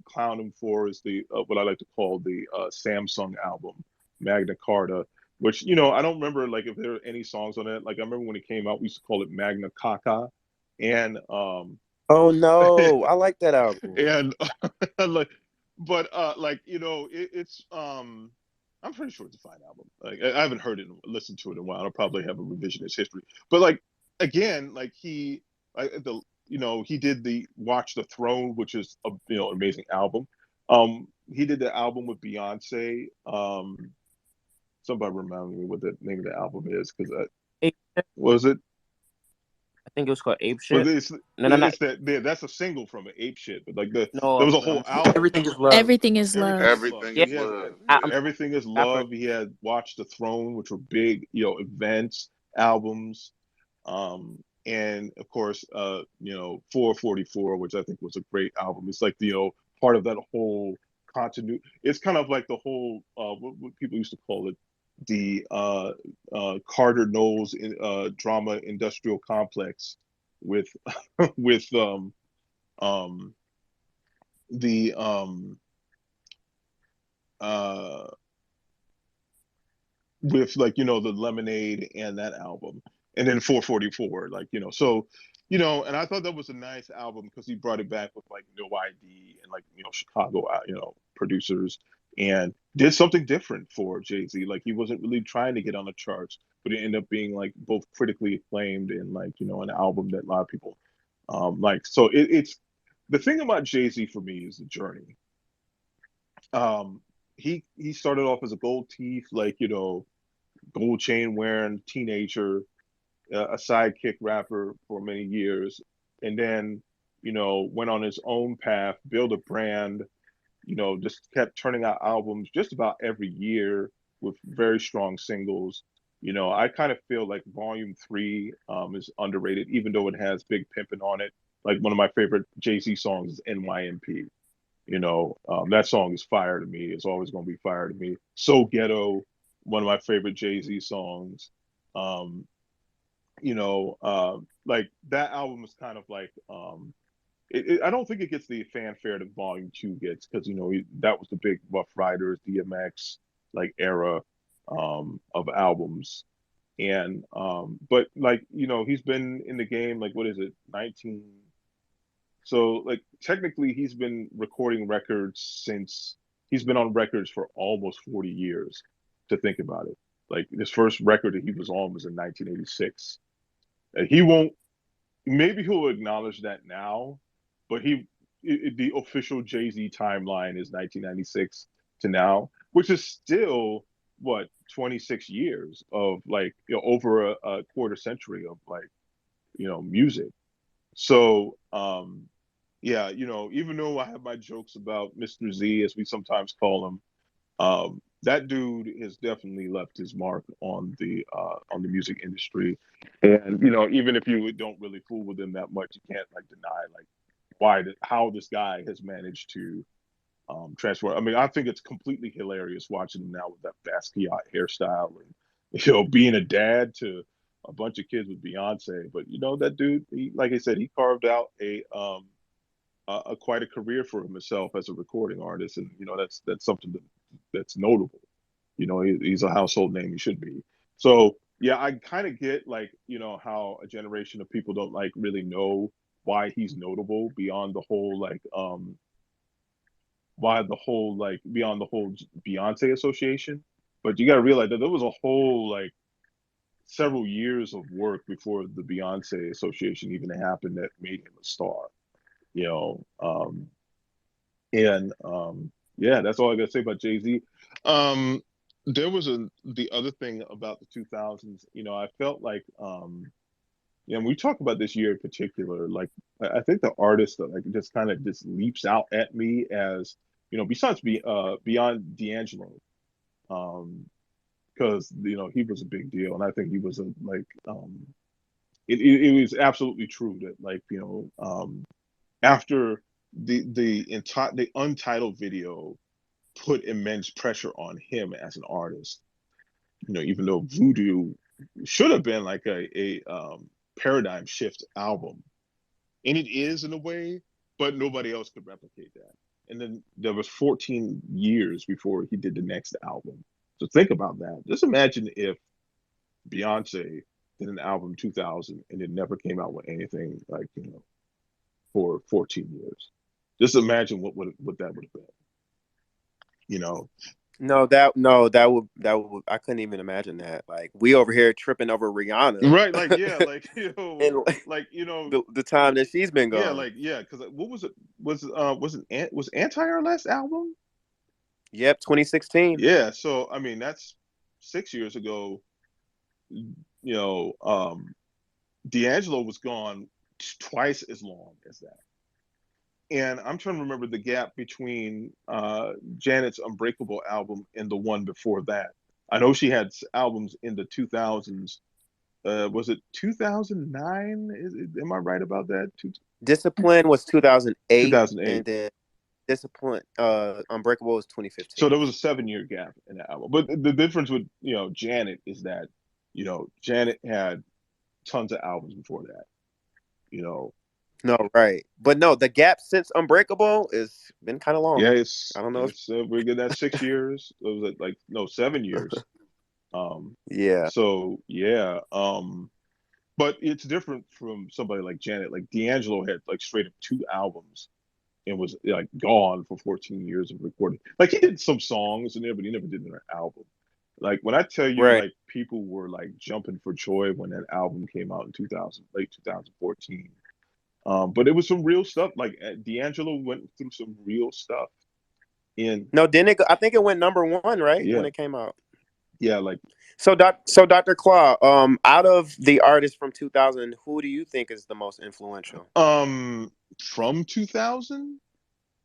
him for is the what I like to call the Samsung album, Magna Carta, which I don't remember like if there are any songs on it. Like I remember when it came out, we used to call it Magna Caca, and Oh no, I like that album. and like, but like it's I'm pretty sure it's a fine album. Like I haven't heard it, listened to it in a while. I'll probably have a revisionist history. But like again, like he like the he did the Watch the Throne, which is a amazing album. He did the album with Beyonce. Somebody remind me what the name of the album is because Ape Shit? was it I think it was called Ape but Shit. it's No, no, not it's that yeah, that's a single from an Ape Shit, but like there no. was a whole album. Everything is love. Everything is Everything love. is love. Everything So Yeah, is he has love. I'm Everything is I've heard. love. He had Watch the Throne, which were big, events, albums. And of course, 444, which I think was a great album. It's like part of that whole continuity. It's kind of like the whole what people used to call it, the Carter Knowles drama industrial complex with with um the uh with like the Lemonade and that album, and then 444, like so and I thought that was a nice album because he brought it back with like no ID and like Chicago producers, and did something different for Jay-Z. Like he wasn't really trying to get on the charts, but it ended up being like both critically acclaimed and like an album that a lot of people like. So it's the thing about Jay-Z for me is the journey. um he started off as a gold teeth, like gold chain wearing teenager, a sidekick rapper for many years, and then went on his own path, built a brand, just kept turning out albums just about every year with very strong singles. I kind of feel like Volume 3 is underrated, even though it has Big Pimpin' on it. like one of my favorite Jay-Z songs is NYMP. That song is fire to me. It's always going to be fire to me. So Ghetto, one of my favorite Jay-Z songs. Um, like that album is kind of like I don't think it gets the fanfare that Volume Two gets because that was the big Rough Riders, DMX like era of albums. And but like he's been in the game like what is it 19, so like technically he's been recording records since he's been on records for almost 40 years to think about it. Like his first record that he was on was in 1986. He won't, maybe he'll acknowledge that now, but the official Jay-Z timeline is 1996 to now, which is still what 26 years of like over a quarter century of like music. So yeah, even though I have my jokes about Mr. Z, as we sometimes call him, that dude has definitely left his mark on the music industry. And even if you don't really fool with him that much, you can't like deny like how this guy has managed to transform. I mean, I think it's completely hilarious watching him now with that Basquiat hairstyle and being a dad to a bunch of kids with Beyonce. But that dude, like I said, he carved out a quite a career for himself as a recording artist, and that's something that's notable. He's a household name. He should be. So yeah, I kind of get like how a generation of people don't like really know why he's notable beyond the whole like beyond the whole Beyonce association. But you got to realize that there was a whole like several years of work before the Beyonce association even happened that made him a star. You know, and yeah, that's all I gotta say about Jay-Z. There was the other thing about the 2000s. I felt like we talk about this year in particular. Like I think the artist that like just kind of just leaps out at me as besides beyond D'Angelo, because he was a big deal, and I think he was a like it was absolutely true that like after the untitled video put immense pressure on him as an artist. Even though Voodoo should have been like a paradigm shift album, and it is in a way, but nobody else could replicate that. And then there was 14 years before he did the next album. So think about that. Just imagine if Beyonce did an album 2000 and it never came out with anything like for 14 years. Just imagine what that would have been. You know, No, that would I couldn't even imagine that. Like we over here tripping over Rihanna, right? Like yeah, like and like the time that she's been yeah, gone. like yeah. Because what was it? Was Anti our last album? Yep, 2016. Yeah. So I mean, that's 6 years ago. D'Angelo was gone twice as long as that. And I'm trying to remember the gap between Janet's Unbreakable album and the one before that. I know she had albums in the 2000s. Was it 2009? Am I right about that? Discipline was 2008, 2008. and then Discipline Unbreakable was So 2015. there was a 7 year gap in the album. But the difference with Janet is that Janet had tons of albums before that. You know, No, right, but no, the gap since Unbreakable has been kind of yeah, long. I it's don't know. it's we're getting that 6 years. It was like no 7 years. Um, Yeah, so yeah, but it's different from somebody like Janet. Like D'Angelo had like straight up two albums and was like gone for 14 years of recording. Like he did some songs in there, but he never did an album. Like when I tell you, right. like people were like jumping for joy when that album came out in 2000, late 2014. But it was some real stuff. Like D'Angelo went through some real stuff. And No, didn't it? I think it went number one, right, when yeah, it came out. yeah, like So Dr. Claw, out of the artists from 2000, who do you think is the most influential? from 2000,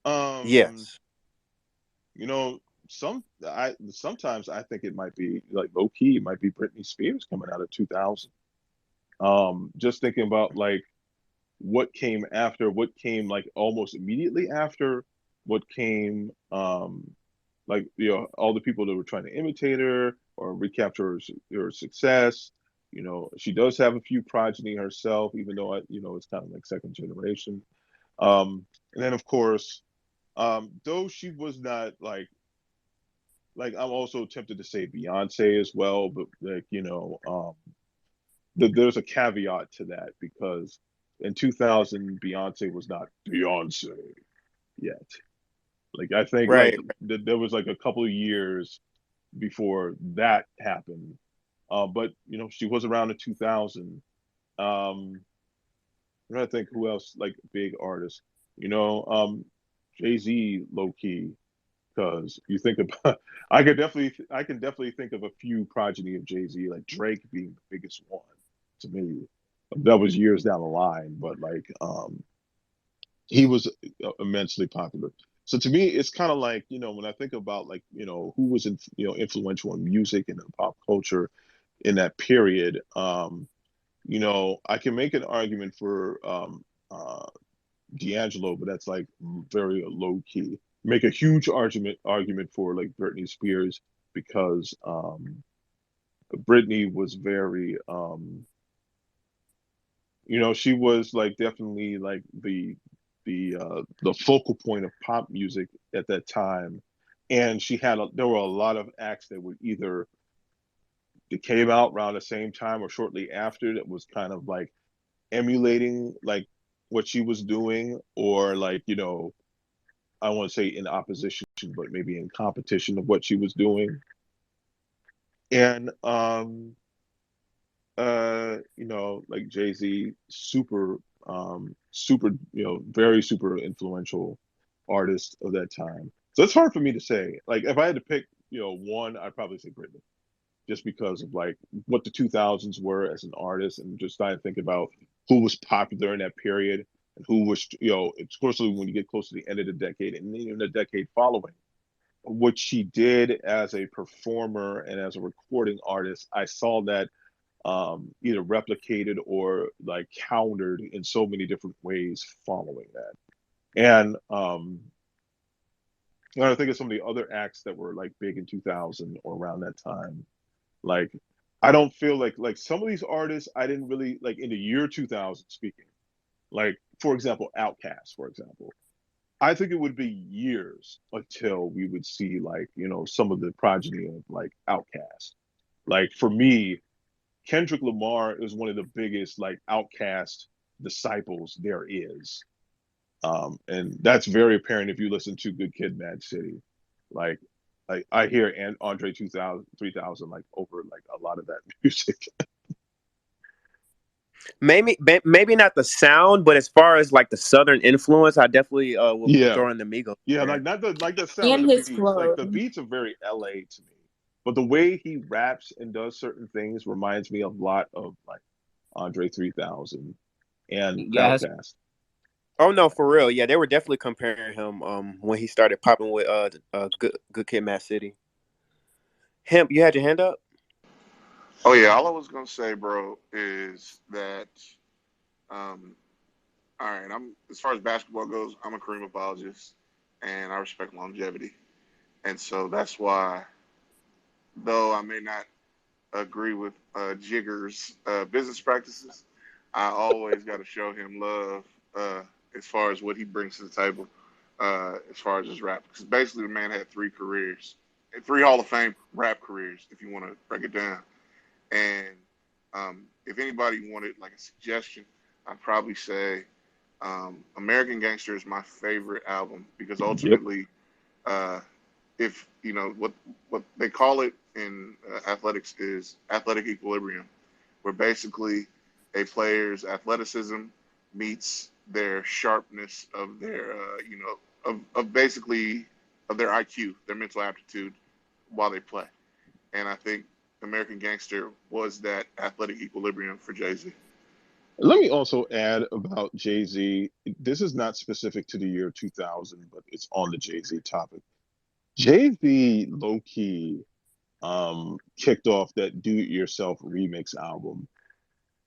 um, Yes. you know, sometimes I think it might be like low key, it might be Britney Spears coming out of 2000. Just thinking about like what came after, what came like almost immediately after, what came like all the people that were trying to imitate her or recapture her success. She does have a few progeny herself, even though it's kind of like second generation. And then of course, though she was not like I'm also tempted to say Beyonce as well, but like there's a caveat to that because in 2000 Beyonce was not Beyonce yet. Like I think like Right. there was like a couple of years before that happened. But she was around in 2000. I'm trying to think who else like big artists. You know, Jay-Z low key because you think about I can definitely think of a few progeny of Jay-Z, like Drake being the biggest one to me. That was years down the line, but like he was immensely popular. So to me, it's kind of like when I think about like who was influential in music and in pop culture in that period. I can make an argument for D'Angelo, but that's like very low key. Make a huge argument for like Britney Spears because Britney was very she was like definitely like the focal point of pop music at that time, and there were a lot of acts that would either that came out around the same time or shortly after that was kind of like emulating like what she was doing or like I don't want to say in opposition but maybe in competition of what she was doing. And like Jay-Z, super, very super influential artist of that time. So it's hard for me to say. Like if I had to pick, one, I'd probably say Britney, just because of like what the 2000s were as an artist, and just trying to think about who was popular in that period and who was, especially when you get close to the end of the decade and even the decade following. What she did as a performer and as a recording artist, I saw that either replicated or like countered in so many different ways following that. And when I think of some of the other acts that were like big in 2000 or around that time, like I don't feel like some of these artists I didn't really like in the year 2000 speaking. Like for example, Outkast, for example. I think it would be years until we would see like, some of the progeny of like Outkast. Like for me, Kendrick Lamar is one of the biggest like Outcast disciples there is. And that's very apparent if you listen to Good Kid, Mad City. Like, like I hear and Andre 2000, 3000 like over like a lot of that music. Maybe not the sound, but as far as like the southern influence, I definitely will Yeah, throw in the Migos yeah, there. like not the sound of And the his beats. Like flow. the beats are very LA to me, but the way he raps and does certain things reminds me a lot of like Andre 3000 and Yes. Outkast. Oh no, for real. Yeah, they were definitely comparing him when he started popping with Good Kid, Mad City. Hemp, you had your hand up. Oh yeah, all I was gonna say, bro, is that um, all right. I'm as far as basketball goes, I'm a Kareem apologist, and I respect longevity, and so that's why, though I may not agree with Jigger's business practices, I always got to show him love as far as what he brings to the table, as far as his rap. Because basically, the man had three careers, three Hall of Fame rap careers, if you want to break it down. And if anybody wanted like a suggestion, I'd probably say American Gangster is my favorite album because Yep. ultimately, uh, if you know what they call it in athletics is athletic equilibrium, where basically a player's athleticism meets their sharpness of their of basically of their IQ, their mental aptitude while they play. And I think American Gangster was that athletic equilibrium for Jay Z. Let me also add about Jay-Z. This is not specific to the year 2000, but it's on the Jay-Z topic. Jay-Z low key kicked off that do it yourself remix album.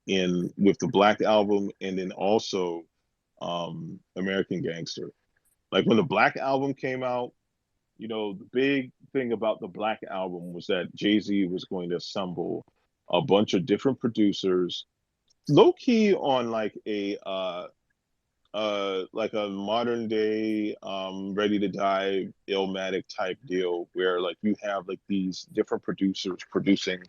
in with the Black album, and then also American Gangster. Like when the Black album came out, the big thing about the Black album was that Jay-Z was going to assemble a bunch of different producers, low key on like a modern day Ready to Die Illmatic type deal where like you have like these different producers producing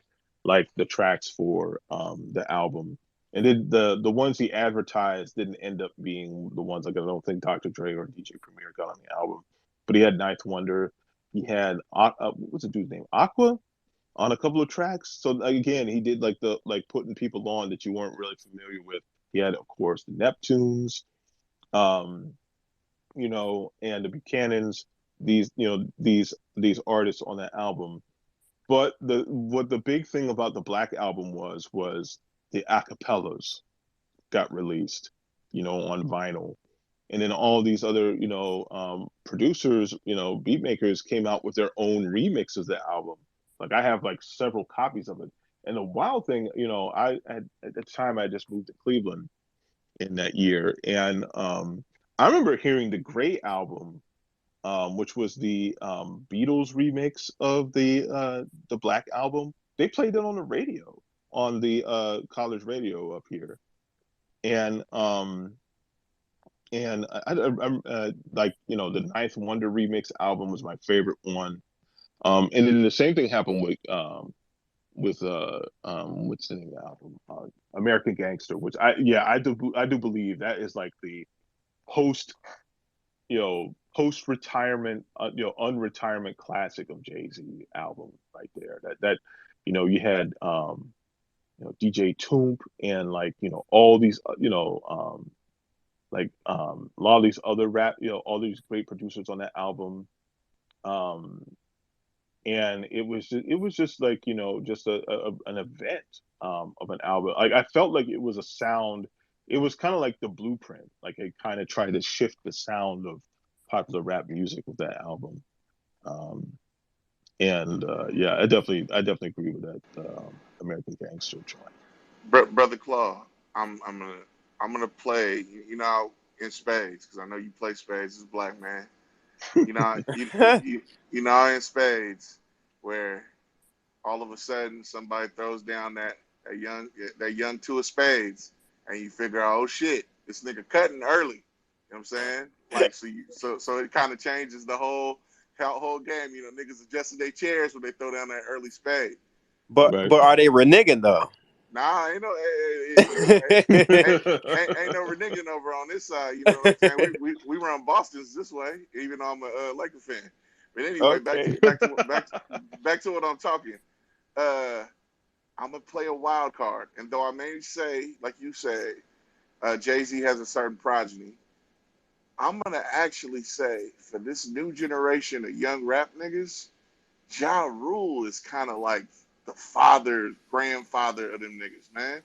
like the tracks for the album. And then the ones he advertised didn't end up being the ones. Like I don't think Dr. Dre or DJ Premier got on the album, but he had Ninth Wonder. He had what's the dude's name? Aqua on a couple of tracks. So like, again, he did like the like putting people on that you weren't really familiar with. He had, of course, the Neptunes, um, and the Buchanans, these, these artists on that album. But the big thing about the Black album was the acapellas got released, on vinyl. And then all these other, producers, beat makers came out with their own remixes of the album. Like I have like several copies of it. And the wild thing, at the time I just moved to Cleveland in that year, and I remember hearing the Gray album, which was the Beatles remix of the Black album. They played it on the radio, on the college radio up here, and I'm like the Ninth Wonder remix album was my favorite one. And then the same thing happened with what's the name of the album, American Gangster, which I do believe that is like the post post retirement, unretirement classic of Jay-Z album right there. That you had DJ Toomp and like all these a lot of these other rap, all these great producers on that album. Um, and it was just like just an event of an album. Like I felt like it was a sound. It was kind of like the blueprint. Like it kind of tried to shift the sound of popular rap music with that album. Um, and yeah, I definitely agree with that American Gangster joint. Brother Claw, I'm gonna play. In spades because I know you play spades as a black man. You know, in spades where all of a sudden somebody throws down that young two of spades, and you figure out, oh shit, this nigga cutting early. You know what I'm saying? Like so it kind of changes the whole game. Niggas adjusting their chairs when they throw down that early spade. But Right. but are they reneging though? Nah, ain't no, ain't no reneging over on this side. You know what I'm saying? We run Boston's this way, even though I'm a Laker fan. But anyway, back Okay. to back to what I'm talking. Uh, I'm gonna play a wild card, and though I may say, like you say, Jay-Z has a certain progeny, I'm gonna actually say for this new generation of young rap niggas, Ja Rule is kind of like the grandfather of them niggas, man.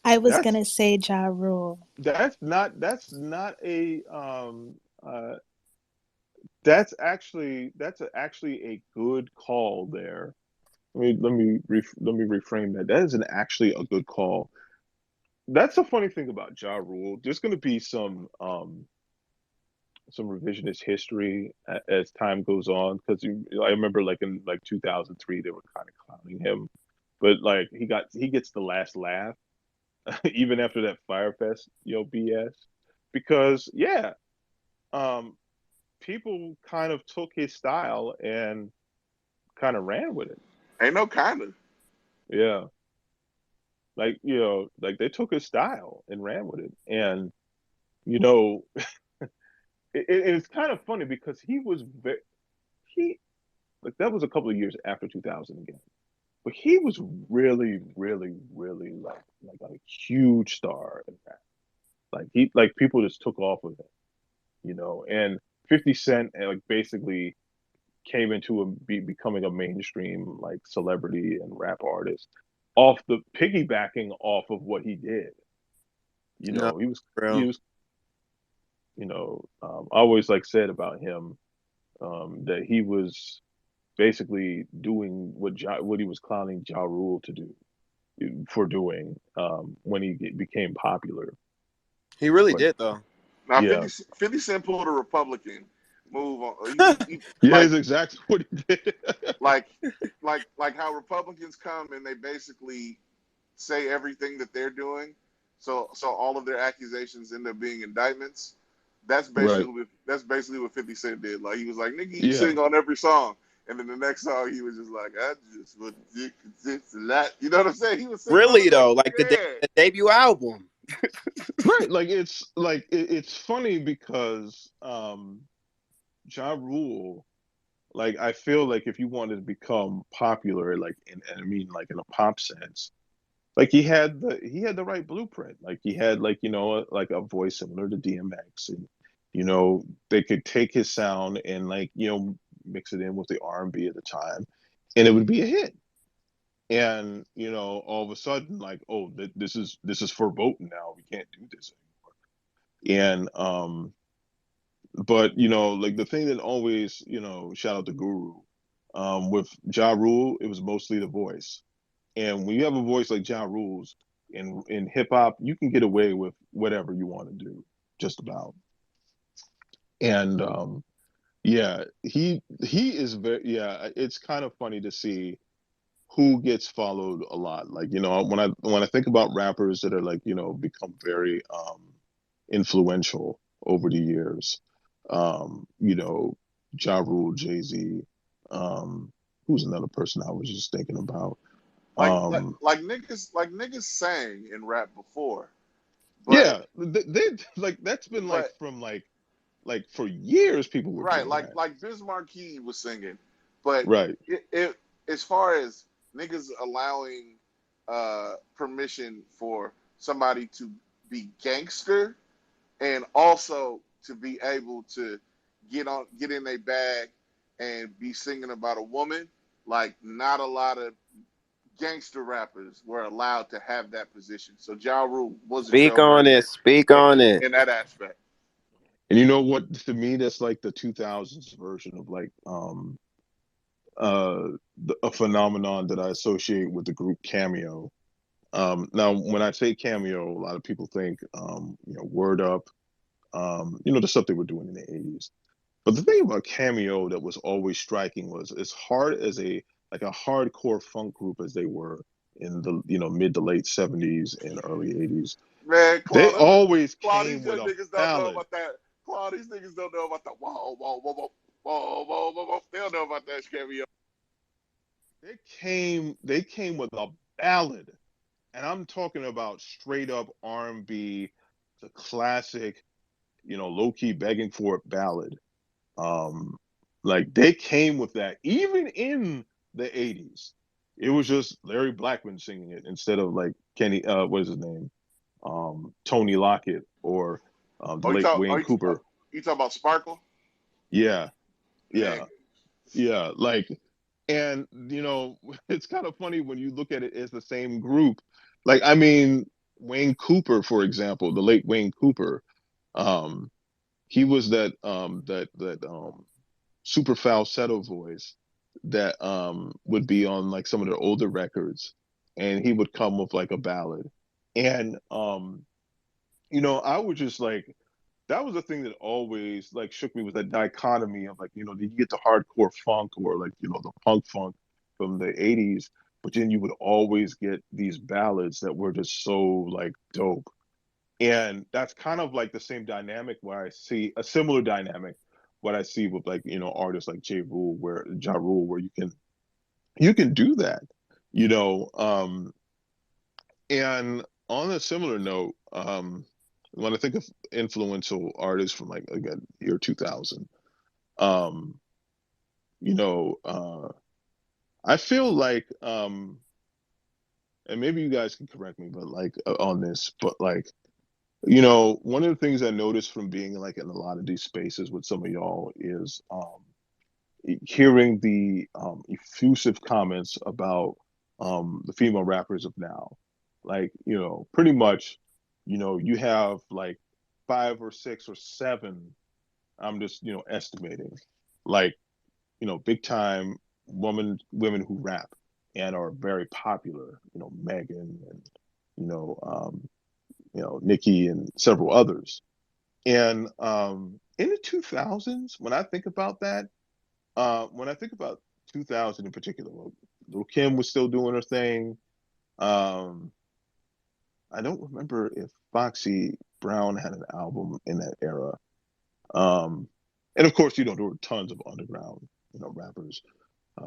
I was That's gonna say Ja Rule. that's not a that's actually a good call there. Let me reframe that. That is actually a good call. That's a funny thing about Ja Rule. There's going to be some revisionist history as time goes on because I remember like in like 2003 they were kind of clowning him, but like he gets the last laugh even after that Firefest BS because yeah, um people kind of took his style and kind of ran with it. Ain't no kinda. Yeah, like like they took his style and ran with it, and you know, it's kind of funny because he like that was a couple of years after 2000 again, but he was really, really, really like a huge star in that. Like he like people just took off with him. And 50 Cent like basically came into becoming a mainstream like celebrity and rap artist off the piggybacking off of what he did. No, He was he bro. was I always like said about him that he was basically doing what he was clowning Ja Rule to do. for doing when he became popular. He really But did though. Now yeah, 50 Cent pulled a Republican move on. He yeah, like it's exactly what he did. like like how Republicans come and they basically say everything that they're doing. So all of their accusations end up being indictments. Right. That's basically what 50 Cent did. Like he was like, "Nigga, you Yeah. sing on every song," and then the next song he was just like, "I just want this and that." You know what I'm saying? He was singing on Really it like, though, like yeah. the debut album. Right. Like it's funny because Ja Rule, like I feel like if you wanted to become popular, like and I mean like in a pop sense, like he had the right blueprint. Like he had like like a voice similar to DMX, and they could take his sound and like mix it in with the R&B at the time, and it would be a hit. And all of a sudden, like, oh, this is verboten now. We can't do this anymore. And but like the thing that always shout out to Guru, with Ja Rule, it was mostly the voice. And when you have a voice like Ja Rule's in hip hop, you can get away with whatever you want to do, just about. And yeah, he is very, yeah. It's kind of funny to see who gets followed a lot. Like when I think about rappers that are like become very influential over the years, Ja Rule, Jay Z, who's another person I was just thinking about. like Um, like niggas sang in rap before, but yeah, they like that's been like but from like for years people were right, doing that. like Biz Markie was singing, but Right. it as far as niggas allowing permission for somebody to be gangster and also to be able to get in a bag and be singing about a woman, like not a lot of gangster rappers were allowed to have that position. So Ja Rule was a Speak on trailblazer it. Speak on it. in that aspect. And you know what? To me, that's like the 2000s version of like uh a phenomenon that I associate with the group Cameo. Now, when I say Cameo, a lot of people think Word Up, the stuff they were doing in the 80s. But the thing about Cameo that was always striking was as hard as a hardcore funk group as they were in the mid to late 70s and early 80s, Man, they Claude, always Claude, these came with young a niggas don't know ballad. about that. Claude, these niggas don't know about the whoa. They don't know about that cameo. They came with a ballad, and I'm talking about straight up R&B, the classic, low key begging for it ballad. Um, like they came with that even in the 80s. It was just Larry Blackman singing it instead of like Kenny, what is his name? Tony Lockett or the late Wayne Cooper. You talk about Sparkle? Yeah, yeah, Nigga. yeah. Like, and it's kind of funny when you look at it as the same group. Like, I mean, Wayne Cooper, for example, the late Wayne Cooper, um, he was that super falsetto voice that would be on like some of the older records, and he would come with like a ballad. And I was just like, that was the thing that always like shook me, was that dichotomy of like, did you get the hardcore funk or like, the punk funk from the 80s, but then you would always get these ballads that were just so like dope. And that's kind of like the same dynamic where I see a similar dynamic what I see with like, artists like Ja Rule, where you can do that, you know. And on a similar note, when I think of influential artists from like again year 2000, um, you know, I feel like, and maybe you guys can correct me, but like on this, but like, one of the things I noticed from being like in a lot of these spaces with some of y'all is hearing the effusive comments about the female rappers of now. Like, pretty much, you have like five or six or seven, I'm just, estimating, like, big time women who rap. and are very popular. Megan and you know Nicki and several others. And in the 2000s, when I think about 2000 in particular, Lil Kim was still doing her thing. Um, I don't remember if Foxy Brown had an album in that era. Um, and of course, there were tons of underground, rappers,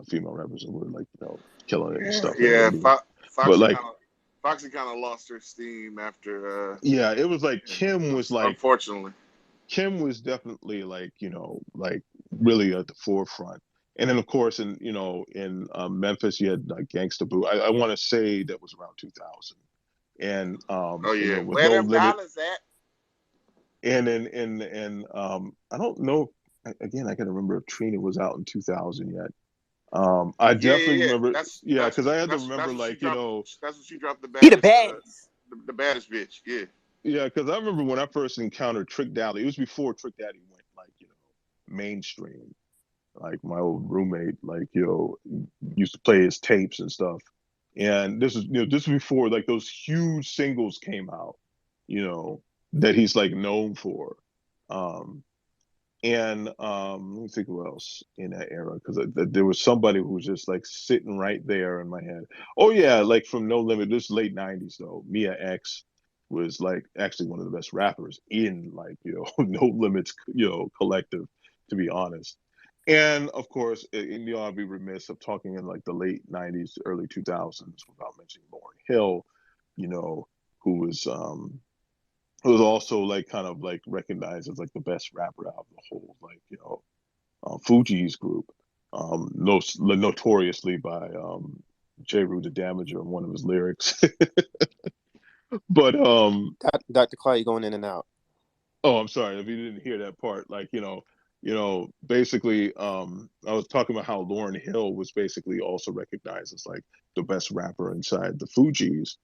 female rappers that were like, killing it and Yeah, stuff in the yeah. 80s. But Foxy like, kind of Foxy kind of lost her steam after, yeah, it was like unfortunately. Kim was definitely like, like really at the forefront. And then of course in Memphis you had like Gangsta Boo. I want to say that was around 2000. And Oh yeah, with where No them Limit. dollars at? And I don't know, again I gotta remember if Trina was out in 2000 yet. I Yeah, definitely yeah, yeah. remember, That's yeah, that's because I had to that's remember what she like, dropped. That's what she dropped the He the baddest, baddest. the baddest bitch. Yeah. yeah, because I remember when I first encountered Trick Daddy, it was before Trick Daddy went like, mainstream. Like my old roommate, like, used to play his tapes and stuff. And this was before like those huge singles came out, you know, that he's like known for. Um, and let me think who else in that era, because there was somebody who was just like sitting right there in my head. Oh yeah, like from No Limit, this late '90s though. Mia X was like actually one of the best rappers in like No Limits collective, to be honest. And of course, I'd be remiss of talking in like the late '90s, early 2000s without mentioning Lauryn Hill, you know, who was also like kind of like recognized as like the best rapper out of the whole like Fuji's group, notoriously by J. Rue the Damager in one of his lyrics. But Dr. Clay, you going in and out. oh, I'm sorry if you didn't hear that part. Like basically, I was talking about how Lauryn Hill was basically also recognized as like the best rapper inside the Fugees.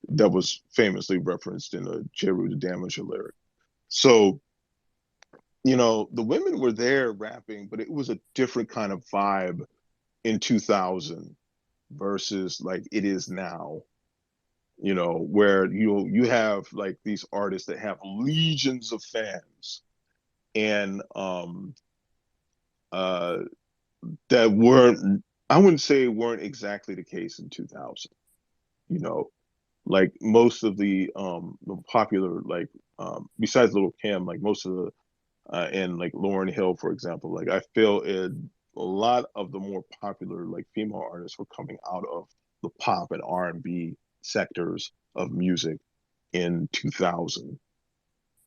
That was famously referenced in a J. Rue the Damager lyric. So the women were there rapping, but it was a different kind of vibe in 2000 versus like it is now, where you have like these artists that have legions of fans, and uh that weren't, I wouldn't say weren't exactly the case in 2000. you know like most of the popular, like besides Little Kim, like most of the and like Lauryn Hill, for example. Like I feel a lot of the more popular like female artists were coming out of the pop and R&B sectors of music in 2000.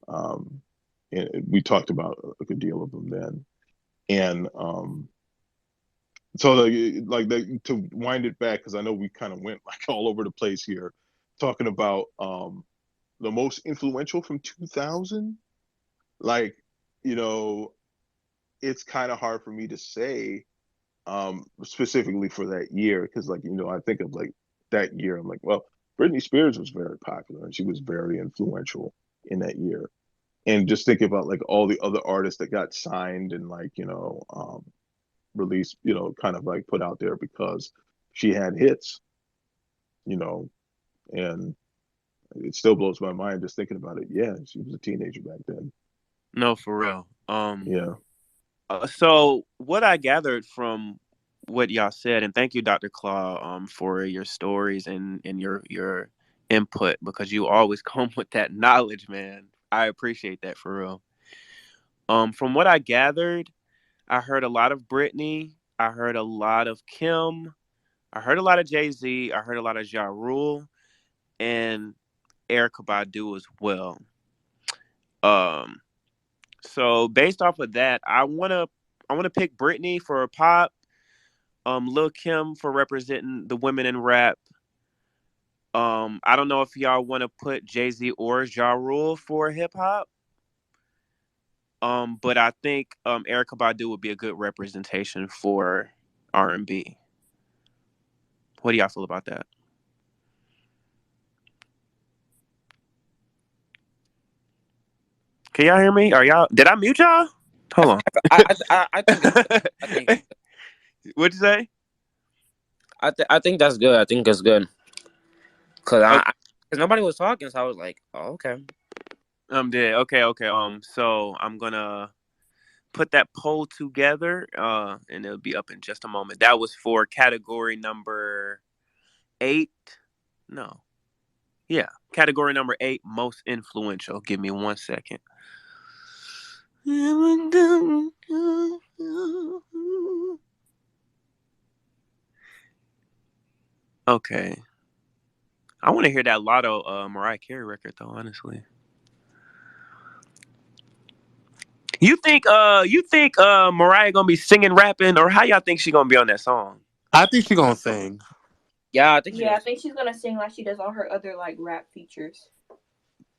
Um, and we talked about a good deal of them then. And so to wind it back, because I know we kind of went like all over the place here, talking about the most influential from 2000. Like, you know, it's kind of hard for me to say specifically for that year, because like I think of like that year, I'm like, well, Britney Spears was very popular and she was very influential in that year. And just think about like all the other artists that got signed and like released, kind of like put out there because she had hits, you know and it still blows my mind just thinking about it. Yeah, she was a teenager back then. No, for real. Yeah. So what I gathered from what y'all said, and thank you, Dr. Claw, for your stories and your input, because you always come with that knowledge, man. I appreciate that for real. From what I gathered, I heard a lot of Britney. I heard a lot of Kim. I heard a lot of Jay-Z. I heard a lot of Ja Rule and Erykah Badu as well. Um, so based off of that, I wanna pick Britney for pop. Lil Kim for representing the women in rap. I don't know if y'all want to put Jay Z or Ja Rule for hip hop. But I think Erykah Badu would be a good representation for R&B. What do y'all feel about that? Can y'all hear me? Are y'all? Did I mute y'all? Hold I think it's on. I think it's I think What'd you say? I think that's good. I think it's good because Oh, cause nobody was talking, so I was like, oh, okay. I'm dead. Okay, okay. So I'm gonna put that poll together, and it'll be up in just a moment. That was for category number 8. No, yeah, category number 8, most influential. Give me 1 second. Okay, I want to hear that Lotto Mariah Carey record though. Honestly, you think Mariah gonna be singing, rapping, or how y'all think she gonna be on that song? I think she gonna sing. Yeah, I think she Yeah, I does. think she's gonna sing like she does all her other like rap features.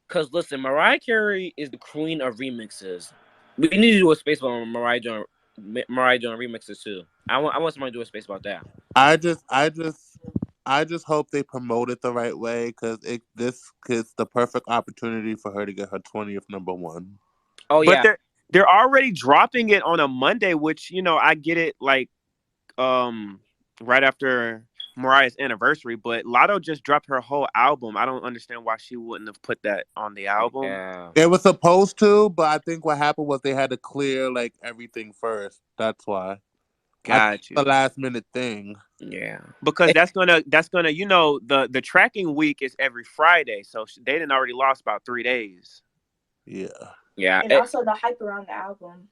Cause listen, Mariah Carey is the queen of remixes. We need to do a space on Mariah doing remixes too. I want somebody to do a space about that. I just, I just, I just hope they promote it the right way because this is the perfect opportunity for her to get her 20th number one. Oh But yeah, they're already dropping it on a Monday, which I get it, like um right after Mariah's anniversary. But Lotto just dropped her whole album. I don't understand why she wouldn't have put that on the album. yeah, They were supposed to, but I think what happened was they had to clear like everything first. That's why. I think Got it's a you. last minute thing. yeah. Because that's gonna the tracking week is every Friday, so they didn't already lost about 3 days. Yeah. Yeah, And also the hype around the album.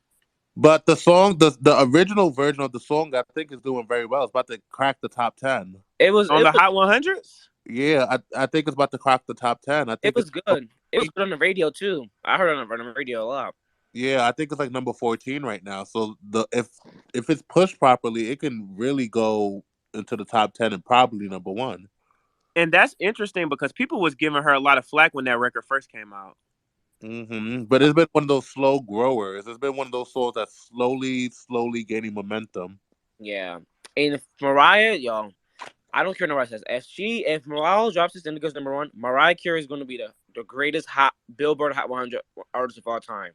But the song, the original version of the song, I think is doing very well. It's about to crack the top 10. it was On it the was Hot 100s. Yeah, I think it's about to crack the top 10. I it think it's was good. It was good on the radio too. I heard it on the radio a lot. yeah, I think it's like number 14 right now. So the if it's pushed properly, it can really go into the top 10 and probably number one. And that's interesting because people was giving her a lot of flack when that record first came out. But it's been one of those slow growers. It's been one of those songs that's slowly gaining momentum. Yeah, and if Mariah, yo, I don't care what Mariah says. If Mariah drops this and it goes number one, Mariah Carey is going to be the greatest hot Billboard Hot 100 artist of all time.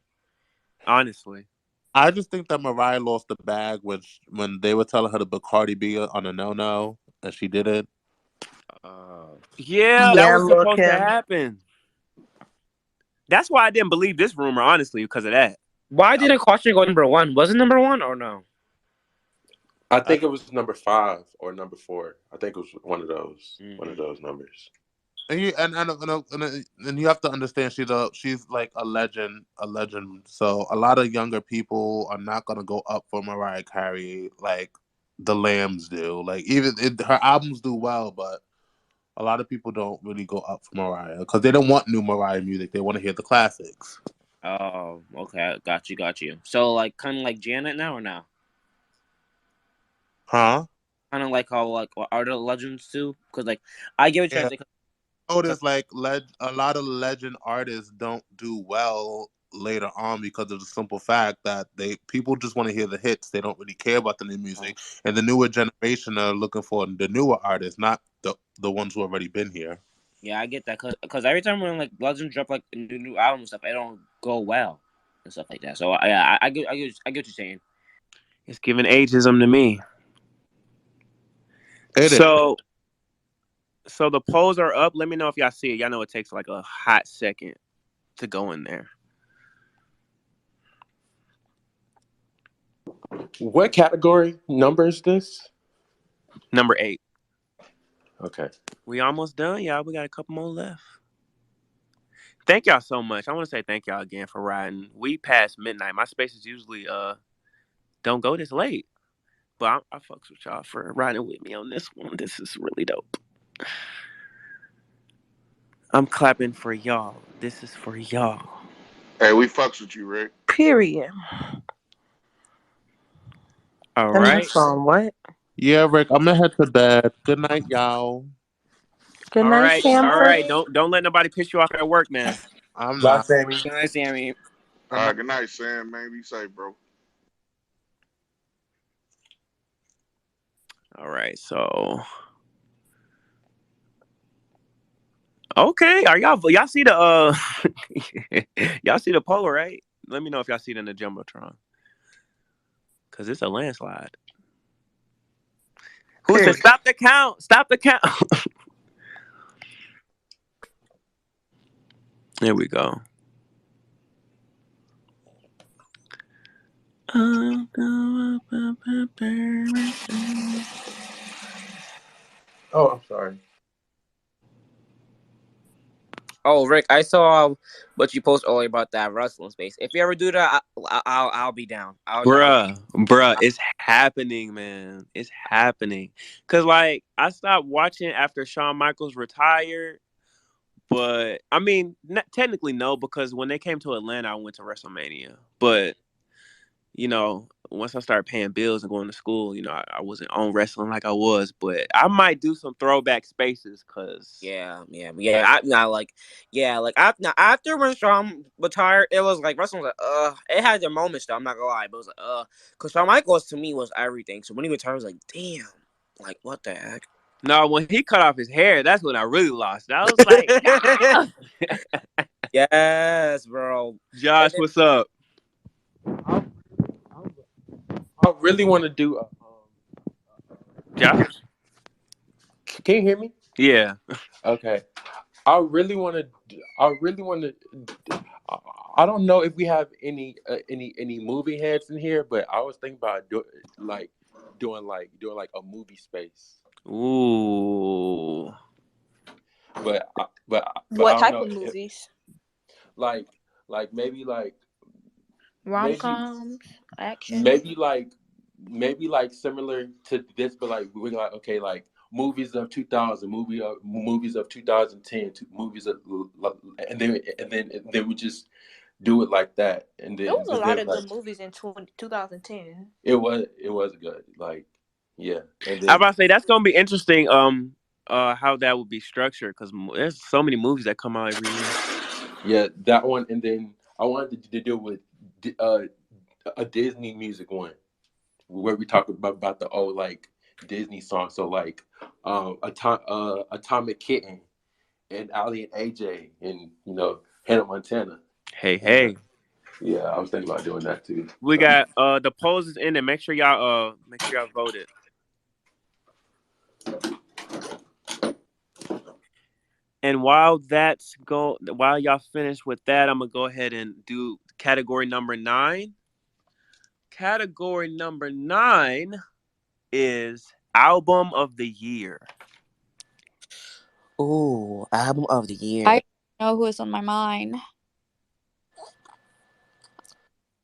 Honestly. I just think that Mariah lost the bag when they were telling her to put Cardi B on a no and she did it. Uh, Yeah, that Yeah, was Lil supposed to Kim. happen. That's why I didn't believe this rumor, honestly, because of that. why didn't Caution go number one? Was it number one or no? I I, think it was number 5 or number 4. I think it was one of Mm-hmm. those numbers. and you have to understand she's like a legend. So a lot of younger people are not gonna go up for Mariah Carey like the Lambs do. Like her albums do well, but a lot of people don't really go up for Mariah because they don't want new Mariah music. They want to hear the classics. Oh, okay, got you. So like, kind of like Janet now or now? Huh? Kind of like how like are the legends too? Because like, I get what you're trying Yeah. to say. Notice like a lot of legend artists don't do well later on because of the simple fact that they people just want to hear the hits. They don't really care about the new music, and the newer generation are looking for the newer artists, not the ones who already been here. Yeah, I get that. Cause every time when like legends drop like new album stuff, it don't go well and stuff like that. So yeah, I get what you're saying. It's giving ageism to me. It is. So the polls are up. Let me know if y'all see it. Y'all know it takes like a hot second to go in there. What category number is this? Number 8. Okay. We almost done, y'all. We got a couple more left. Thank y'all so much. I want to say thank y'all again for riding. We past midnight. My spaces usually don't go this late. But I fucks with y'all for riding with me on this one. This is really dope. I'm clapping for y'all. This is for y'all. Hey, we fucks with you, Rick. Period. All That right. next song, what? Yeah, Rick. I'm gonna head to bed. Good night, y'all. Good All night, right. All Sanford. right. Don't let nobody piss you off at work, man. I'm Bye, not. Sammy. Can I say, I mean, Good All night. right, good night, Sam. Man, be safe, bro. All right. So okay. Are y'all see the y'all see the poll, right? Let me know if y'all see it in the Jumbotron. Cause it's a landslide. Who said stop the count? Stop the count. There we go. Oh, I'm sorry. Oh, Rick, I saw what you posted earlier about that wrestling space. If you ever do that, I'll be down. I'll Bruh, it's happening, man. It's happening. Cause like I stopped watching after Shawn Michaels retired, but I mean, not, technically no, because when they came to Atlanta, I went to WrestleMania. But once I started paying bills and going to school, I wasn't on wrestling like I was. But I might do some throwback spaces, cause yeah. I now like now after when Shawn retired, it was like wrestling was like it had their moments though. I'm not gonna lie, but it was like because Shawn Michaels to me was everything. So when he retired, I was like, damn, like what the heck. no, when he cut off his hair, that's when I really lost. I was like, nah. Yes, bro. And Josh, then what's up? I, I really want to do. Josh? Can you hear me? Yeah. Okay. I really want to. I really want to. I don't know if we have any movie heads in here, but I was thinking about doing like a movie space. Ooh. But I What don't type know of if movies? like like maybe like Rom maybe coms, action. maybe like maybe like similar to this, but like we're like okay like movies of 2000, movies of 2010, movies of and then we just do it like that, and There was a lot then of like good movies in 2010. it was good like yeah, and I then about to say that's gonna be interesting. How that would be structured because there's so many movies that come out every year. yeah that one, and then I wanted to do with uh, a Disney music one where we talk about the old like Disney songs. So like Atomic Kitten and Ali and AJ and Hannah Montana. Hey, And hey, yeah, I was thinking about doing that too. we So got the polls is in, and make sure y'all voted. And while y'all finish with that, I'm gonna go ahead and do category number 9. Category number 9 is album of the year. ooh, album of the year. I know who is on my mind.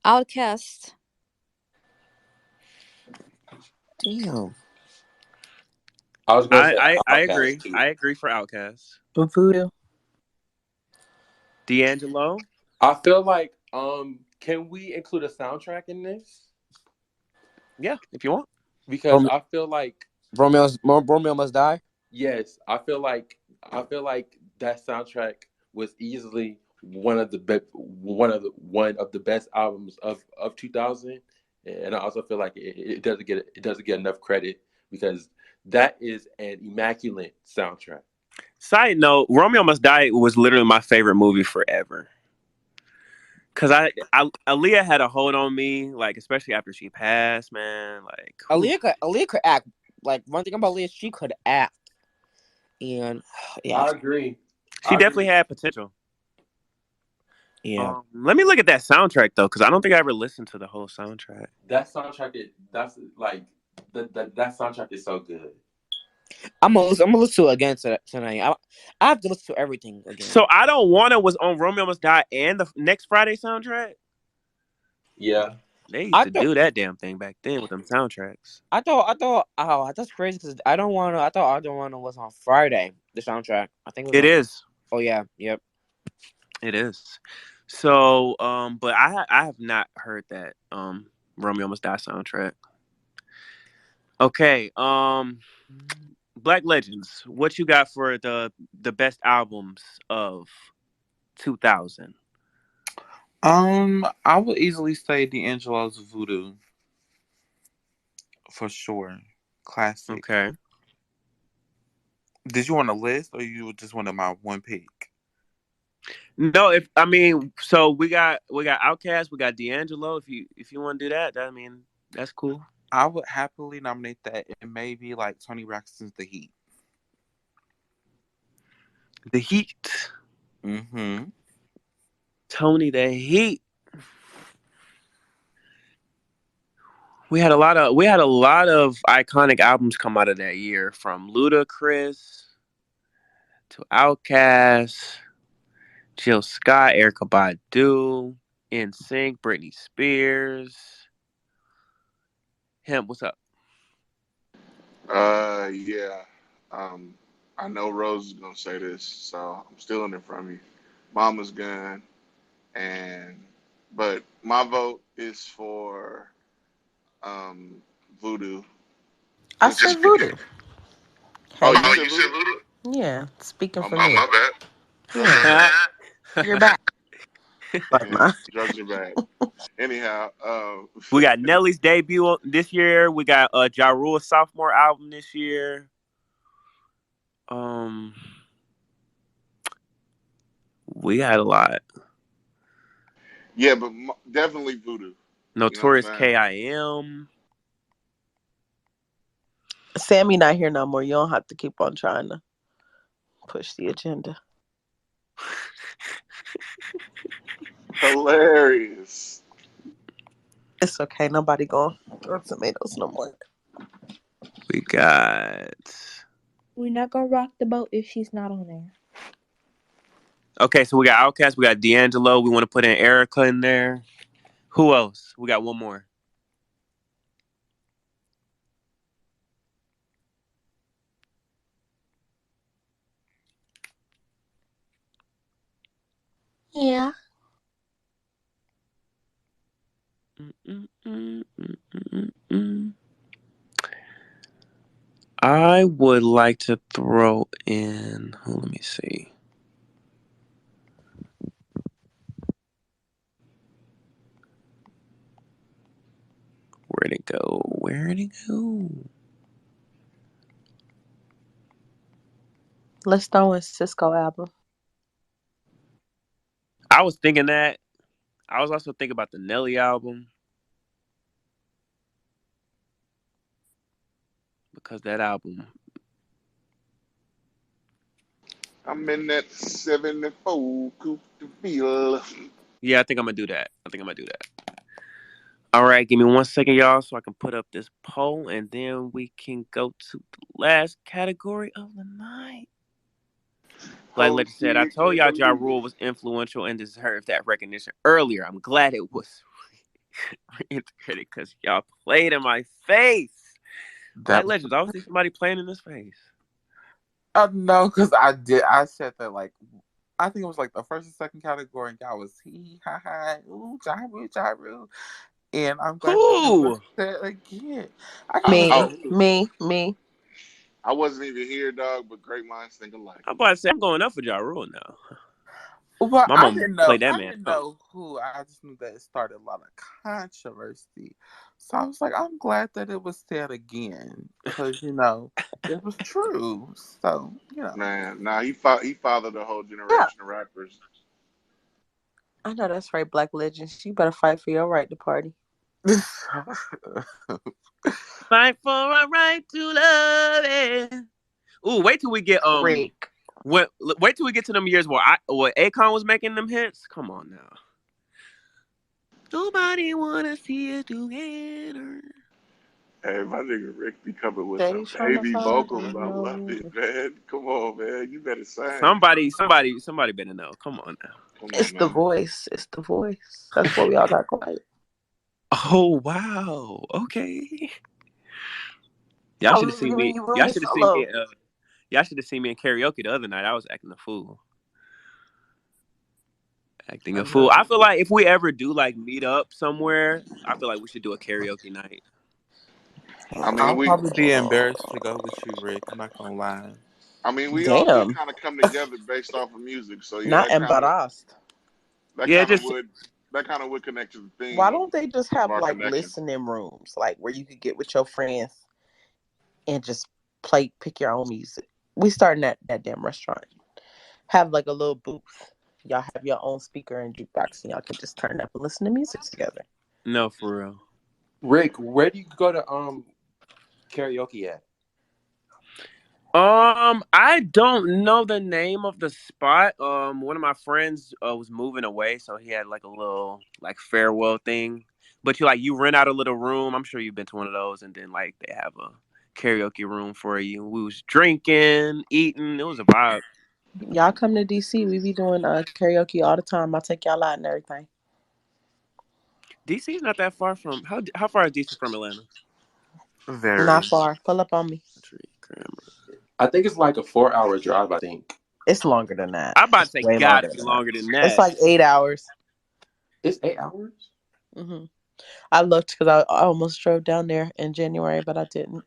Outcast. Damn. I was gonna I say I, I Outkast agree. too. I agree for Outkast. Voodoo. D'Angelo. I feel like can we include a soundtrack in this? Yeah, if you want. Because Romeo, I feel like Romeo must die. yes, I feel like that soundtrack was easily one of the best albums of 2000, and I also feel like it doesn't get enough credit because that is an immaculate soundtrack. Side note: Romeo Must Die was literally my favorite movie forever. Cause Aaliyah had a hold on me, like especially after she passed, man. Like, whew. Aaliyah could act. Like one thing about Aaliyah, she could act, and yeah, I agree. She I definitely agree. had potential. yeah. Let me look at that soundtrack though, because I don't think I ever listened to the whole soundtrack. That soundtrack is that's like that soundtrack is so good. I'm gonna listen to it again tonight. I have to listen to everything again. So I Don't Wanna was on Romeo Must Die and the next Friday soundtrack. Yeah. They used I to thought do that damn thing back then with them soundtracks. oh that's crazy because I thought I don't wanna was on Friday. The soundtrack I think it was It on. is. Oh yeah, yep. It is. So, but I have not heard that Romeo Must Die soundtrack. Okay, Black Legends. What you got for the best albums of 2000? I would easily say D'Angelo's Voodoo for sure. Classic. Okay. Did you want a list or you just wanted my one pick? No, if I mean, so we got Outkast, we got D'Angelo. If you want to do that, I mean, that's cool. I would happily nominate that. It may be like Tony Braxton's The Heat. The Heat. Mm-hmm. Tony the Heat. We had a lot of iconic albums come out of that year, from Ludacris to Outkast, Jill Scott, Erykah Badu, NSYNC, Britney Spears. Him, what's up? Yeah. Um, I know Rose is gonna say this, so I'm stealing it from you. Mama's Gun, and but my vote is for Voodoo. I Just said because. voodoo. Oh, Hey, you said Voodoo? yeah, speaking Oh, for my me. bad. Drugs are Yeah, bad. you're back. But Yeah, my drugs are bad. Anyhow, We got Nelly's debut this year. We got Ja Rule's sophomore album this year. Um, we got a lot. yeah, but definitely Voodoo. You know what I'm Notorious saying? K.I.M. Sammy not here no more. You don't have to keep on trying to push the agenda. Hilarious. It's okay. Nobody going to throw tomatoes no more. We got. We're not gonna rock the boat if she's not on there. Okay, so we got Outkast. We got D'Angelo. We want to put in Erica in there. Who else? We got one more. Yeah. Mm-mm-mm-mm-mm-mm. I would like to throw in. Let me see. Where'd it go? Where'd it go? Let's throw in Cisco album. I was thinking that. I was also thinking about the Nelly album, because that album. I'm in that 74 Coupe de Ville. Yeah, I think I'm gonna do that. I think I'm gonna do that. All right, give me 1 second, y'all, so I can put up this poll, and then we can go to the last category of the night. Like Oh Legend said, I shit, told can't y'all Ja believe it. Rule was influential and deserved that recognition earlier. I'm glad it was integrated because y'all played in my face. That Like was Legends, I always see somebody playing in this face. no, because I did. I said that like I think it was like the first and second category, and y'all was he ha ha ooh Ja Rule, and I'm glad that it was Who? said again. I can't Me, remember Oh, who. me. I wasn't even here, dog. But great minds think alike. I'm about to say I'm going up for Ja Rule now. Well, My I mama didn't know. played that I man didn't up. know who. I just knew that it started a lot of controversy. So I was like, I'm glad that it was said again because it was true. So Man, nah, he fathered a whole Yeah, generation of rappers. I know that's right, Black Legends. You better fight for your right to party. Fight for a right to love it. Ooh, wait till we get Rick. wait till we get to them years where Akon was making them hits. Come on now. Nobody wanna see us together. Hey, my nigga Rick be coming with Steady them trying to baby find vocals. out I love no. it, man. Come on, man. You better sing. Somebody better know. Come on now. Come on It's the now. voice. It's the voice. That's why we all got quiet. Oh wow. Okay. Y'all I should have was seen giving me. you room to solo. Y'all should have seen me in karaoke the other night. I was acting a fool. Acting I a fool. know. I feel like if we ever do like meet up somewhere, I feel like we should do a karaoke night. I mean, I'll we, probably be embarrassed to go with you, Rick. I'm not gonna lie. we all do Damn. kind of come together based off of music. So yeah, Not embarrassed. that Yeah, kind of just would that kind of would connect to the Why theme don't they just of have our like connection. listening rooms, like where you could get with your friends and just pick your own music? We starting at that damn restaurant. Have like a little booth. Y'all have your own speaker and jukebox, and y'all can just turn up and listen to music together. no for real. Rick, where do you go to karaoke at? I don't know the name of the spot. One of my friends was moving away, so he had like a little like farewell thing. But you rent out a little room. I'm sure you've been to one of those, and then like they have a karaoke room for you. We was drinking, eating. It was a vibe. Y'all come to DC. We be doing karaoke all the time. I take y'all out and everything. DC is not that far from how far is DC from Atlanta? Not Very. far. Pull up on me. Country grammar. I think it's like a 4 hour drive. I think It's longer than that. I'm about to It's say way gotta longer be than that. longer than It's that. like 8 hours. it's 8 hours. I looked because I almost drove down there in January, but I didn't.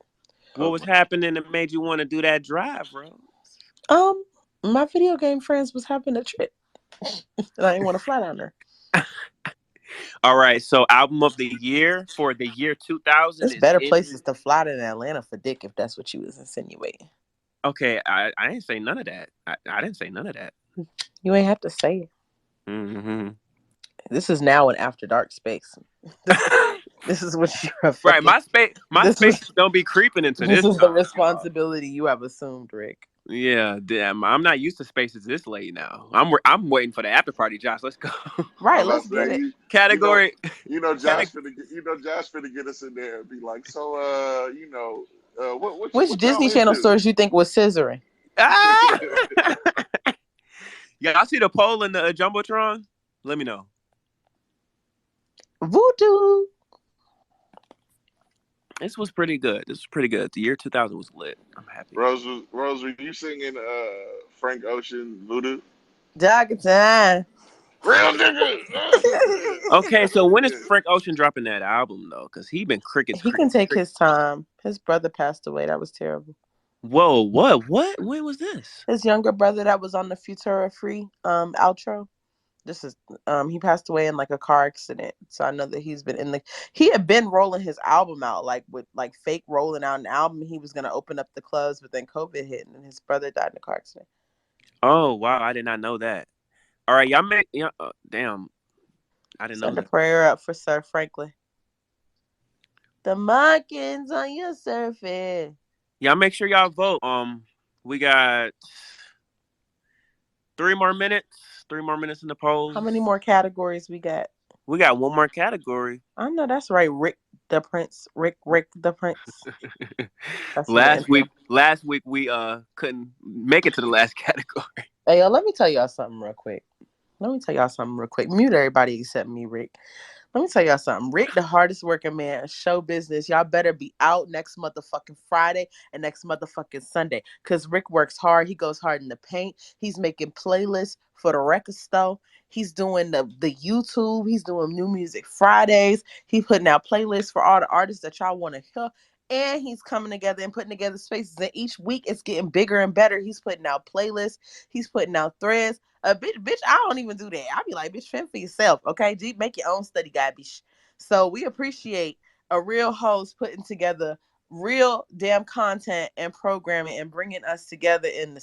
What Oh was my. happening that made you want to do that drive, bro? Um, my video game friends was having a trip, and I didn't want to fly down there. All right, so album of the year for the year 2000 There's is better in. places to fly than Atlanta for dick if that's what you was insinuating. Okay, I didn't say none of that. I didn't say none of that. You ain't have to say it. Hmm. This is now an after dark space. This this is what you're Right, fucking. my This was spaces don't be creeping into this this is the time, y'all. responsibility you have assumed, Rick. Yeah, damn. I'm not used to spaces this late now. I'm waiting for the after party, Josh. Let's go. I Right, was about let's to get say it. Category. Josh Category. finna get Josh finna get us in there and be like, so Which what y'all Disney Channel into? stores you think was scissoring? Ah! Y'all see the poll in the jumbotron? Let me know. Voodoo. This was pretty good. This was pretty good. The year 2000 was lit. I'm happy. Rose, were you singing Frank Ocean Voodoo? Dog time. Real nigga. Okay, so when is Yeah. Frank Ocean dropping that album though? Because he been crickets, He can crickets, take crickets. his time. His brother passed away. That was terrible. Whoa, what? When was this? His younger brother that was on the Futura Free outro. This is he passed away in like a car accident. So I know that he's been in the he had been rolling his album out like with like fake rolling out an album. He was gonna open up the clubs, but then COVID hit and his brother died in a car accident. Oh wow, I did not know that. All right, y'all make damn, I didn't know Send a that. prayer up for Sir Franklin. The markings on your surface. Y'all make sure y'all vote. We got 3 more minutes. 3 more minutes in the How many polls. more categories we got? We got one more category. I know that's right. Rick the Prince. Rick the Prince. That's from the last week, intro. last week we couldn't make it to the last category. Hey, yo, let me tell y'all something real quick. Mute everybody except me, Rick. Let me tell y'all something. Rick, the hardest working man, show business. Y'all better be out next motherfucking Friday and next motherfucking Sunday. Cause Rick works hard. He goes hard in the paint. He's making playlists for the record store. He's doing the YouTube. He's doing New Music Fridays. He's putting out playlists for all the artists that y'all want to hear. And he's coming together and putting together spaces. And each week it's getting bigger and better. He's putting out playlists. He's putting out threads. Bitch, I don't even do that. I be like, bitch, fend for yourself, okay? Make your own study guide, bitch. So we appreciate a real host putting together real damn content and programming and bringing us together in the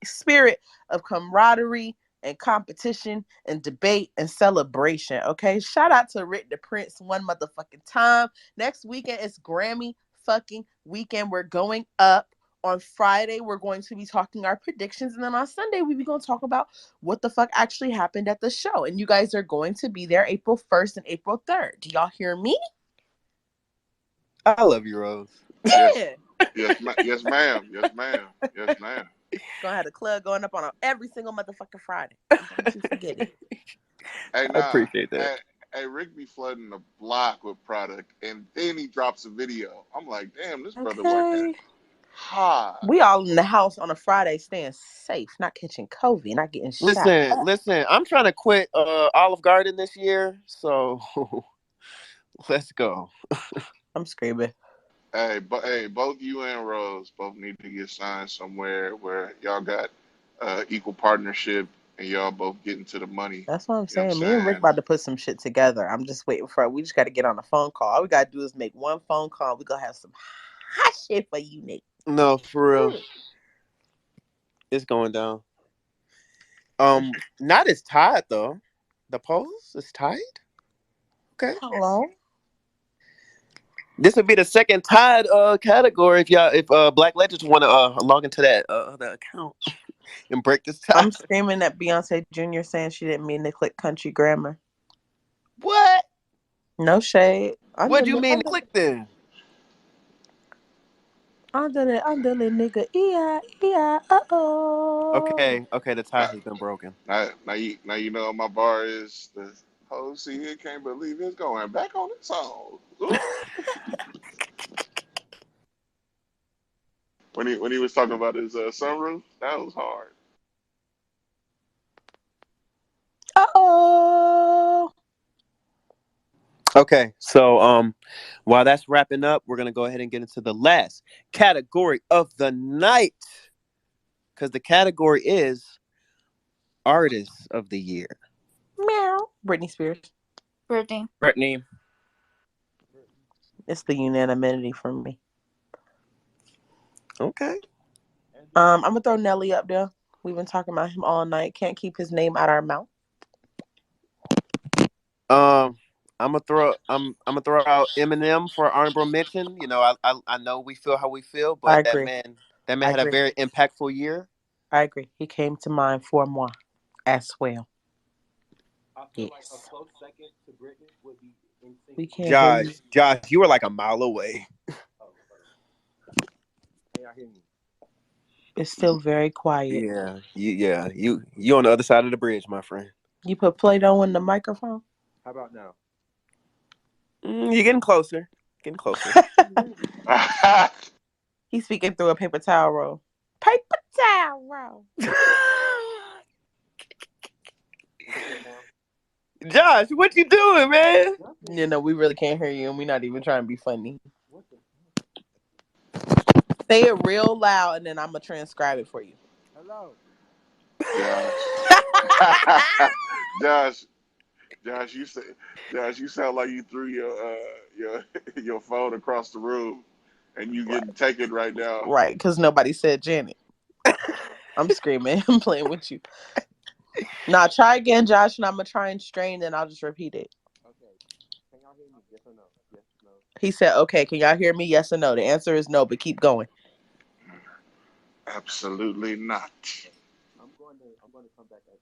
spirit of camaraderie and competition and debate and celebration, okay? Shout out to Rick the Prince one motherfucking time. Next weekend is Grammy fucking weekend. We're going up. On Friday, we're going to be talking our predictions. And then on Sunday, we're going to talk about what the fuck actually happened at the show. And you guys are going to be there April 1st and April 3rd. Do y'all hear me? I love you, Rose. Yes, Yeah. yes, ma'am. Yes, ma'am. Yes, ma'am. Gonna have the club going up on every single motherfucking Friday. Don't you forget it. Hey, I nah. appreciate that. Rick be flooding the block with product, and then he drops a video. I'm like, damn, this brother working Okay. hard. We all in the house on a Friday staying safe, not catching COVID, not getting shot Listen, up. listen. I'm trying to quit Olive Garden this year, so let's go. I'm screaming. Hey, both you and Rose both need to get signed somewhere where y'all got equal partnership and y'all both getting to the money. That's what I'm You know what I'm saying. Me and Rick saying? about to put some shit together. I'm just waiting for it. We just got to get on a phone call. All we got to do is make one phone call. We going to have some hot shit for you, Nick. No, for real, it's going down. Not as tied though. The polls is tied. Okay. Hello? This would be the second tied category if Black Legends want to log into that other account and break this tie. I'm screaming at Beyonce Jr. saying she didn't mean to click country grammar. What? No shade. What do you mean? Click then. Underlay, nigga. Yeah, oh. Okay. The tie has been broken. Now you know what my bar is. The whole see it can't believe it's going back on its own. Ooh. When he was talking about his sunroof, that was hard. Oh. Okay, so while that's wrapping up, we're gonna go ahead and get into the last category of the night, because the category is Artist of the Year. Meow. Britney Spears. Brittany. Brittany. It's the unanimity for me. Okay. I'm gonna throw Nelly up there. We've been talking about him all night. Can't keep his name out our mouth. Um, I'm gonna throw out Eminem for honorable mention. You know, I know we feel how we feel, I but that agree. man I had a agree. very impactful year. I agree. He came to mind for moi as well. I feel like a Yes. close second to Britney would be NSYNC We with can't hear Love. you. Josh, you were like a mile away. Oh, can y'all hear me? It's still very quiet. You on the other side of the bridge, my friend. You put Play-Doh in the microphone? How about now? You're getting closer. Getting closer. He's speaking through a paper towel roll. Paper towel roll. Is it good now? Josh, what you doing, man? You know, we really can't hear you, and we're not even trying to be funny. What the? Say it real loud, and then I'm gonna transcribe it for you. Hello. Josh. Josh. Josh, you say, Josh, you sound like you threw your your phone across the room, and you Right, getting taken right now. right, because nobody said Janet. I'm screaming. I'm playing with you. Now try again, Josh, and I'm gonna try and strain, and I'll just repeat it. Okay. Can y'all hear me? Yes or no? Yes, no. He said, "Okay, can y'all hear me? Yes or no?" The answer is no, but keep going. Absolutely not. I'm going to come back as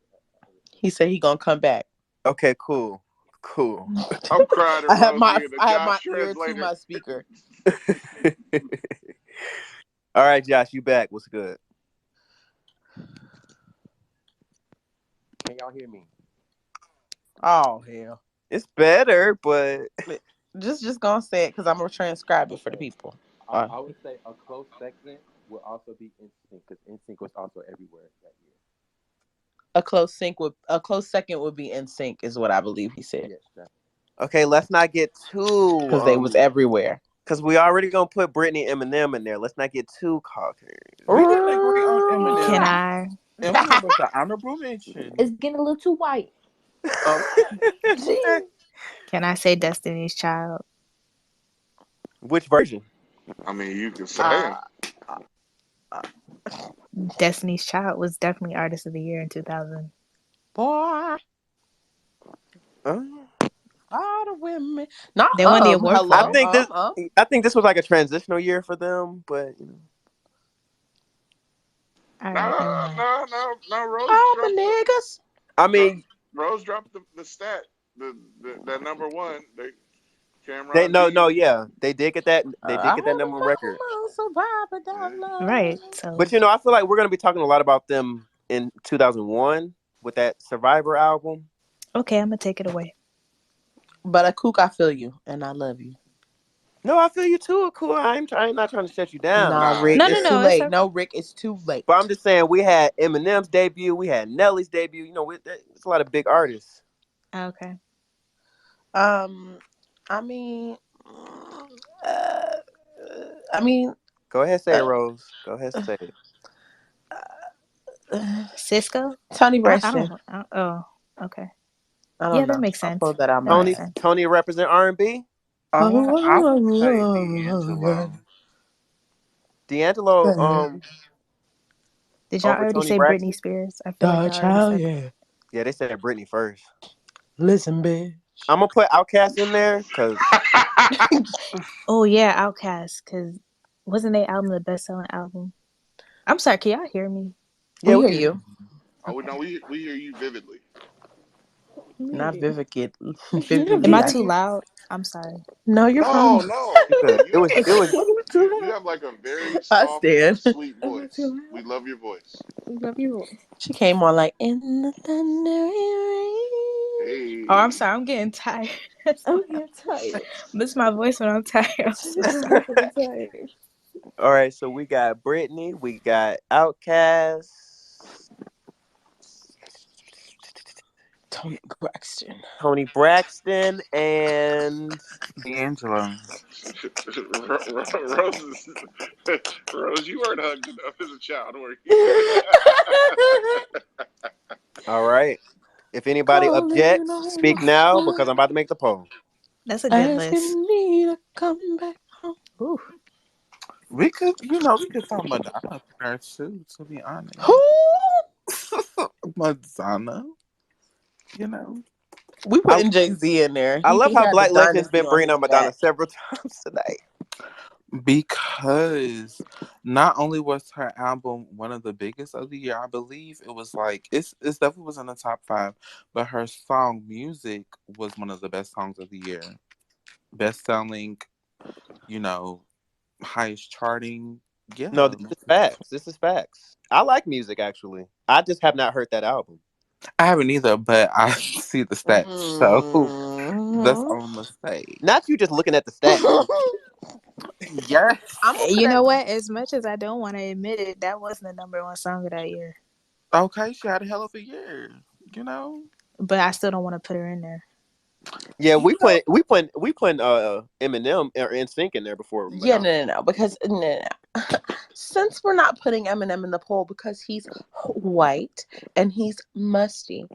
He said he gonna come back. Okay, cool. Cool. I'm crying at Rose being a I have Josh my ear to translator. my speaker. All right, Josh, you back. What's good? Can y'all hear me? Oh hell. It's better, but Just gonna say it because I'm gonna transcribe it for the Okay. people. I would say a close second would also be NSYNC because NSYNC was also everywhere that year. A close second would be in sync is what I believe he said Yes, definitely. okay, let's not get too because they was everywhere. because we already gonna put Britney Eminem in there. Let's not get too cocky. We didn't agree on Can Eminem. I? Eminem was an honorable mention. It's getting a little too white. Okay. Can I say Destiny's Child? Which version? I mean, you can say uh, him. uh, Destiny's Child was definitely Artist of the Year in 2000. boy, Uh, all the women. Not They won the award I for hello, it. think this. I think this was like a transitional year for them, but you know. All No, right, no, never mind. no, no, no. Rose all my dropped the niggas. I Ro- mean, Rose dropped the stat. The number one. They they Cameron no Diaz. no yeah they did get that I number one record. don't survive Yeah. without Right. love. So, But you know, I feel like we're gonna be talking a lot about them in 2001 with that Survivor album. okay, I'm going to take it away. But a kook, I feel you, and I love you. No, I feel you too. Cool. I'm not trying to shut you down. Nah, Nah, Rick, No, no, it's too no. It's late. okay. No, Rick, it's too But I'm late. just saying we had Eminem's debut, we had Nelly's debut. You know, it's a lot of big artists. Okay. Um, I mean, uh, I mean, Go ahead, say it, uh, Rose. Go ahead, say it. Cisco? Tony I Braxton. don't. Oh, okay. I Yeah, don't that know. makes I'll sense. throw that out That my makes Tony ass. sense. Tony represent R&B. I would say D'Angelo. D'Angelo Did y'all over already Tony say Britney Braxton. Spears? I feel like Dog y'all already child, said. yeah. Yeah, they said Britney first. Listen, bitch. I'm gonna put Outkast in there because Oh yeah, Outkast, because wasn't their album the best selling album? I'm sorry, can y'all hear me? yeah, We we hear can. you. Oh no, we hear you vividly. Not vivid. Am Vividly. I too loud? I'm sorry. No, you're fine. No, no. You good? You have It was. you have like a very I soft, stand. sweet Am I too voice. We loud? love your voice. Love your voice. She came on like in the thundering rain. Oh, I'm Hey. sorry. I'm getting tired. That's I'm why. getting tired. Miss my voice when I'm tired. I'm so sorry. I'm tired. All right, so we got Britney, we got Outkast, Tony Braxton. Tony Braxton, and D'Angelo. Rose, Rose, you weren't hugged enough as a child, were you? all right. If anybody Calling objects, on speak my now because I'm phone, about to make the poll. That's a good list. asking me to come back home. Ooh. We could throw Madonna up there too, to be Who? honest. Madonna, you know. We I putting Jay Z in there. I love He how had the Black Legend's dynasty been on bringing his up Madonna back. several times tonight. Because not only was her album one of the biggest of the year, I believe it was like it's definitely was in the top 5, but her song Music was one of the best songs of the year. Best selling, you know, highest charting. No, Yeah. this is facts. This is facts. I like music actually. I just have not heard that album. I haven't either, but I see the stats, so that's Mhm. all I'm gonna say. Not you just looking at the stats. I'm Yes. gonna put You that. know what? As much as I don't want to admit it, that wasn't the number one song of that year. Okay, she had a hell of a year. You know. But I still don't want to put her in there. Yeah, You know. we put Eminem or NSYNC in there before Yeah, Madonna. no, because no. Since we're not putting Eminem in the poll because he's white and he's musty,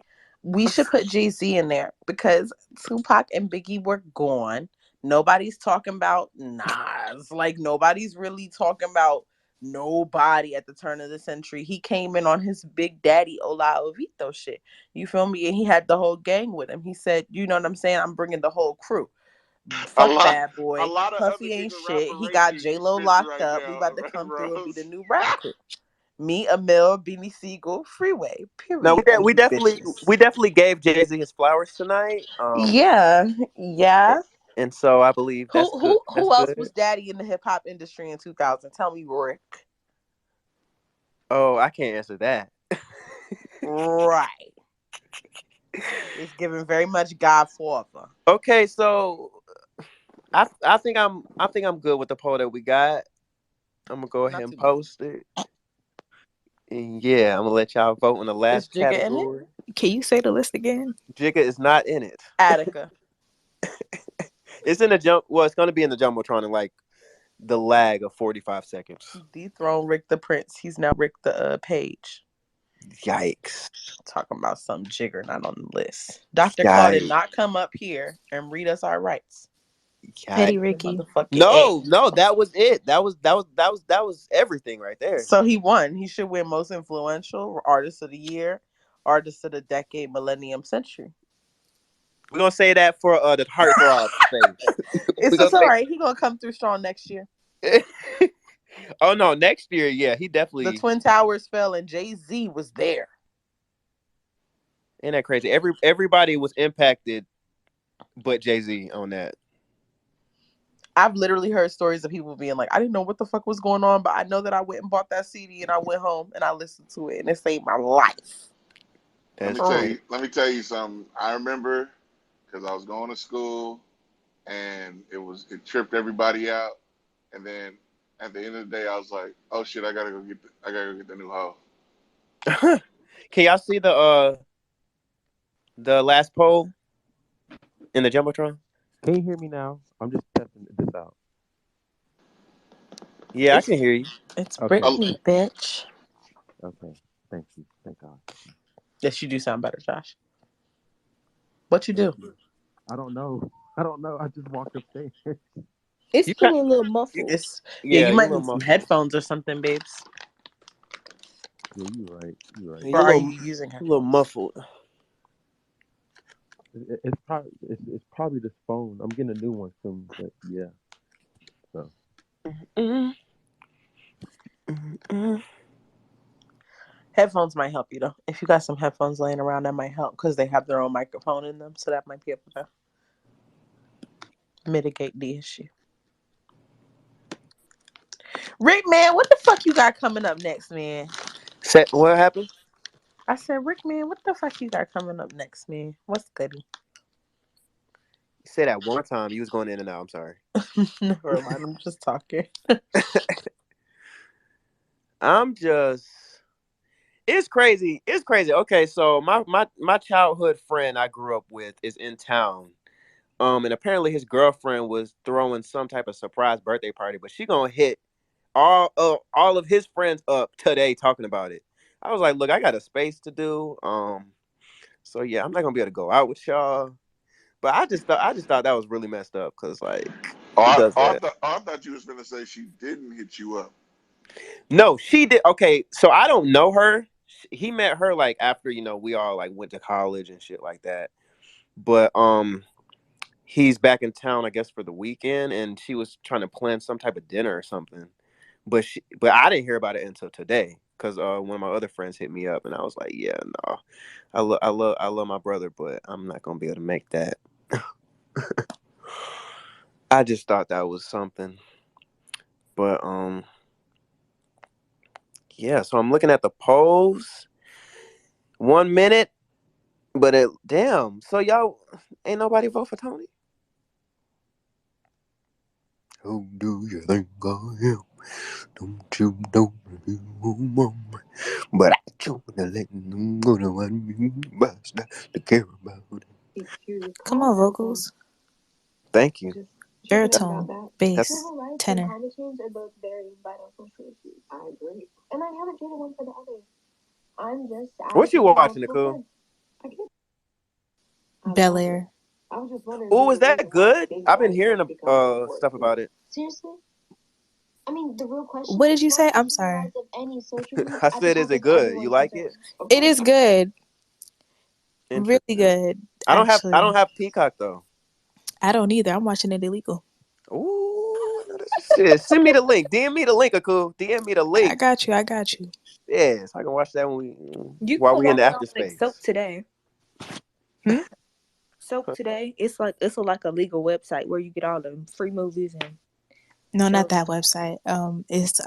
we should put Jay Z in there because Tupac and Biggie were gone. Nobody's talking about Nas. Like nobody's really talking about nobody at the turn of the century. He came in on his Big Daddy Ola Ovito shit. You feel me? And he had the whole gang with him. He said, "You know what I'm saying? I'm bringing the whole crew." a Fuck lot, Bad a Boy. lot of other Puffy ain't nigga shit. He got reparations J you Lo spitting locked right up. We now, about to come through and be the Rose. new rap crew. Me, Emil, Beanie Siegel, Freeway. No, Period. On we you definitely bitches. we definitely gave Jay Z his flowers tonight. Yeah, A- yeah. and so I believe Who that's good. who That's who else good. was daddy in the hip hop industry in 2000? Tell me, Rick. Oh, I can't answer that. Right. It's giving very much Godfather. Okay, so I think I'm good with the poll that we got. I'm gonna go ahead Not and too bad. post it. And yeah, I'm gonna let y'all vote in the Is last Jigga in it? category. Can you say the list again? Jigga is not in it. Attica. It's in the jump. Well, it's gonna be in the jumbotron in like the lag of 45 seconds. Dethrone Rick the Prince. He's now Rick the Page. Yikes! Talking about some Jigger not on the list. Dr. Claw did Yikes! not come up here and read us our rights. Yikes! Petty The Ricky. motherfucking A. No, that was it. That was everything right there. So he won. He should win most influential, artist of the year, artist of the decade, millennium, century. We're gonna say that for the heartthrob space. It's We're just gonna all say. right. He gonna come through strong next year. Oh no, next year, yeah, he The definitely. Twin Towers fell and Jay-Z was there. Ain't that crazy? Everybody was impacted, but Jay Z on that. I've literally heard stories of people being like, I didn't know what the fuck was going on, but I know that I went and bought that CD and I went home and I listened to it and it saved my life. Let That's me tell crazy. you. Let me tell you something. I remember because I was going to school and it tripped everybody out. And then at the end of the day, I was like, "Oh shit, I gotta go get the new hoe." Can y'all see the last poll in the jumbotron? Can you hear me now? I'm just testing this out. Yeah, I It's can hear you. it's Okay. A, Britney, bitch. Okay. Thank you. Thank God. Yes, you do sound better, Josh. What you Thank do? you. I don't know. I don't know. I just walked upstairs. It's You still got a little muffled. It's yeah, yeah. you You're a might little need some muffled. headphones or something, babes. Yeah, you're right. You're right. Or You're are you using a little headphones? muffled. It's probably this phone. I'm getting a new one soon, but yeah. So Mm, mm, mm. Headphones might help you though. If you got some headphones laying around, that might help because they have their own microphone in them, so that might be able to mitigate the issue. Rick, man, what the fuck you got coming up next, man? What happened? I said, Rick, man, what the fuck you got coming up next, man? What's goody? You said that one time. You was going in and out. I'm sorry. Never mind, I'm just talking. I'm just. It's crazy. It's crazy. Okay, so my childhood friend I grew up with is in town. And apparently his girlfriend was throwing some type of surprise birthday party, but she gonna hit all of his friends up today talking about it. I was like, look, I got a space to do. So yeah, I'm not gonna be able to go out with y'all. But I just thought that was really messed up because like who does that? I thought you was gonna say she didn't hit you up. No, she did. Okay, so I don't know her. He met her like after we all like went to college and shit like that. But he's back in town, I guess, for the weekend, and she was trying to plan some type of dinner or something. But I didn't hear about it until today because one of my other friends hit me up, and I was like, yeah, no, I love my brother, but I'm not gonna be able to make that. I just thought that was something, but yeah. So I'm looking at the polls. 1 minute, but damn. So y'all ain't nobody vote for Tony. Who do you think I am? Don't you know you mama? But I told her let them go to one basta to care about it. Come on, vocals. Thank you. Baritone, That's bass, tenor. what you watching, Nicole. Bel Air. Oh, is that good? I've been hearing stuff about it. What did you say? I'm sorry. I said, is it good? You like it? It is good. Really Interesting. good, I don't actually. have Peacock though. I don't either. I'm watching it illegal. Ooh, shit. Send me the link. DM me the link, Akul. DM me the I link. got you. I got you. Yeah, so I can watch that You while can we in the watch it after on like Soap space. Today. Hmm? Soap Today. It's like a legal website where you get all the free movies and No, not shows. that website. It's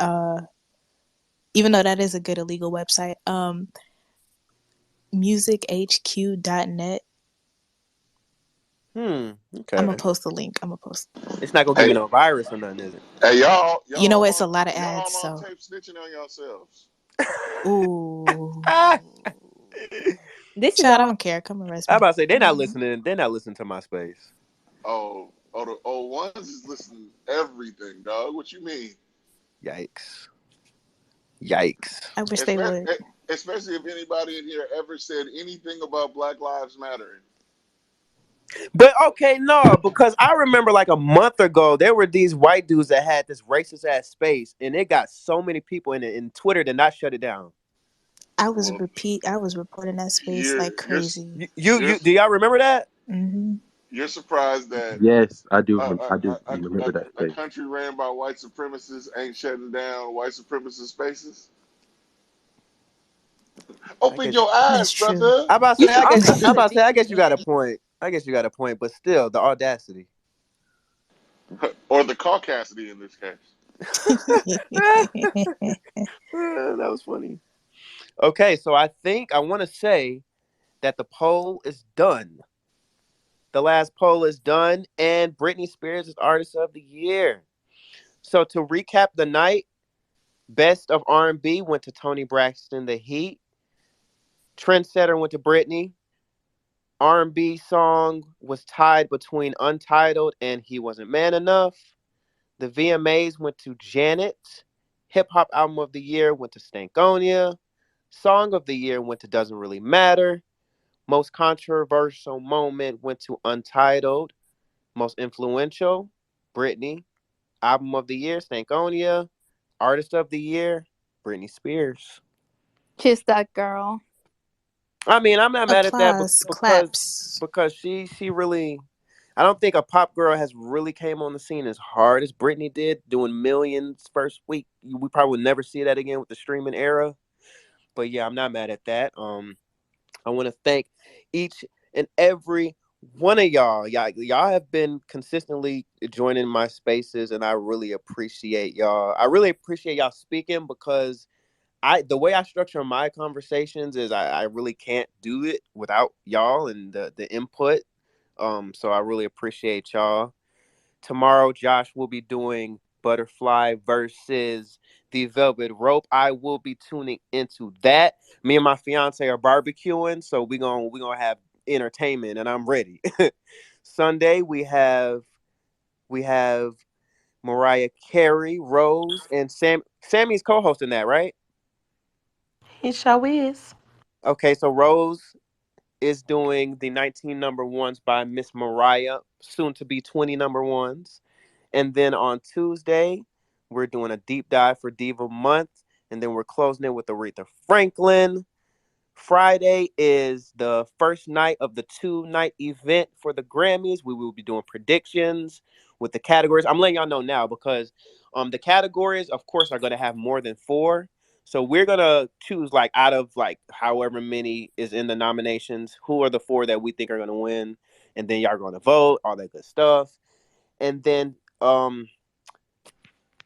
even though that is a good illegal website, musichq.net. I'm gonna Okay. post the link. I'm gonna post. It's not gonna give me Hey, no virus or nothing, is it? hey, y'all, You know what? It's a lot of ads, y'all on so tape snitching on yourselves. ooh. This is Child, I all. don't care. Come arrest I me. about to say they're not listening. They're not listening to my space. The old ones is listening to everything, dog. What you mean? Yikes! Yikes! I wish they Especially, would. especially if anybody in here ever said anything about Black Lives Matter. But okay, no, because I remember like a month ago there were these white dudes that had this racist ass space, and it got so many people in it, and Twitter did not shut it down. Well, I was reporting that space you're like you're crazy. you're Do y'all remember that? Hmm. you're surprised that yes, I do remember that a space. country ran by white supremacists ain't shutting down white supremacist spaces. I Open guess your That's eyes, true. brother. I about to You say can I guess also I do the about to say I guess you got a DMCA. point. I guess you got a point, but still the audacity. Or the caucasity in this case. That was funny. Okay, so I want to say that the poll is done. The last poll is done, and Britney Spears is Artist of the Year. So to recap the night, Best of R&B went to Tony Braxton, The Heat. Trendsetter went to Britney. R&B Song was tied between Untitled and He Wasn't Man Enough. The VMAs went to Janet. Hip Hop Album of the Year went to Stankonia. Song of the Year went to Doesn't Really Matter. Most controversial moment went to Untitled. Most influential, Britney. Album of the Year, Stankonia. Artist of the Year, Britney Spears. She's that girl. I mean, I'm not mad at that Applause, because claps. she really. I don't think a pop girl has really came on the scene as hard as Britney did, doing millions first week. We probably would never see that again with the streaming era. But yeah, I'm not mad at that. I want to thank each and every one of y'all. Y'all have been consistently joining my spaces, and I really appreciate y'all. I really appreciate y'all speaking because the way I structure my conversations is I really can't do it without y'all and the input. So I really appreciate y'all. Tomorrow, Josh will be doing Butterfly versus the Velvet Rope. I will be tuning into that. Me and my fiance are barbecuing, so we gonna have entertainment, and I'm ready. Sunday we have Mariah Carey, Rose, and Sammy's co-hosting that, right? He sure is. Okay, so Rose is doing the 19 number ones by Miss Mariah, soon to be 20 number ones. And then on Tuesday, we're doing a deep dive for Diva Month. And then we're closing it with Aretha Franklin. Friday is the first night of the 2 night event for the Grammys. We will be doing predictions with the categories. I'm letting y'all know now because the categories, of course, are going to have more than four. So we're gonna choose like out of like however many is in the nominations, who are the four that we think are gonna win, and then y'all are gonna vote, all that good stuff. And then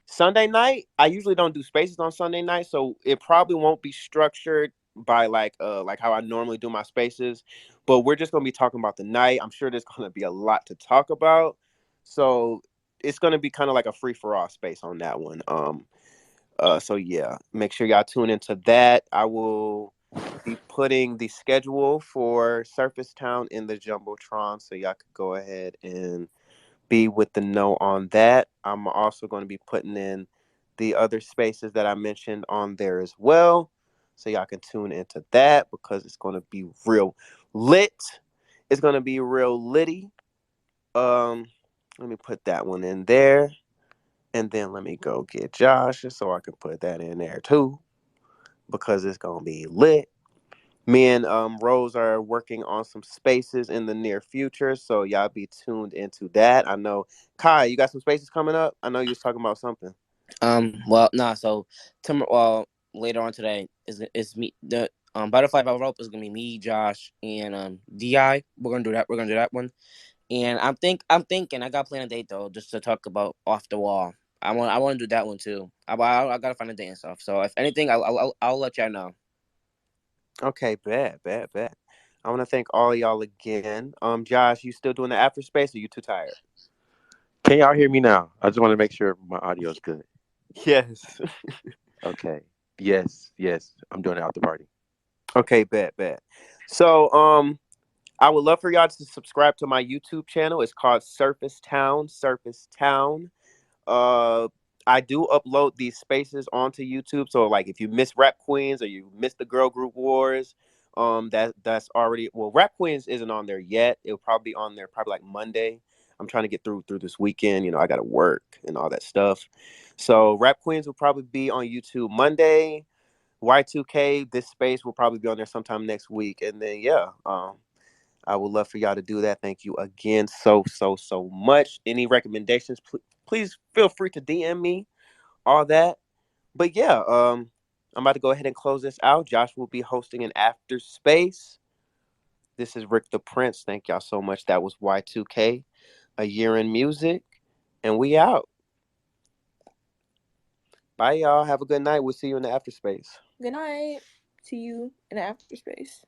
Sunday night, I usually don't do spaces on Sunday night, so it probably won't be structured by like how I normally do my spaces. But we're just gonna be talking about the night. I'm sure there's gonna be a lot to talk about. So it's gonna be kind of like a free for all space on that one. So yeah, make sure y'all tune into that. I will be putting the schedule for Surface Town in the Jumbotron, so y'all could go ahead and be with the know on that. I'm also going to be putting in the other spaces that I mentioned on there as well. So y'all can tune into that because it's going to be real lit. It's going to be real litty. Um, Let me put that one in there. And then let me go get Josh so I can put that in there too because it's going to be lit. Me and Rose are working on some spaces in the near future, so y'all be tuned into that. I know, Kai, you got some spaces coming up. I know you was talking about something. Well, nah. So tomorrow, later on today is me. The Butterfly by Rope is gonna be me, Josh, and Di. We're gonna do that. We're gonna do that one. And I'm thinking I got to plan a date though, just to talk about off the wall. I want to do that one too. I gotta find a date and stuff. So if anything, I'll let y'all know. Okay, bad, bad, bad. I want to thank all y'all again. Josh, you still doing the after space, or you too tired? Can y'all hear me now? I just want to make sure my audio is good. Yes. Okay. Yes, yes. I'm doing it out the party. Okay, bad, bad. So, I would love for y'all to subscribe to my YouTube channel. It's called Surface Town. Surface Town. Uh, I do upload these spaces onto YouTube. So like if you miss Rap Queens or you miss the Girl Group Wars, that's already well, Rap Queens isn't on there yet. It'll probably be on there probably like Monday. I'm trying to get through this weekend. I gotta work and all that stuff. So Rap Queens will probably be on YouTube Monday. Y2K, this space will probably be on there sometime next week. And then yeah, I would love for y'all to do that. Thank you again so much. Any recommendations, please feel free to DM me, all that. But yeah, I'm about to go ahead and close this out. Josh will be hosting an after space. This is Rick the Prince. Thank y'all so much. That was Y2K, a year in music, and we out. Bye, y'all. Have a good night. We'll see you in the after space. Good night. See you in the after space.